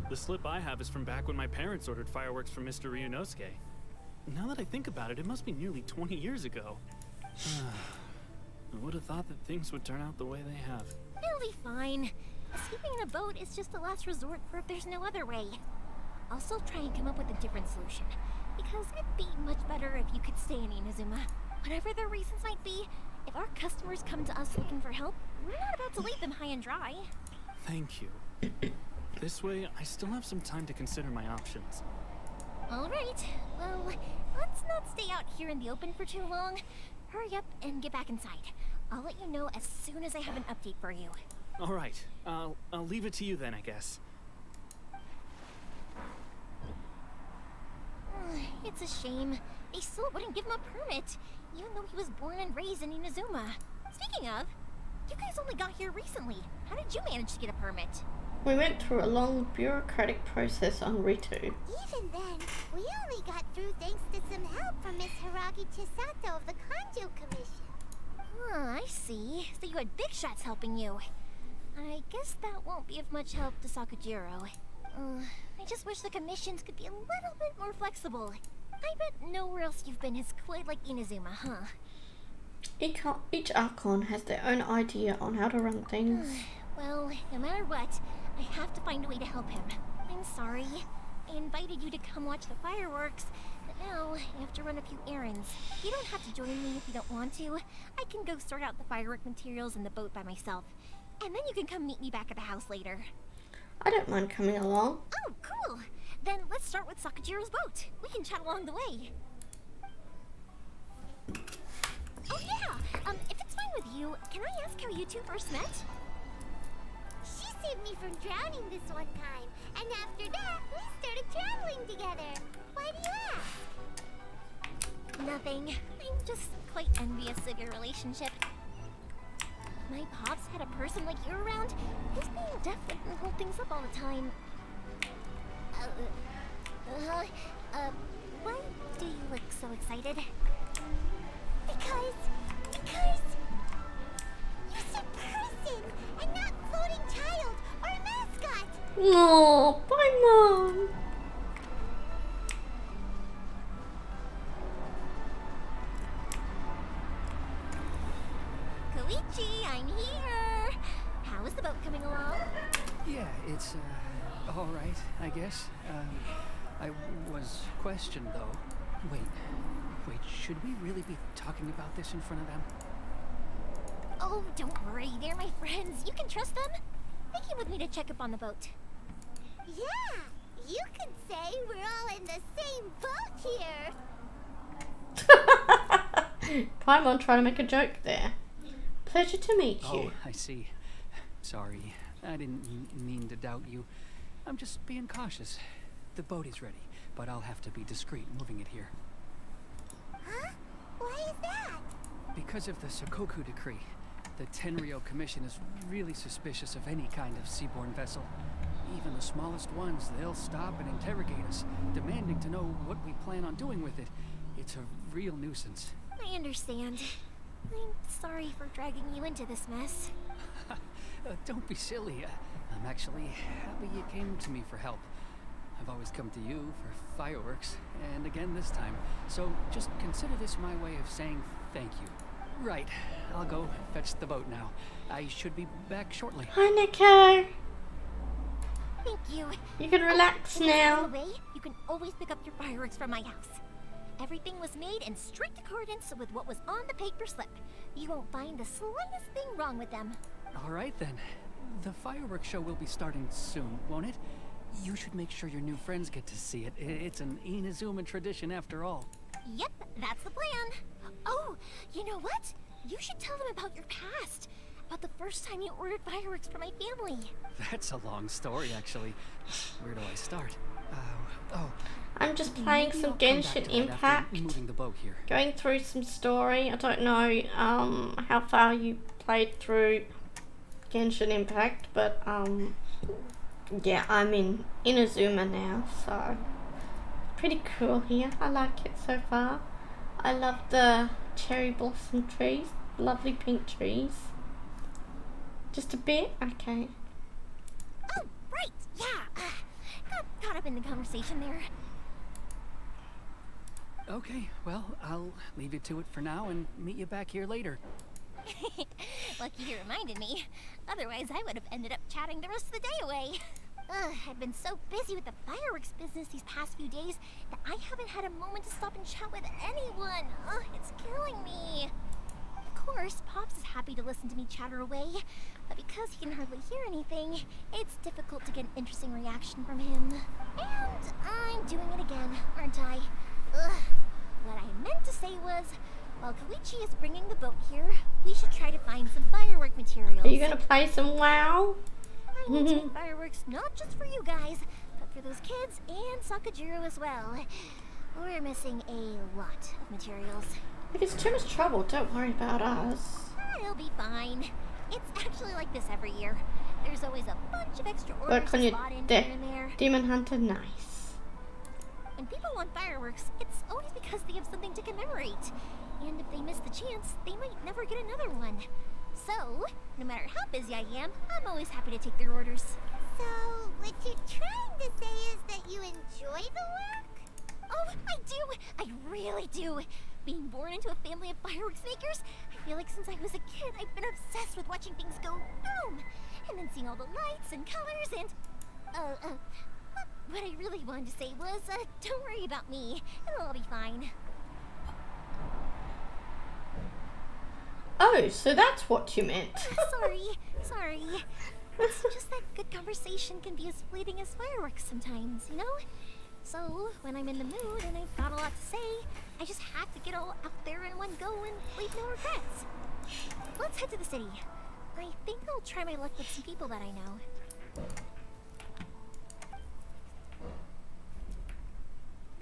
The slip I have is from back when my parents ordered fireworks from Mr. Ryunosuke. Now that I think about it, it must be nearly 20 years ago. I would have thought that things would turn out the way they have. It'll be fine. Escaping in a boat is just a last resort for if there's no other way. I'll still try and come up with a different solution, because it'd be much better if you could stay in Inazuma. Whatever their reasons might be, if our customers come to us looking for help, we're not about to leave them high and dry. Thank you. This way, I still have some time to consider my options. Alright, well, let's not stay out here in the open for too long. Hurry up and get back inside. I'll let you know as soon as I have an update for you. Alright, I'll leave it to you then, I guess. It's a shame. They still wouldn't give him a permit, even though he was born and raised in Inazuma. Speaking of, you guys only got here recently. How did you manage to get a permit? We went through a long bureaucratic process on Ritu. Even then, we only got through thanks to some help from Miss Haragi Chisato of the Kanjo Commission. I see. So you had big shots helping you. I guess that won't be of much help to Sakujiro. I just wish the commissions could be a little bit more flexible. I bet nowhere else you've been is quite like Inazuma, huh? Each Archon has their own idea on how to run things. Well, no matter what, I have to find a way to help him. I'm sorry. I invited you to come watch the fireworks, but now I have to run a few errands. You don't have to join me if you don't want to. I can go sort out the firework materials in the boat by myself. And then you can come meet me back at the house later. I don't mind coming along. Oh, cool! Then let's start with Sakujiro's boat. We can chat along the way. Oh yeah! If it's fine with you, can I ask how you two first met? She saved me from drowning this one time, and after that, we started traveling together. Why do you ask? Nothing. I'm just quite envious of your relationship. My pops had a person like you around. His being deaf wouldn't hold things up all the time. Why do you look so excited? Because you're a person and not floating child or a mascot. Oh, bye, Mom. Koichi, I'm here. How is the boat coming along? Yeah, it's all right, I guess. I was questioned though. Wait, should we really be talking about this in front of them? Oh, don't worry. They're my friends. You can trust them. They came with me to check up on the boat. Yeah, you could say we're all in the same boat here. Paimon trying to make a joke there. Pleasure to meet you. Oh, I see. Sorry, I didn't mean to doubt you. I'm just being cautious. The boat is ready, but I'll have to be discreet moving it here. Huh? Why is that? Because of the Sokoku decree, the Tenryou Commission is really suspicious of any kind of seaborne vessel. Even the smallest ones, they'll stop and interrogate us, demanding to know what we plan on doing with it. It's a real nuisance. I understand. I'm sorry for dragging you into this mess. Don't be silly. I'm actually happy you came to me for help. I've always come to you for fireworks, and again this time. So just consider this my way of saying thank you. Right, I'll go fetch the boat now. I should be back shortly. Hi, Nico. Thank you. You can relax now. By the way, you can always pick up your fireworks from my house. Everything was made in strict accordance with what was on the paper slip. You won't find the slightest thing wrong with them. All right then. The fireworks show will be starting soon, won't it? You should make sure your new friends get to see it. It's an Inazuma tradition after all. Yep, that's the plan. Oh, you know what? You should tell them about your past. about the first time you ordered fireworks for my family. That's a long story, actually. Where do I start? I'm just playing some Genshin Impact, moving the boat here. going through some story. I don't know how far you played through Genshin Impact, but yeah, I'm in Inazuma now, so pretty cool here. I like it so far. I love the cherry blossom trees, lovely pink trees. Just a bit? Okay. Oh, right, yeah. Got caught up in the conversation there. Okay, well, I'll leave you to it for now and meet you back here later. Lucky you reminded me. Otherwise, I would have ended up chatting the rest of the day away. I've been so busy with the fireworks business these past few days that I haven't had a moment to stop and chat with anyone. It's killing me. Of course, Pops is happy to listen to me chatter away, but because he can hardly hear anything, it's difficult to get an interesting reaction from him. And I'm doing it again, aren't I? What I meant to say was, while Koichi is bringing the boat here, we should try to find some firework materials. Are you gonna play some WoW? I need to make fireworks not just for you guys, but for those kids and Sakajiro as well. We're missing a lot of materials. If it's too much trouble, don't worry about us. It'll be fine. It's actually like this every year. There's always a bunch of extra orders Work on your slot in here and there. Demon Hunter, nice. When people want fireworks, it's always because they have something to commemorate. And if they miss the chance, they might never get another one. So, no matter how busy I am, I'm always happy to take their orders. So, what you're trying to say is that you enjoy the work? Oh, I do! I really do! Being born into a family of fireworks makers, I feel like since I was a kid, I've been obsessed with watching things go boom! And then seeing all the lights and colors and... what I really wanted to say was, don't worry about me. It'll all be fine. Oh, so that's what you meant. Sorry. It's just that good conversation can be as fleeting as fireworks sometimes, you know? So, when I'm in the mood and I've got a lot to say, I just have to get all out there in one go and leave no regrets. Let's head to the city. I think I'll try my luck with some people that I know.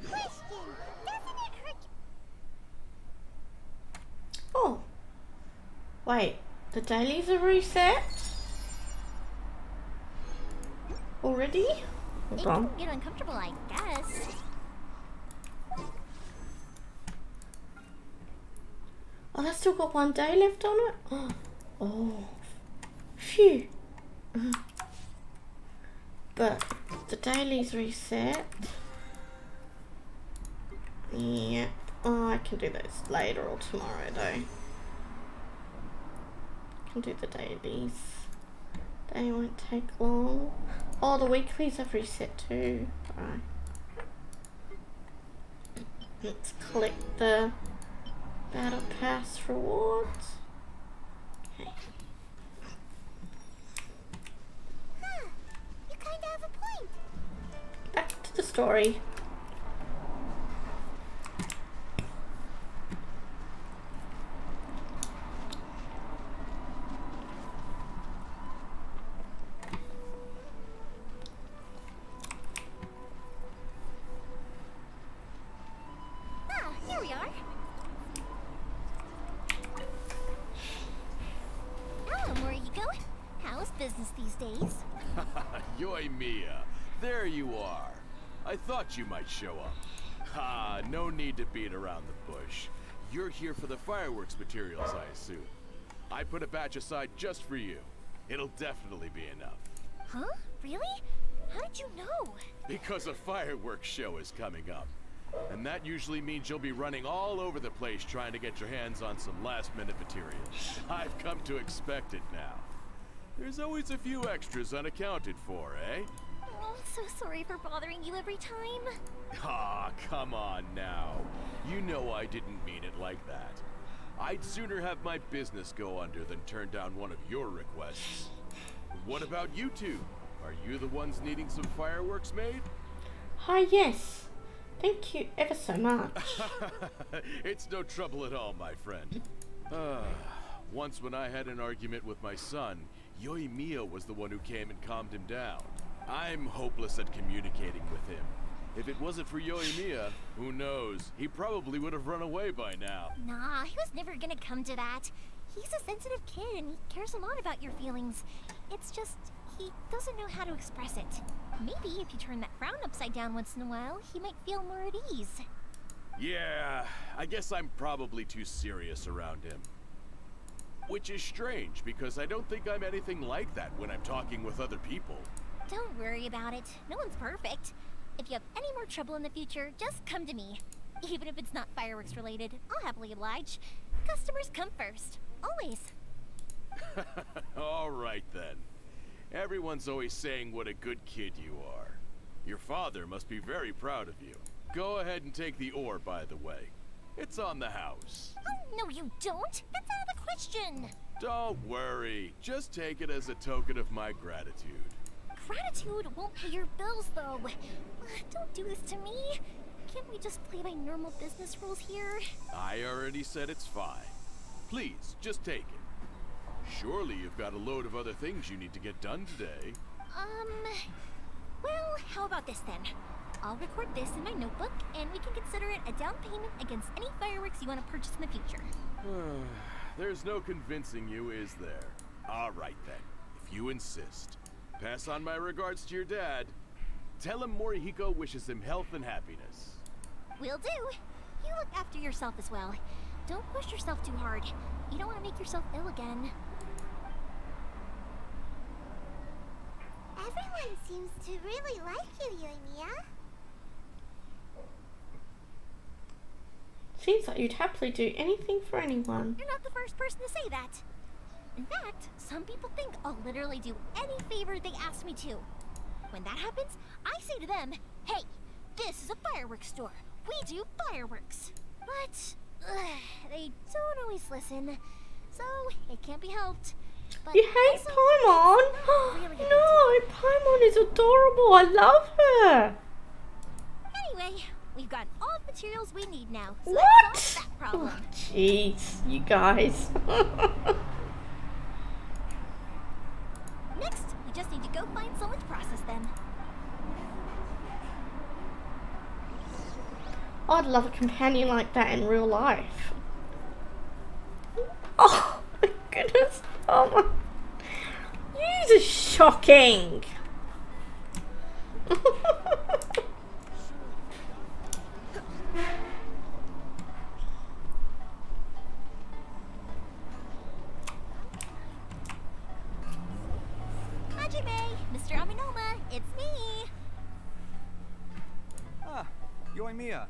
Question, doesn't it hurt? Oh. Wait, the dailies are reset? Already? Hold It on. can get uncomfortable, I guess. Oh, that's still got one day left on it? Oh. Phew. But the dailies reset. Yep. Oh, I can do those later or tomorrow though. Can do the dailies. They won't take long. Oh, the weeklies have reset too. Right. Let's collect the Battle Pass rewards. Okay. You kinda have a point. Back to the story. Here we are. Hello, Morihiko. How's business these days? Yoimiya, there you are. I thought you might show up. No need to beat around the bush. You're here for the fireworks materials, I assume. I put a batch aside just for you. It'll definitely be enough. Huh? Really? How did you know? Because a fireworks show is coming up. And that usually means you'll be running all over the place trying to get your hands on some last-minute materials. I've come to expect it now. There's always a few extras unaccounted for, eh? Oh, I'm so sorry for bothering you every time. Ah, come on now. You know I didn't mean it like that. I'd sooner have my business go under than turn down one of your requests. What about you two? Are you the ones needing some fireworks made? Hi, yes. Thank you ever so much. It's no trouble at all, my friend. Once when I had an argument with my son, Yoimiya was the one who came and calmed him down. I'm hopeless at communicating with him. If it wasn't for Yoimiya, who knows? He probably would have run away by now. Nah, he was never gonna come to that. He's a sensitive kid and he cares a lot about your feelings. It's just, he doesn't know how to express it. Maybe if you turn that frown upside down once in a while, he might feel more at ease. Yeah, I guess I'm probably too serious around him. Which is strange, because I don't think I'm anything like that when I'm talking with other people. Don't worry about it. No one's perfect. If you have any more trouble in the future, just come to me. Even if it's not fireworks related, I'll happily oblige. Customers come first. Always. All right then. Everyone's always saying what a good kid you are. Your father must be very proud of you. Go ahead and take the ore, by the way. It's on the house. Oh, no you don't. That's out of the question. Don't worry. Just take it as a token of my gratitude. Gratitude won't pay your bills, though. Don't do this to me. Can't we just play by normal business rules here? I already said it's fine. Please, just take it. Surely you've got a load of other things you need to get done today. Well, how about this then? I'll record this in my notebook, and we can consider it a down payment against any fireworks you want to purchase in the future. There's no convincing you, is there? All right then, if you insist. Pass on my regards to your dad. Tell him Morihiko wishes him health and happiness. Will do. You look after yourself as well. Don't push yourself too hard. You don't want to make yourself ill again. Everyone seems to really like you, Yoimiya. Seems like you'd happily do anything for anyone. You're not the first person to say that. In fact, some people think I'll literally do any favor they ask me to. When that happens, I say to them, hey, this is a fireworks store. We do fireworks. But they don't always listen, so it can't be helped. But you hate Paimon? Really no, Paimon is adorable. I love her. Anyway, we've got all the materials we need now. So What? let's solve that problem. Jeez, you guys. Next, we just need to go find someone to process them. I'd love a companion like that in real life. Oh my goodness. Oh my. These are shocking. Hajime, Mr. Aminoma, it's me. Ah, Yoimiya.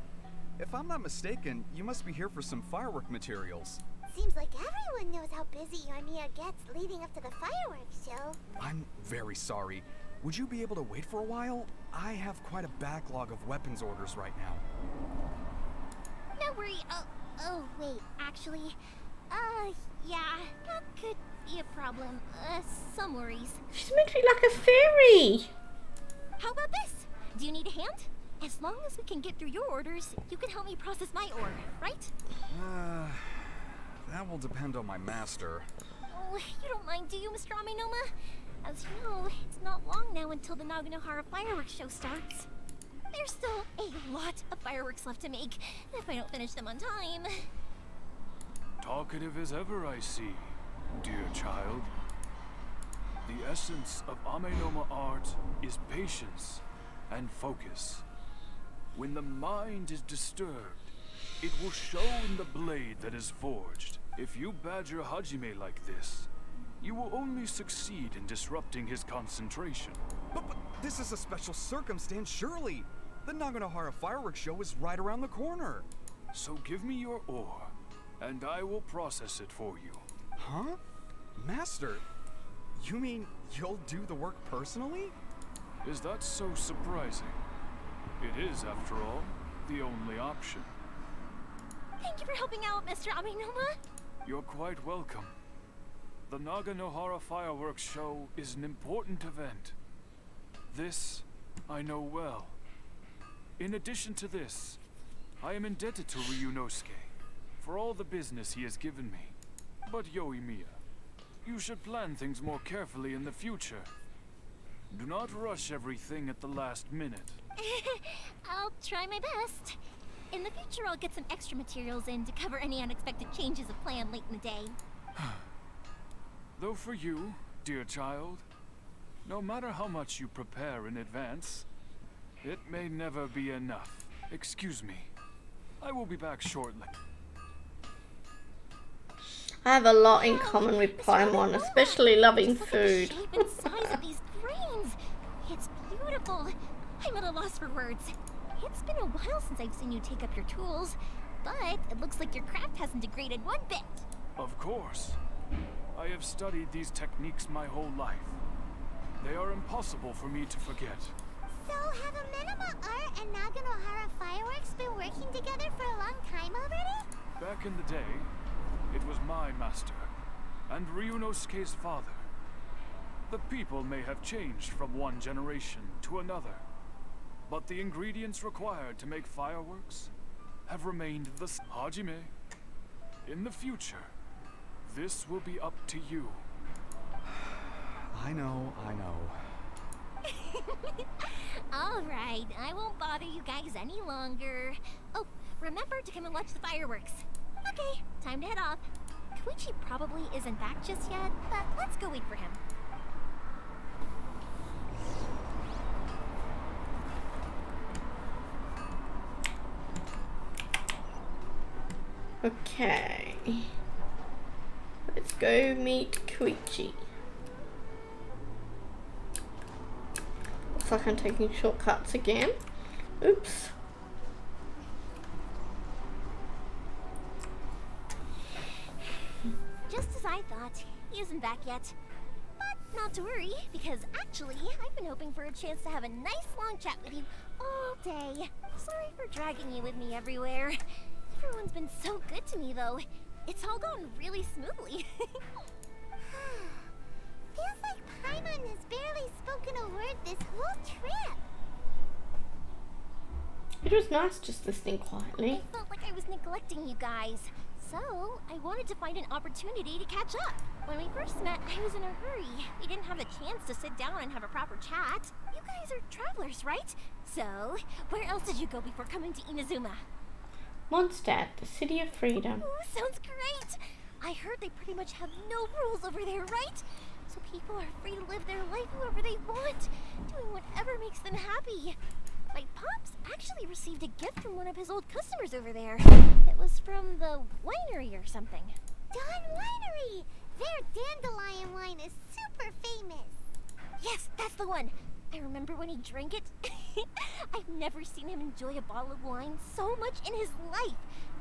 If I'm not mistaken, you must be here for some firework materials. Seems like everyone knows how busy Yoimiya gets leading up to the fireworks show. I'm very sorry. Would you be able to wait for a while? I have quite a backlog of weapons orders right now. No worry. Oh, wait, actually, yeah, that could be a problem. Some worries. She's meant to be like a fairy. How about this? Do you need a hand? As long as we can get through your orders, you can help me process my order, right? That will depend on my master. Oh, you don't mind, do you, Mr. Aminoma? As you know, it's not long now until the Naganohara fireworks show starts. There's still a lot of fireworks left to make, if I don't finish them on time. Talkative as ever, I see, dear child. The essence of Amenoma art is patience and focus. When the mind is disturbed, it will show in the blade that is forged. If you badger Hajime like this, you will only succeed in disrupting his concentration. But this is a special circumstance, surely. The Naganohara fireworks show is right around the corner. So give me your ore, and I will process it for you. Huh? Master, you mean you'll do the work personally? Is that so surprising? It is, after all, the only option. Thank you for helping out, Mr. Aminoma. You're quite welcome. The Naganohara fireworks show is an important event. This I know well. In addition to this, I am indebted to Ryunosuke for all the business he has given me. But Yoimiya, you should plan things more carefully in the future. Do not rush everything at the last minute. I'll try my best. In the future, I'll get some extra materials in to cover any unexpected changes of plan late in the day. Though for you, dear child, no matter how much you prepare in advance, it may never be enough. Excuse me. I will be back shortly. I have a lot in common with Paimon, especially loving food. Shape and size of these grains. It's beautiful. I'm at a loss for words. It's been a while since I've seen you take up your tools, but it looks like your craft hasn't degraded one bit. Of course. I have studied these techniques my whole life. They are impossible for me to forget. So, have Amenema Art and Naganohara Fireworks been working together for a long time already? Back in the day, it was my master, and Ryunosuke's father. The people may have changed from one generation to another, but the ingredients required to make fireworks have remained the same. Hajime, in the future, this will be up to you. I know. Alright, I won't bother you guys any longer. Oh, remember to come and watch the fireworks. Okay, time to head off. Koichi probably isn't back just yet, but let's go wait for him. Okay. Let's go meet Koichi. Looks like I'm taking shortcuts again. Oops. Just as I thought, he isn't back yet. But not to worry, because actually, I've been hoping for a chance to have a nice long chat with you all day. Sorry for dragging you with me everywhere. Everyone's been so good to me, though. It's all gone really smoothly. Feels like Paimon has barely spoken a word this whole trip. It was nice just listening quietly. I felt like I was neglecting you guys. So, I wanted to find an opportunity to catch up. When we first met, I was in a hurry. We didn't have the chance to sit down and have a proper chat. You guys are travelers, right? So, where else did you go before coming to Inazuma? Mondstadt, the city of freedom. Ooh, sounds great! I heard they pretty much have no rules over there, right? So people are free to live their life however they want, doing whatever makes them happy. My pops actually received a gift from one of his old customers over there. It was from the winery or something. Dawn Winery! Their dandelion wine is super famous. Yes, that's the one. I remember when he drank it. I've never seen him enjoy a bottle of wine so much in his life.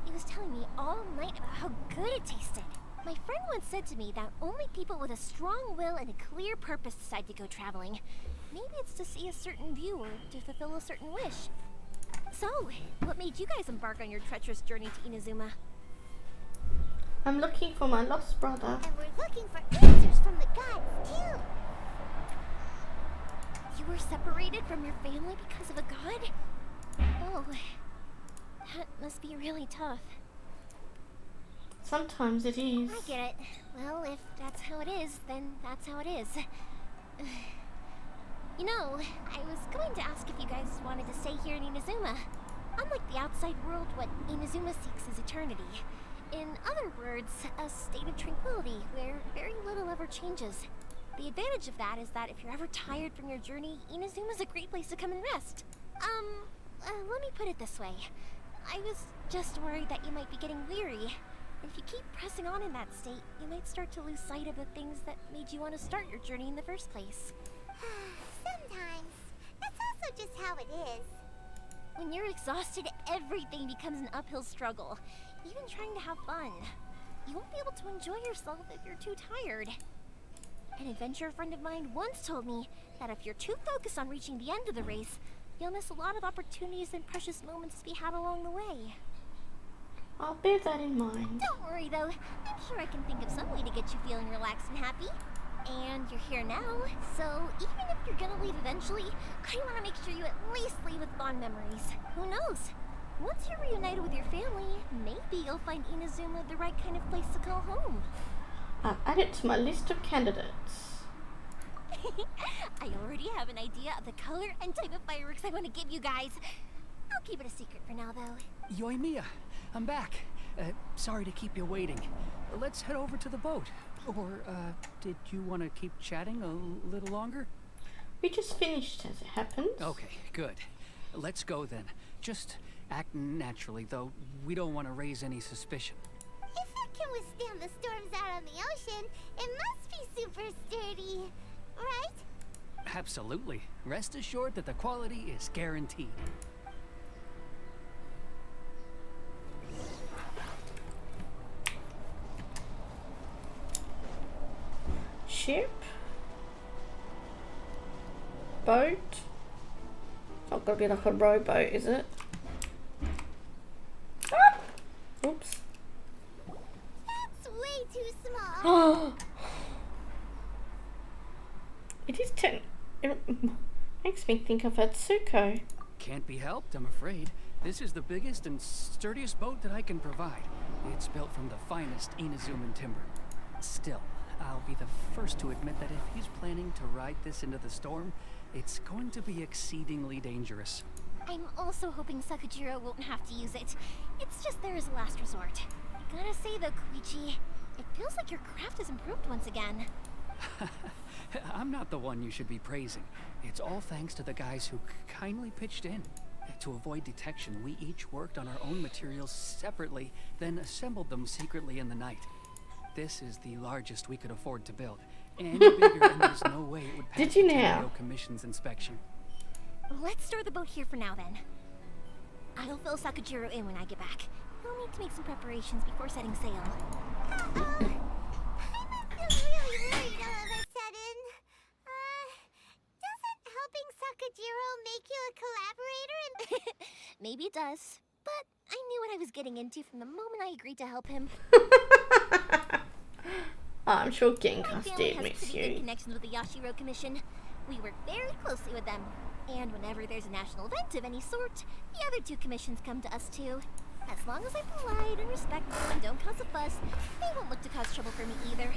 He was telling me all night about how good it tasted. My friend once said to me that only people with a strong will and a clear purpose decide to go traveling. Maybe it's to see a certain view or to fulfill a certain wish. So, what made you guys embark on your treacherous journey to Inazuma? I'm looking for my lost brother. And we're looking for answers from the gods, too. You were separated from your family because of a god? Oh, that must be really tough. Sometimes it is. I get it. Well, if that's how it is, then that's how it is. You know, I was going to ask if you guys wanted to stay here in Inazuma. Unlike the outside world, what Inazuma seeks is eternity. In other words, a state of tranquility where very little ever changes. The advantage of that is that if you're ever tired from your journey, Inazuma's a great place to come and rest. Let me put it this way. I was just worried that you might be getting weary. If you keep pressing on in that state, you might start to lose sight of the things that made you want to start your journey in the first place. Sometimes. That's also just how it is. When you're exhausted, everything becomes an uphill struggle. Even trying to have fun. You won't be able to enjoy yourself if you're too tired. An adventurer friend of mine once told me that if you're too focused on reaching the end of the race, you'll miss a lot of opportunities and precious moments to be had along the way. I'll bear that in mind. Don't worry though, I'm sure I can think of some way to get you feeling relaxed and happy. And you're here now, so even if you're gonna leave eventually, I want to make sure you at least leave with fond memories. Who knows? Once you're reunited with your family, maybe you'll find Inazuma the right kind of place to call home. I've added to my list of candidates. I already have an idea of the color and type of fireworks I want to give you guys. I'll keep it a secret for now, though. Yoimiya, I'm back. Sorry to keep you waiting. Let's head over to the boat. Or, did you want to keep chatting a little longer? We just finished, as it happens. Okay, good. Let's go then. Just act naturally, though. We don't want to raise any suspicion. If it can withstand the storms out on the ocean, it must be super sturdy, right? Absolutely. Rest assured that the quality is guaranteed. Ship? Boat? It's not gonna be like a rowboat, is it? Ah! Oops. That's way too small. It is it makes me think of Atsuko. Can't be helped, I'm afraid. This is the biggest and sturdiest boat that I can provide. It's built from the finest Inazuman timber. Still, I'll be the first to admit that if he's planning to ride this into the storm, it's going to be exceedingly dangerous. I'm also hoping Sakujiro won't have to use it. It's just there as a last resort. Gotta say though, Koichi, it feels like your craft has improved once again. I'm not the one you should be praising. It's all thanks to the guys who kindly pitched in. To avoid detection, we each worked on our own materials separately, then assembled them secretly in the night. This is the largest we could afford to build. Any bigger, and there's no way it would pass Did you the now? Royal Commission's inspection. Let's store the boat here for now then. I'll fill Sakujiro in when I get back. We'll need to make some preparations before setting sail. I'm really worried all of a sudden. Doesn't helping Sakujiro make you a collaborator? Maybe it does, but I knew what I was getting into from the moment I agreed to help him. I'm sure My Genkas family did has miss pretty good you. connections with the Yashiro Commission. We work very closely with them. And whenever there's a national event of any sort, the other two commissions come to us too. As long as I'm polite and respectful and don't cause a fuss, they won't look to cause trouble for me either.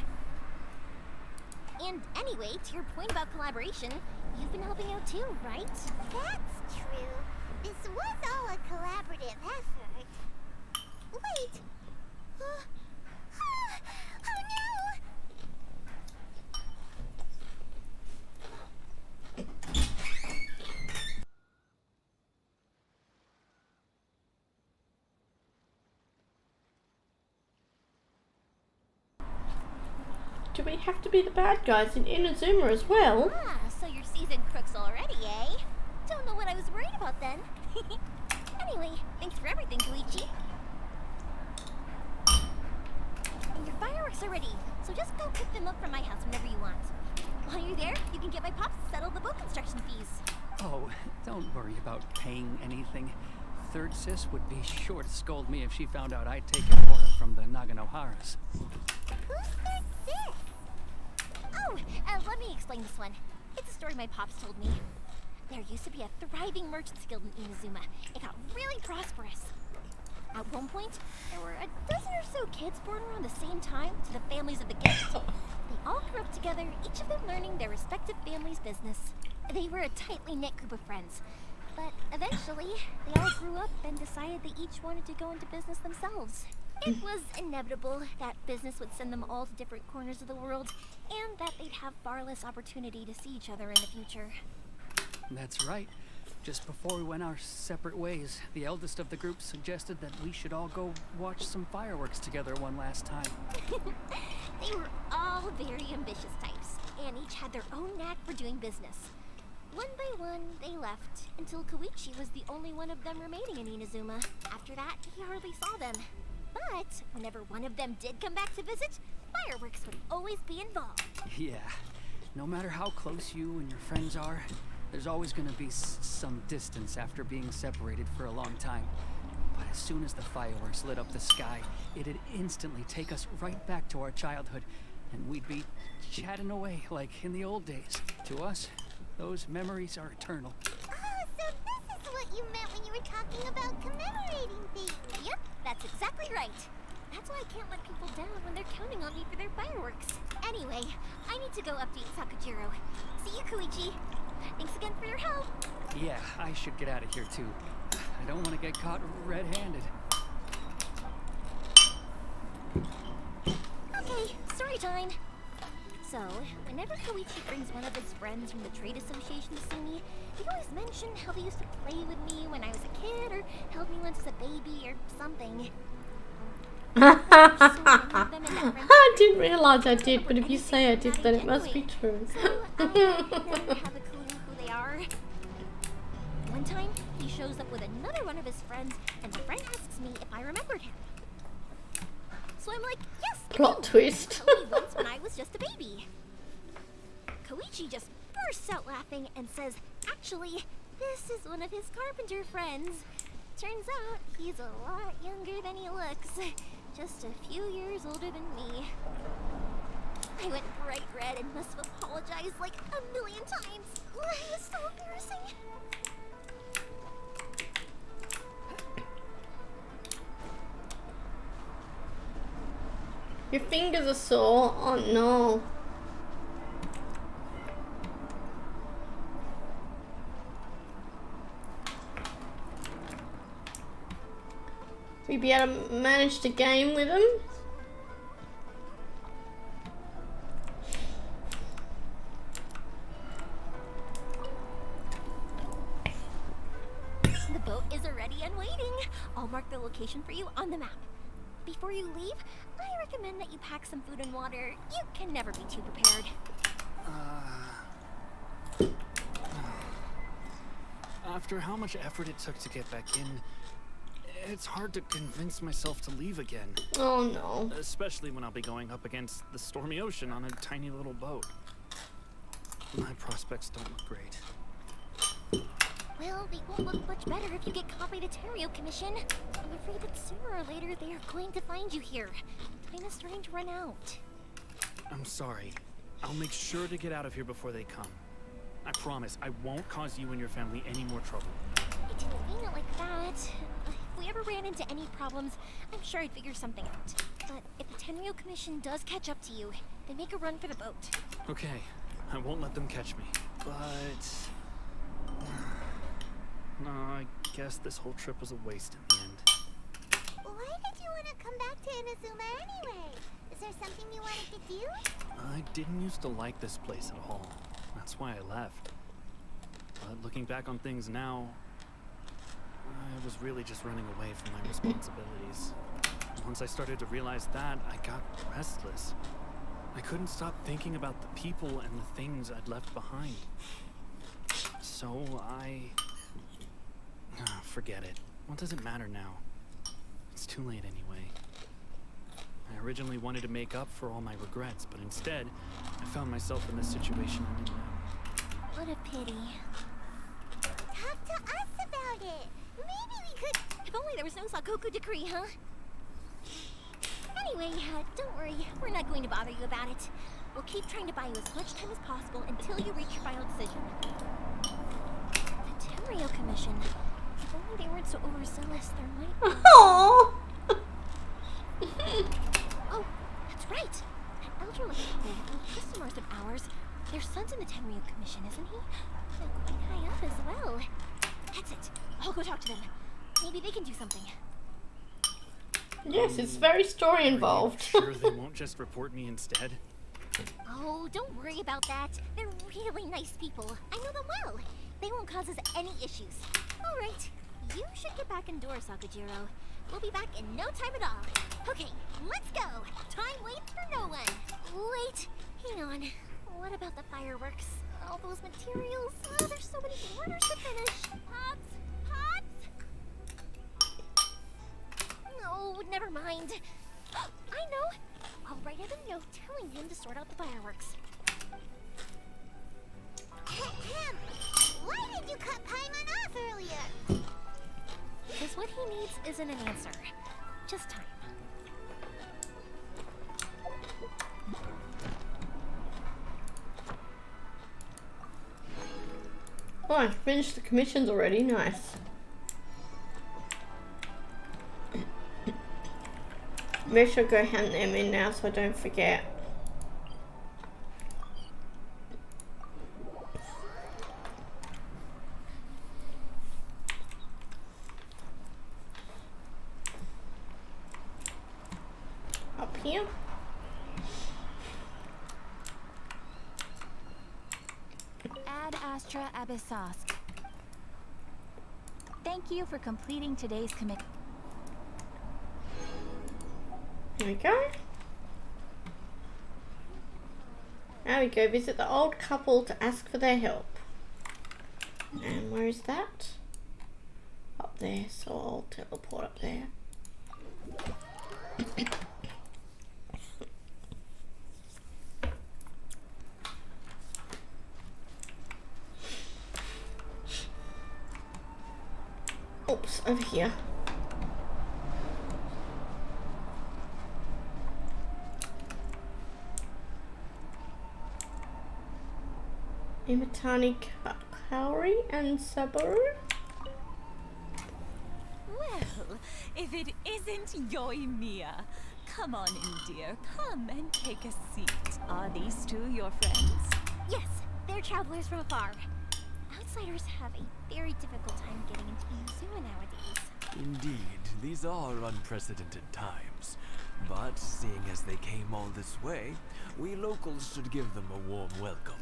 And anyway, to your point about collaboration, you've been helping out too, right? That's true. This was all a collaborative effort. Wait! Oh no! Ah, Do we have to be the bad guys in Inazuma as well? Ah, so you're seasoned crooks already, eh? Don't know what I was worried about then. Anyway, thanks for everything, Koichi. And your fireworks are ready, so just go pick them up from my house whenever you want. While you're there, you can get my pops to settle the boat construction fees. Oh, don't worry about paying anything. Third Sis would be sure to scold me if she found out I'd taken order from the Naganoharas. Who's Third Sis? Oh, let me explain this one. It's a story my pops told me. There used to be a thriving merchants guild in Inazuma. It got really prosperous. At one point, there were a dozen or so kids born around the same time to the families of the guild. They all grew up together, each of them learning their respective family's business. They were a tightly knit group of friends. But eventually, they all grew up and decided they each wanted to go into business themselves. It was inevitable that business would send them all to different corners of the world, and that they'd have far less opportunity to see each other in the future. That's right. Just before we went our separate ways, the eldest of the group suggested that we should all go watch some fireworks together one last time. They were all very ambitious types, and each had their own knack for doing business. One by one, they left, until Koichi was the only one of them remaining in Inazuma. After that, he hardly saw them. But whenever one of them did come back to visit, fireworks would always be involved. Yeah. No matter how close you and your friends are, there's always going to be some distance after being separated for a long time. But as soon as the fireworks lit up the sky, it'd instantly take us right back to our childhood, and we'd be chatting away like in the old days. To us, those memories are eternal. Oh, so this is what you meant when you were talking about commemorating things. Yep, that's exactly right. That's why I can't let people down when they're counting on me for their fireworks. Anyway, I need to go update Sakujiro. See you, Koichi. Thanks again for your help. Yeah, I should get out of here too. I don't want to get caught red-handed. Okay, story time. So, whenever Koichi brings one of his friends from the trade association to see me, they always mention how they used to play with me when I was a kid, or held me once as a baby, or something. I didn't realize I did, but if you say I did, then it must be true. So, I never have a clue who they are. One time, he shows up with another one of his friends, and the friend asks me if I remembered him. So I'm like, yes, Plot twist. I told you once when I was just a baby. Koichi just bursts out laughing and says, actually, this is one of his carpenter friends. Turns out, he's a lot younger than he looks. Just a few years older than me. I went bright red and must have apologized like a million times. It was so embarrassing. Your fingers are sore. Oh no. Will you be able to manage the game with him? The boat is already and waiting. I'll mark the location for you on the map. Before you leave, I recommend that you pack some food and water. You can never be too prepared. After how much effort it took to get back in, it's hard to convince myself to leave again. Oh no. Especially when I'll be going up against the stormy ocean on a tiny little boat. My prospects don't look great. Well, they won't look much better if you get caught by the Terrio Commission. I'm afraid that sooner or later they are going to find you here. Time is starting to run out. I'm sorry. I'll make sure to get out of here before they come. I promise I won't cause you and your family any more trouble. I didn't mean it like that. If we ever ran into any problems, I'm sure I'd figure something out. But if the Tenryo Commission does catch up to you, they make a run for the boat. Okay, I won't let them catch me. But... no, I guess this whole trip was a waste in the end. Why did you want to come back to Inazuma anyway? Is there something you wanted to do? I didn't used to like this place at all. That's why I left. But looking back on things now, I was really just running away from my responsibilities. Once I started to realize that, I got restless. I couldn't stop thinking about the people and the things I'd left behind. So forget it. What does it matter now? It's too late anyway. I originally wanted to make up for all my regrets, but instead, I found myself in this situation I'm in now. What a pity. Talk to us about it. Maybe we could... If only there was no Sakoku decree, huh? Anyway, don't worry. We're not going to bother you about it. We'll keep trying to buy you as much time as possible until you reach your final decision. The Tenryo Commission. If only they weren't so overzealous, there might be... Aww. Oh, that's right. That elderly couple, customers of ours. Their son's in the Tenryo Commission, isn't he? And quite high up as well. That's it. I'll go talk to them. Maybe they can do something. Yes, it's very story involved. Sure they won't just report me instead? Oh, don't worry about that. They're really nice people. I know them well. They won't cause us any issues. All right. You should get back indoors, Sakujiro. We'll be back in no time at all. Okay, let's go. Time waits for no one. Wait, hang on. What about the fireworks? All those materials? Oh, there's so many orders to finish. Pops? Pops? No, never mind. I know. I'll write him a note telling him to sort out the fireworks. Why did you cut Paimon off earlier? Because what he needs isn't an answer. Just time. Oh, I finished the commissions already. Nice. Make sure I go hunt them in now so I don't forget. Up here. Ad Astra Abyssos. Thank you for completing today's commit. Here we go. Now we go visit the old couple to ask for their help. And where is that? Up there, so I'll teleport up there. Oops, over here. Imatani Kaori and Sabaru? Well, if it isn't Yoimiya. Come on in, dear. Come and take a seat. Are these two your friends? Yes, they're travelers from afar. Outsiders have a very difficult time getting into Inazuma nowadays. Indeed, these are unprecedented times. But seeing as they came all this way, we locals should give them a warm welcome.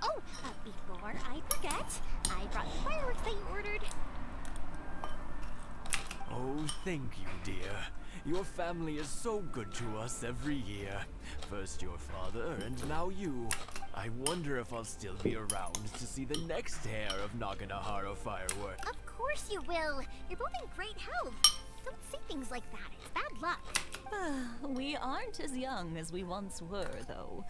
Oh, before I forget, I brought the fireworks that you ordered. Oh, thank you, dear. Your family is so good to us every year. First your father, and now you. I wonder if I'll still be around to see the next hair of Naganahara fireworks. Of course you will. You're both in great health. Don't say things like that. It's bad luck. We aren't as young as we once were, though.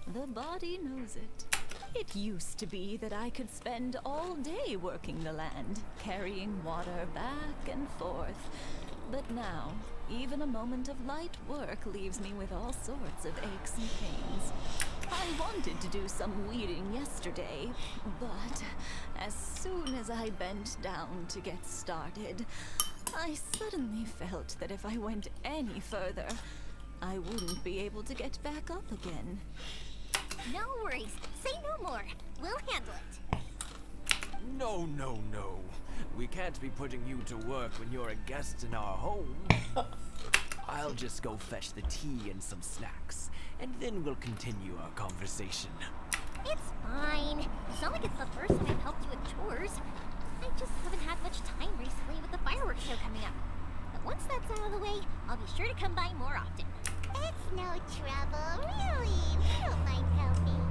The body knows it. It used to be that I could spend all day working the land, carrying water back and forth. But now, even a moment of light work leaves me with all sorts of aches and pains. I wanted to do some weeding yesterday, but as soon as I bent down to get started, I suddenly felt that if I went any further, I wouldn't be able to get back up again. No worries. Say no more. We'll handle it. No, no, no. We can't be putting you to work when you're a guest in our home. I'll just go fetch the tea and some snacks, and then we'll continue our conversation. It's fine. It's not like it's the first time I've helped you with chores. I just haven't had much time recently with the fireworks show coming up. But once that's out of the way, I'll be sure to come by more often. It's no trouble, really. We don't mind helping.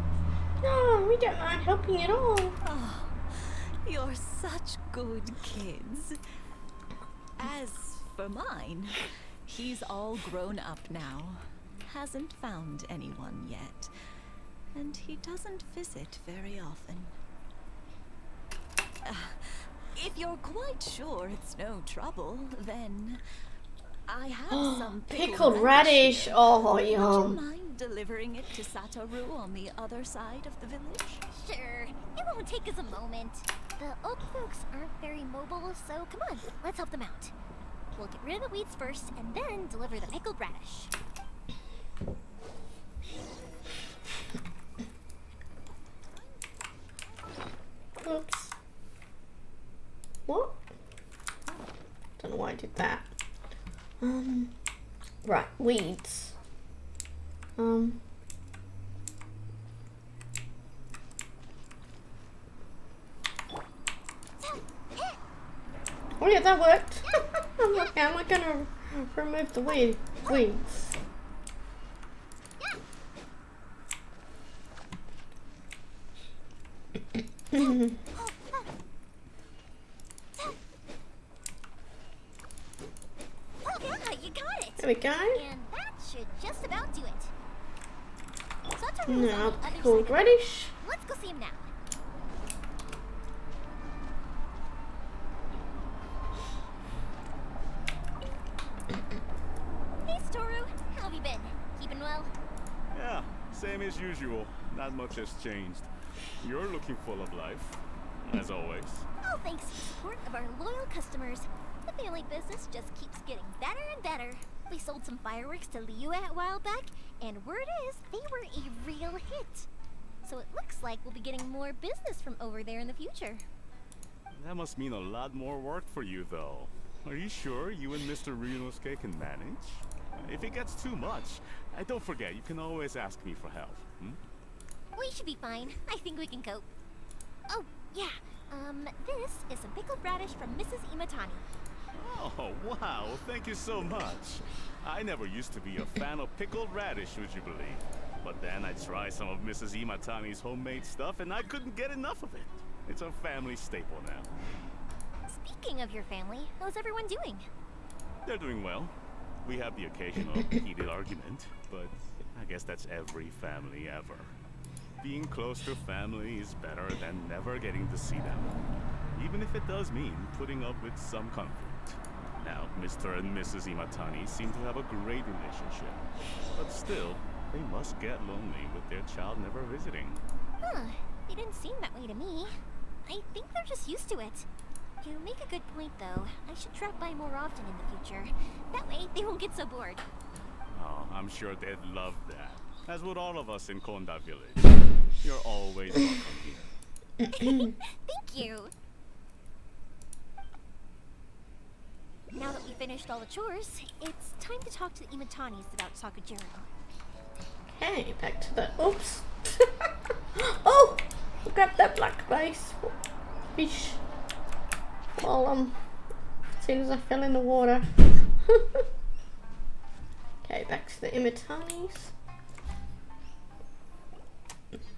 No, we don't mind helping at all. Oh, you're such good kids. As for mine, he's all grown up now. Hasn't found anyone yet. And he doesn't visit very often. If you're quite sure it's no trouble, then I have some pickled radish. Here. Oh, Would yum. you mind delivering it to Satoru on the other side of the village? Sure. It won't take us a moment. The oak folks aren't very mobile, so come on, let's help them out. We'll get rid of the weeds first, and then deliver the pickled radish. Oops. What? Don't know why I did that. Right, weeds. Oh yeah, that worked. I'm like, how am I gonna remove the weeds? Oh yeah, you got it! There we go. And that should just about do it. Satoru's Now, on the other pickled side of radish. the- Let's go see him now. Hey, Satoru. How have you been? Keeping well? Yeah, same as usual. Not much has changed. You're looking full of life, as always. All thanks to the support of our loyal customers. The family business just keeps getting better and better. We sold some fireworks to Liu a while back, and word is they were a real hit. So it looks like we'll be getting more business from over there in the future. That must mean a lot more work for you, though. Are you sure you and Mr. Ryunosuke can manage? If it gets too much, don't forget, you can always ask me for help. We should be fine. I think we can cope. Oh, yeah. This is some pickled radish from Mrs. Imatani. Oh, wow. Thank you so much. I never used to be a fan of pickled radish, would you believe? But then I tried some of Mrs. Imatani's homemade stuff, and I couldn't get enough of it. It's a family staple now. Speaking of your family, how's everyone doing? They're doing well. We have the occasional heated argument, but I guess that's every family ever. Being close to family is better than never getting to see them, even if it does mean putting up with some conflict. Now, Mr. and Mrs. Imatani seem to have a great relationship, but still, they must get lonely with their child never visiting. Huh, they didn't seem that way to me. I think they're just used to it. You make a good point, though. I should drop by more often in the future. That way, they won't get so bored. Oh, I'm sure they'd love that. As would all of us in Konda Village. You're always welcome here. Thank you. Now that we finished all the chores, it's time to talk to the Imatanis about Sakujiro. Okay, back to the... Oops! Oh! Grab that black base fish. Well, as soon as I fell in the water. Okay, back to the Imatanis.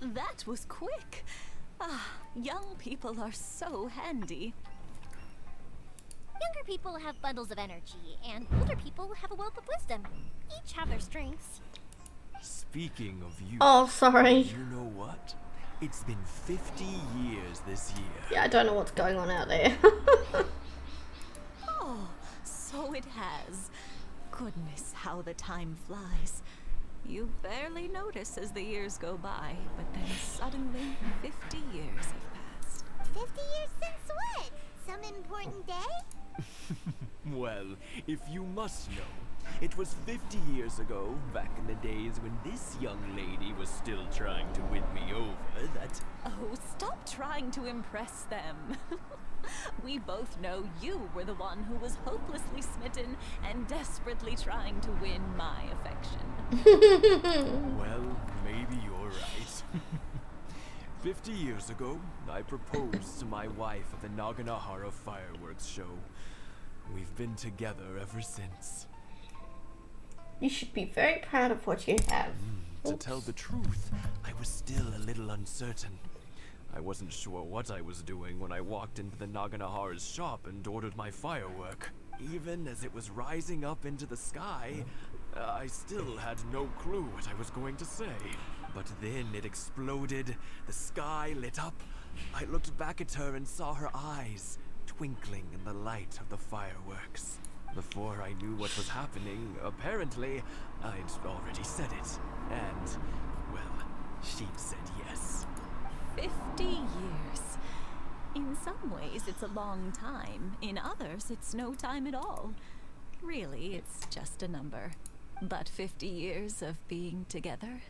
That was quick. Young people are so handy. Younger people have bundles of energy, and older people have a wealth of wisdom. Each have their strengths. Speaking of you... Oh, sorry. You know what? It's been 50 years this year. Yeah, I don't know what's going on out there. Oh, so it has. Goodness, how the time flies. You barely notice as the years go by, but then suddenly 50 years have passed. 50 years since what? Some important day? Well, if you must know, it was 50 years ago, back in the days when this young lady was still trying to win me over, that... Oh, stop trying to impress them. We both know you were the one who was hopelessly smitten and desperately trying to win my affection. Well, maybe you're right. 50 years ago, I proposed to my wife at the Naganahara fireworks show. We've been together ever since. You should be very proud of what you have. To tell the truth, I was still a little uncertain. I wasn't sure what I was doing when I walked into the Naganahara's shop and ordered my firework. Even as it was rising up into the sky, I still had no clue what I was going to say. But then it exploded, the sky lit up. I looked back at her and saw her eyes twinkling in the light of the fireworks. Before I knew what was happening, apparently, I'd already said it. And, well, she'd said yes. 50 years. In some ways, it's a long time. In others, it's no time at all. Really, it's just a number. But 50 years of being together?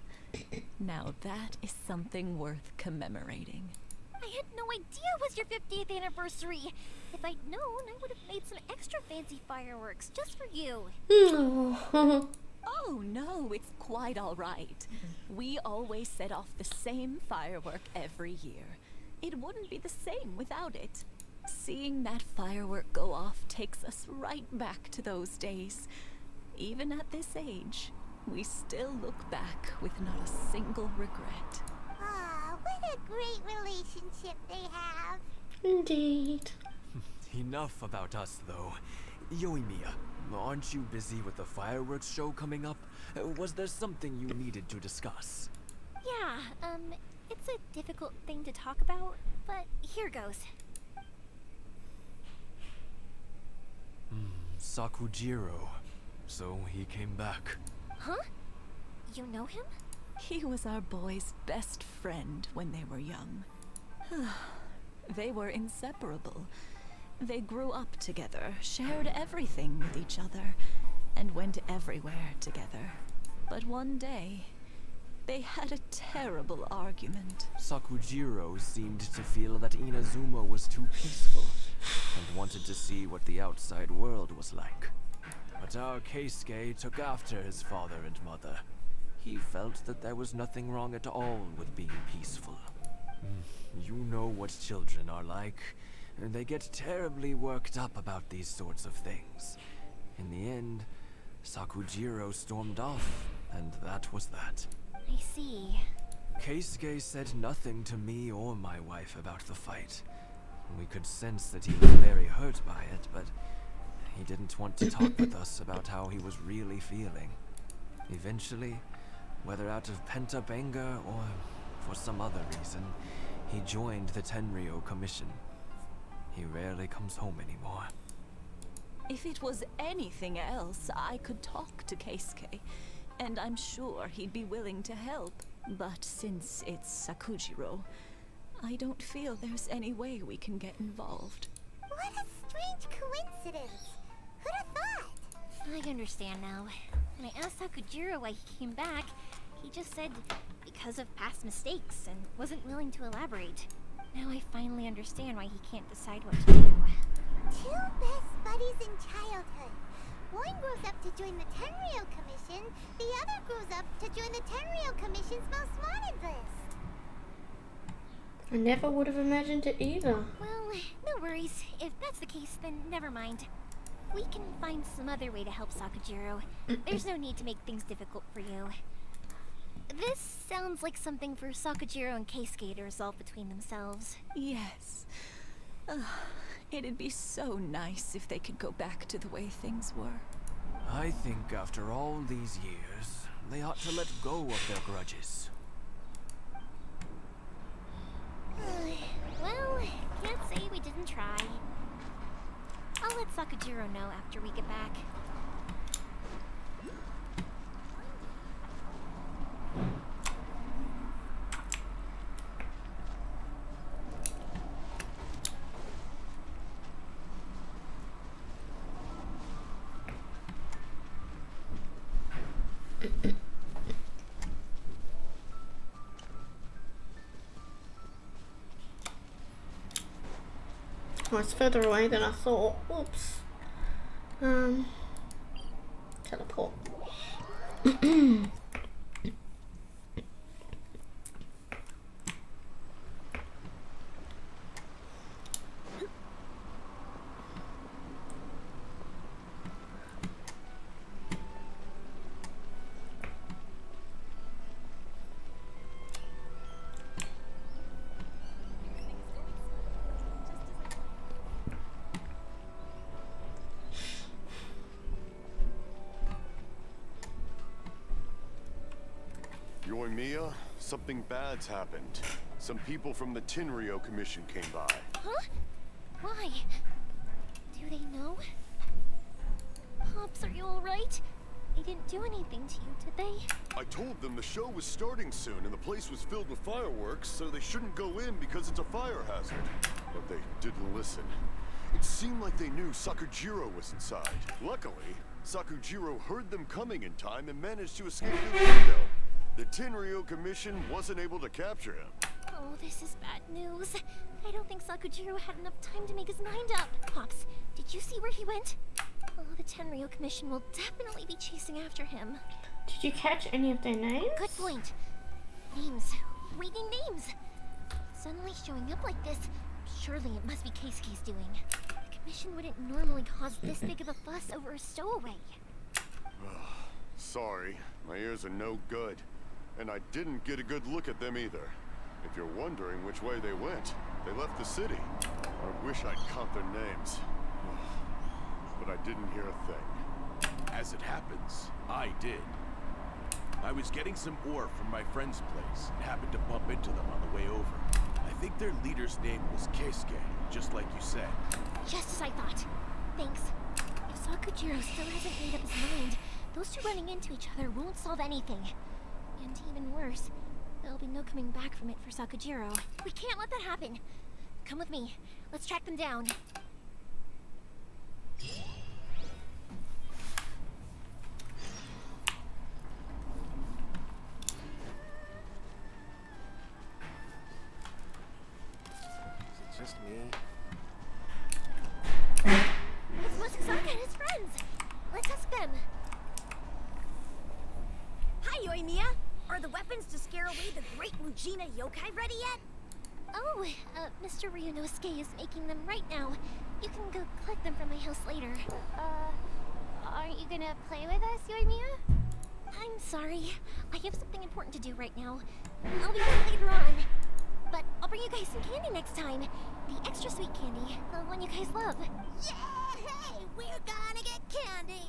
Now that is something worth commemorating. I had no idea it was your 50th anniversary. If I'd known, I would have made some extra fancy fireworks just for you. Oh no, it's quite all right. We always set off the same firework every year. It wouldn't be the same without it. Seeing that firework go off takes us right back to those days. Even at this age, we still look back with not a single regret. Ah, what a great relationship they have. Indeed. Enough about us, though. Yoimiya, aren't you busy with the fireworks show coming up? Was there something you needed to discuss? Yeah, it's a difficult thing to talk about, but here goes. Sakujiro. So he came back. Huh? You know him? He was our boy's best friend when they were young. They were inseparable. They grew up together, shared everything with each other, and went everywhere together. But one day, they had a terrible argument. Sakujiro seemed to feel that Inazuma was too peaceful and wanted to see what the outside world was like. But our Keisuke took after his father and mother. He felt that there was nothing wrong at all with being peaceful. You know what children are like. They get terribly worked up about these sorts of things. In the end, Sakujiro stormed off, and that was that. I see. Keisuke said nothing to me or my wife about the fight. We could sense that he was very hurt by it, but he didn't want to talk with us about how he was really feeling. Eventually, whether out of pent-up anger or for some other reason, he joined the Tenryou Commission. He rarely comes home anymore. If it was anything else, I could talk to Keisuke, and I'm sure he'd be willing to help. But since it's Sakujiro, I don't feel there's any way we can get involved. What a strange coincidence. Who'd have thought? I understand now. When I asked Sakujiro why he came back, he just said because of past mistakes and wasn't willing to elaborate. Now I finally understand why he can't decide what to do. Two best buddies in childhood. One grows up to join the Tenryou Commission, the other grows up to join the Tenryou Commission's most wanted list. I never would have imagined it either. Well, no worries. If that's the case, then never mind. We can find some other way to help Sakujiro. There's no need to make things difficult for you. This sounds like something for Sakujiro and Keisuke to resolve between themselves. Yes. It'd be so nice if they could go back to the way things were. I think after all these years, they ought to let go of their grudges. Well, can't say we didn't try. I'll let Sakujiro know after we get back. Oh, it's further away than I thought. Oops. Teleport. Yoimiya, something bad's happened. Some people from the Tenryou Commission came by. Huh? Why? Do they know? Pops, are you alright? They didn't do anything to you, did they? I told them the show was starting soon and the place was filled with fireworks, so they shouldn't go in because it's a fire hazard. But they didn't listen. It seemed like they knew Sakujiro was inside. Luckily, Sakujiro heard them coming in time and managed to escape through the window. The Tenryou Commission wasn't able to capture him. Oh, this is bad news. I don't think Sakujiro had enough time to make his mind up. Pops, did you see where he went? Oh, the Tenryou Commission will definitely be chasing after him. Did you catch any of their names? Good point. Names. Reading names. Suddenly showing up like this, surely it must be Keisuke's doing. The Commission wouldn't normally cause this big of a fuss over a stowaway. Sorry, my ears are no good. And I didn't get a good look at them either. If you're wondering which way they went, they left the city. I wish I'd caught their names. But I didn't hear a thing. As it happens, I did. I was getting some ore from my friend's place and happened to bump into them on the way over. I think their leader's name was Keisuke, just like you said. Just as I thought. Thanks. If Sakujiro still hasn't made up his mind, those two running into each other won't solve anything. And even worse, there'll be no coming back from it for Sakujiro. We can't let that happen. Come with me. Let's track them down. Yoimiya! Are the weapons to scare away the great Mujina yokai ready yet? Oh, Mr. Ryunosuke is making them right now. You can go collect them from my house later. Aren't you gonna play with us, Yoimiya? I'm sorry. I have something important to do right now. I'll be back later on. But I'll bring you guys some candy next time. The extra sweet candy, the one you guys love. Yay! We're gonna get candy!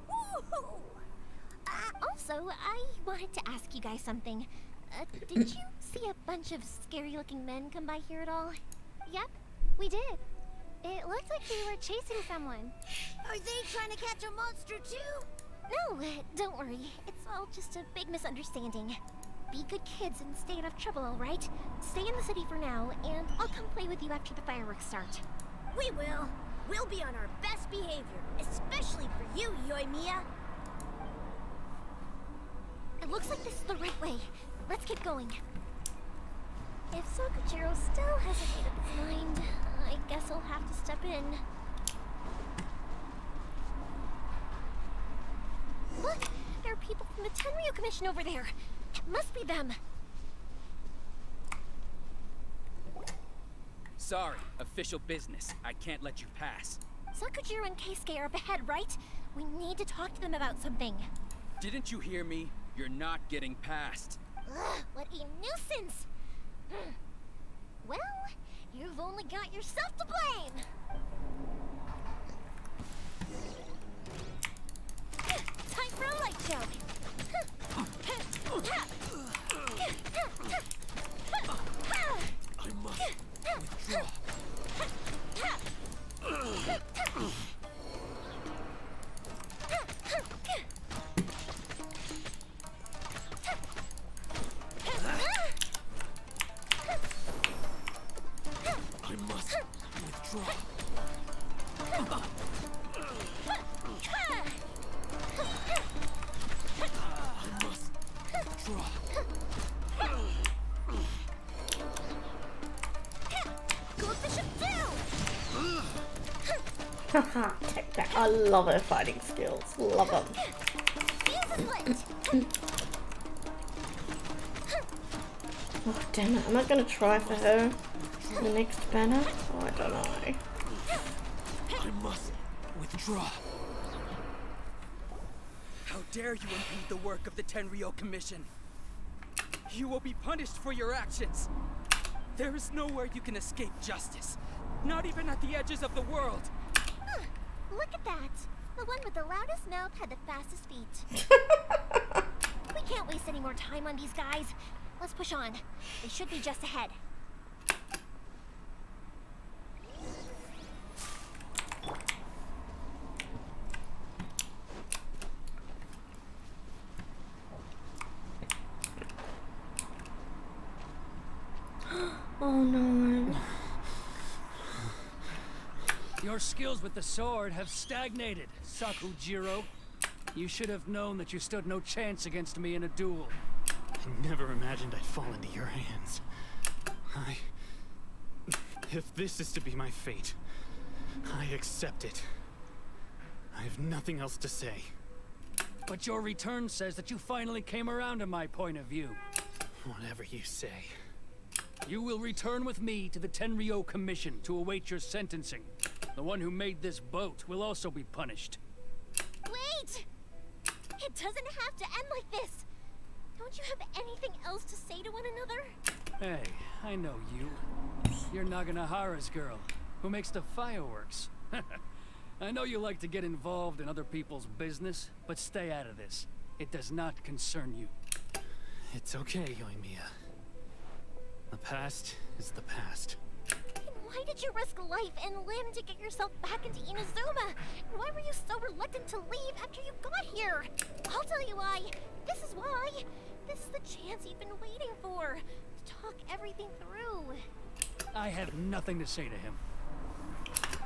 Woohoo! Also, I wanted to ask you guys something. Did you see a bunch of scary-looking men come by here at all? Yep, we did. It looked like they were chasing someone. Are they trying to catch a monster too? No, don't worry. It's all just a big misunderstanding. Be good kids and stay out of trouble, alright? Stay in the city for now, and I'll come play with you after the fireworks start. We will. We'll be on our best behavior, especially for you, Yoimiya. It looks like this is the right way. Let's get going. If Sakujiro still hasn't made up his mind, I guess I'll have to step in. Look! There are people from the Tenryu Commission over there. It must be them. Sorry, official business. I can't let you pass. Sakujiro and Keisuke are up ahead, right? We need to talk to them about something. Didn't you hear me? You're not getting past. Ugh, what a nuisance! Well, you've only got yourself to blame! Time for a light show! I must withdraw. I must withdraw. Haha, take that. I love her fighting skills. Love them. Oh, damn it. Am I going to try for her in the next banner? Oh, I don't know. I must withdraw. How dare you impede the work of the Tenryo Commission? You will be punished for your actions. There is nowhere you can escape justice. Not even at the edges of the world. Look at that. The one with the loudest mouth had the fastest feet. We can't waste any more time on these guys. Let's push on. They should be just ahead. Oh no. Your skills with the sword have stagnated, Sakujiro. You should have known that you stood no chance against me in a duel. I never imagined I'd fall into your hands. If this is to be my fate, I accept it. I have nothing else to say. But your return says that you finally came around to my point of view. Whatever you say. You will return with me to the Tenryo Commission to await your sentencing. The one who made this boat will also be punished. Wait! It doesn't have to end like this! Don't you have anything else to say to one another? Hey, I know you. You're Naganahara's girl, who makes the fireworks. I know you like to get involved in other people's business, but stay out of this. It does not concern you. It's okay, Yoimiya. The past is the past. Then why did you risk life and limb to get yourself back into Inazuma? And why were you so reluctant to leave after you got here? I'll tell you why. This is why. This is the chance you've been waiting for. To talk everything through. I have nothing to say to him.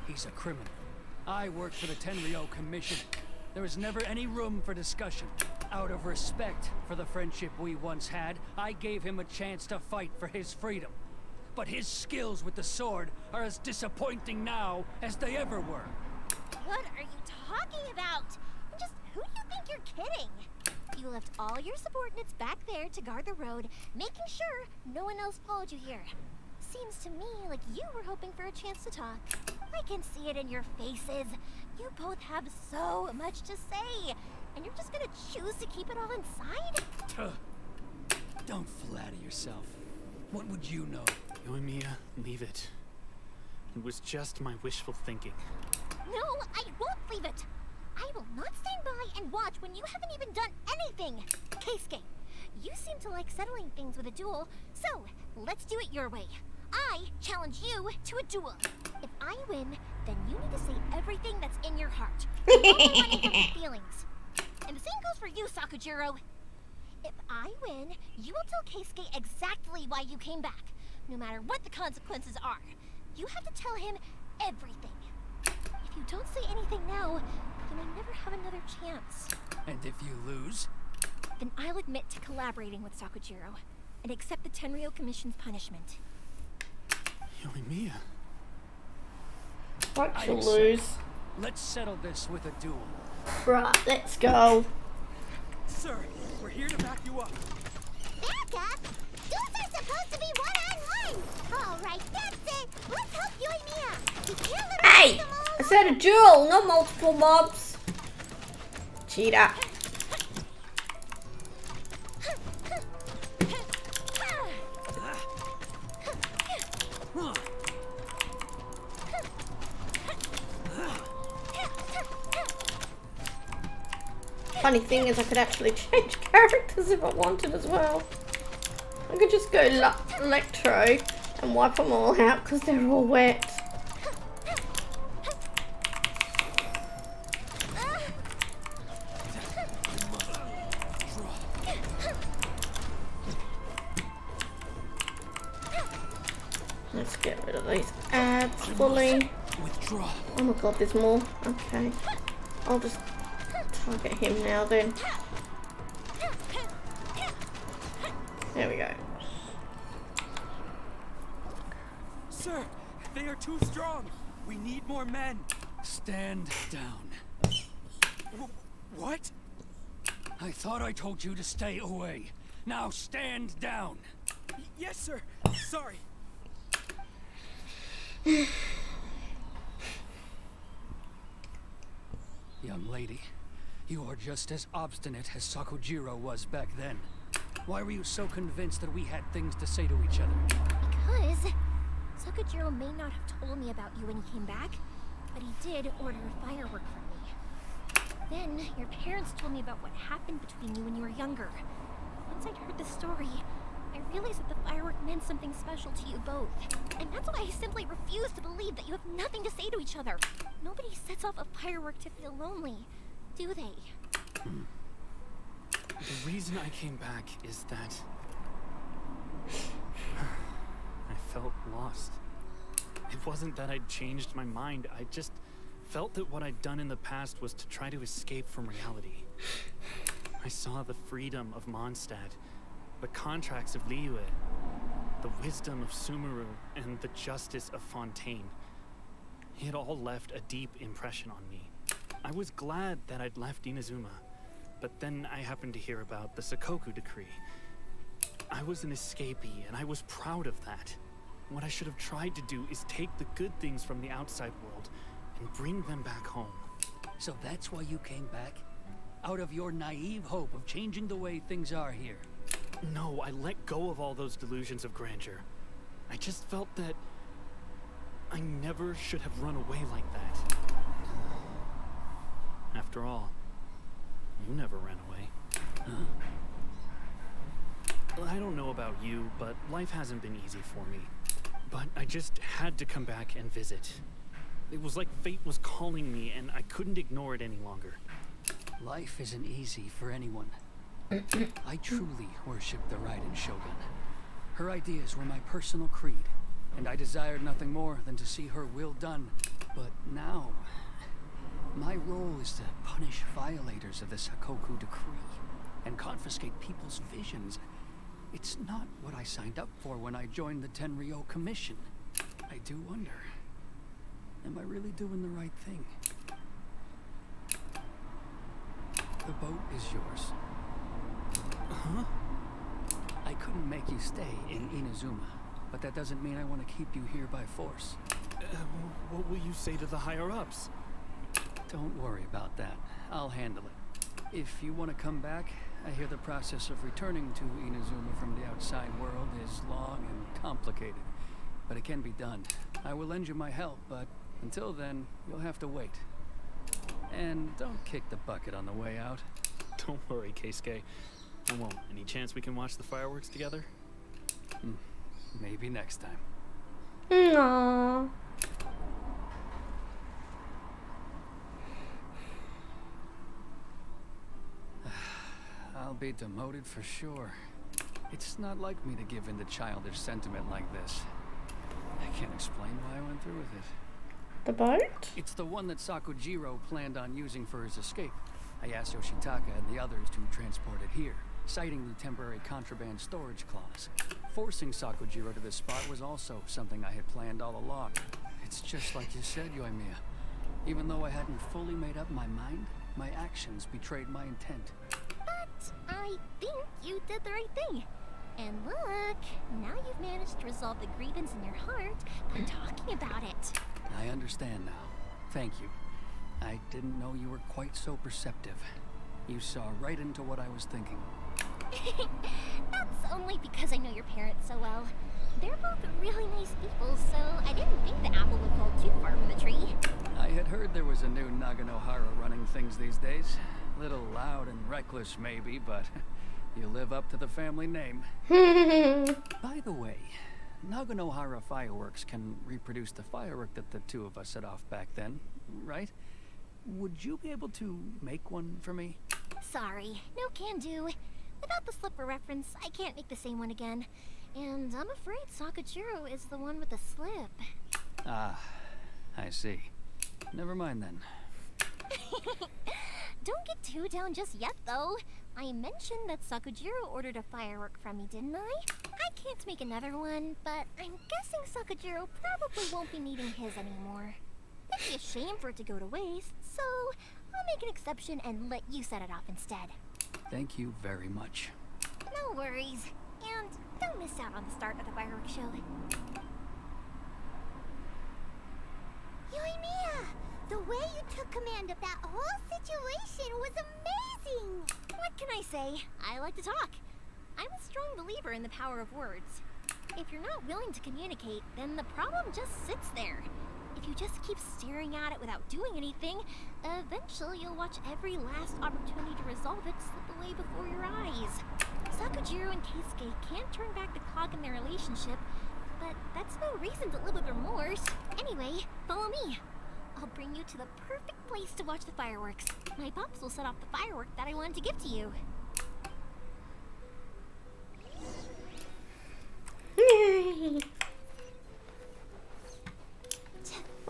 He's a criminal. I work for the Tenryo Commission. There is never any room for discussion. Out of respect for the friendship we once had, I gave him a chance to fight for his freedom. But his skills with the sword are as disappointing now as they ever were. What are you talking about? Just who do you think you're kidding? You left all your subordinates back there to guard the road, making sure no one else followed you here. Seems to me like you were hoping for a chance to talk. I can see it in your faces. You both have so much to say, and you're just gonna choose to keep it all inside? Don't flatter yourself. What would you know? Yoimiya, leave it. It was just my wishful thinking. No, I won't leave it. I will not stand by and watch when you haven't even done anything. Keisuke, you seem to like settling things with a duel, so let's do it your way. I challenge you to a duel. If I win, then you need to say everything that's in your heart. No running from your feelings. And the same goes for you, Sakujiro. If I win, you will tell Keisuke exactly why you came back, no matter what the consequences are. You have to tell him everything. If you don't say anything now, you may never have another chance. And if you lose? Then I'll admit to collaborating with Sakujiro and accept the Tenryou Commission's punishment. Yoimiya. What to lose? Let's settle this with a duel. Right, let's go. Sir, we're here to back you up. Back up? Duels are supposed to be one-on-one. All right, that's it. Let's help Yoimiya. You can't let Hey! I said a duel, not multiple mobs. Cheater. Funny thing is I could actually change characters if I wanted as well. I could just go Electro and wipe them all out because they're all wet. Let's get rid of these ads fully. Oh my god, there's more. Okay. I'll just target him now then. There we go. Sir, they are too strong. We need more men. Stand down. What? I thought I told you to stay away. Now stand down. Yes, sir. Sorry. Young lady, you are just as obstinate as Sakujiro was back then. Why were you so convinced that we had things to say to each other? Because Sakujiro may not have told me about you when he came back, but he did order a firework from me. Then your parents told me about what happened between you when you were younger. Once I'd heard the story, I realized that the firework meant something special to you both. And that's why I simply refuse to believe that you have nothing to say to each other. Nobody sets off a firework to feel lonely, do they? The reason I came back is that I felt lost. It wasn't that I'd changed my mind. I just felt that what I'd done in the past was to try to escape from reality. I saw the freedom of Mondstadt, the contracts of Liyue, the wisdom of Sumeru, and the justice of Fontaine. It all left a deep impression on me. I was glad that I'd left Inazuma, but then I happened to hear about the Sakoku decree. I was an escapee, and I was proud of that. What I should have tried to do is take the good things from the outside world and bring them back home. So that's why you came back? Out of your naive hope of changing the way things are here? No, I let go of all those delusions of grandeur. I just felt that I never should have run away like that. After all, you never ran away. I don't know about you, but life hasn't been easy for me. But I just had to come back and visit. It was like fate was calling me, and I couldn't ignore it any longer. Life isn't easy for anyone. I truly worship the Raiden Shogun. Her ideas were my personal creed, and I desired nothing more than to see her will done. But now, my role is to punish violators of the Sakoku decree and confiscate people's visions. It's not what I signed up for when I joined the Tenryou Commission. I do wonder, am I really doing the right thing? The boat is yours. Huh? I couldn't make you stay in Inazuma, but that doesn't mean I want to keep you here by force. What will you say to the higher-ups? Don't worry about that. I'll handle it. If you want to come back, I hear the process of returning to Inazuma from the outside world is long and complicated, but it can be done. I will lend you my help, but until then, you'll have to wait. And don't kick the bucket on the way out. Don't worry, Keisuke. I won't. Any chance we can watch the fireworks together? Maybe next time. Aww. I'll be demoted for sure. It's not like me to give in to childish sentiment like this. I can't explain why I went through with it. The boat? It's the one that Sakujiro planned on using for his escape. I asked Yoshitaka and the others to transport it here, citing the temporary contraband storage clause. Forcing Sakujiro to this spot was also something I had planned all along. It's just like you said, Yoimiya. Even though I hadn't fully made up my mind, my actions betrayed my intent. But I think you did the right thing. And look, now you've managed to resolve the grievance in your heart by talking about it. I understand now. Thank you. I didn't know you were quite so perceptive. You saw right into what I was thinking. That's only because I know your parents so well. They're both really nice people, so I didn't think the apple would fall too far from the tree. I had heard there was a new Naganohara running things these days. Little loud and reckless maybe, but you live up to the family name. By the way, Naganohara fireworks can reproduce the firework that the two of us set off back then, right? Would you be able to make one for me? Sorry, no can do. Without the slipper reference, I can't make the same one again. And I'm afraid Sakujiro is the one with the slip. Ah, I see. Never mind then. Don't get too down just yet, though. I mentioned that Sakujiro ordered a firework from me, didn't I? I can't make another one, but I'm guessing Sakujiro probably won't be needing his anymore. It'd be a shame for it to go to waste, so I'll make an exception and let you set it off instead. Thank you very much. No worries. And don't miss out on the start of the fireworks show. Yoimiya! The way you took command of that whole situation was amazing! What can I say? I like to talk. I'm a strong believer in the power of words. If you're not willing to communicate, then the problem just sits there. If you just keep staring at it without doing anything, eventually you'll watch every last opportunity to resolve it slip away before your eyes. Sakujiro and Keisuke can't turn back the clock in their relationship, but that's no reason to live with remorse. Anyway, follow me. I'll bring you to the perfect place to watch the fireworks. My pops will set off the firework that I wanted to give to you. Yay!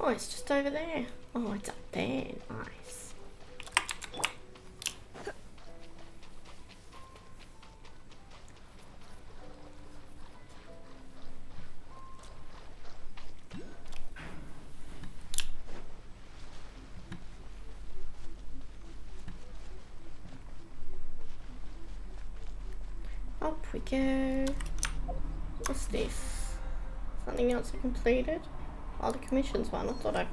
Oh, it's just over there. Oh, it's up there. Nice. Up we go. What's this? Something else I completed? Oh, the commissions one. I thought I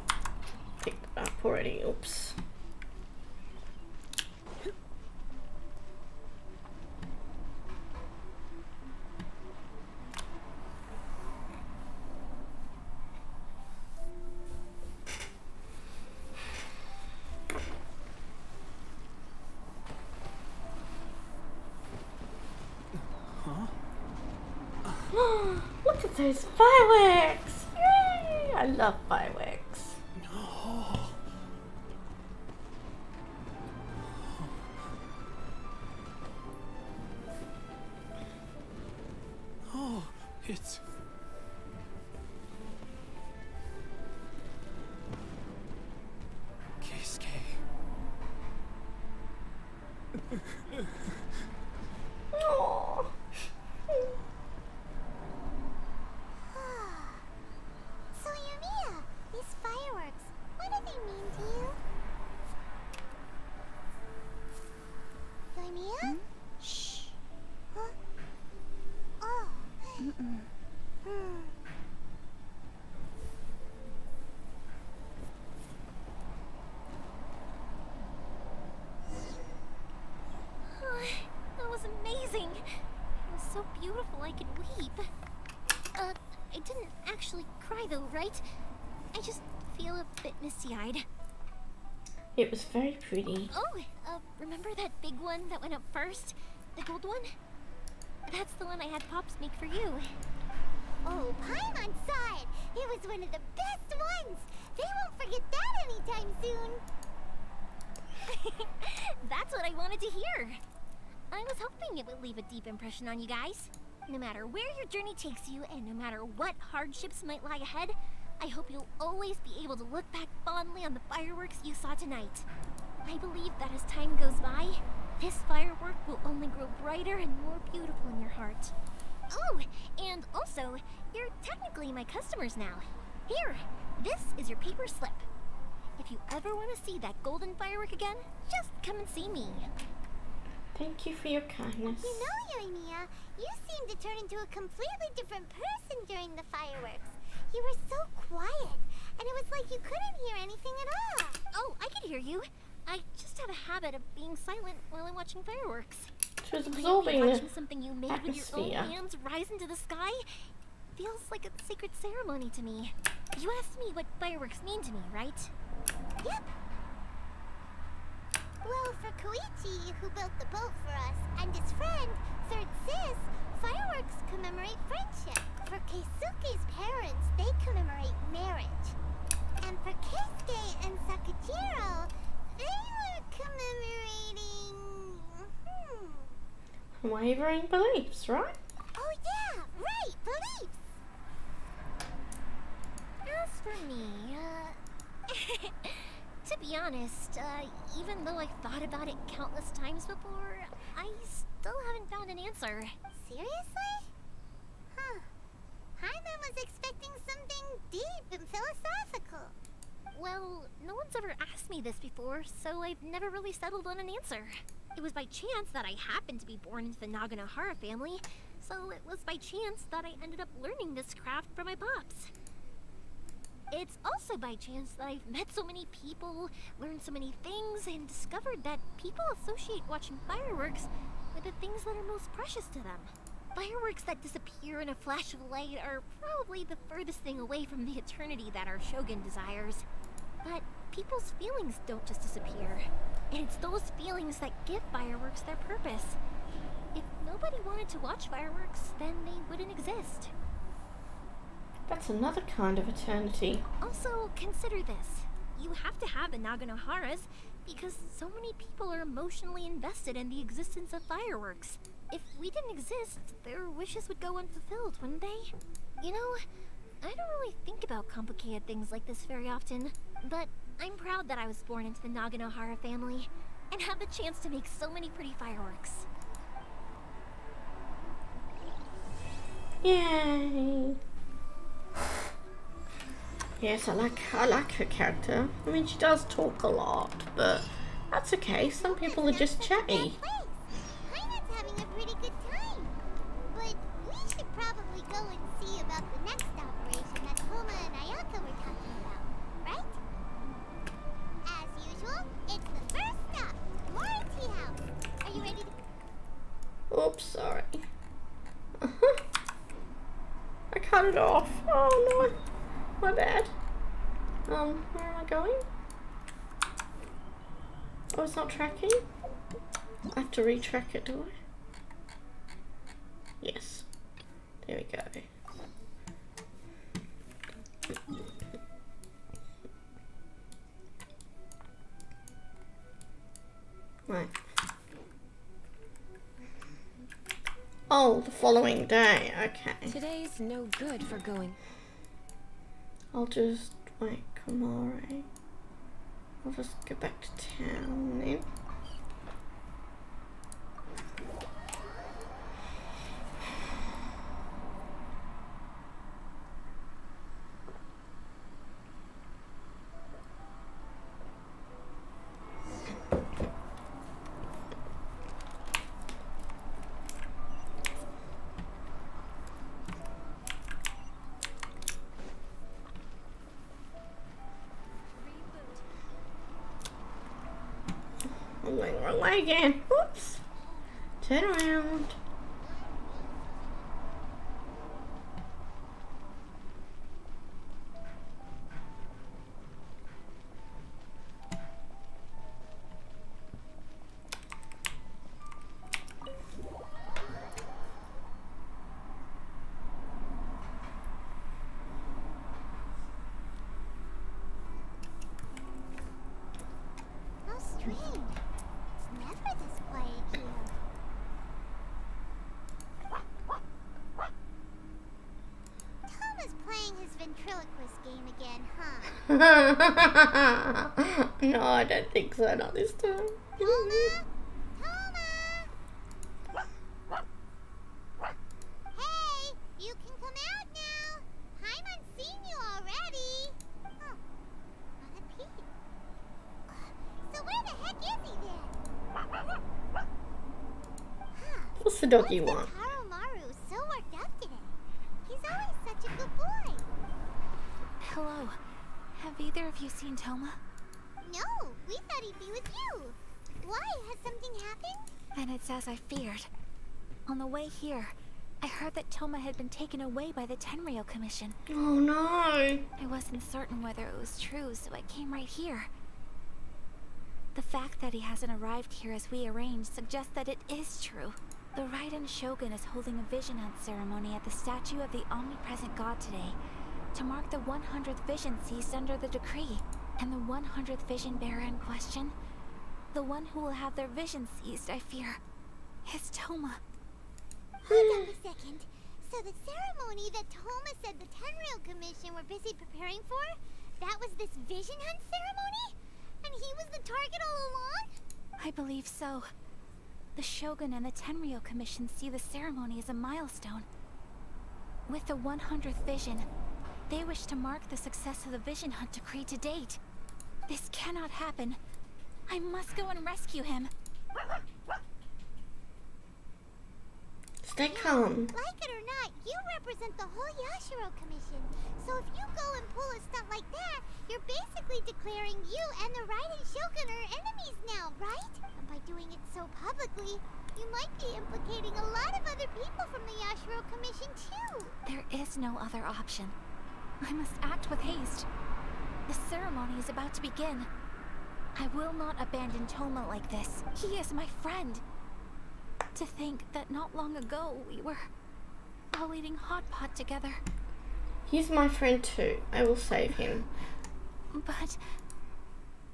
picked it up already. Oops. Look at those fireworks! Yay! I love fireworks. Oh, it's... Keisuke. Oh. So Yoimiya, these fireworks, what do they mean to you? Yoimiya? Shh. That was amazing. It was so beautiful I could weep. I didn't actually cry though, right? I just feel a bit misty-eyed. It was very pretty. Oh, remember that big one that went up first? The gold one? That's the one I had Pops make for you. Oh, Paimon saw it! It was one of the best ones! They won't forget that anytime soon! That's what I wanted to hear. I was hoping it would leave a deep impression on you guys. No matter where your journey takes you, and no matter what hardships might lie ahead, I hope you'll always be able to look back fondly on the fireworks you saw tonight. I believe that as time goes by, this firework will only grow brighter and more beautiful in your heart. Oh, and also, you're technically my customers now. Here, this is your paper slip. If you ever want to see that golden firework again, just come and see me. Thank you for your kindness. You know, Yoimiya, you seemed to turn into a completely different person during the fireworks. You were so quiet, and it was like you couldn't hear anything at all. Oh, I could hear you. I just have a habit of being silent while I'm watching fireworks. She was absorbing watching something you made with your own atmosphere. hands rise into the sky feels like a sacred ceremony to me. You asked me what fireworks mean to me, right? Yep. Well, for Koichi, who built the boat for us, and his friend, Third Sis, fireworks commemorate friendship. For Keisuke's parents, they commemorate marriage. And for Keisuke and Sakajiro, they were commemorating... Wavering beliefs, right? Oh yeah, right, beliefs! As for me, to be honest, even though I've thought about it countless times before, I still haven't found an answer. Seriously? Huh. Paimon was expecting something deep and philosophical. Well, no one's ever asked me this before, so I've never really settled on an answer. It was by chance that I happened to be born into the Naganohara family, so it was by chance that I ended up learning this craft from my pops. It's also by chance that I've met so many people, learned so many things, and discovered that people associate watching fireworks with the things that are most precious to them. Fireworks that disappear in a flash of light are probably the furthest thing away from the eternity that our shogun desires. But people's feelings don't just disappear. And it's those feelings that give fireworks their purpose. If nobody wanted to watch fireworks, then they wouldn't exist. That's another kind of eternity. Also, consider this. You have to have the Naganoharas because so many people are emotionally invested in the existence of fireworks. If we didn't exist, their wishes would go unfulfilled, wouldn't they? You know, I don't really think about complicated things like this very often, but I'm proud that I was born into the Naganohara family and have the chance to make so many pretty fireworks. Yay! Yes, I like her character. I mean, she does talk a lot, but that's okay. Some people are just chatty. Paimon's having a pretty good time. But we should probably go and see about the next operation that Homa and Ayaka were talking about, right? As usual, it's the first stop, Mori Tea House. Are you ready to... Oops, sorry. I cut it off. Oh no. My bad. Where am I going? Oh, it's not tracking? I have to retrack it, do I? Yes. There we go. Right. Oh, the following day. Okay. Today's no good for going. I'll just wait, Kamare. I'll just go back to town then. wrong way again. Whoops. Turn around. How strange. It's never this quiet here. Thoma's playing his ventriloquist game again, huh? No, I don't think so. Not this time. Toma! Hey, you can come out now. Paimon's seen you already. Oh, not a peep. So where the heck is he then? What's the dog you want? Harumaru so worked up today. He's always such a good boy. Hello. Have either of you seen Toma? No, we thought he'd be with you. Why? Has something happened? And it's as I feared. On the way here, I heard that Toma had been taken away by the Tenryou Commission. Oh no. I wasn't certain whether it was true, so I came right here. The fact that he hasn't arrived here as we arranged suggests that it is true. The Raiden Shogun is holding a vision hunt ceremony at the statue of the omnipresent god today to mark the 100th vision seized under the decree. And the 100th vision bearer in question, the one who will have their vision seized, I fear, is Toma. Hold up a second. So the ceremony that Toma said the Tenryou Commission were busy preparing for, that was this vision hunt ceremony? And he was the target all along? I believe so. The Shogun and the Tenryou Commission see the ceremony as a milestone. With the 100th vision, they wish to mark the success of the vision hunt decree to date. This cannot happen. I must go and rescue him. Stay calm. Like it or not, you represent the whole Yashiro Commission. So if you go and pull a stunt like that, you're basically declaring you and the Raiden Shogun are enemies now, right? And by doing it so publicly, you might be implicating a lot of other people from the Yashiro Commission too. There is no other option. I must act with haste. The ceremony is about to begin. I will not abandon Toma like this. He is my friend. To think that not long ago we were all eating hot pot together. He's my friend too. I will save him. But...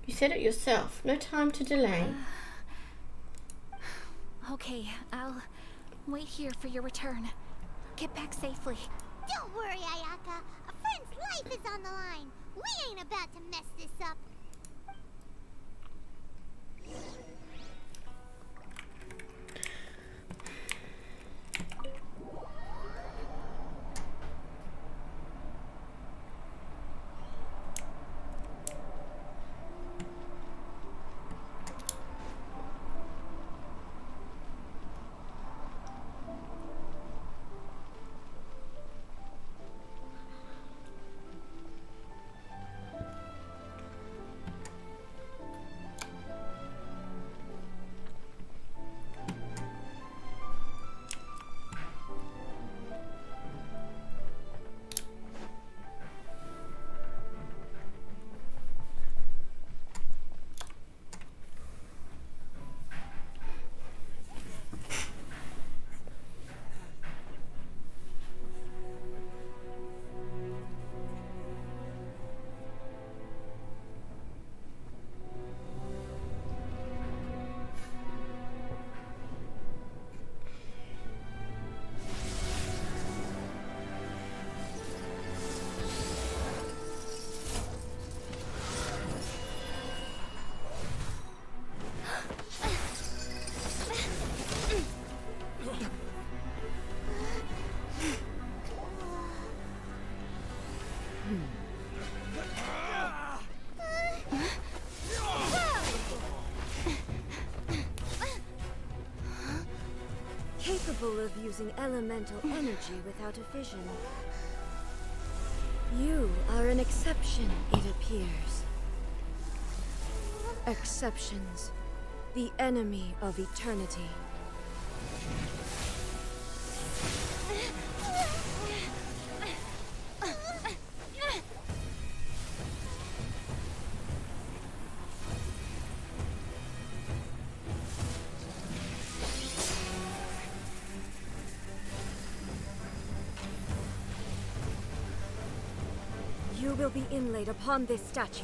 You said it yourself. No time to delay. Okay, I'll wait here for your return. Get back safely. Don't worry, Ayaka. A friend's life is on the line. We ain't about to mess this up. Capable of using elemental energy without a vision. You are an exception, it appears. Exceptions The enemy of eternity. You will be inlaid upon this statue.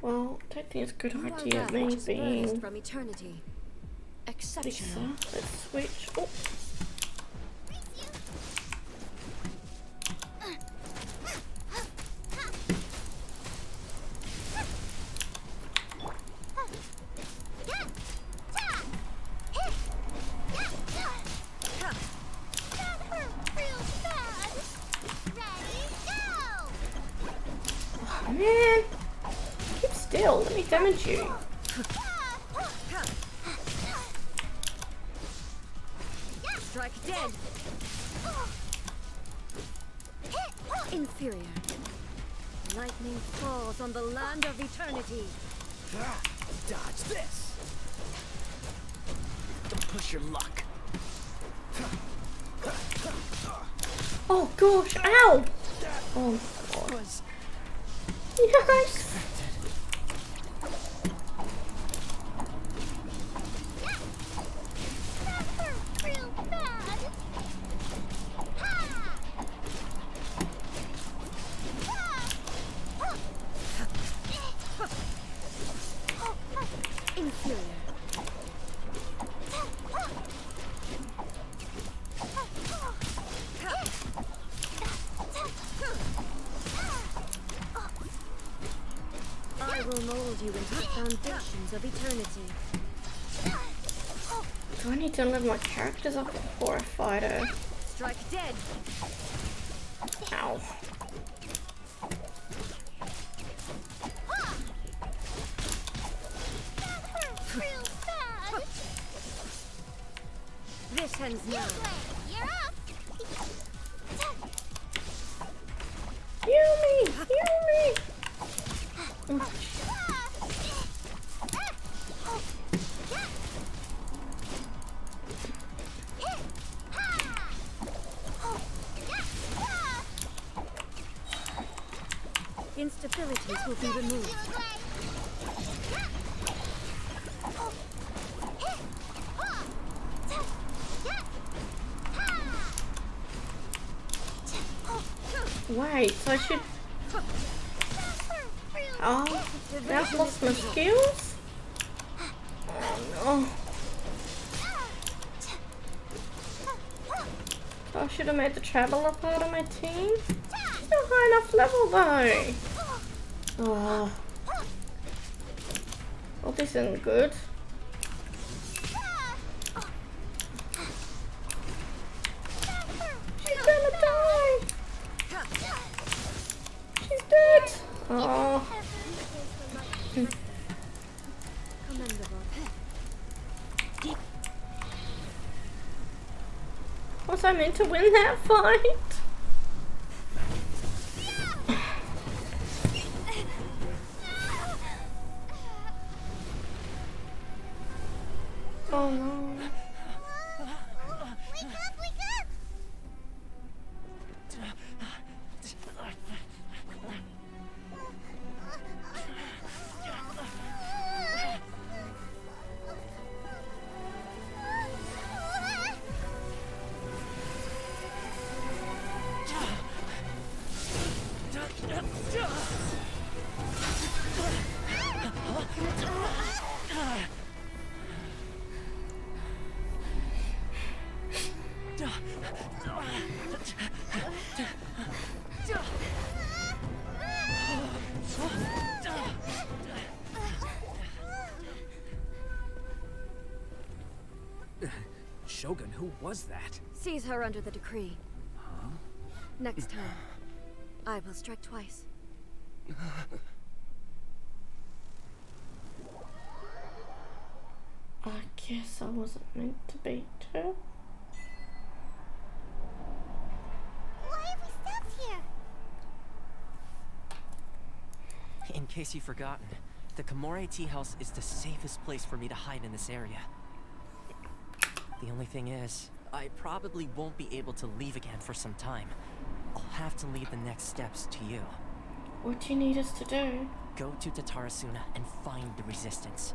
Well, I don't think it's a good You are idea that me which is being furthest from eternity. Exceptional. Lisa. Let's switch. Oh. Oh, man. Keep still. Let me damage you. Strike dead. Inferior. Lightning falls on the land of eternity. Dodge this. Don't push your luck. Oh gosh, ow! Oh god. Yes! Inferior. I will mold you into the foundations of eternity. Do I need to level my characters up before I fight her? Strike dead. Ow. This ends now. Heal me! Heal me! Oh. Instabilities will be removed. Wait, so I should... Oh, I've lost my skills? Oh no. So I should have made the Traveler part of my team? She's not high enough level though. Oh. Well, this isn't good. She's gonna die! She's dead! Oh. Was I meant to win that fight? Oh no. Who was that? Seize her under the decree. Huh? Next time, I will strike twice. I guess I wasn't meant to beat her. Why have we stopped here? In case you've forgotten, the Komore Tea House is the safest place for me to hide in this area. The only thing is, I probably won't be able to leave again for some time. I'll have to leave the next steps to you. What do you need us to do? Go to Tatarasuna and find the resistance.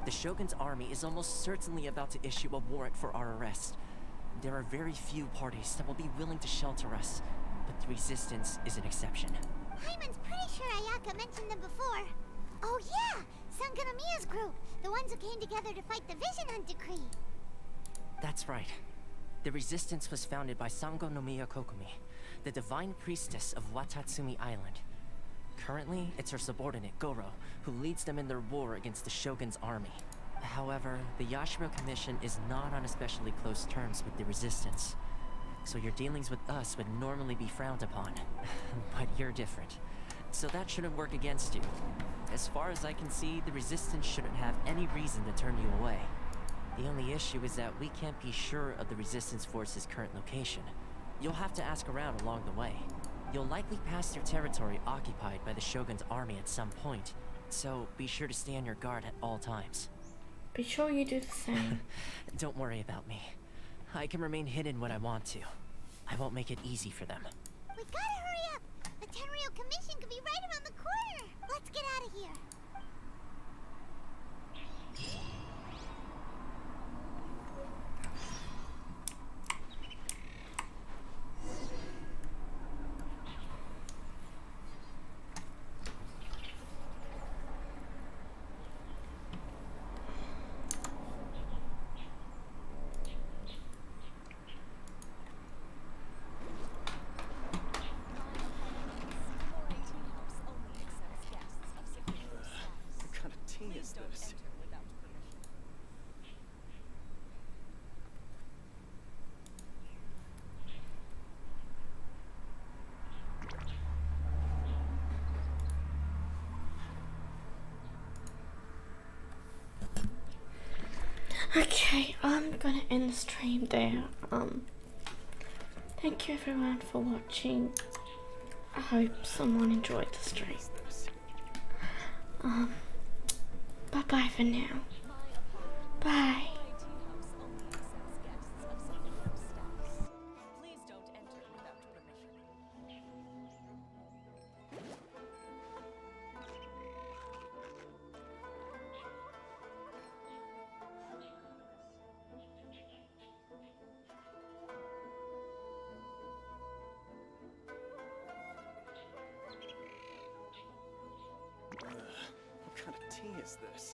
The Shogun's army is almost certainly about to issue a warrant for our arrest. There are very few parties that will be willing to shelter us, but the resistance is an exception. Hyman's pretty sure Ayaka mentioned them before. Oh yeah! Sangonomiya's group! The ones who came together to fight the Vision Hunt Decree! That's right. The resistance was founded by Sangonomiya Kokumi, the divine priestess of Watatsumi Island. Currently, it's her subordinate, Goro, who leads them in their war against the Shogun's army. However, the Yashiro Commission is not on especially close terms with the resistance. So your dealings with us would normally be frowned upon. But you're different. So that shouldn't work against you. As far as I can see, the resistance shouldn't have any reason to turn you away. The only issue is that we can't be sure of the resistance force's current location. You'll have to ask around along the way. You'll likely pass through territory occupied by the Shogun's army at some point, so be sure to stay on your guard at all times. Be sure you do the same. Don't worry about me. I can remain hidden when I want to. I won't make it easy for them. We gotta hurry up! The Tenryou Commission could be right around the corner! Let's get out of here! What kind of tea is this? Okay, I'm gonna end the stream there. Thank you everyone for watching. I hope someone enjoyed the stream. Bye bye for now. Bye. What kind of tea is this?